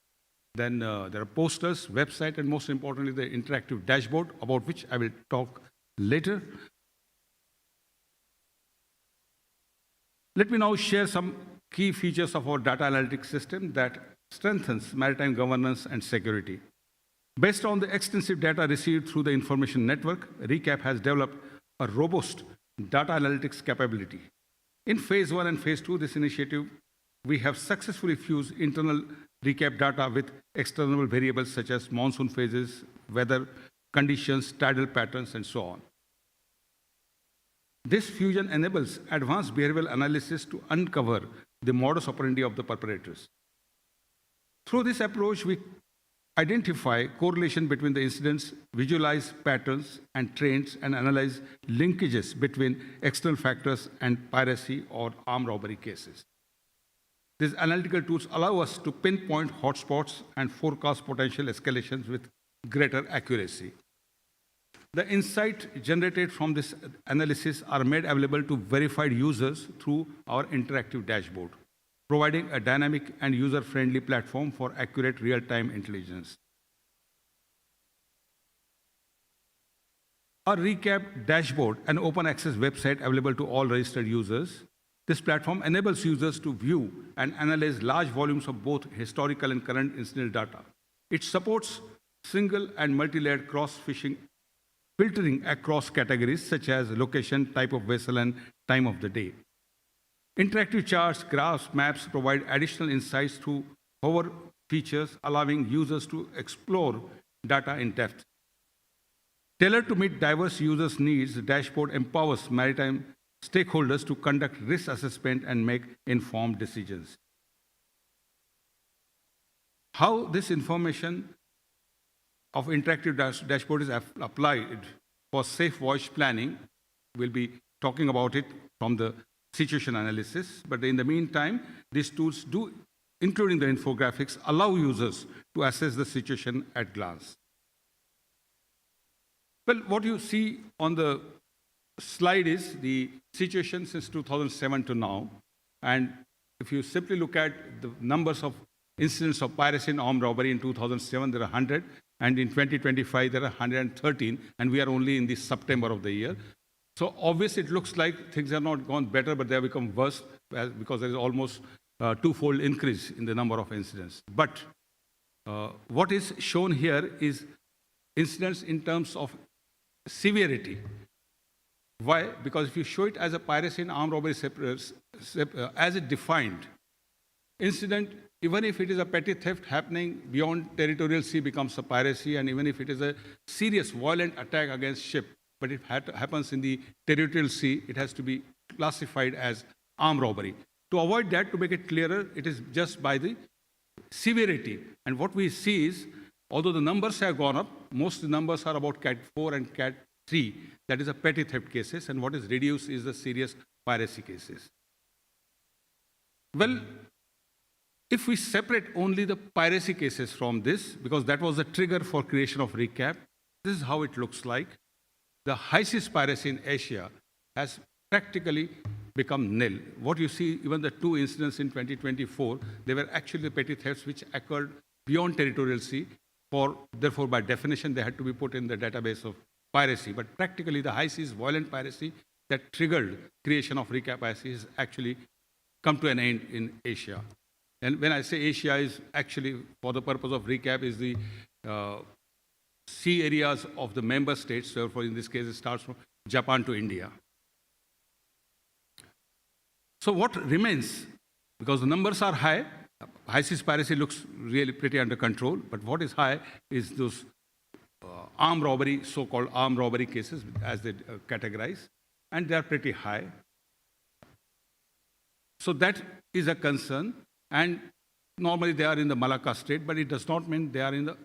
Then there are posters, website, and most importantly, the interactive dashboard, about which I will talk later. Let me now share some key features of our data analytics system that strengthens maritime governance and security. Based on the extensive data received through the information network, RECAP has developed a robust data analytics capability. In phase 1 and phase 2, this initiative, we have successfully fused internal RECAP data with external variables such as monsoon phases, weather conditions, tidal patterns, and so on. This fusion enables advanced behavioral analysis to uncover the modus operandi of the perpetrators. Through this approach, we identify correlation between the incidents, visualize patterns and trends, and analyze linkages between external factors and piracy or armed robbery cases. These analytical tools allow us to pinpoint hotspots and forecast potential escalations with greater accuracy. The insight generated from this analysis are made available to verified users through our interactive dashboard, providing a dynamic and user-friendly platform for accurate real-time intelligence. Our RECAP dashboard, an open-access website available to all registered users. This platform enables users to view and analyze large volumes of both historical and current incident data. It supports single and multi-layered cross-fishing filtering across categories such as location, type of vessel, and time of the day. Interactive charts, graphs, maps provide additional insights through hover features, allowing users to explore data in depth. Tailored to meet diverse users' needs, the dashboard empowers maritime stakeholders to conduct risk assessment and make informed decisions. How this information of interactive dashboard is applied for safe voyage planning, we'll be talking about it from the situation analysis, but in the meantime, these tools do, including the infographics, allow users to assess the situation at glance. Well, what you see on the slide is the situation since 2007 to now, and if you simply look at the numbers of incidents of piracy and armed robbery in 2007, there are 100, and in 2025, there are 113, and we are only in the September of the year. So obviously, it looks like things have not gone better, but they have become worse because there is almost a twofold increase in the number of incidents. But what is shown here is incidents in terms of severity. Why? Because if you show it as a piracy and armed robbery as it defined, incident, even if it is a petty theft happening beyond territorial sea, becomes a piracy, and even if it is a serious violent attack against ship, but if it happens in the territorial sea, it has to be classified as armed robbery. To avoid that, to make it clearer, it is just by the severity. And what we see is, although the numbers have gone up, most of the numbers are about Cat 4 and Cat 3, that is a petty theft cases, and what is reduced is the serious piracy cases. Well, if we separate only the piracy cases from this, because that was the trigger for creation of RECAP, this is how it looks like. The high seas piracy in Asia has practically become nil. What you see, even the two incidents in 2024, they were actually the petty thefts which occurred beyond territorial sea. Therefore, by definition, they had to be put in the database of piracy. But practically, the high seas violent piracy that triggered creation of RECAP piracy has actually come to an end in Asia. And when I say Asia, is actually for the purpose of RECAP is the sea areas of the member states. Therefore, in this case, it starts from Japan to India. So what remains? Because the numbers are high, high seas piracy looks really pretty under control, but what is high is those armed robbery, so-called armed robbery cases, as they categorize, and they are pretty high. So that is a concern, and normally they are in the Malacca state, but it does not mean they are in the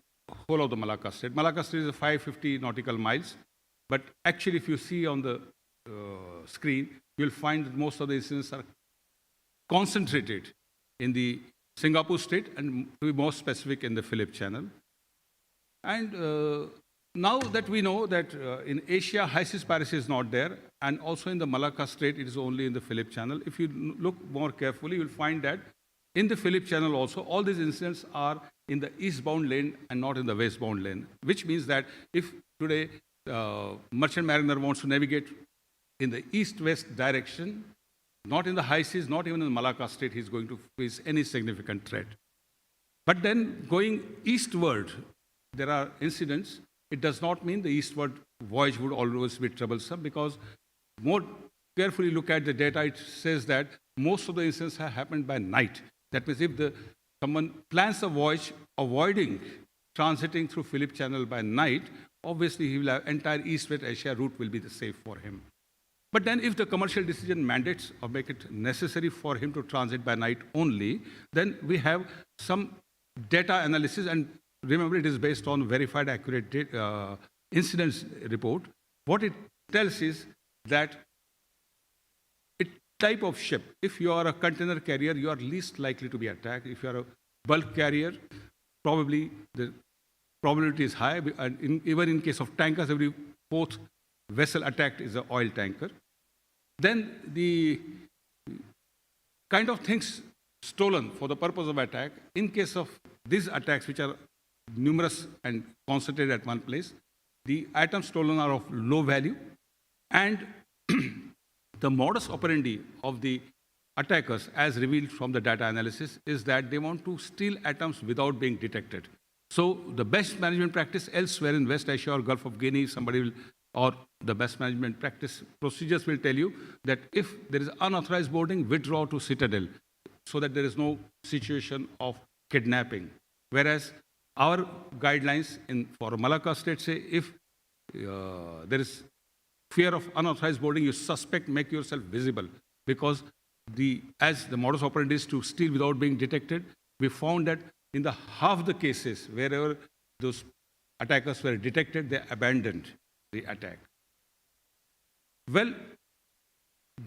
whole of the Malacca Strait. Malacca Strait is 550 nautical miles, but actually if you see on the screen, you'll find that most of the incidents are concentrated in the Singapore Strait and to be more specific in the Phillip Channel. And now that we know that in Asia, high seas piracy is not there, and also in the Malacca Strait, it is only in the Phillip Channel. If you look more carefully, you'll find that in the Phillip Channel also, all these incidents are in the eastbound lane and not in the westbound lane, which means that if today merchant mariner wants to navigate in the east-west direction, not in the high seas, not even in the Malacca Strait, he's going to face any significant threat. But then going eastward, there are incidents. It does not mean the eastward voyage would always be troublesome, because more carefully look at the data, it says that most of the incidents have happened by night. That means if someone plans a voyage avoiding transiting through Phillip Channel by night, obviously he will have entire East-West Asia route will be safe for him. But then if the commercial decision mandates or make it necessary for him to transit by night only, then we have some data analysis, and remember it is based on verified accurate incidents report. What it tells is that type of ship, if you are a container carrier, you are least likely to be attacked. If you are a bulk carrier, probably the probability is high. And even in case of tankers, every fourth vessel attacked is an oil tanker. Then the kind of things stolen for the purpose of attack, in case of these attacks, which are numerous and concentrated at one place, the items stolen are of low value, and the modus operandi of the attackers, as revealed from the data analysis, is that they want to steal atoms without being detected. So the best management practice elsewhere in West Asia or Gulf of Guinea, or the best management practice procedures will tell you that if there is unauthorized boarding, withdraw to citadel, so that there is no situation of kidnapping. Whereas our guidelines for Malacca Strait say if there is fear of unauthorized boarding, you suspect, make yourself visible, because as the modus operandi is to steal without being detected, we found that in the half the cases wherever those attackers were detected, they abandoned the attack. Well,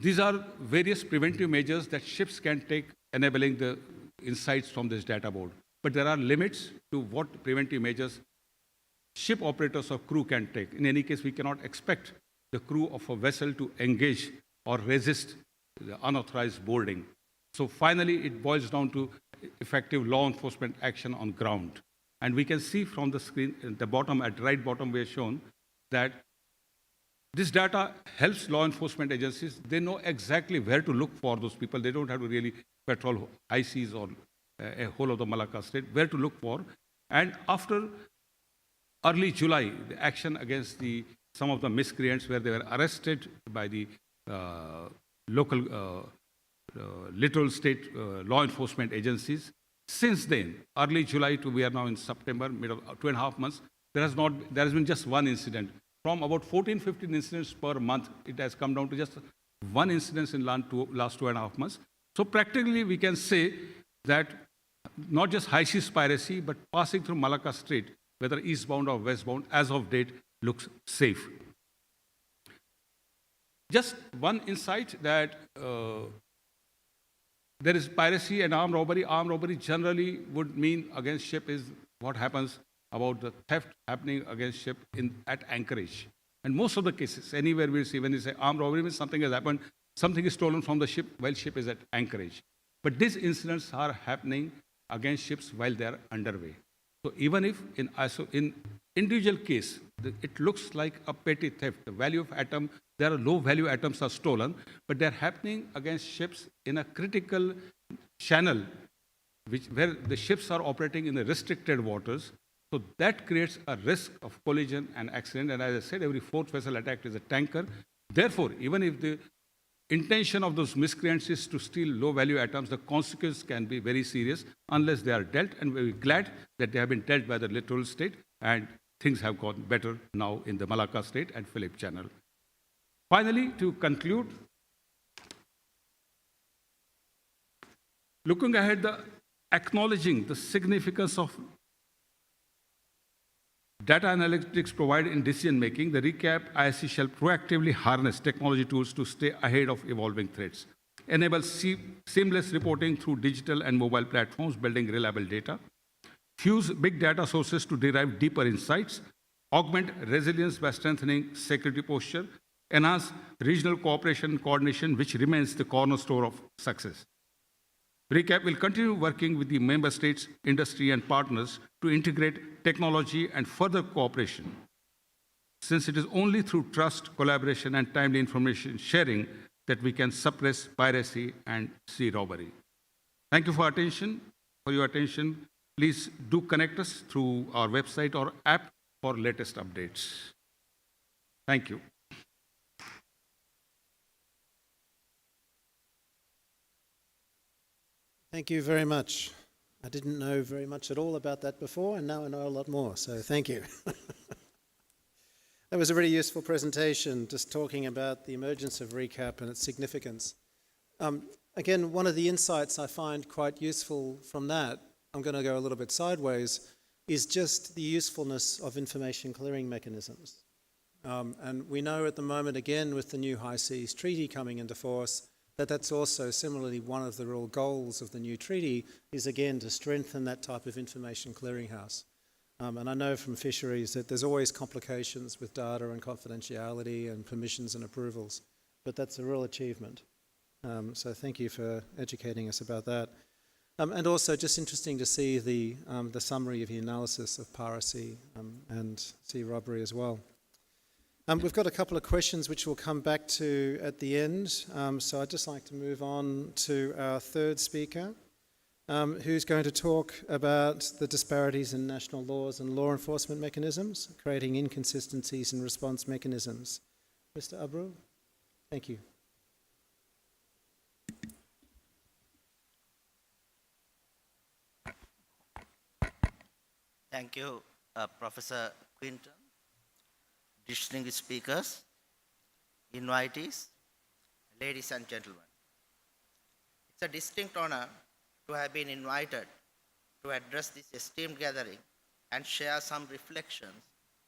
these are various preventive measures that ships can take, enabling the insights from this data board. But there are limits to what preventive measures ship operators or crew can take. In any case, we cannot expect the crew of a vessel to engage or resist the unauthorized boarding. So finally, it boils down to effective law enforcement action on ground. And we can see from the screen, at the bottom, at right bottom, we are shown that this data helps law enforcement agencies. They know exactly where to look for those people. They don't have to really patrol high seas or a whole of the Malacca Strait, where to look for. And after early July, the action against some of the miscreants, where they were arrested by the local littoral state law enforcement agencies. Since then, early July to we are now in September, mid of 2.5 months, there has been just one incident. From about 14, 15 incidents per month, it has come down to just one incident in last 2.5 months. So practically, we can say that not just high seas piracy, but passing through Malacca Strait, whether eastbound or westbound, as of date, looks safe. Just one insight that there is piracy and armed robbery. Armed robbery generally would mean against ship is what happens about the theft happening against ship at anchorage. And most of the cases, anywhere we see, when you say armed robbery, means something has happened, something is stolen from the ship while ship is at anchorage. But these incidents are happening against ships while they are underway. So even if in individual case, it looks like a petty theft, the value of atom, there are low value atoms are stolen, but they're happening against ships in a critical channel, where the ships are operating in the restricted waters. So that creates a risk of collision and accident. And as I said, every fourth vessel attacked is a tanker. Therefore, even if the intention of those miscreants is to steal low-value atoms, the consequences can be very serious unless they are dealt. And we're glad that they have been dealt by the littoral state, and things have gotten better now in the Malacca Strait and Phillip Channel. Finally, to conclude, looking ahead, acknowledging the significance of Data analytics provide in decision making. The recap ISC shall proactively harness technology tools to stay ahead of evolving threats, enable seamless reporting through digital and mobile platforms, building reliable data, fuse big data sources to derive deeper insights, augment resilience by strengthening security posture, enhance regional cooperation and coordination, which remains the cornerstone of success. RECAP will continue working with the member states, industry, and partners to integrate technology and further cooperation, since it is only through trust, collaboration, and timely information sharing that we can suppress piracy and sea robbery. Thank you for your attention. Please do connect us through our website or app for latest updates. Thank you. Thank you very much. I didn't know very much at all about that before, and now I know a lot more, so thank you. That was a really useful presentation, just talking about the emergence of RECAP and its significance. Again, one of the insights I find quite useful from that, I'm going to go a little bit sideways, is just the usefulness of information clearing mechanisms. And we know at the moment, again, with the new High Seas Treaty coming into force, that that's also similarly one of the real goals of the new treaty is, again, to strengthen that type of information clearinghouse. And I know from fisheries that there's always complications with data and confidentiality and permissions and approvals, but that's a real achievement. So thank you for educating us about that. And also just interesting to see the summary of the analysis of piracy and sea robbery as well. We've got a couple of questions which we'll come back to at the end. So I'd just like to move on to our third speaker, who's going to talk about the disparities in national laws and law enforcement mechanisms, creating inconsistencies in response mechanisms. Mr. Abru, thank you. Thank you, Professor Quinton. Distinguished speakers, invitees, ladies and gentlemen. It's a distinct honor to have been invited to address this esteemed gathering and share some reflections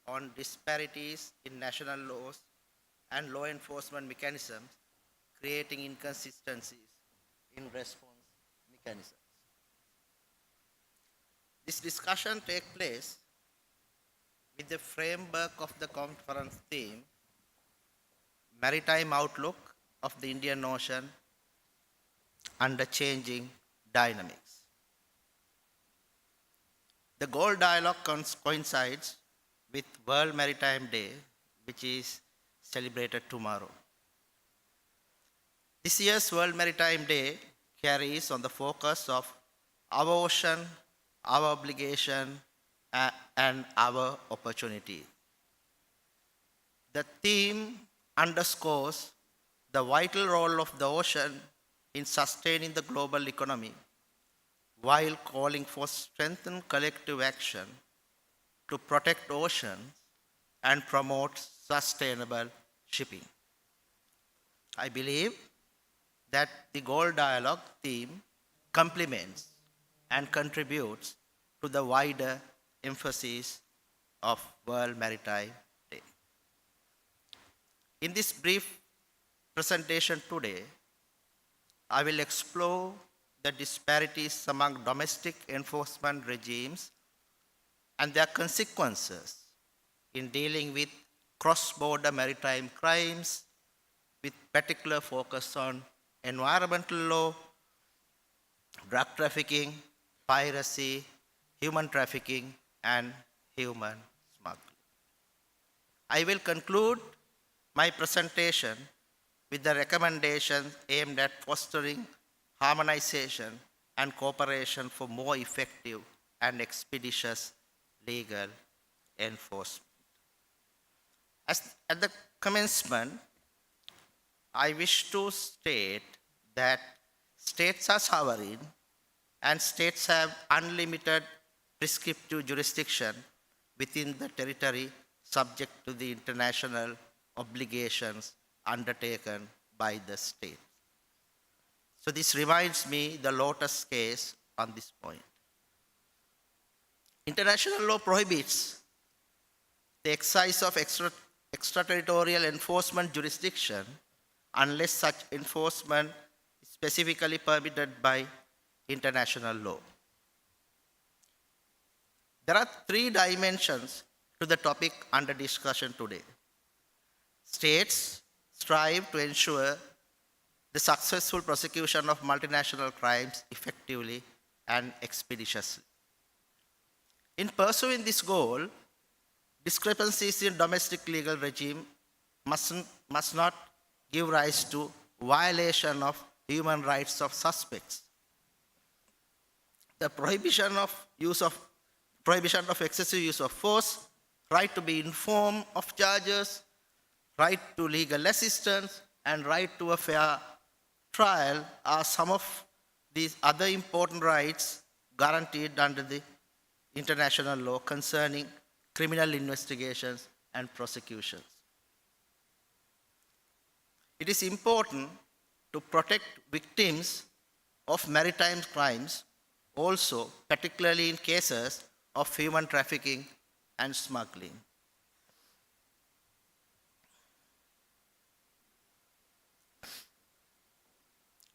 on disparities in national laws and law enforcement mechanisms, creating inconsistencies in response mechanisms. This discussion takes place with the framework of the conference theme, Maritime Outlook of the Indian Ocean under Changing Dynamics. The Galle Dialogue coincides with World Maritime Day, which is celebrated tomorrow. This year's World Maritime Day carries on the focus of our ocean, our obligation, and our opportunity. The theme underscores the vital role of the ocean in sustaining the global economy, while calling for strengthened collective action to protect oceans and promote sustainable shipping. I believe that the Galle Dialogue theme complements and contributes to the wider emphasis of World Maritime Day. In this brief presentation today, I will explore the disparities among domestic enforcement regimes and their consequences in dealing with cross-border maritime crimes, with particular focus on environmental law, drug trafficking, piracy, human trafficking, and human smuggling. I will conclude my presentation with the recommendations aimed at fostering harmonization and cooperation for more effective and expeditious legal enforcement. At the commencement, I wish to state that states are sovereign and states have unlimited prescriptive jurisdiction within the territory subject to the international obligations undertaken by the state. So this reminds me the Lotus case on this point. International law prohibits the exercise of extraterritorial enforcement jurisdiction unless such enforcement is specifically permitted by international law. There are three dimensions to the topic under discussion today. States strive to ensure the successful prosecution of multinational crimes effectively and expeditiously. In pursuing this goal, discrepancies in domestic legal regime must not give rise to violation of human rights of suspects. The prohibition of excessive use of force, right to be informed of charges, right to legal assistance, and right to a fair trial are some of these other important rights guaranteed under the international law concerning criminal investigations and prosecutions. It is important to protect victims of maritime crimes also, particularly in cases of human trafficking and smuggling.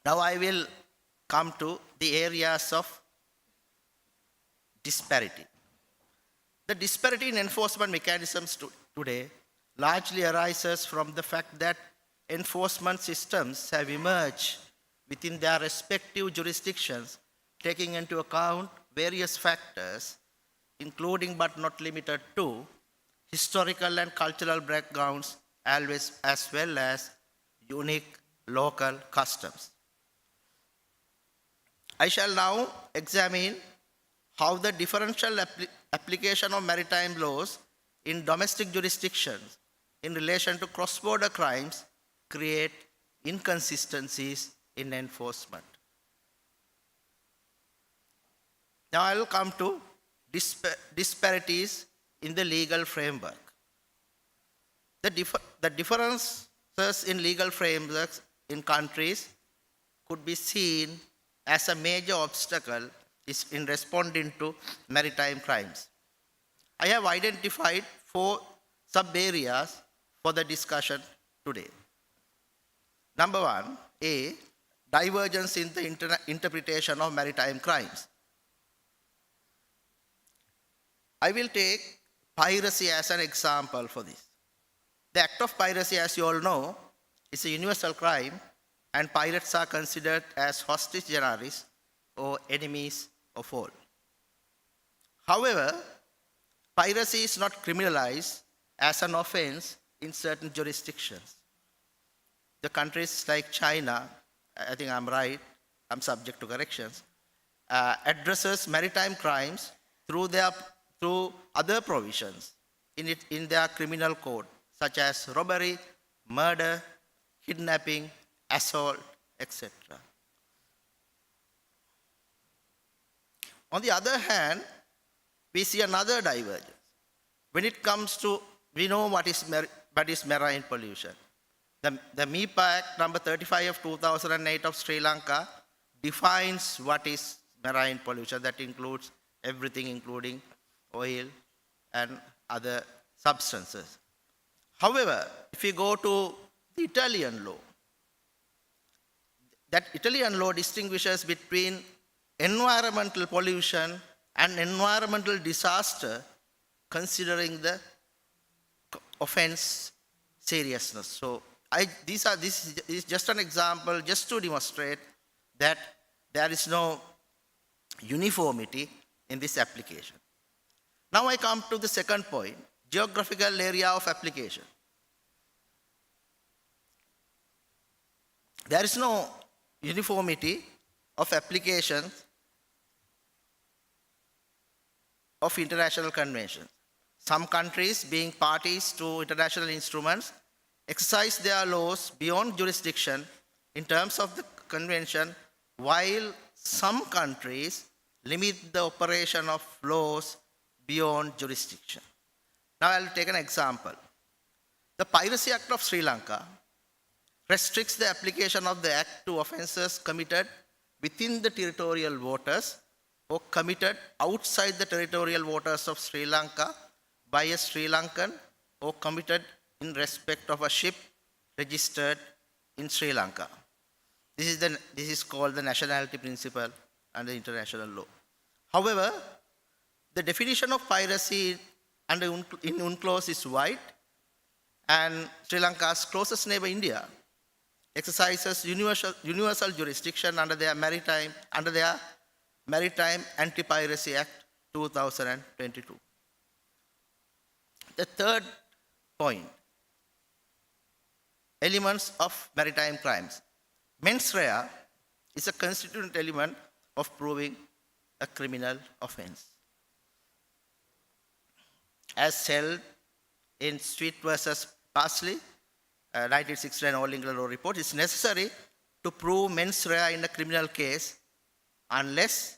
Now I will come to the areas of disparity. The disparity in enforcement mechanisms today largely arises from the fact that enforcement systems have emerged within their respective jurisdictions, taking into account various factors, including but not limited to historical and cultural backgrounds, as well as unique local customs. I shall now examine how the differential application of maritime laws in domestic jurisdictions in relation to cross-border crimes create inconsistencies in enforcement. Now I will come to disparities in the legal framework. The differences in legal frameworks in countries could be seen as a major obstacle in responding to maritime crimes. I have identified 4 sub-areas for the discussion today. Number 1, A, divergence in the interpretation of maritime crimes. I will take piracy as an example for this. The act of piracy, as you all know, is a universal crime, and pirates are considered as hostis generalis, or enemies of all. However, piracy is not criminalized as an offense in certain jurisdictions. The countries like China, I think I'm right, I'm subject to corrections, addresses maritime crimes through other provisions in their criminal code, such as robbery, murder, kidnapping, assault, etc. On the other hand, we see another divergence. When it comes to, we know what is marine pollution. The MIPA Act number 35 of 2008 of Sri Lanka defines what is marine pollution. That includes everything, including oil and other substances. However, if you go to the Italian law, that Italian law distinguishes between environmental pollution and environmental disaster, considering the offense seriousness. So this is just an example, just to demonstrate that there is no uniformity in this application. Now I come to the second point, geographical area of application. There is no uniformity of applications of international conventions. Some countries, being parties to international instruments, exercise their laws beyond jurisdiction in terms of the convention, while some countries limit the operation of laws beyond jurisdiction. Now I'll take an example. The Piracy Act of Sri Lanka restricts the application of the Act to offences committed within the territorial waters or committed outside the territorial waters of Sri Lanka by a Sri Lankan or committed in respect of a ship registered in Sri Lanka. This is called the nationality principle under international law. However, the definition of piracy in UNCLOS is wide, and Sri Lanka's closest neighbor, India, exercises universal jurisdiction under their Maritime Anti-Piracy Act 2022. The third point, elements of maritime crimes. Mens rea is a constituent element of proving a criminal offense. As held in Sweet versus Parsley, 1969 All England Law Report, it's necessary to prove mens rea in a criminal case unless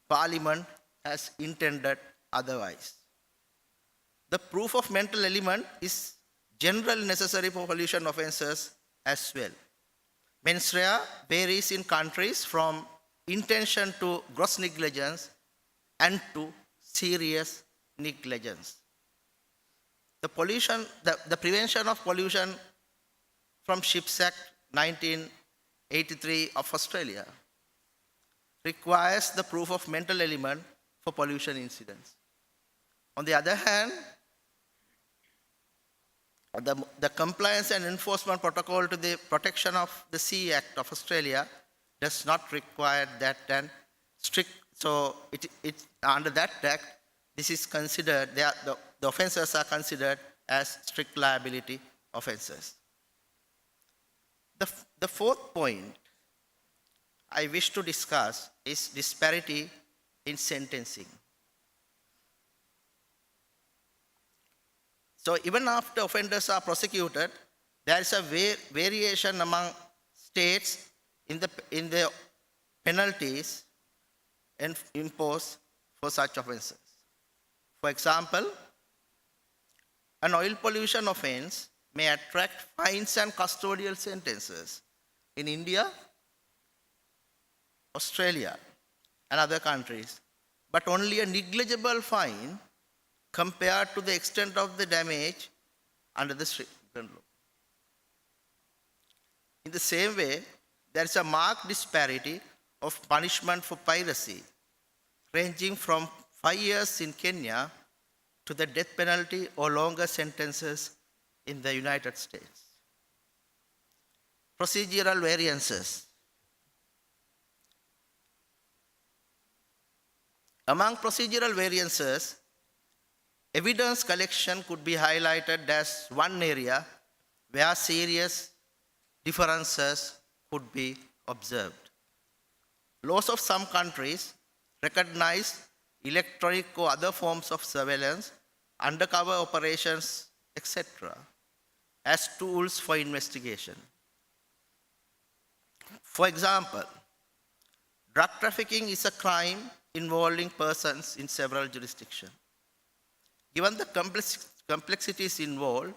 Parliament has intended otherwise. The proof of mental element is generally necessary for pollution offences as well. Mens rea varies in countries from intention to gross negligence and to serious negligence. The Prevention of Pollution from Ships Act 1983 of Australia requires the proof of mental element for pollution incidents. On the other hand, the Compliance and Enforcement Protocol to the Protection of the Sea Act of Australia does not require that, and strict. So under that act, this is considered, the offences are considered as strict liability offences. The fourth point I wish to discuss is disparity in sentencing. So even after offenders are prosecuted, there is a variation among states in the penalties imposed for such offences. For example, an oil pollution offence may attract fines and custodial sentences in India, Australia, and other countries, but only a negligible fine compared to the extent of the damage under the Sri Lankan law. In the same way, there is a marked disparity of punishment for piracy, ranging from 5 years in Kenya to the death penalty or longer sentences in the United States. Procedural variances. Among procedural variances, evidence collection could be highlighted as one area where serious differences could be observed. Laws of some countries recognize electronic or other forms of surveillance, undercover operations, etc., as tools for investigation. For example, drug trafficking is a crime involving persons in several jurisdictions. Given the complexities involved,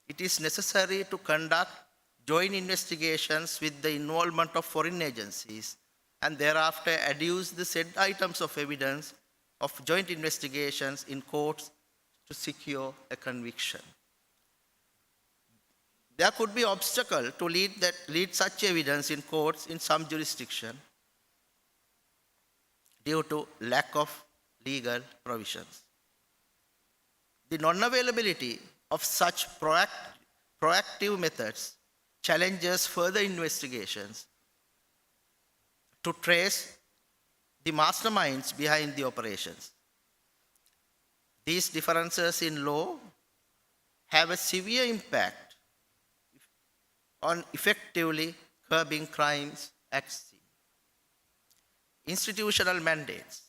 it is necessary to conduct joint investigations with the involvement of foreign agencies and thereafter adduce the said items of evidence of joint investigations in courts to secure a conviction. There could be obstacles to lead such evidence in courts in some jurisdictions due to lack of legal provisions. The non-availability of such proactive methods challenges further investigations to trace the masterminds behind the operations. These differences in law have a severe impact on effectively curbing crimes at sea. Institutional mandates.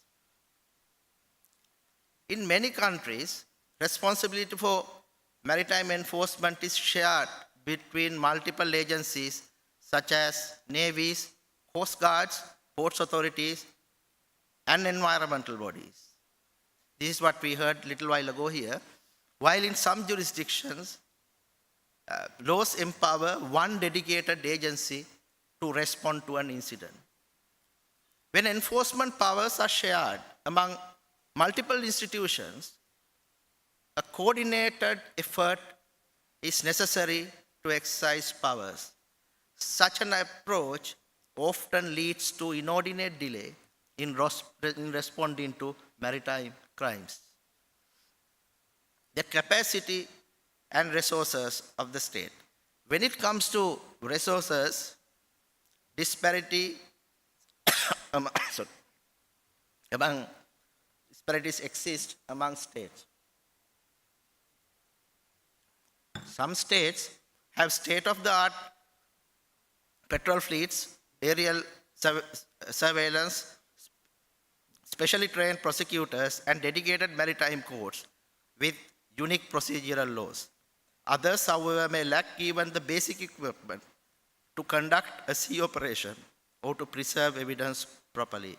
In many countries, responsibility for maritime enforcement is shared between multiple agencies such as navies, coast guards, ports authorities, and environmental bodies. This is what we heard a little while ago here. While in some jurisdictions, laws empower one dedicated agency to respond to an incident. When enforcement powers are shared among multiple institutions, A coordinated effort is necessary to exercise powers. Such an approach often leads to inordinate delay in responding to maritime crimes. The capacity and resources of the state. When it comes to resources, disparities exist among states. Some states have state-of-the-art petrol fleets, aerial surveillance, specially trained prosecutors, and dedicated maritime courts with unique procedural laws. Others, however, may lack even the basic equipment to conduct a sea operation or to preserve evidence properly.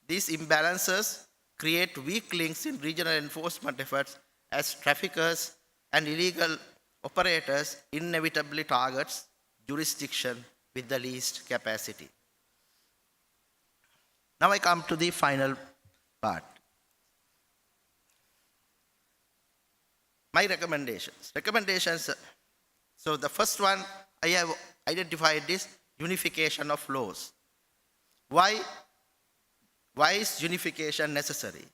These imbalances create weak links in regional enforcement efforts as traffickers and illegal operators inevitably targets jurisdiction with the least capacity. Now I come to the final part. My recommendations. So the first one I have identified is unification of laws. Why is unification necessary?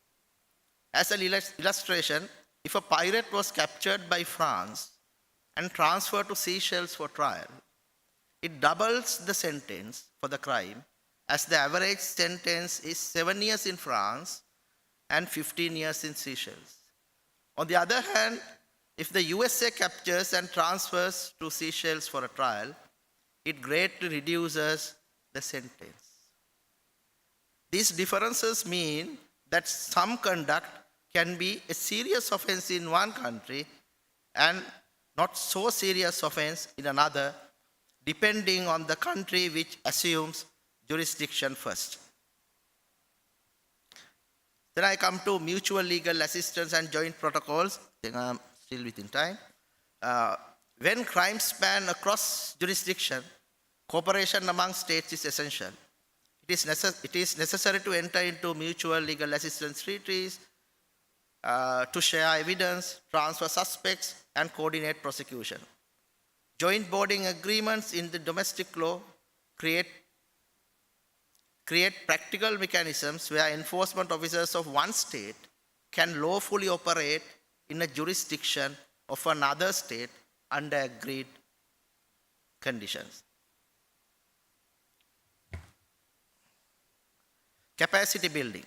As an illustration, if a pirate was captured by France and transferred to Seychelles for trial, it doubles the sentence for the crime, as the average sentence is 7 years in France and 15 years in Seychelles. On the other hand, if the USA captures and transfers to Seychelles for a trial, it greatly reduces the sentence. These differences mean that some conduct can be a serious offense in one country and not so serious offense in another, depending on the country which assumes jurisdiction first. Then I come to mutual legal assistance and joint protocols. I think I'm still within time. When crimes span across jurisdiction, cooperation among states is essential. It is necessary to enter into mutual legal assistance treaties, to share evidence, transfer suspects, and coordinate prosecution. Joint boarding agreements in the domestic law create practical mechanisms where enforcement officers of one state can lawfully operate in a jurisdiction of another state under agreed conditions. Capacity building.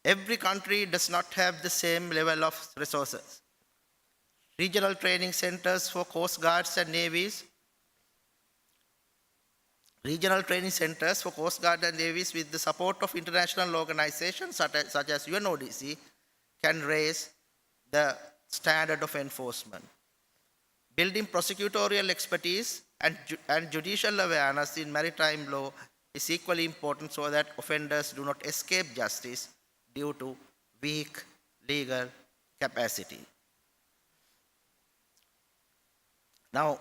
Every country does not have the same level of resources. Regional training centers for coast guards and navies with the support of international organizations such as UNODC can raise the standard of enforcement. Building prosecutorial expertise and judicial awareness in maritime law is equally important so that offenders do not escape justice due to weak legal capacity. Now,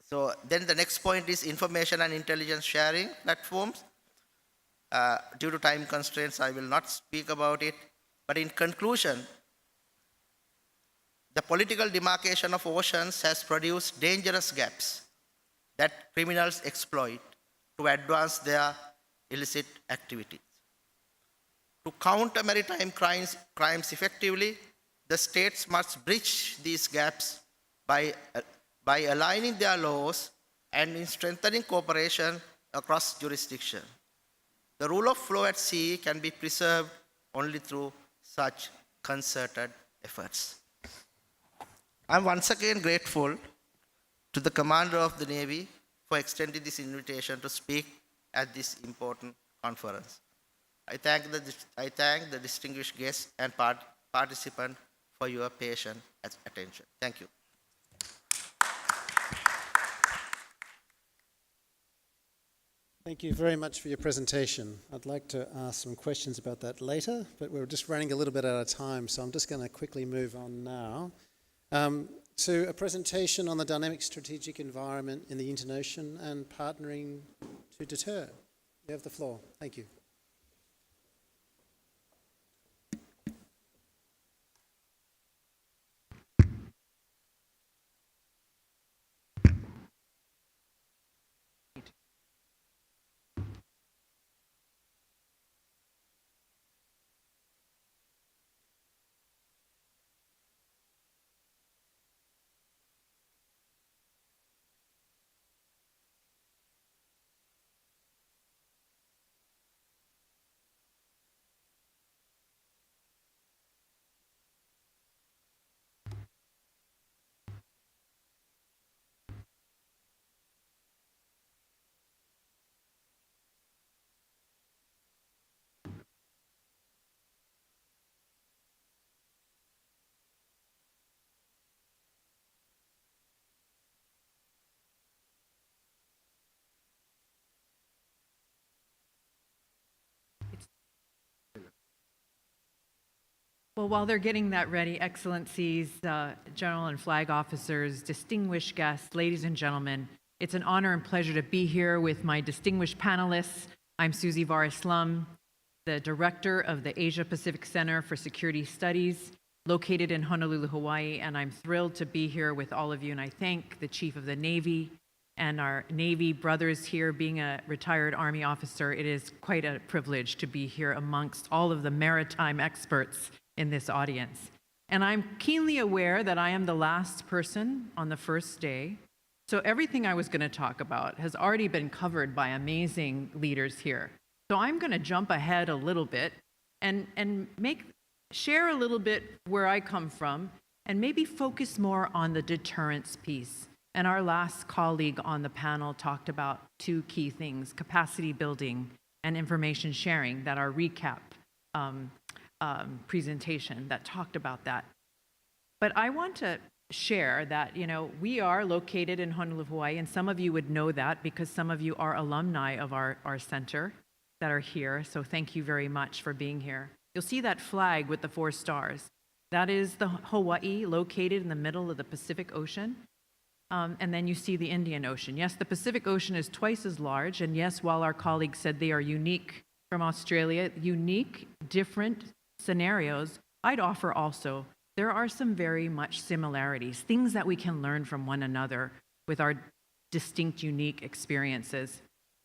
so then the next point is information and intelligence sharing platforms. Due to time constraints, I will not speak about it. But in conclusion, the political demarcation of oceans has produced dangerous gaps that criminals exploit to advance their illicit activities. To counter maritime crimes effectively, the states must bridge these gaps by aligning their laws and in strengthening cooperation across jurisdiction. The rule of law at sea can be preserved only through such concerted efforts. I'm once again grateful to the Commander of the Navy for extending this invitation to speak at this important conference. I thank the distinguished guests and participants for your patient attention. Thank you. Thank you very much for your presentation. I'd like to ask some questions about that later, but we're just running a little bit out of time, so I'm just going to quickly move on now to a presentation on the dynamic strategic environment in the Indian Ocean and partnering to deter. You have the floor. Thank you. Well, while they're getting that ready, Excellencies, General and Flag Officers, distinguished guests, ladies and gentlemen, it's an honor and pleasure to be here with my distinguished panelists. I'm Susie Vareslum, the Director of the Asia Pacific Center for Security Studies, located in Honolulu, Hawaii, and I'm thrilled to be here with all of you, and I thank the Chief of the Navy and our Navy brothers here. Being a retired Army officer, it is quite a privilege to be here amongst all of the maritime experts in this audience. And I'm keenly aware that I am the last person on the first day, so everything I was going to talk about has already been covered by amazing leaders here. So I'm going to jump ahead a little bit and share a little bit where I come from and maybe focus more on the deterrence piece. And our last colleague on the panel talked about two key things: capacity building and information sharing, that our recap presentation that talked about that. But I want to share that, we are located in Honolulu, Hawaii, and some of you would know that because some of you are alumni of our center that are here. So thank you very much for being here. You'll see that flag with the 4 stars. That is the Hawaii, located in the middle of the Pacific Ocean. And then you see the Indian Ocean. Yes, the Pacific Ocean is twice as large. And yes, while our colleagues said they are unique from Australia, unique, different scenarios, I'd offer also there are some very much similarities, things that we can learn from one another with our distinct, unique experiences.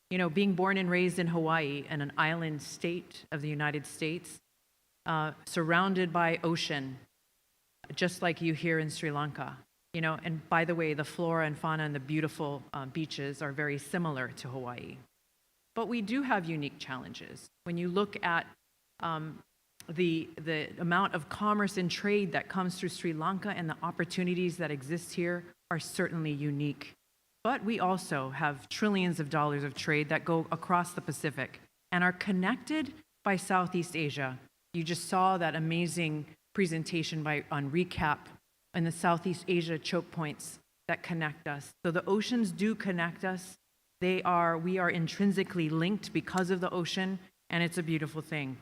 Being born and raised in Hawaii, in an island state of the United States, surrounded by ocean, just like you here in Sri Lanka. And by the way, the flora and fauna and the beautiful beaches are very similar to Hawaii. But we do have unique challenges. When you look at the amount of commerce and trade that comes through Sri Lanka and the opportunities that exist here are certainly unique. But we also have trillions of dollars of trade that go across the Pacific and are connected by Southeast Asia. You just saw that amazing presentation on recap and the Southeast Asia choke points that connect us. So the oceans do connect us. We are intrinsically linked because of the ocean, and it's a beautiful thing.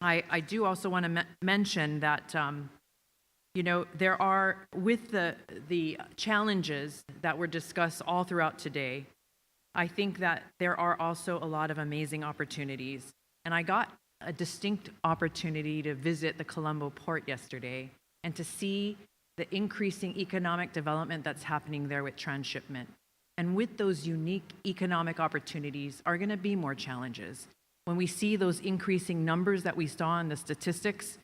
I do also want to mention that, there are, with the challenges that were discussed all throughout today, I think that there are also a lot of amazing opportunities. And I got a distinct opportunity to visit the Colombo port yesterday and to see the increasing economic development that's happening there with transshipment. And with those unique economic opportunities are going to be more challenges. When we see those increasing numbers that we saw in the statistics,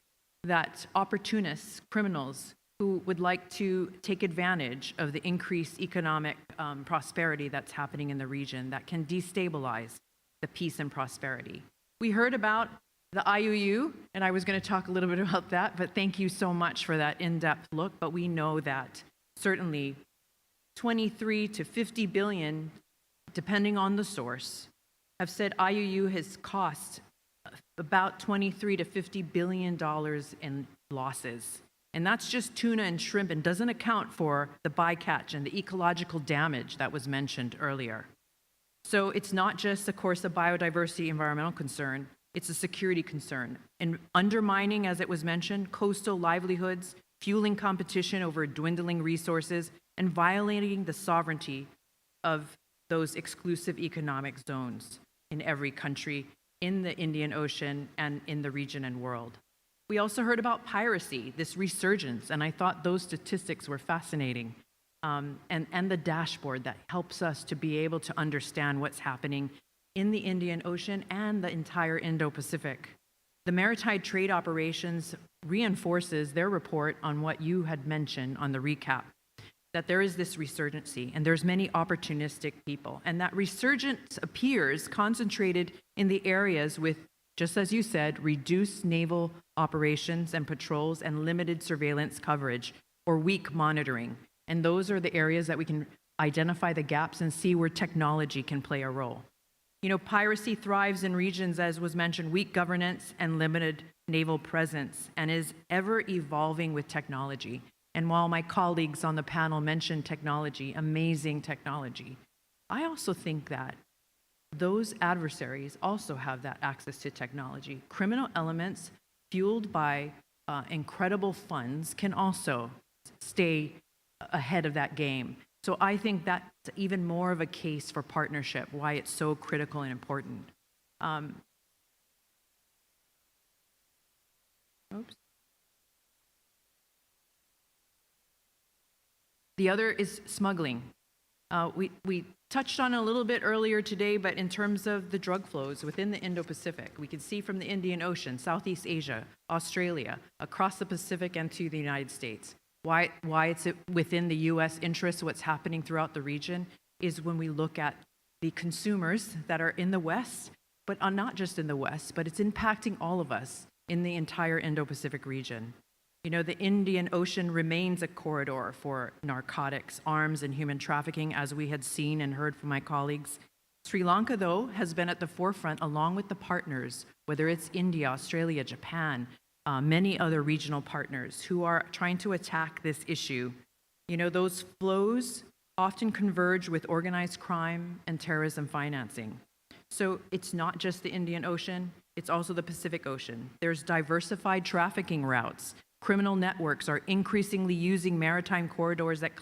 that opportunists, criminals who would like to take advantage of the increased economic prosperity that's happening in the region, that can destabilize the peace and prosperity. We heard about the IUU, and I was going to talk a little bit about that, but thank you so much for that in-depth look. But we know that certainly 23 to 50 billion, depending on the source, have said IUU has cost about 23 to 50 billion dollars in losses. And that's just tuna and shrimp and doesn't account for the bycatch and the ecological damage that was mentioned earlier. So it's not just, of course, a biodiversity environmental concern, it's a security concern. And undermining, as it was mentioned, coastal livelihoods, fueling competition over dwindling resources, and violating the sovereignty of those exclusive economic zones in every country in the Indian Ocean and in the region and world. We also heard about piracy, this resurgence, and I thought those statistics were fascinating. And the dashboard that helps us to be able to understand what's happening in the Indian Ocean and the entire Indo-Pacific. The Maritime Trade Operations reinforces their report on what you had mentioned on the recap, that there is this resurgency and there's many opportunistic people. And that resurgence appears concentrated in the areas with, just as you said, reduced naval operations and patrols and limited surveillance coverage or weak monitoring. And those are the areas that we can identify the gaps and see where technology can play a role. Piracy thrives in regions, as was mentioned, weak governance and limited naval presence, and is ever evolving with technology. And while my colleagues on the panel mentioned technology, amazing technology, I also think that those adversaries also have that access to technology. Criminal elements fueled by incredible funds can also stay ahead of that game. So I think that's even more of a case for partnership, why it's so critical and important. The other is smuggling. We touched on it a little bit earlier today, but in terms of the drug flows within the Indo-Pacific, we can see from the Indian Ocean, Southeast Asia, Australia, across the Pacific and to the United States. Why it's within the US interest, what's happening throughout the region, is when we look at the consumers that are in the West, but not just in the West, but it's impacting all of us in the entire Indo-Pacific region. You know, the Indian Ocean remains a corridor for narcotics, arms, and human trafficking, as we had seen and heard from my colleagues. Sri Lanka, though, has been at the forefront along with the partners, whether it's India, Australia, Japan, many other regional partners who are trying to attack this issue. You know, those flows often converge with organized crime and terrorism financing. So it's not just the Indian Ocean, it's also the Pacific Ocean. There's diversified trafficking routes. Criminal networks are increasingly using maritime corridors that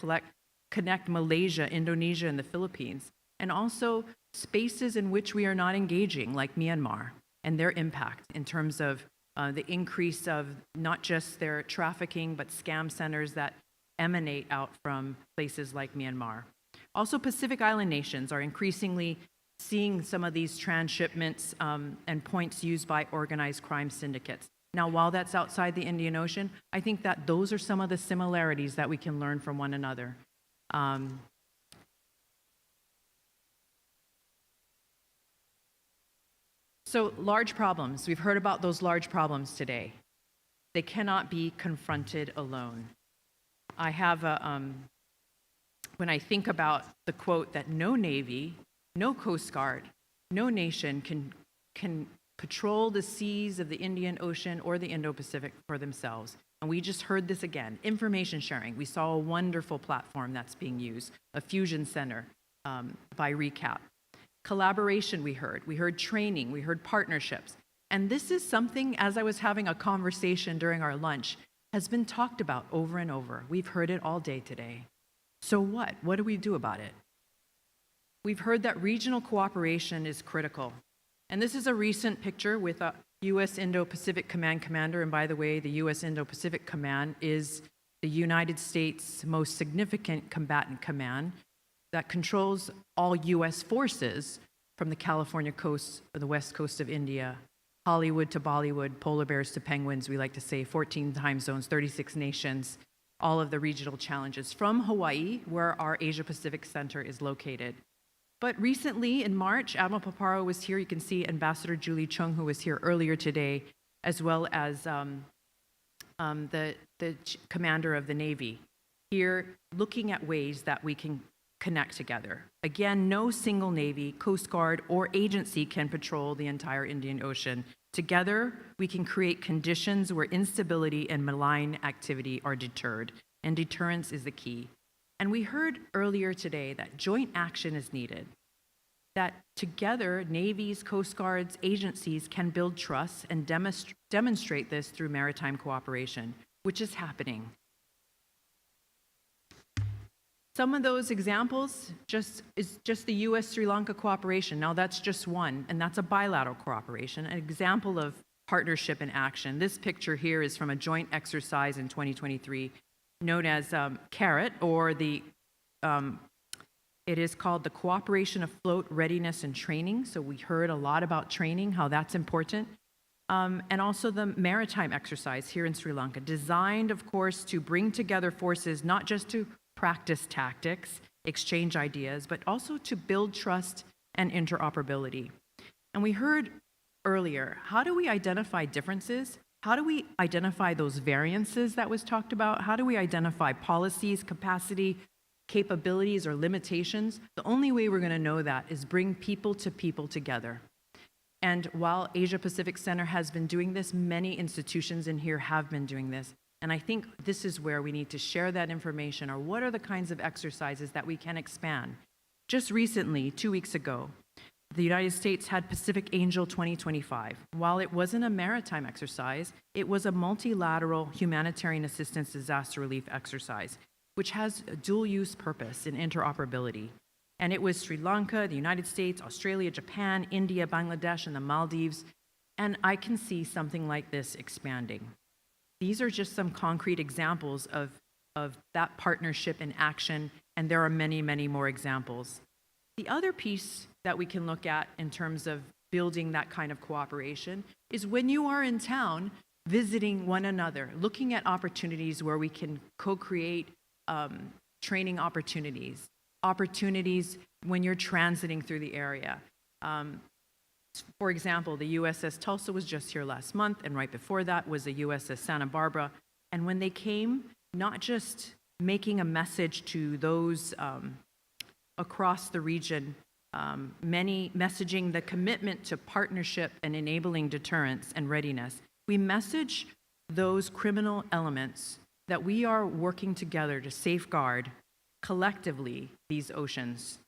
connect Malaysia, Indonesia, and the Philippines, and also spaces in which we are not engaging, like Myanmar, and their impact in terms of the increase of not just their trafficking, but scam centers that emanate out from places like Myanmar. Also, Pacific Island nations are increasingly seeing some of these transshipments and points used by organized crime syndicates. Now, while that's outside the Indian Ocean, I think that those are some of the similarities that we can learn from one another. So large problems, we've heard about those large problems today. They cannot be confronted alone. I have when I think about the quote that no Navy, no Coast Guard, no nation can patrol the seas of the Indian Ocean or the Indo-Pacific for themselves. And we just heard this again, information sharing. We saw a wonderful platform that's being used, a fusion center by RECAP. Collaboration we heard training, we heard partnerships. And this is something, as I was having a conversation during our lunch, has been talked about over and over. We've heard it all day today. So what? What do we do about it? We've heard that regional cooperation is critical. And this is a recent picture with a U.S. Indo-Pacific Command commander. And by the way, the U.S. Indo-Pacific Command is the United States' most significant combatant command that controls all U.S. forces from the California coast or the west coast of India, Hollywood to Bollywood, polar bears to penguins, we like to say, 14 time zones, 36 nations, all of the regional challenges from Hawaii, where our Asia-Pacific Center is located. But recently, in March, Admiral Paparo was here. You can see Ambassador Julie Chung, who was here earlier today, as well as the commander of the Navy, here looking at ways that we can connect together. Again, no single Navy, Coast Guard, or agency can patrol the entire Indian Ocean. Together, we can create conditions where instability and malign activity are deterred, and deterrence is the key. And we heard earlier today that joint action is needed, that together, navies, coast guards, agencies can build trust and demonstrate this through maritime cooperation, which is happening. Some of those examples is just the U.S.-Sri Lanka cooperation. Now that's just one, and that's a bilateral cooperation, an example of partnership in action. This picture here is from a joint exercise in 2023 known as CARROT, or it is called the Cooperation Afloat Readiness and Training. So we heard a lot about training, how that's important. And also the Maritime exercise here in Sri Lanka, designed, of course, to bring together forces, not just to practice tactics, exchange ideas, but also to build trust and interoperability. And we heard earlier, how do we identify differences? How do we identify those variances that was talked about? How do we identify policies, capacity, capabilities, or limitations? The only way we're going to know that is bring people to people together. And while Asia Pacific Center has been doing this, many institutions in here have been doing this. And I think this is where we need to share that information, or what are the kinds of exercises that we can expand. Just recently, 2 weeks ago, The United States had Pacific Angel 2025. While it wasn't a maritime exercise, it was a multilateral humanitarian assistance disaster relief exercise, which has a dual-use purpose in interoperability. And it was Sri Lanka, the United States, Australia, Japan, India, Bangladesh, and the Maldives. And I can see something like this expanding. These are just some concrete examples of that partnership in action, and there are many, many more examples. The other piece that we can look at in terms of building that kind of cooperation is when you are in town visiting one another, looking at opportunities where we can co-create training opportunities when you're transiting through the area. For example, the USS Tulsa was just here last month, and right before that was the USS Santa Barbara. And when they came, not just making a message to those across the region, many messaging the commitment to partnership and enabling deterrence and readiness. We message those criminal elements that we are working together to safeguard collectively these oceans.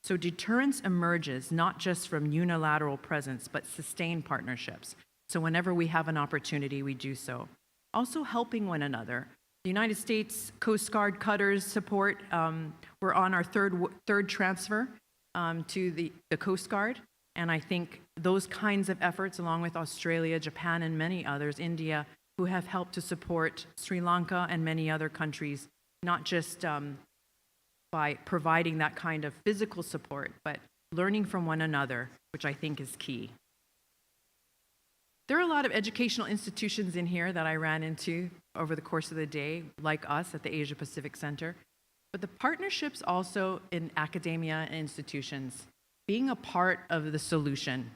So deterrence emerges not just from unilateral presence, but sustained partnerships. So whenever we have an opportunity, we do so. Also helping one another. The United States Coast Guard cutters support, we're on our third transfer to the Coast Guard. And I think those kinds of efforts, along with Australia, Japan, and many others, India, who have helped to support Sri Lanka and many other countries, not just by providing that kind of physical support, but learning from one another, which I think is key. There are a lot of educational institutions in here that I ran into over the course of the day, like us at the Asia Pacific Center. But the partnerships also in academia and institutions, being a part of the solution.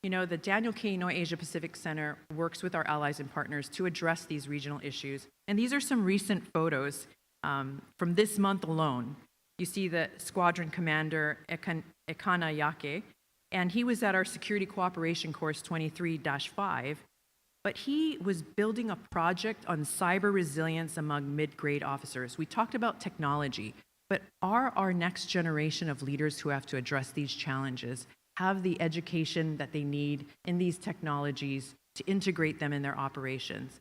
You know, the Daniel K. Inouye Asia Pacific Center works with our allies and partners to address these regional issues. And these are some recent photos from this month alone. You see the squadron commander, Ekana Yake, and he was at our Security Cooperation Course 23-5, but he was building a project on cyber resilience among mid-grade officers. We talked about technology, but are our next generation of leaders who have to address these challenges have the education that they need in these technologies to integrate them in their operations?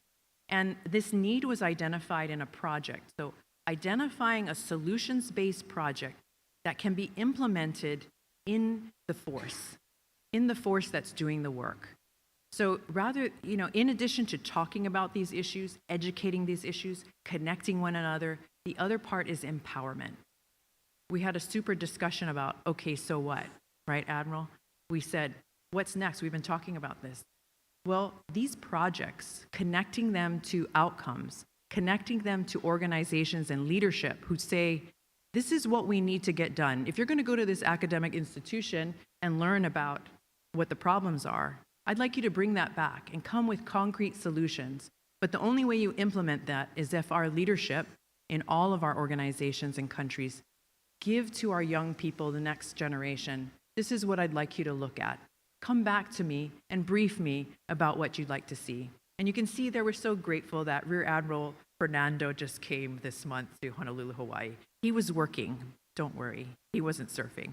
And this need was identified in a project. So identifying a solutions-based project that can be implemented in the force that's doing the work. So rather, you know, in addition to talking about these issues, educating these issues, connecting one another, the other part is empowerment. We had a super discussion about, okay, so what, right, Admiral? We said, what's next? We've been talking about this. Well, these projects, connecting them to outcomes, connecting them to organizations and leadership who say, this is what we need to get done. If you're going to go to this academic institution and learn about what the problems are, I'd like you to bring that back and come with concrete solutions. But the only way you implement that is if our leadership in all of our organizations and countries give to our young people, the next generation, this is what I'd like you to look at. Come back to me and brief me about what you'd like to see. And you can see there we're so grateful that Rear Admiral Fernando just came this month to Honolulu, Hawaii. He was working, don't worry, he wasn't surfing.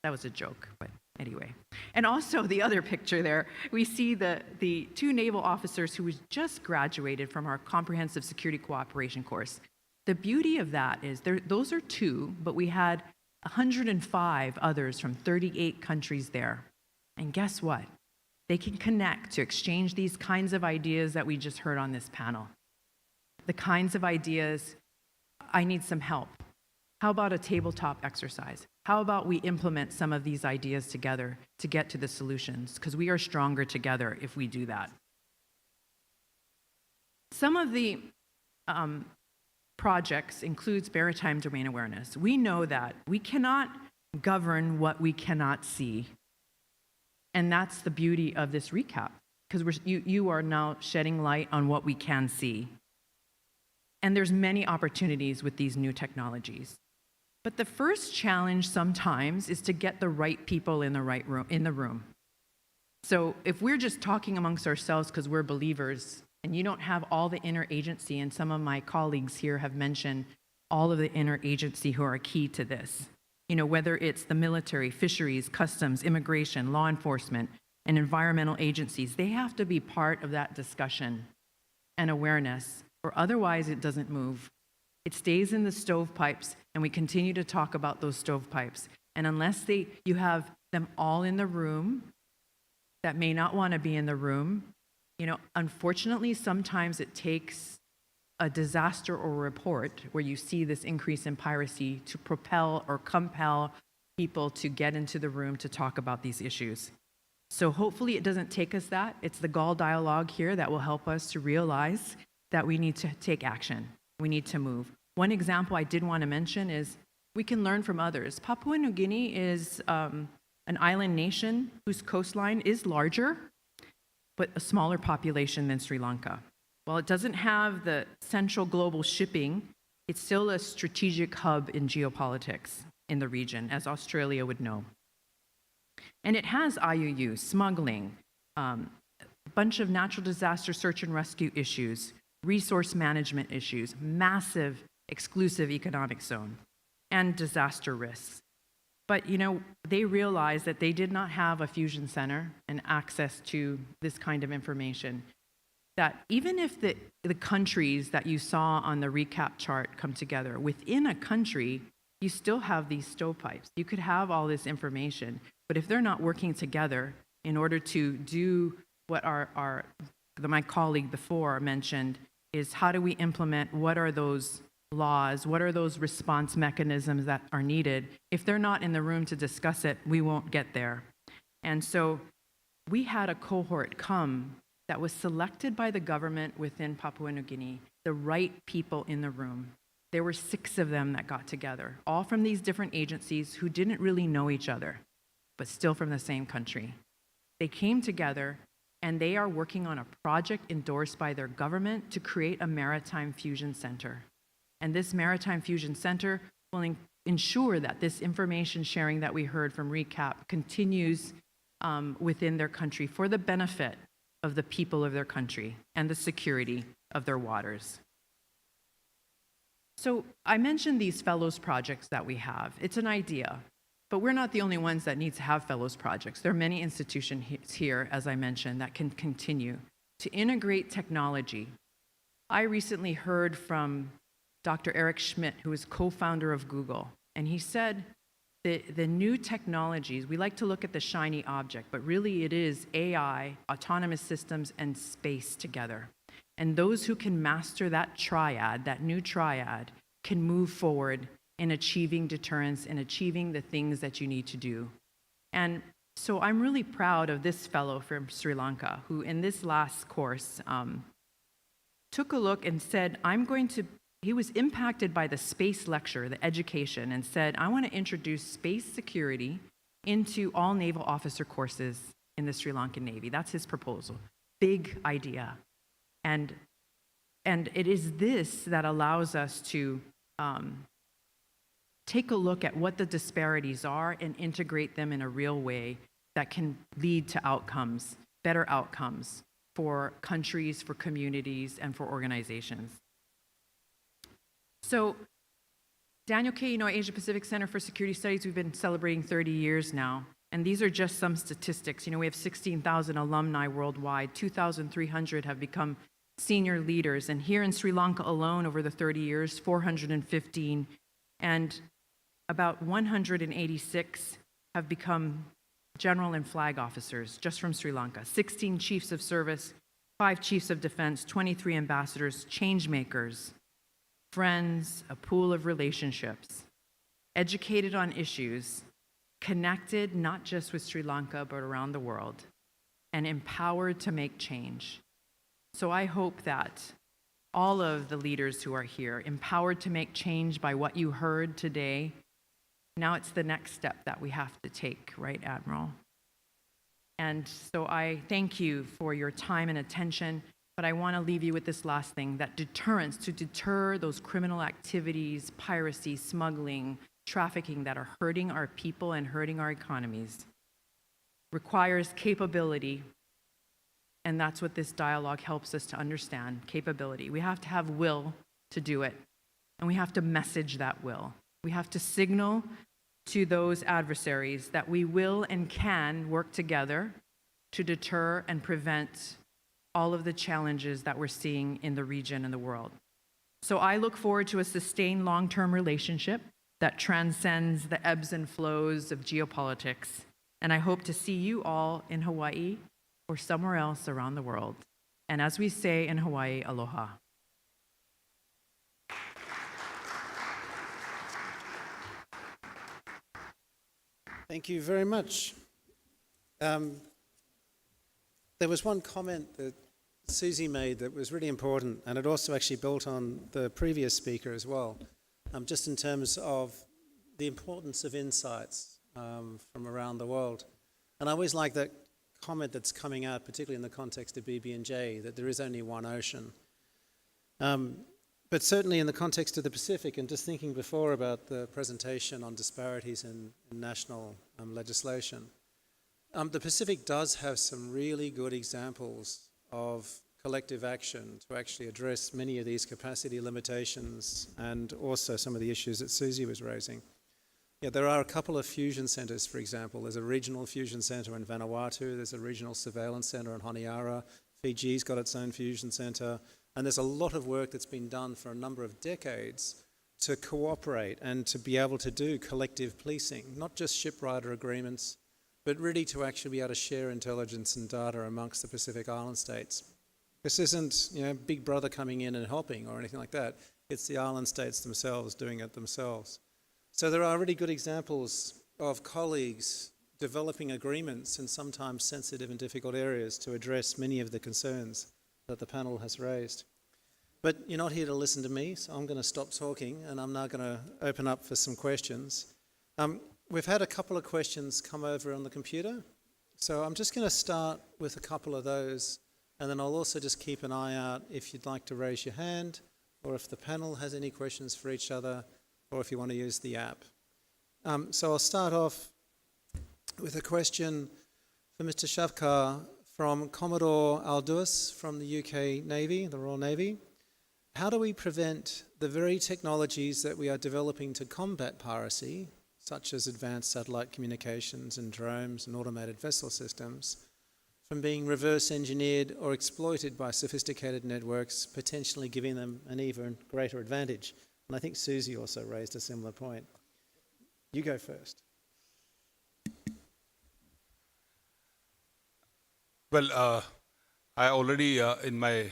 That was a joke, but anyway. And also the other picture there, we see the two naval officers who just graduated from our comprehensive security cooperation course. The beauty of that is those are two, but we had 105 others from 38 countries there. And guess what? They can connect to exchange these kinds of ideas that we just heard on this panel. The kinds of ideas, I need some help. How about a tabletop exercise? How about we implement some of these ideas together to get to the solutions? Because we are stronger together if we do that. Some of the projects includes maritime domain awareness. We know that we cannot govern what we cannot see. And that's the beauty of this recap, because you are now shedding light on what we can see. And there's many opportunities with these new technologies. But the first challenge sometimes is to get the right people in the right room. So if we're just talking amongst ourselves because we're believers, and you don't have all the interagency, and some of my colleagues here have mentioned all of the interagency who are key to this. whether it's the military, fisheries, customs, immigration, law enforcement, and environmental agencies, they have to be part of that discussion and awareness, or otherwise it doesn't move. It stays in the stovepipes, and we continue to talk about those stovepipes. And unless you have them all in the room that may not want to be in the room, unfortunately, sometimes it takes a disaster or report where you see this increase in piracy to propel or compel people to get into the room to talk about these issues. So hopefully it doesn't take us that. It's the Galle Dialogue here that will help us to realize that we need to take action. We need to move. One example I did want to mention is we can learn from others. Papua New Guinea is an island nation whose coastline is larger, but a smaller population than Sri Lanka. While it doesn't have the central global shipping, it's still a strategic hub in geopolitics in the region, as Australia would know. And it has IUU, smuggling, a bunch of natural disaster search and rescue issues, resource management issues, massive exclusive economic zone, and disaster risks. But they realized that they did not have a fusion center and access to this kind of information. That even if the countries that you saw on the recap chart come together, within a country, you still have these stovepipes. You could have all this information, but if they're not working together in order to do what my colleague before mentioned, is how do we implement, what are those laws, what are those response mechanisms that are needed? If they're not in the room to discuss it, we won't get there. And so we had a cohort come that was selected by the government within Papua New Guinea, the right people in the room. There were 6 of them that got together, all from these different agencies who didn't really know each other, but still from the same country. They came together and they are working on a project endorsed by their government to create a maritime fusion center. And this maritime fusion center will ensure that this information sharing that we heard from RECAP continues within their country for the benefit of the people of their country and the security of their waters. So I mentioned these fellows projects that we have. It's an idea, but we're not the only ones that need to have fellows projects. There are many institutions here, as I mentioned, that can continue to integrate technology. I recently heard from Dr. Eric Schmidt, who is co-founder of Google, and he said the new technologies, we like to look at the shiny object, but really it is AI, autonomous systems, and space together. And those who can master that triad, that new triad, can move forward in achieving deterrence and achieving the things that you need to do. And so I'm really proud of this fellow from Sri Lanka, who in this last course took a look and said, he was impacted by the space lecture, the education, and said, I want to introduce space security into all naval officer courses in the Sri Lankan Navy. That's his proposal. Big idea. And it is this that allows us to take a look at what the disparities are and integrate them in a real way that can lead to outcomes, better outcomes for countries, for communities, and for organizations. So Daniel K., Asia Pacific Center for Security Studies, we've been celebrating 30 years now. And these are just some statistics. We have 16,000 alumni worldwide. 2,300 have become senior leaders. And here in Sri Lanka alone, over the 30 years, 415. And about 186 have become general and flag officers just from Sri Lanka. 16 chiefs of service, 5 chiefs of defense, 23 ambassadors, change makers, friends, a pool of relationships, educated on issues, connected not just with Sri Lanka, but around the world, and empowered to make change. So I hope that all of the leaders who are here, empowered to make change by what you heard today, now it's the next step that we have to take, right, Admiral? And so I thank you for your time and attention. But I want to leave you with this last thing, that deterrence, to deter those criminal activities, piracy, smuggling, trafficking that are hurting our people and hurting our economies, requires capability. And that's what this dialogue helps us to understand, capability. We have to have will to do it. And we have to message that will. We have to signal to those adversaries that we will and can work together to deter and prevent all of the challenges that we're seeing in the region and the world. So I look forward to a sustained long-term relationship that transcends the ebbs and flows of geopolitics. And I hope to see you all in Hawaii or somewhere else around the world. And as we say in Hawaii, aloha. Thank you very much. There was one comment that Susie made that was really important, and it also actually built on the previous speaker as well, just in terms of the importance of insights from around the world. And I always like that comment that's coming out, particularly in the context of BB&J, that there is only one ocean. But certainly in the context of the Pacific, and just thinking before about the presentation on disparities in national legislation, the Pacific does have some really good examples of collective action to actually address many of these capacity limitations and also some of the issues that Susie was raising. Yeah, there are a couple of fusion centers, for example. There's a regional fusion center in Vanuatu, there's a regional surveillance center in Honiara, Fiji's got its own fusion center, and there's a lot of work that's been done for a number of decades to cooperate and to be able to do collective policing, not just shipwrighter agreements, but really to actually be able to share intelligence and data amongst the Pacific Island states. This isn't, Big Brother coming in and helping or anything like that. It's the island states themselves doing it themselves. So there are really good examples of colleagues developing agreements in sometimes sensitive and difficult areas to address many of the concerns that the panel has raised. But you're not here to listen to me, so I'm going to stop talking and I'm now going to open up for some questions. We've had a couple of questions come over on the computer, so I'm just going to start with a couple of those, and then I'll also just keep an eye out if you'd like to raise your hand, or if the panel has any questions for each other, or if you want to use the app. So I'll start off with a question for Mr. Shavkar from Commodore Alduis from the UK Navy, the Royal Navy. How do we prevent the very technologies that we are developing to combat piracy, such as advanced satellite communications and drones and automated vessel systems, from being reverse engineered or exploited by sophisticated networks, potentially giving them an even greater advantage? And I think Susie also raised a similar point. You go first. Well, I already in my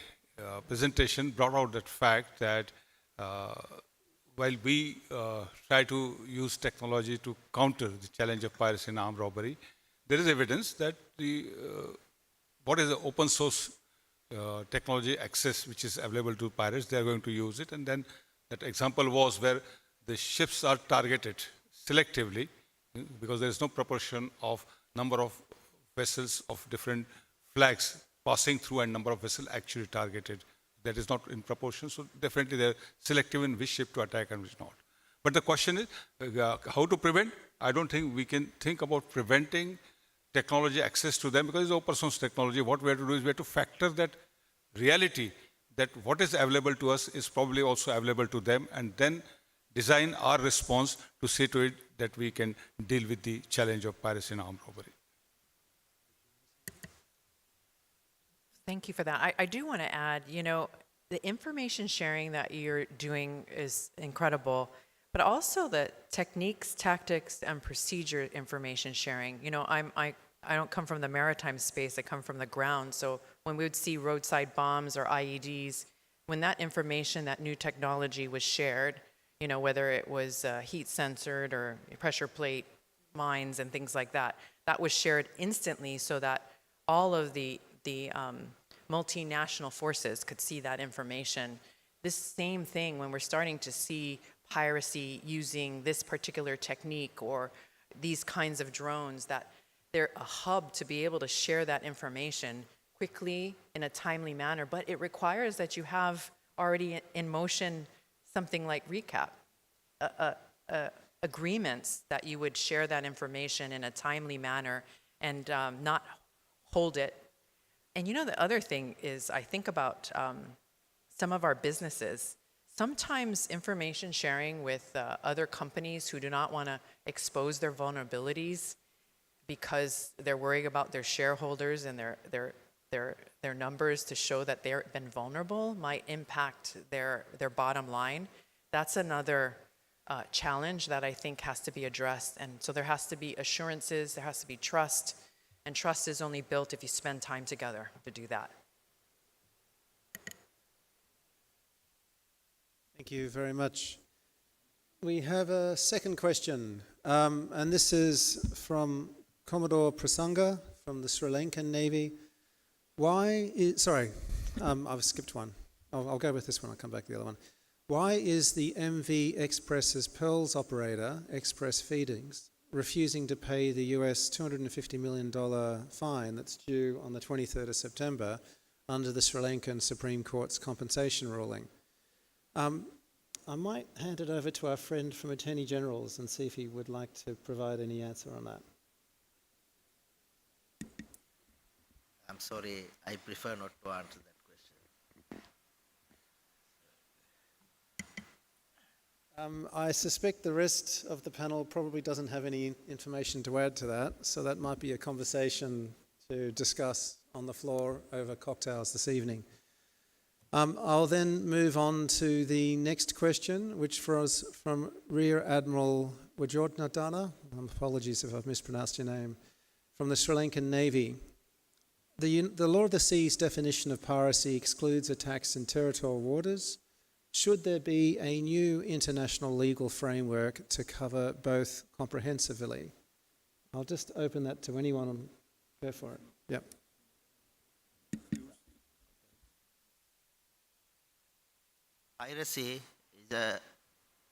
presentation brought out that fact that while we try to use technology to counter the challenge of piracy and armed robbery, there is evidence that what is the open source technology access which is available to pirates, they are going to use it. And then that example was where the ships are targeted selectively because there is no proportion of number of vessels of different flags passing through and number of vessels actually targeted. That is not in proportion, so definitely they're selective in which ship to attack and which not. But the question is, how to prevent? I don't think we can think about preventing technology access to them because it's open source technology. What we have to do is we have to factor that reality that what is available to us is probably also available to them, and then design our response to see to it that we can deal with the challenge of piracy and armed robbery. Thank you for that. I do want to add, the information sharing that you're doing is incredible, but also the techniques, tactics, and procedure information sharing. I don't come from the maritime space, I come from the ground. So when we would see roadside bombs or IEDs, when that information, that new technology was shared, whether it was heat censored or pressure plate mines and things like that, that was shared instantly so that all of the multinational forces could see that information. This same thing when we're starting to see piracy using this particular technique or these kinds of drones, that they're a hub to be able to share that information quickly in a timely manner, but it requires that you have already in motion something like RECAP, agreements that you would share that information in a timely manner and not hold it. And the other thing is I think about some of our businesses. sometimes information sharing with other companies who do not want to expose their vulnerabilities because they're worried about their shareholders and their numbers to show that they've been vulnerable might impact their bottom line. That's another challenge that I think has to be addressed. And so there has to be assurances, there has to be trust, and trust is only built if you spend time together to do that. Thank you very much. We have a second question, and this is from Commodore Prasanga from the Sri Lankan Navy. I've skipped one. I'll go with this one, I'll come back to the other one. Why is the MV Express's Pearls operator, Express Feedings, refusing to pay the US $250 million fine that's due on the 23rd of September under the Sri Lankan Supreme Court's compensation ruling? I might hand it over to our friend from Attorney General's and see if he would like to provide any answer on that. I'm sorry, I prefer not to answer that question. I suspect the rest of the panel probably doesn't have any information to add to that, so that might be a conversation to discuss on the floor over cocktails this evening. I'll then move on to the next question, which was from Rear Admiral Wajordnadana. Apologies if I've mispronounced your name. From the Sri Lankan Navy. The Law of the Sea's definition of piracy excludes attacks in territorial waters. Should there be a new international legal framework to cover both comprehensively? I'll just open that to anyone and go for it. Yep. Piracy is an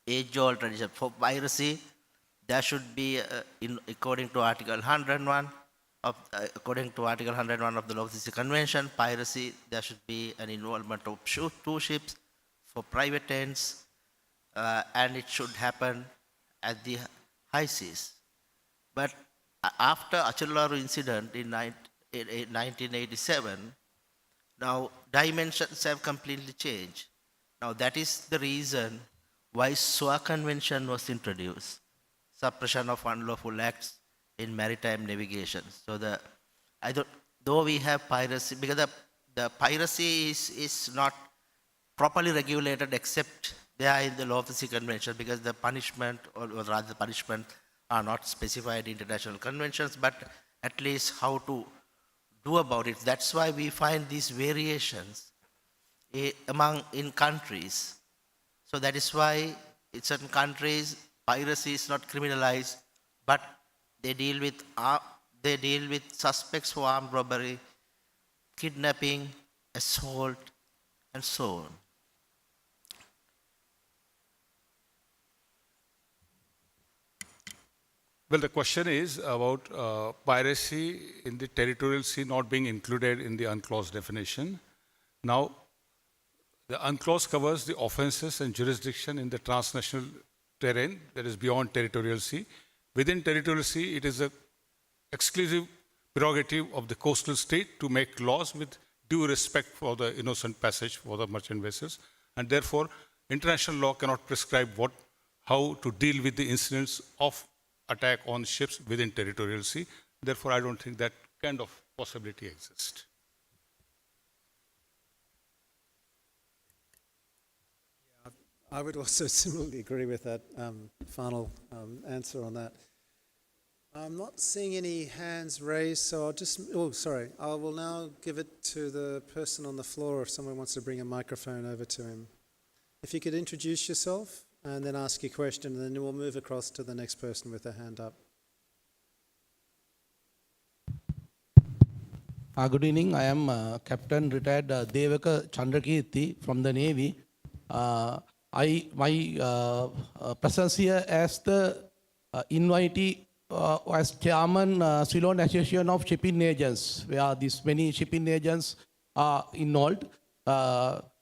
age-old tradition. For piracy, there should be, according to Article 101 of the Law of the Sea Convention, piracy, there should be an involvement of two ships for private ends, and it should happen at the high seas. But after Actionable incident in 1987, now dimensions have completely changed. Now that is the reason why SOA Convention was introduced, suppression of unlawful acts in maritime navigation. So though we have piracy, because the piracy is not properly regulated except they are in the Law of the Sea Convention, because the punishment, or rather the punishment, are not specified in international conventions, but at least how to do about it. That's why we find these variations in countries. So that is why in certain countries piracy is not criminalized, but they deal with suspects for armed robbery, kidnapping, assault, and so on. Well, the question is about piracy in the territorial sea not being included in the UNCLOS definition. Now, the UNCLOS covers the offenses and jurisdiction in the transnational terrain that is beyond territorial sea. Within territorial sea, it is an exclusive prerogative of the coastal state to make laws with due respect for the innocent passage for the merchant vessels. And therefore, international law cannot prescribe how to deal with the incidents of attack on ships within territorial sea. Therefore, I don't think that kind of possibility exists. I would also similarly agree with that final answer on that. I'm not seeing any hands raised, so I'll just, I will now give it to the person on the floor if someone wants to bring a microphone over to him. If you could introduce yourself and then ask your question, and then we'll move across to the next person with their hand up. Good evening. I am Captain Retired Devaka Chandrakirti from the Navy. My presence here as the invitee as chairman Ceylon Association of Shipping Agents, where these many shipping agents are involved.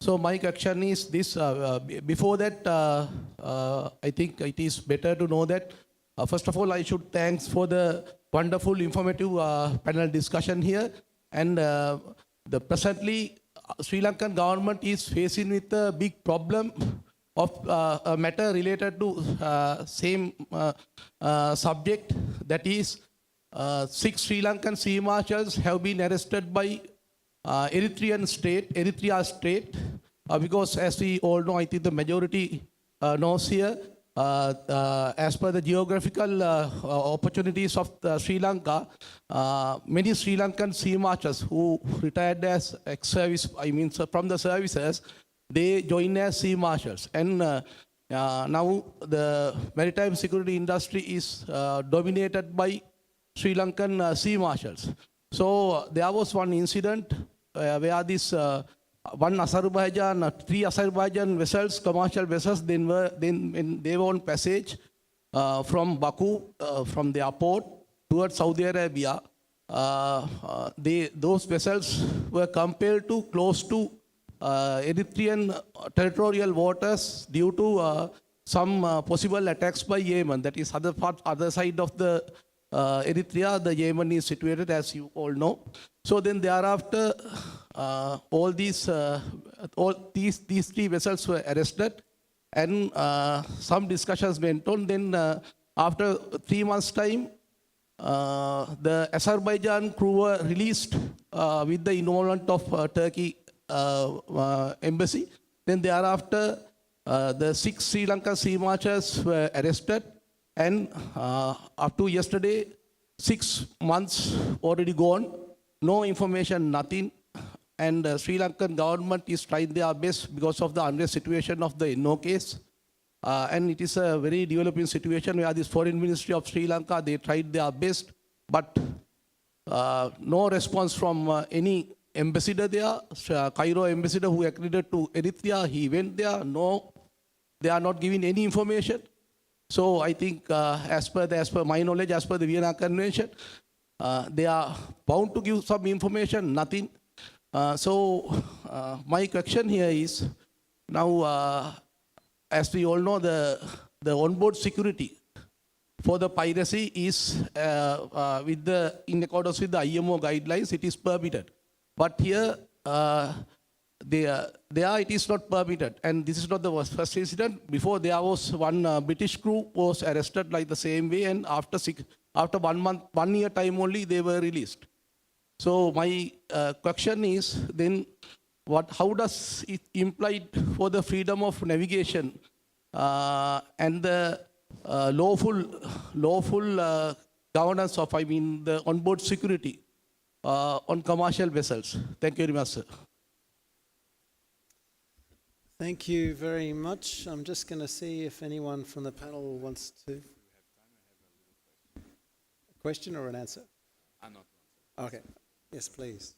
So my question is this, before that, I think it is better to know that, first of all, I should thanks for the wonderful informative panel discussion here. And the presently, Sri Lankan government is facing with a big problem of a matter related to same subject, that is 6 Sri Lankan sea marshals have been arrested by Eritrea state, because as we all know, I think the majority knows here, as per the geographical opportunities of Sri Lanka, many Sri Lankan sea marshals who retired as ex-service, from the services, they join as sea marshals. And now the maritime security industry is dominated by Sri Lankan sea marshals. So there was one incident where this three Azerbaijan vessels, commercial vessels, when they were on passage from Baku, from their port towards Saudi Arabia, those vessels were compelled to close to Eritrean territorial waters due to some possible attacks by Yemen. That is other side of the Eritrea, the Yemen is situated, as you all know. So then thereafter, all these three vessels were arrested, and some discussions went on. Then after 3 months' time, the Azerbaijan crew were released with the involvement of Turkey embassy. Then thereafter, the 6 Sri Lankan sea marchers were arrested, and up to yesterday, 6 months already gone, no information, nothing. And the Sri Lankan government is trying their best because of the unrest situation of the no case. And it is a very developing situation where this Foreign Ministry of Sri Lanka, they tried their best, but no response from any ambassador there. Cairo ambassador who accredited to Eritrea, he went there. No, they are not giving any information. So I think as per my knowledge, as per the Vienna Convention, they are bound to give some information, nothing. So my question here is, now as we all know, the onboard security for the piracy is in accordance with the IMO guidelines, it is permitted. But here, there it is not permitted, and this is not the first incident. Before, there was one British crew was arrested like the same way, and after 1 year time only, they were released. So my question is then, how does it imply for the freedom of navigation and the lawful governance of, the onboard security on commercial vessels? Thank you very much, sir. Thank you very much. I'm just going to see if anyone from the panel wants to. A question or an answer? Okay. Yes, please.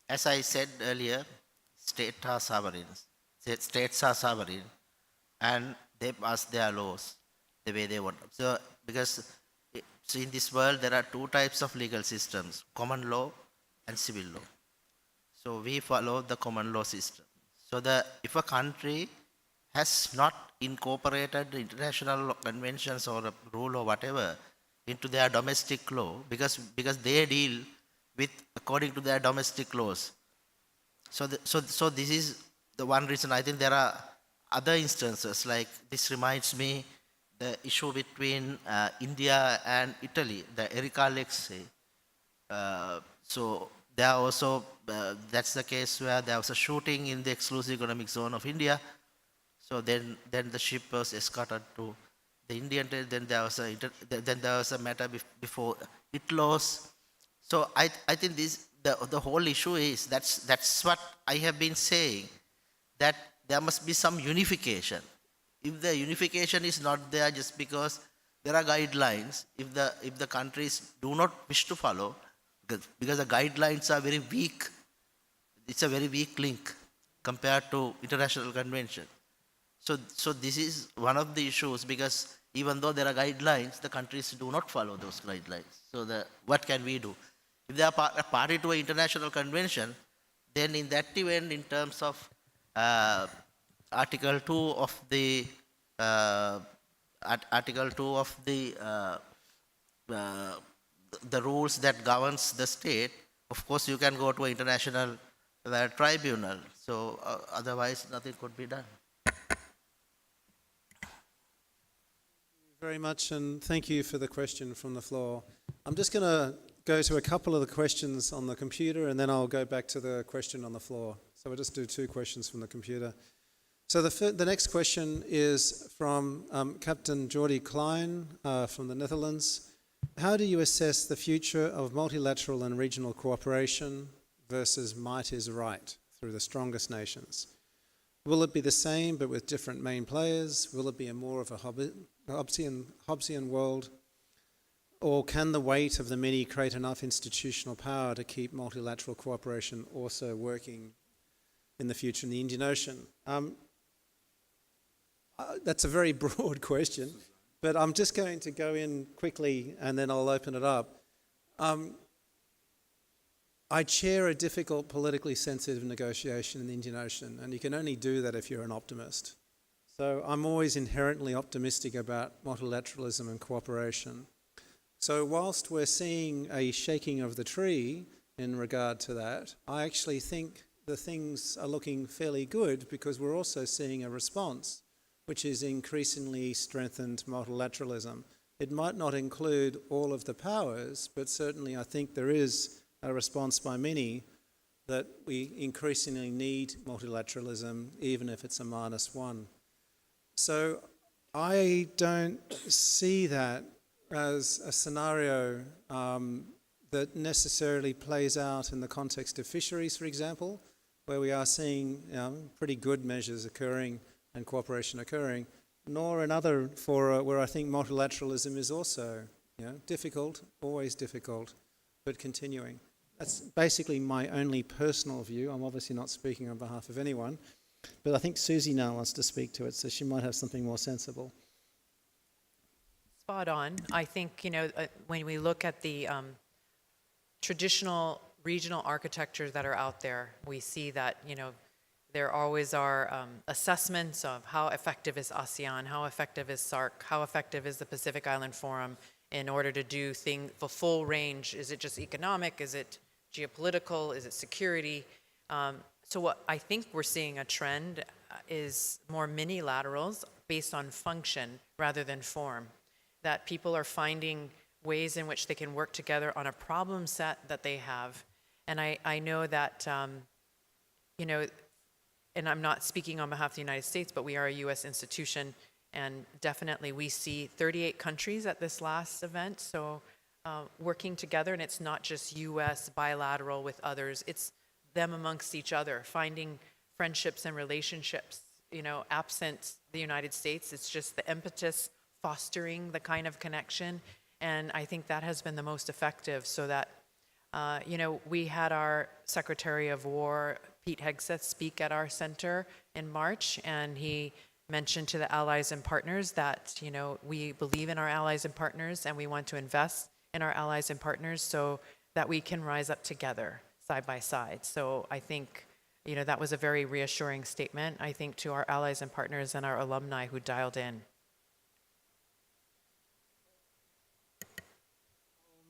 As I said earlier, states are sovereign, and they pass their laws the way they want. So, because in this world there are two types of legal systems: common law and civil law. So we follow the common law system. So if a country has not incorporated the international conventions or a rule or whatever into their domestic law, because they deal with according to their domestic laws. So this is the one reason. I think there are other instances, like this reminds me the issue between India and Italy, the Erika Lex. So there also, that's the case where there was a shooting in the exclusive economic zone of India. So then the ship was escorted to the Indian territory. Then there was a matter before it lost. So I think the whole issue is that's what I have been saying, that there must be some unification. If the unification is not there just because there are guidelines, if the countries do not wish to follow, because the guidelines are very weak, it's a very weak link compared to international convention. So this is one of the issues, because even though there are guidelines, the countries do not follow those guidelines. So what can we do? If they are a party to an international convention, then in that event, in terms of Article 2 of the rules that governs the state, of course you can go to an international the tribunal. So otherwise, nothing could be done. Very much, and thank you for the question from the floor. I'm just going to go to a couple of the questions on the computer, and then I'll go back to the question on the floor. So we'll just do 2 questions from the computer. So the next question is from Captain Jordi Klein from the Netherlands. How do you assess the future of multilateral and regional cooperation versus might is right through the strongest nations? Will it be the same but with different main players? Will it be more of a Hobbesian world? Or can the weight of the many create enough institutional power to keep multilateral cooperation also working in the future in the Indian Ocean? That's a very broad question, but I'm just going to go in quickly and then I'll open it up. I chair a difficult, politically sensitive negotiation in the Indian Ocean, and you can only do that if you're an optimist. So I'm always inherently optimistic about multilateralism and cooperation. So whilst we're seeing a shaking of the tree in regard to that, I actually think the things are looking fairly good because we're also seeing a response which is increasingly strengthened multilateralism. It might not include all of the powers, but certainly I think there is a response by many that we increasingly need multilateralism, even if it's a -1. So I don't see that as a scenario that necessarily plays out in the context of fisheries, for example, where we are seeing pretty good measures occurring and cooperation occurring, nor in other fora where I think multilateralism is also difficult, always difficult, but continuing. That's basically my only personal view. I'm obviously not speaking on behalf of anyone, but I think Susie now wants to speak to it, so she might have something more sensible. Spot on. I think, when we look at the traditional regional architectures that are out there, we see that, there always are assessments of how effective is ASEAN, how effective is SAARC, how effective is the Pacific Island Forum in order to do the full range. Is it just economic? Is it geopolitical? Is it security? So what I think we're seeing a trend is more mini-laterals based on function rather than form, that people are finding ways in which they can work together on a problem set that they have. And I know that, and I'm not speaking on behalf of the United States, but we are a U.S. institution, and definitely we see 38 countries at this last event, so working together, and it's not just U.S. bilateral with others, it's them amongst each other, finding friendships and relationships, absent the United States. It's just the impetus fostering the kind of connection, and I think that has been the most effective, so that, we had our Secretary of War, Pete Hegseth, speak at our center in March, and he mentioned to the allies and partners that, we believe in our allies and partners, and we want to invest in our allies and partners so that we can rise up together, side by side. So I think, that was a very reassuring statement, I think, to our allies and partners and our alumni who dialed in.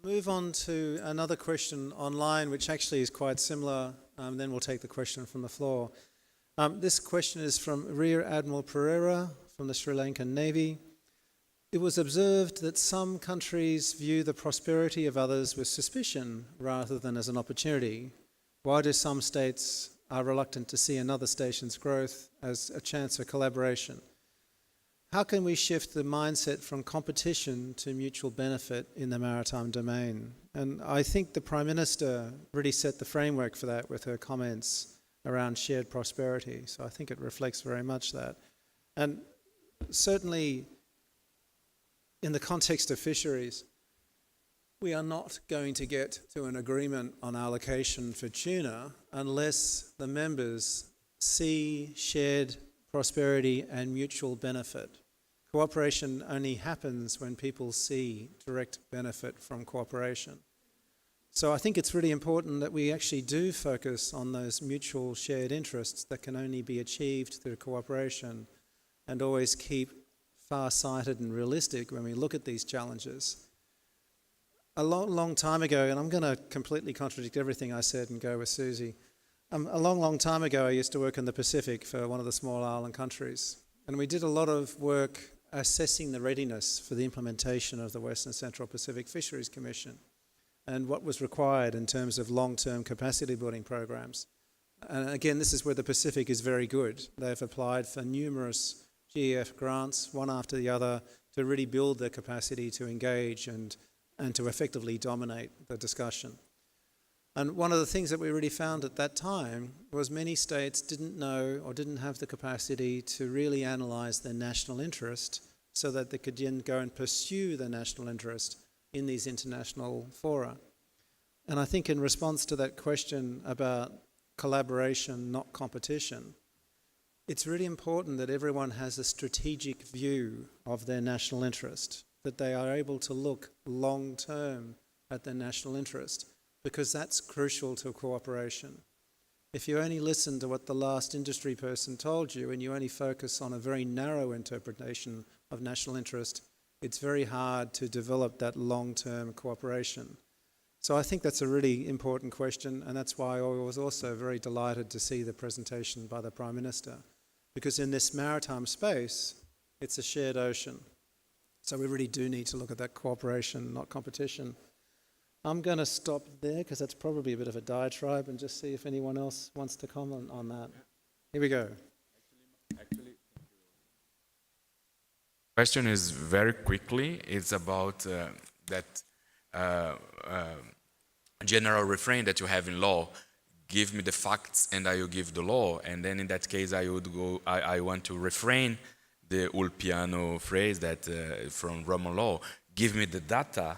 Move on to another question online, which actually is quite similar. Then we'll take the question from the floor. This question is from Rear Admiral Pereira from the Sri Lankan Navy. It was observed that some countries view the prosperity of others with suspicion rather than as an opportunity. Why do some states are reluctant to see another station's growth as a chance for collaboration? How can we shift the mindset from competition to mutual benefit in the maritime domain? And I think the Prime Minister really set the framework for that with her comments around shared prosperity. So I think it reflects very much that. And certainly in the context of fisheries, we are not going to get to an agreement on allocation for tuna unless the members see shared prosperity and mutual benefit. Cooperation only happens when people see direct benefit from cooperation. So I think it's really important that we actually do focus on those mutual shared interests that can only be achieved through cooperation, and always keep far-sighted and realistic when we look at these challenges. A long time ago, and I'm going to completely contradict everything I said and go with Susie, A long, long time ago, I used to work in the Pacific for one of the small island countries. And we did a lot of work assessing the readiness for the implementation of the Western Central Pacific Fisheries Commission and what was required in terms of long-term capacity building programs. And again, this is where the Pacific is very good. They've applied for numerous GEF grants, one after the other, to really build their capacity to engage and to effectively dominate the discussion. And one of the things that we really found at that time was many states didn't know or didn't have the capacity to really analyse their national interest so that they could then go and pursue their national interest in these international fora. And I think in response to that question about collaboration, not competition, it's really important that everyone has a strategic view of their national interest, that they are able to look long-term at their national interest, because that's crucial to cooperation. If you only listen to what the last industry person told you and you only focus on a very narrow interpretation of national interest, it's very hard to develop that long-term cooperation. So I think that's a really important question, and that's why I was also very delighted to see the presentation by the Prime Minister, because in this maritime space, it's a shared ocean. So we really do need to look at that cooperation, not competition. I'm going to stop there because that's probably a bit of a diatribe and just see if anyone else wants to comment on that. Here we go. Question is very quickly. It's about that general refrain that you have in law. Give me the facts and I will give the law. And then in that case, I would go. I want to refrain the Ulpiano phrase that from Roman law. Give me the data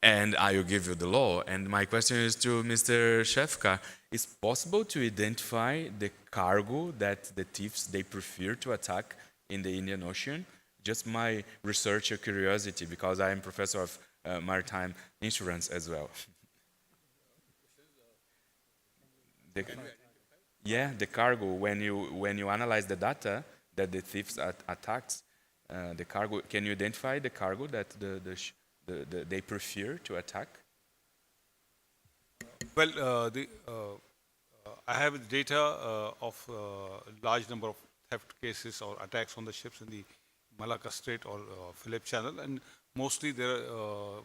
and I will give you the law. And my question is to Mr. Shefka. Is it possible to identify the cargo that the thieves, they prefer to attack in the Indian Ocean? Just my research curiosity, because I am professor of maritime insurance as well. The cargo, when you analyze the data that the thieves attacks, the cargo, can you identify the cargo that they prefer to attack? Well, I have data of large number of theft cases or attacks on the ships in the Malacca Strait or Phillip Channel, and mostly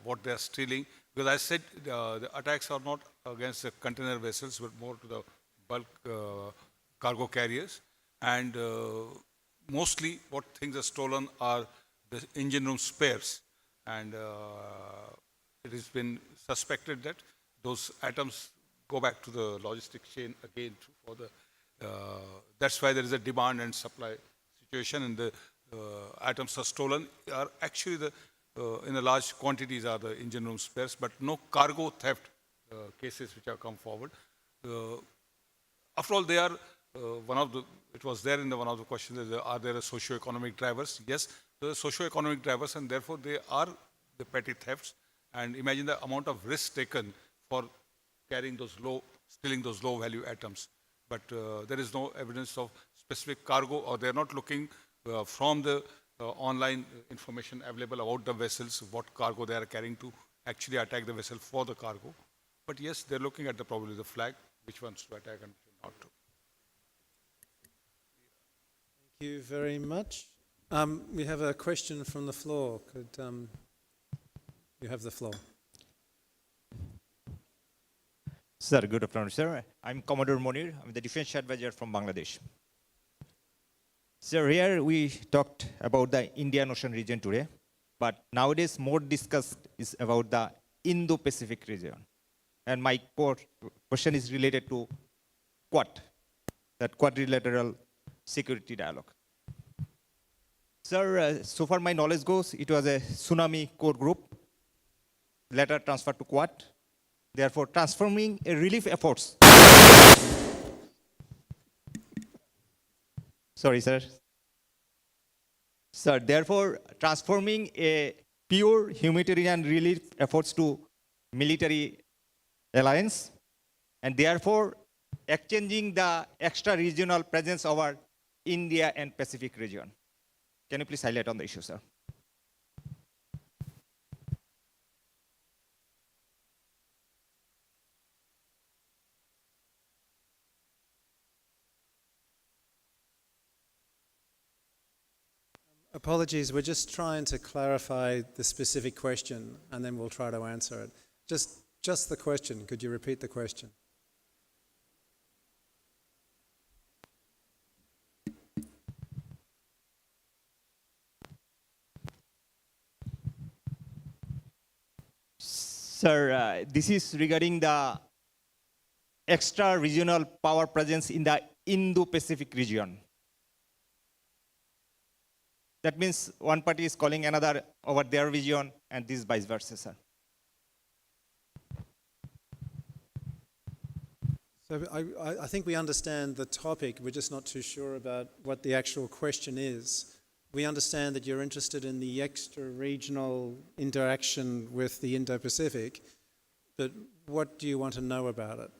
what they are stealing, because I said the attacks are not against the container vessels, but more to the bulk cargo carriers, and mostly what things are stolen are the engine room spares, and it has been suspected that those items go back to the logistics chain again for the that's why there is a demand and supply situation, and the items are stolen are actually in the large quantities are the engine room spares, but no cargo theft cases which have come forward. After all, they are it was there in one of the questions, are there socio-economic drivers? Yes, there are socio-economic drivers, and therefore they are the petty thefts. And imagine the amount of risk taken for carrying stealing those low value items. But there is no evidence of specific cargo, or they're not looking from the online information available about the vessels, what cargo they are carrying to actually attack the vessel for the cargo. But yes, they're looking at probably the flag, which ones to attack and which not to. Thank you very much. We have a question from the floor. Could you have the floor? Sir, good afternoon, sir. I'm Commodore Monir. I'm the Defense Advisor from Bangladesh. Sir, here we talked about the Indian Ocean region today, but nowadays more discussed is about the Indo-Pacific region. And my question is related to Quad, that quadrilateral security dialogue. Sir, so far my knowledge goes, it was a tsunami core group, later transferred to Quad, therefore transforming a relief efforts. Sorry, sir. Sir, therefore transforming a pure humanitarian relief efforts to military alliance, and therefore exchanging the extra regional presence of our India and Pacific region. Can you please highlight on the issue, sir? Apologies, we're just trying to clarify the specific question and then we'll try to answer it. Just the question, could you repeat the question? Sir, this is regarding the extra-regional power presence in the Indo-Pacific region. That means one party is calling another over their region, and this vice versa, sir. So I think we understand the topic, we're just not too sure about what the actual question is. We understand that you're interested in the extra-regional interaction with the Indo-Pacific, but what do you want to know about it?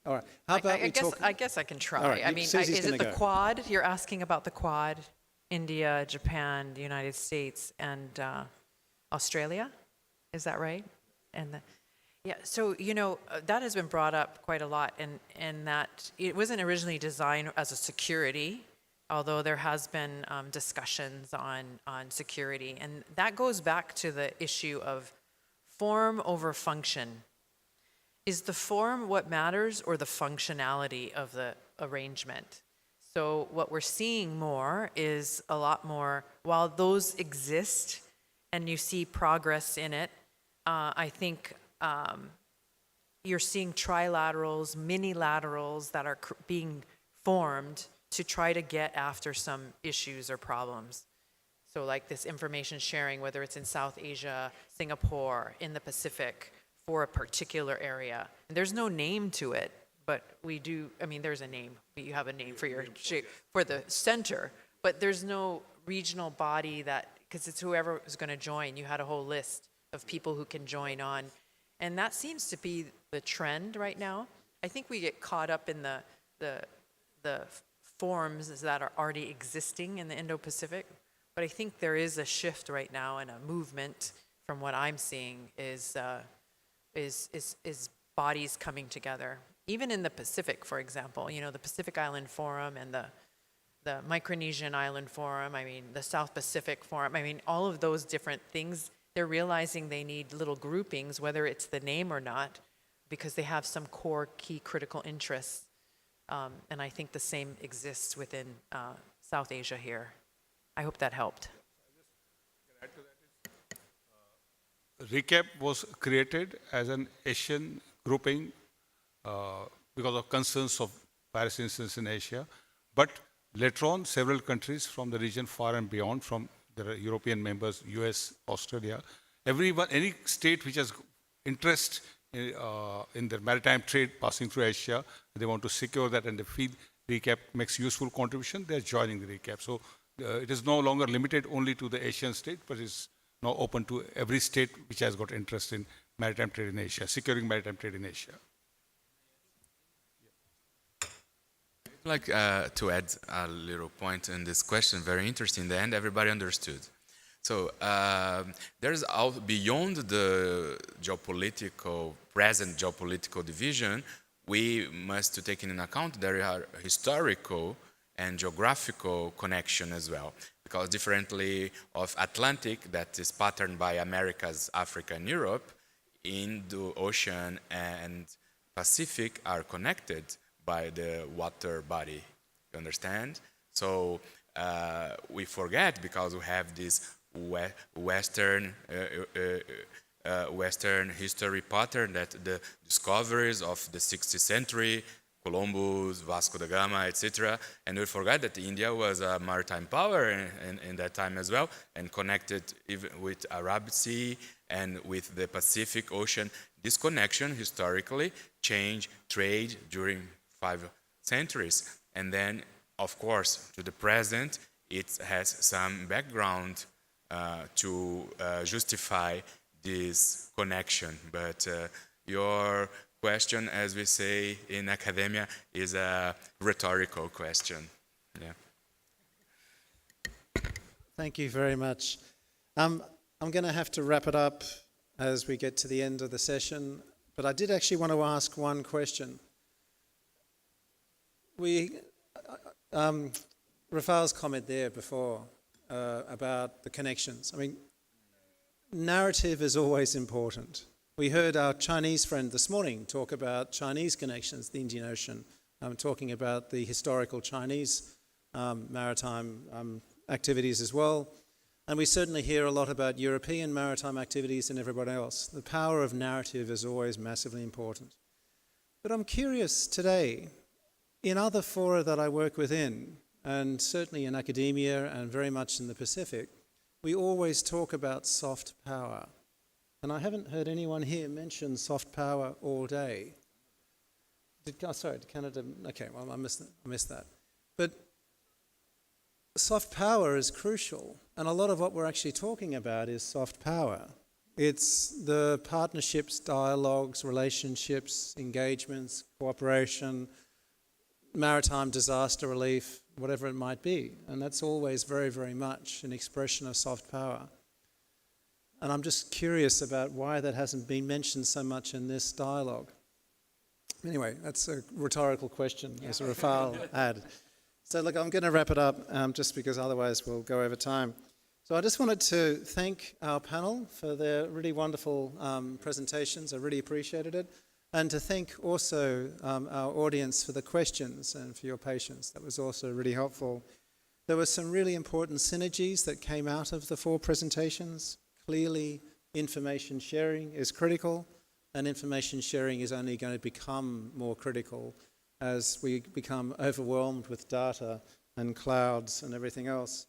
All right, how about I guess I can try. All right, I mean, Susie's is it the gonna go. Quad? You're asking about the Quad, India, Japan, the United States, and Australia? Is that right? And yeah, so, you know, that has been brought up quite a lot, and that it wasn't originally designed as a security, although there has been discussions on security. And that goes back to the issue of form over function. Is the form what matters or the functionality of the arrangement? So what we're seeing more is a lot more, while those exist and you see progress in it, I think you're seeing trilaterals, mini-laterals that are being formed to try to get after some issues or problems. So like this information sharing, whether it's in South Asia, Singapore, in the Pacific, for a particular area. And there's no name to it, but we do, I mean, there's a name. You have a name for your for the center, but there's no regional body that, because it's whoever is going to join. You had a whole list of people who can join on. And that seems to be the trend right now. I think we get caught up in the forms that are already existing in the Indo-Pacific, but I think there is a shift right now and a movement from what I'm seeing is bodies coming together. Even in the Pacific, for example, you know, the Pacific Island Forum and the Micronesian Island Forum, I mean, the South Pacific Forum, I mean, all of those different things, they're realizing they need little groupings, whether it's the name or not, because they have some core key critical interests. And I think the same exists within South Asia here. I hope that helped. RECAP was created as an Asian grouping because of concerns of piracy incidents in Asia. But later on, several countries from the region far and beyond, from the European members, US, Australia, everyone, any state which has interest in the maritime trade passing through Asia, they want to secure that, and they feel RECAP makes useful contribution, they're joining the RECAP. So it is no longer limited only to the Asian state, but it's now open to every state which has got interest in maritime trade in Asia, securing maritime trade in Asia. I'd like to add a little point in this question, very interesting. In the end, everybody understood. So there's beyond the geopolitical, present geopolitical division, we must take into account there are historical and geographical connection as well. Because differently of Atlantic, that is patterned by Americas, Africa, and Europe, Indo-Ocean and Pacific are connected by the water body. You understand? So we forget because we have this Western history pattern that the discoveries of the 16th century, Columbus, Vasco da Gama, etc. And we forgot that India was a maritime power in that time as well, and connected even with Arab Sea and with the Pacific Ocean. This connection historically changed trade during 5 centuries. And then, of course, to the present, it has some background to justify this connection. But your question, as we say in academia, is a rhetorical question. Yeah. Thank you very much. I'm going to have to wrap it up as we get to the end of the session, but I did actually want to ask one question. Rafael's comment there before about the connections. I mean, narrative is always important. We heard our Chinese friend this morning talk about Chinese connections, the Indian Ocean, talking about the historical Chinese maritime activities as well. And we certainly hear a lot about European maritime activities and everybody else. The power of narrative is always massively important. But I'm curious today, in other fora that I work within, and certainly in academia and very much in the Pacific, we always talk about soft power. And I haven't heard anyone here mention soft power all day. Sorry, did Canada? Okay, well, I missed that. But soft power is crucial, and a lot of what we're actually talking about is soft power. It's the partnerships, dialogues, relationships, engagements, cooperation, maritime disaster relief, whatever it might be. And that's always very, very much an expression of soft power. And I'm just curious about why that hasn't been mentioned so much in this dialogue. Anyway, that's a rhetorical question, as Rafal had. So look, I'm going to wrap it up just because otherwise we'll go over time. So I just wanted to thank our panel for their really wonderful presentations. I really appreciated it. And to thank also our audience for the questions and for your patience. That was also really helpful. There were some really important synergies that came out of the 4 presentations. Clearly, information sharing is critical, and information sharing is only going to become more critical as we become overwhelmed with data and clouds and everything else.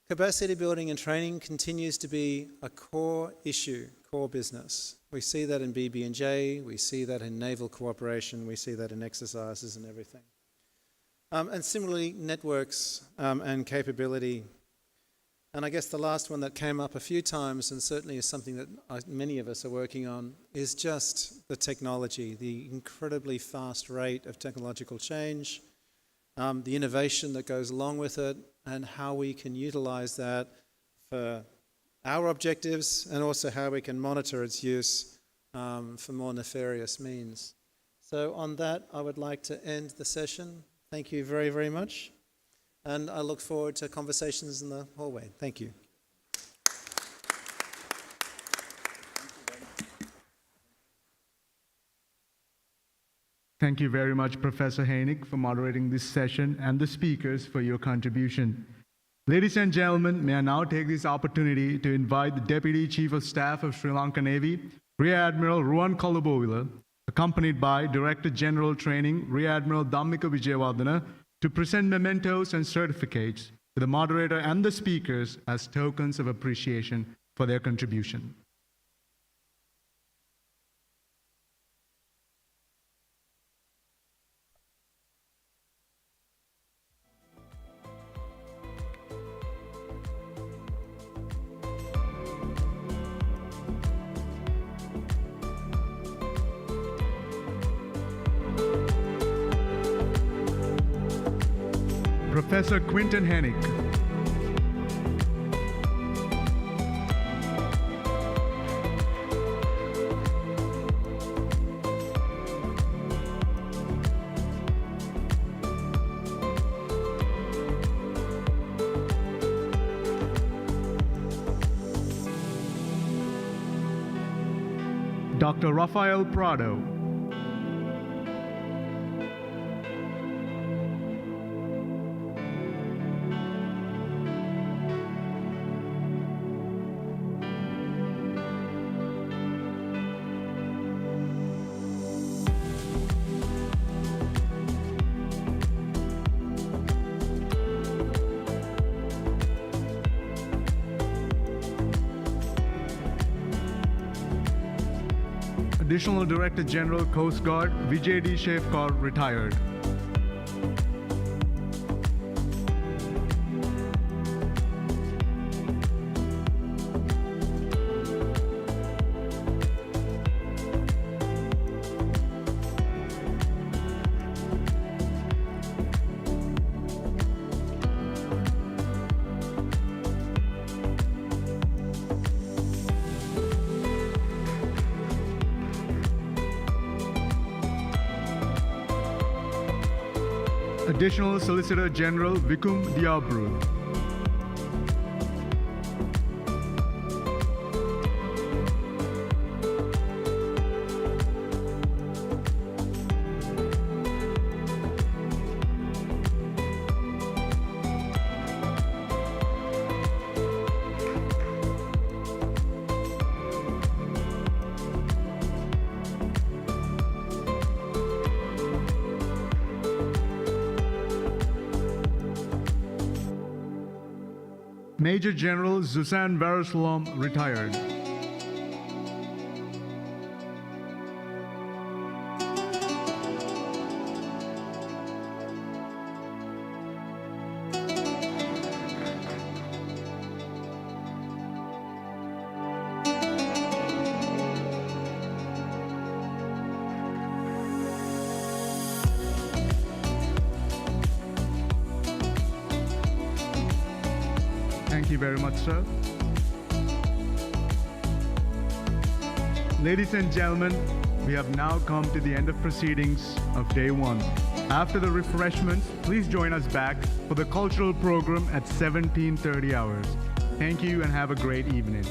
Capacity building and training continues to be a core issue, core business. We see that in BB&J, we see that in naval cooperation, we see that in exercises and everything. And similarly, networks and capability. And I guess the last one that came up a few times, and certainly is something that many of us are working on, is just the technology, the incredibly fast rate of technological change, the innovation that goes along with it, and how we can utilize that for our objectives, and also how we can monitor its use for more nefarious means. So on that, I would like to end the session. Thank you very, very much. And I look forward to conversations in the hallway. Thank you. Thank you very much, Professor Heinig, for moderating this session, and the speakers for your contribution. Ladies and gentlemen, may I now take this opportunity to invite the Deputy Chief of Staff of Sri Lanka Navy, Rear Admiral Ruwan Kolobowila, accompanied by Director General Training, Rear Admiral Dhammika Wijewardena, to present mementos and certificates to the moderator and the speakers as tokens of appreciation for their contribution. Professor Quinton Hennick. Dr. Rafael Prado. Additional Director General, Coast Guard, Vijay D. Shevkar, retired. Additional Solicitor General Vikum Diabru. Major General Zuzan Varuslom, retired. Thank you very much, sir. Ladies and gentlemen, we have now come to the end of proceedings of day one. After the refreshments, please join us back for the cultural program at 17:30 hours. Thank you and have a great evening.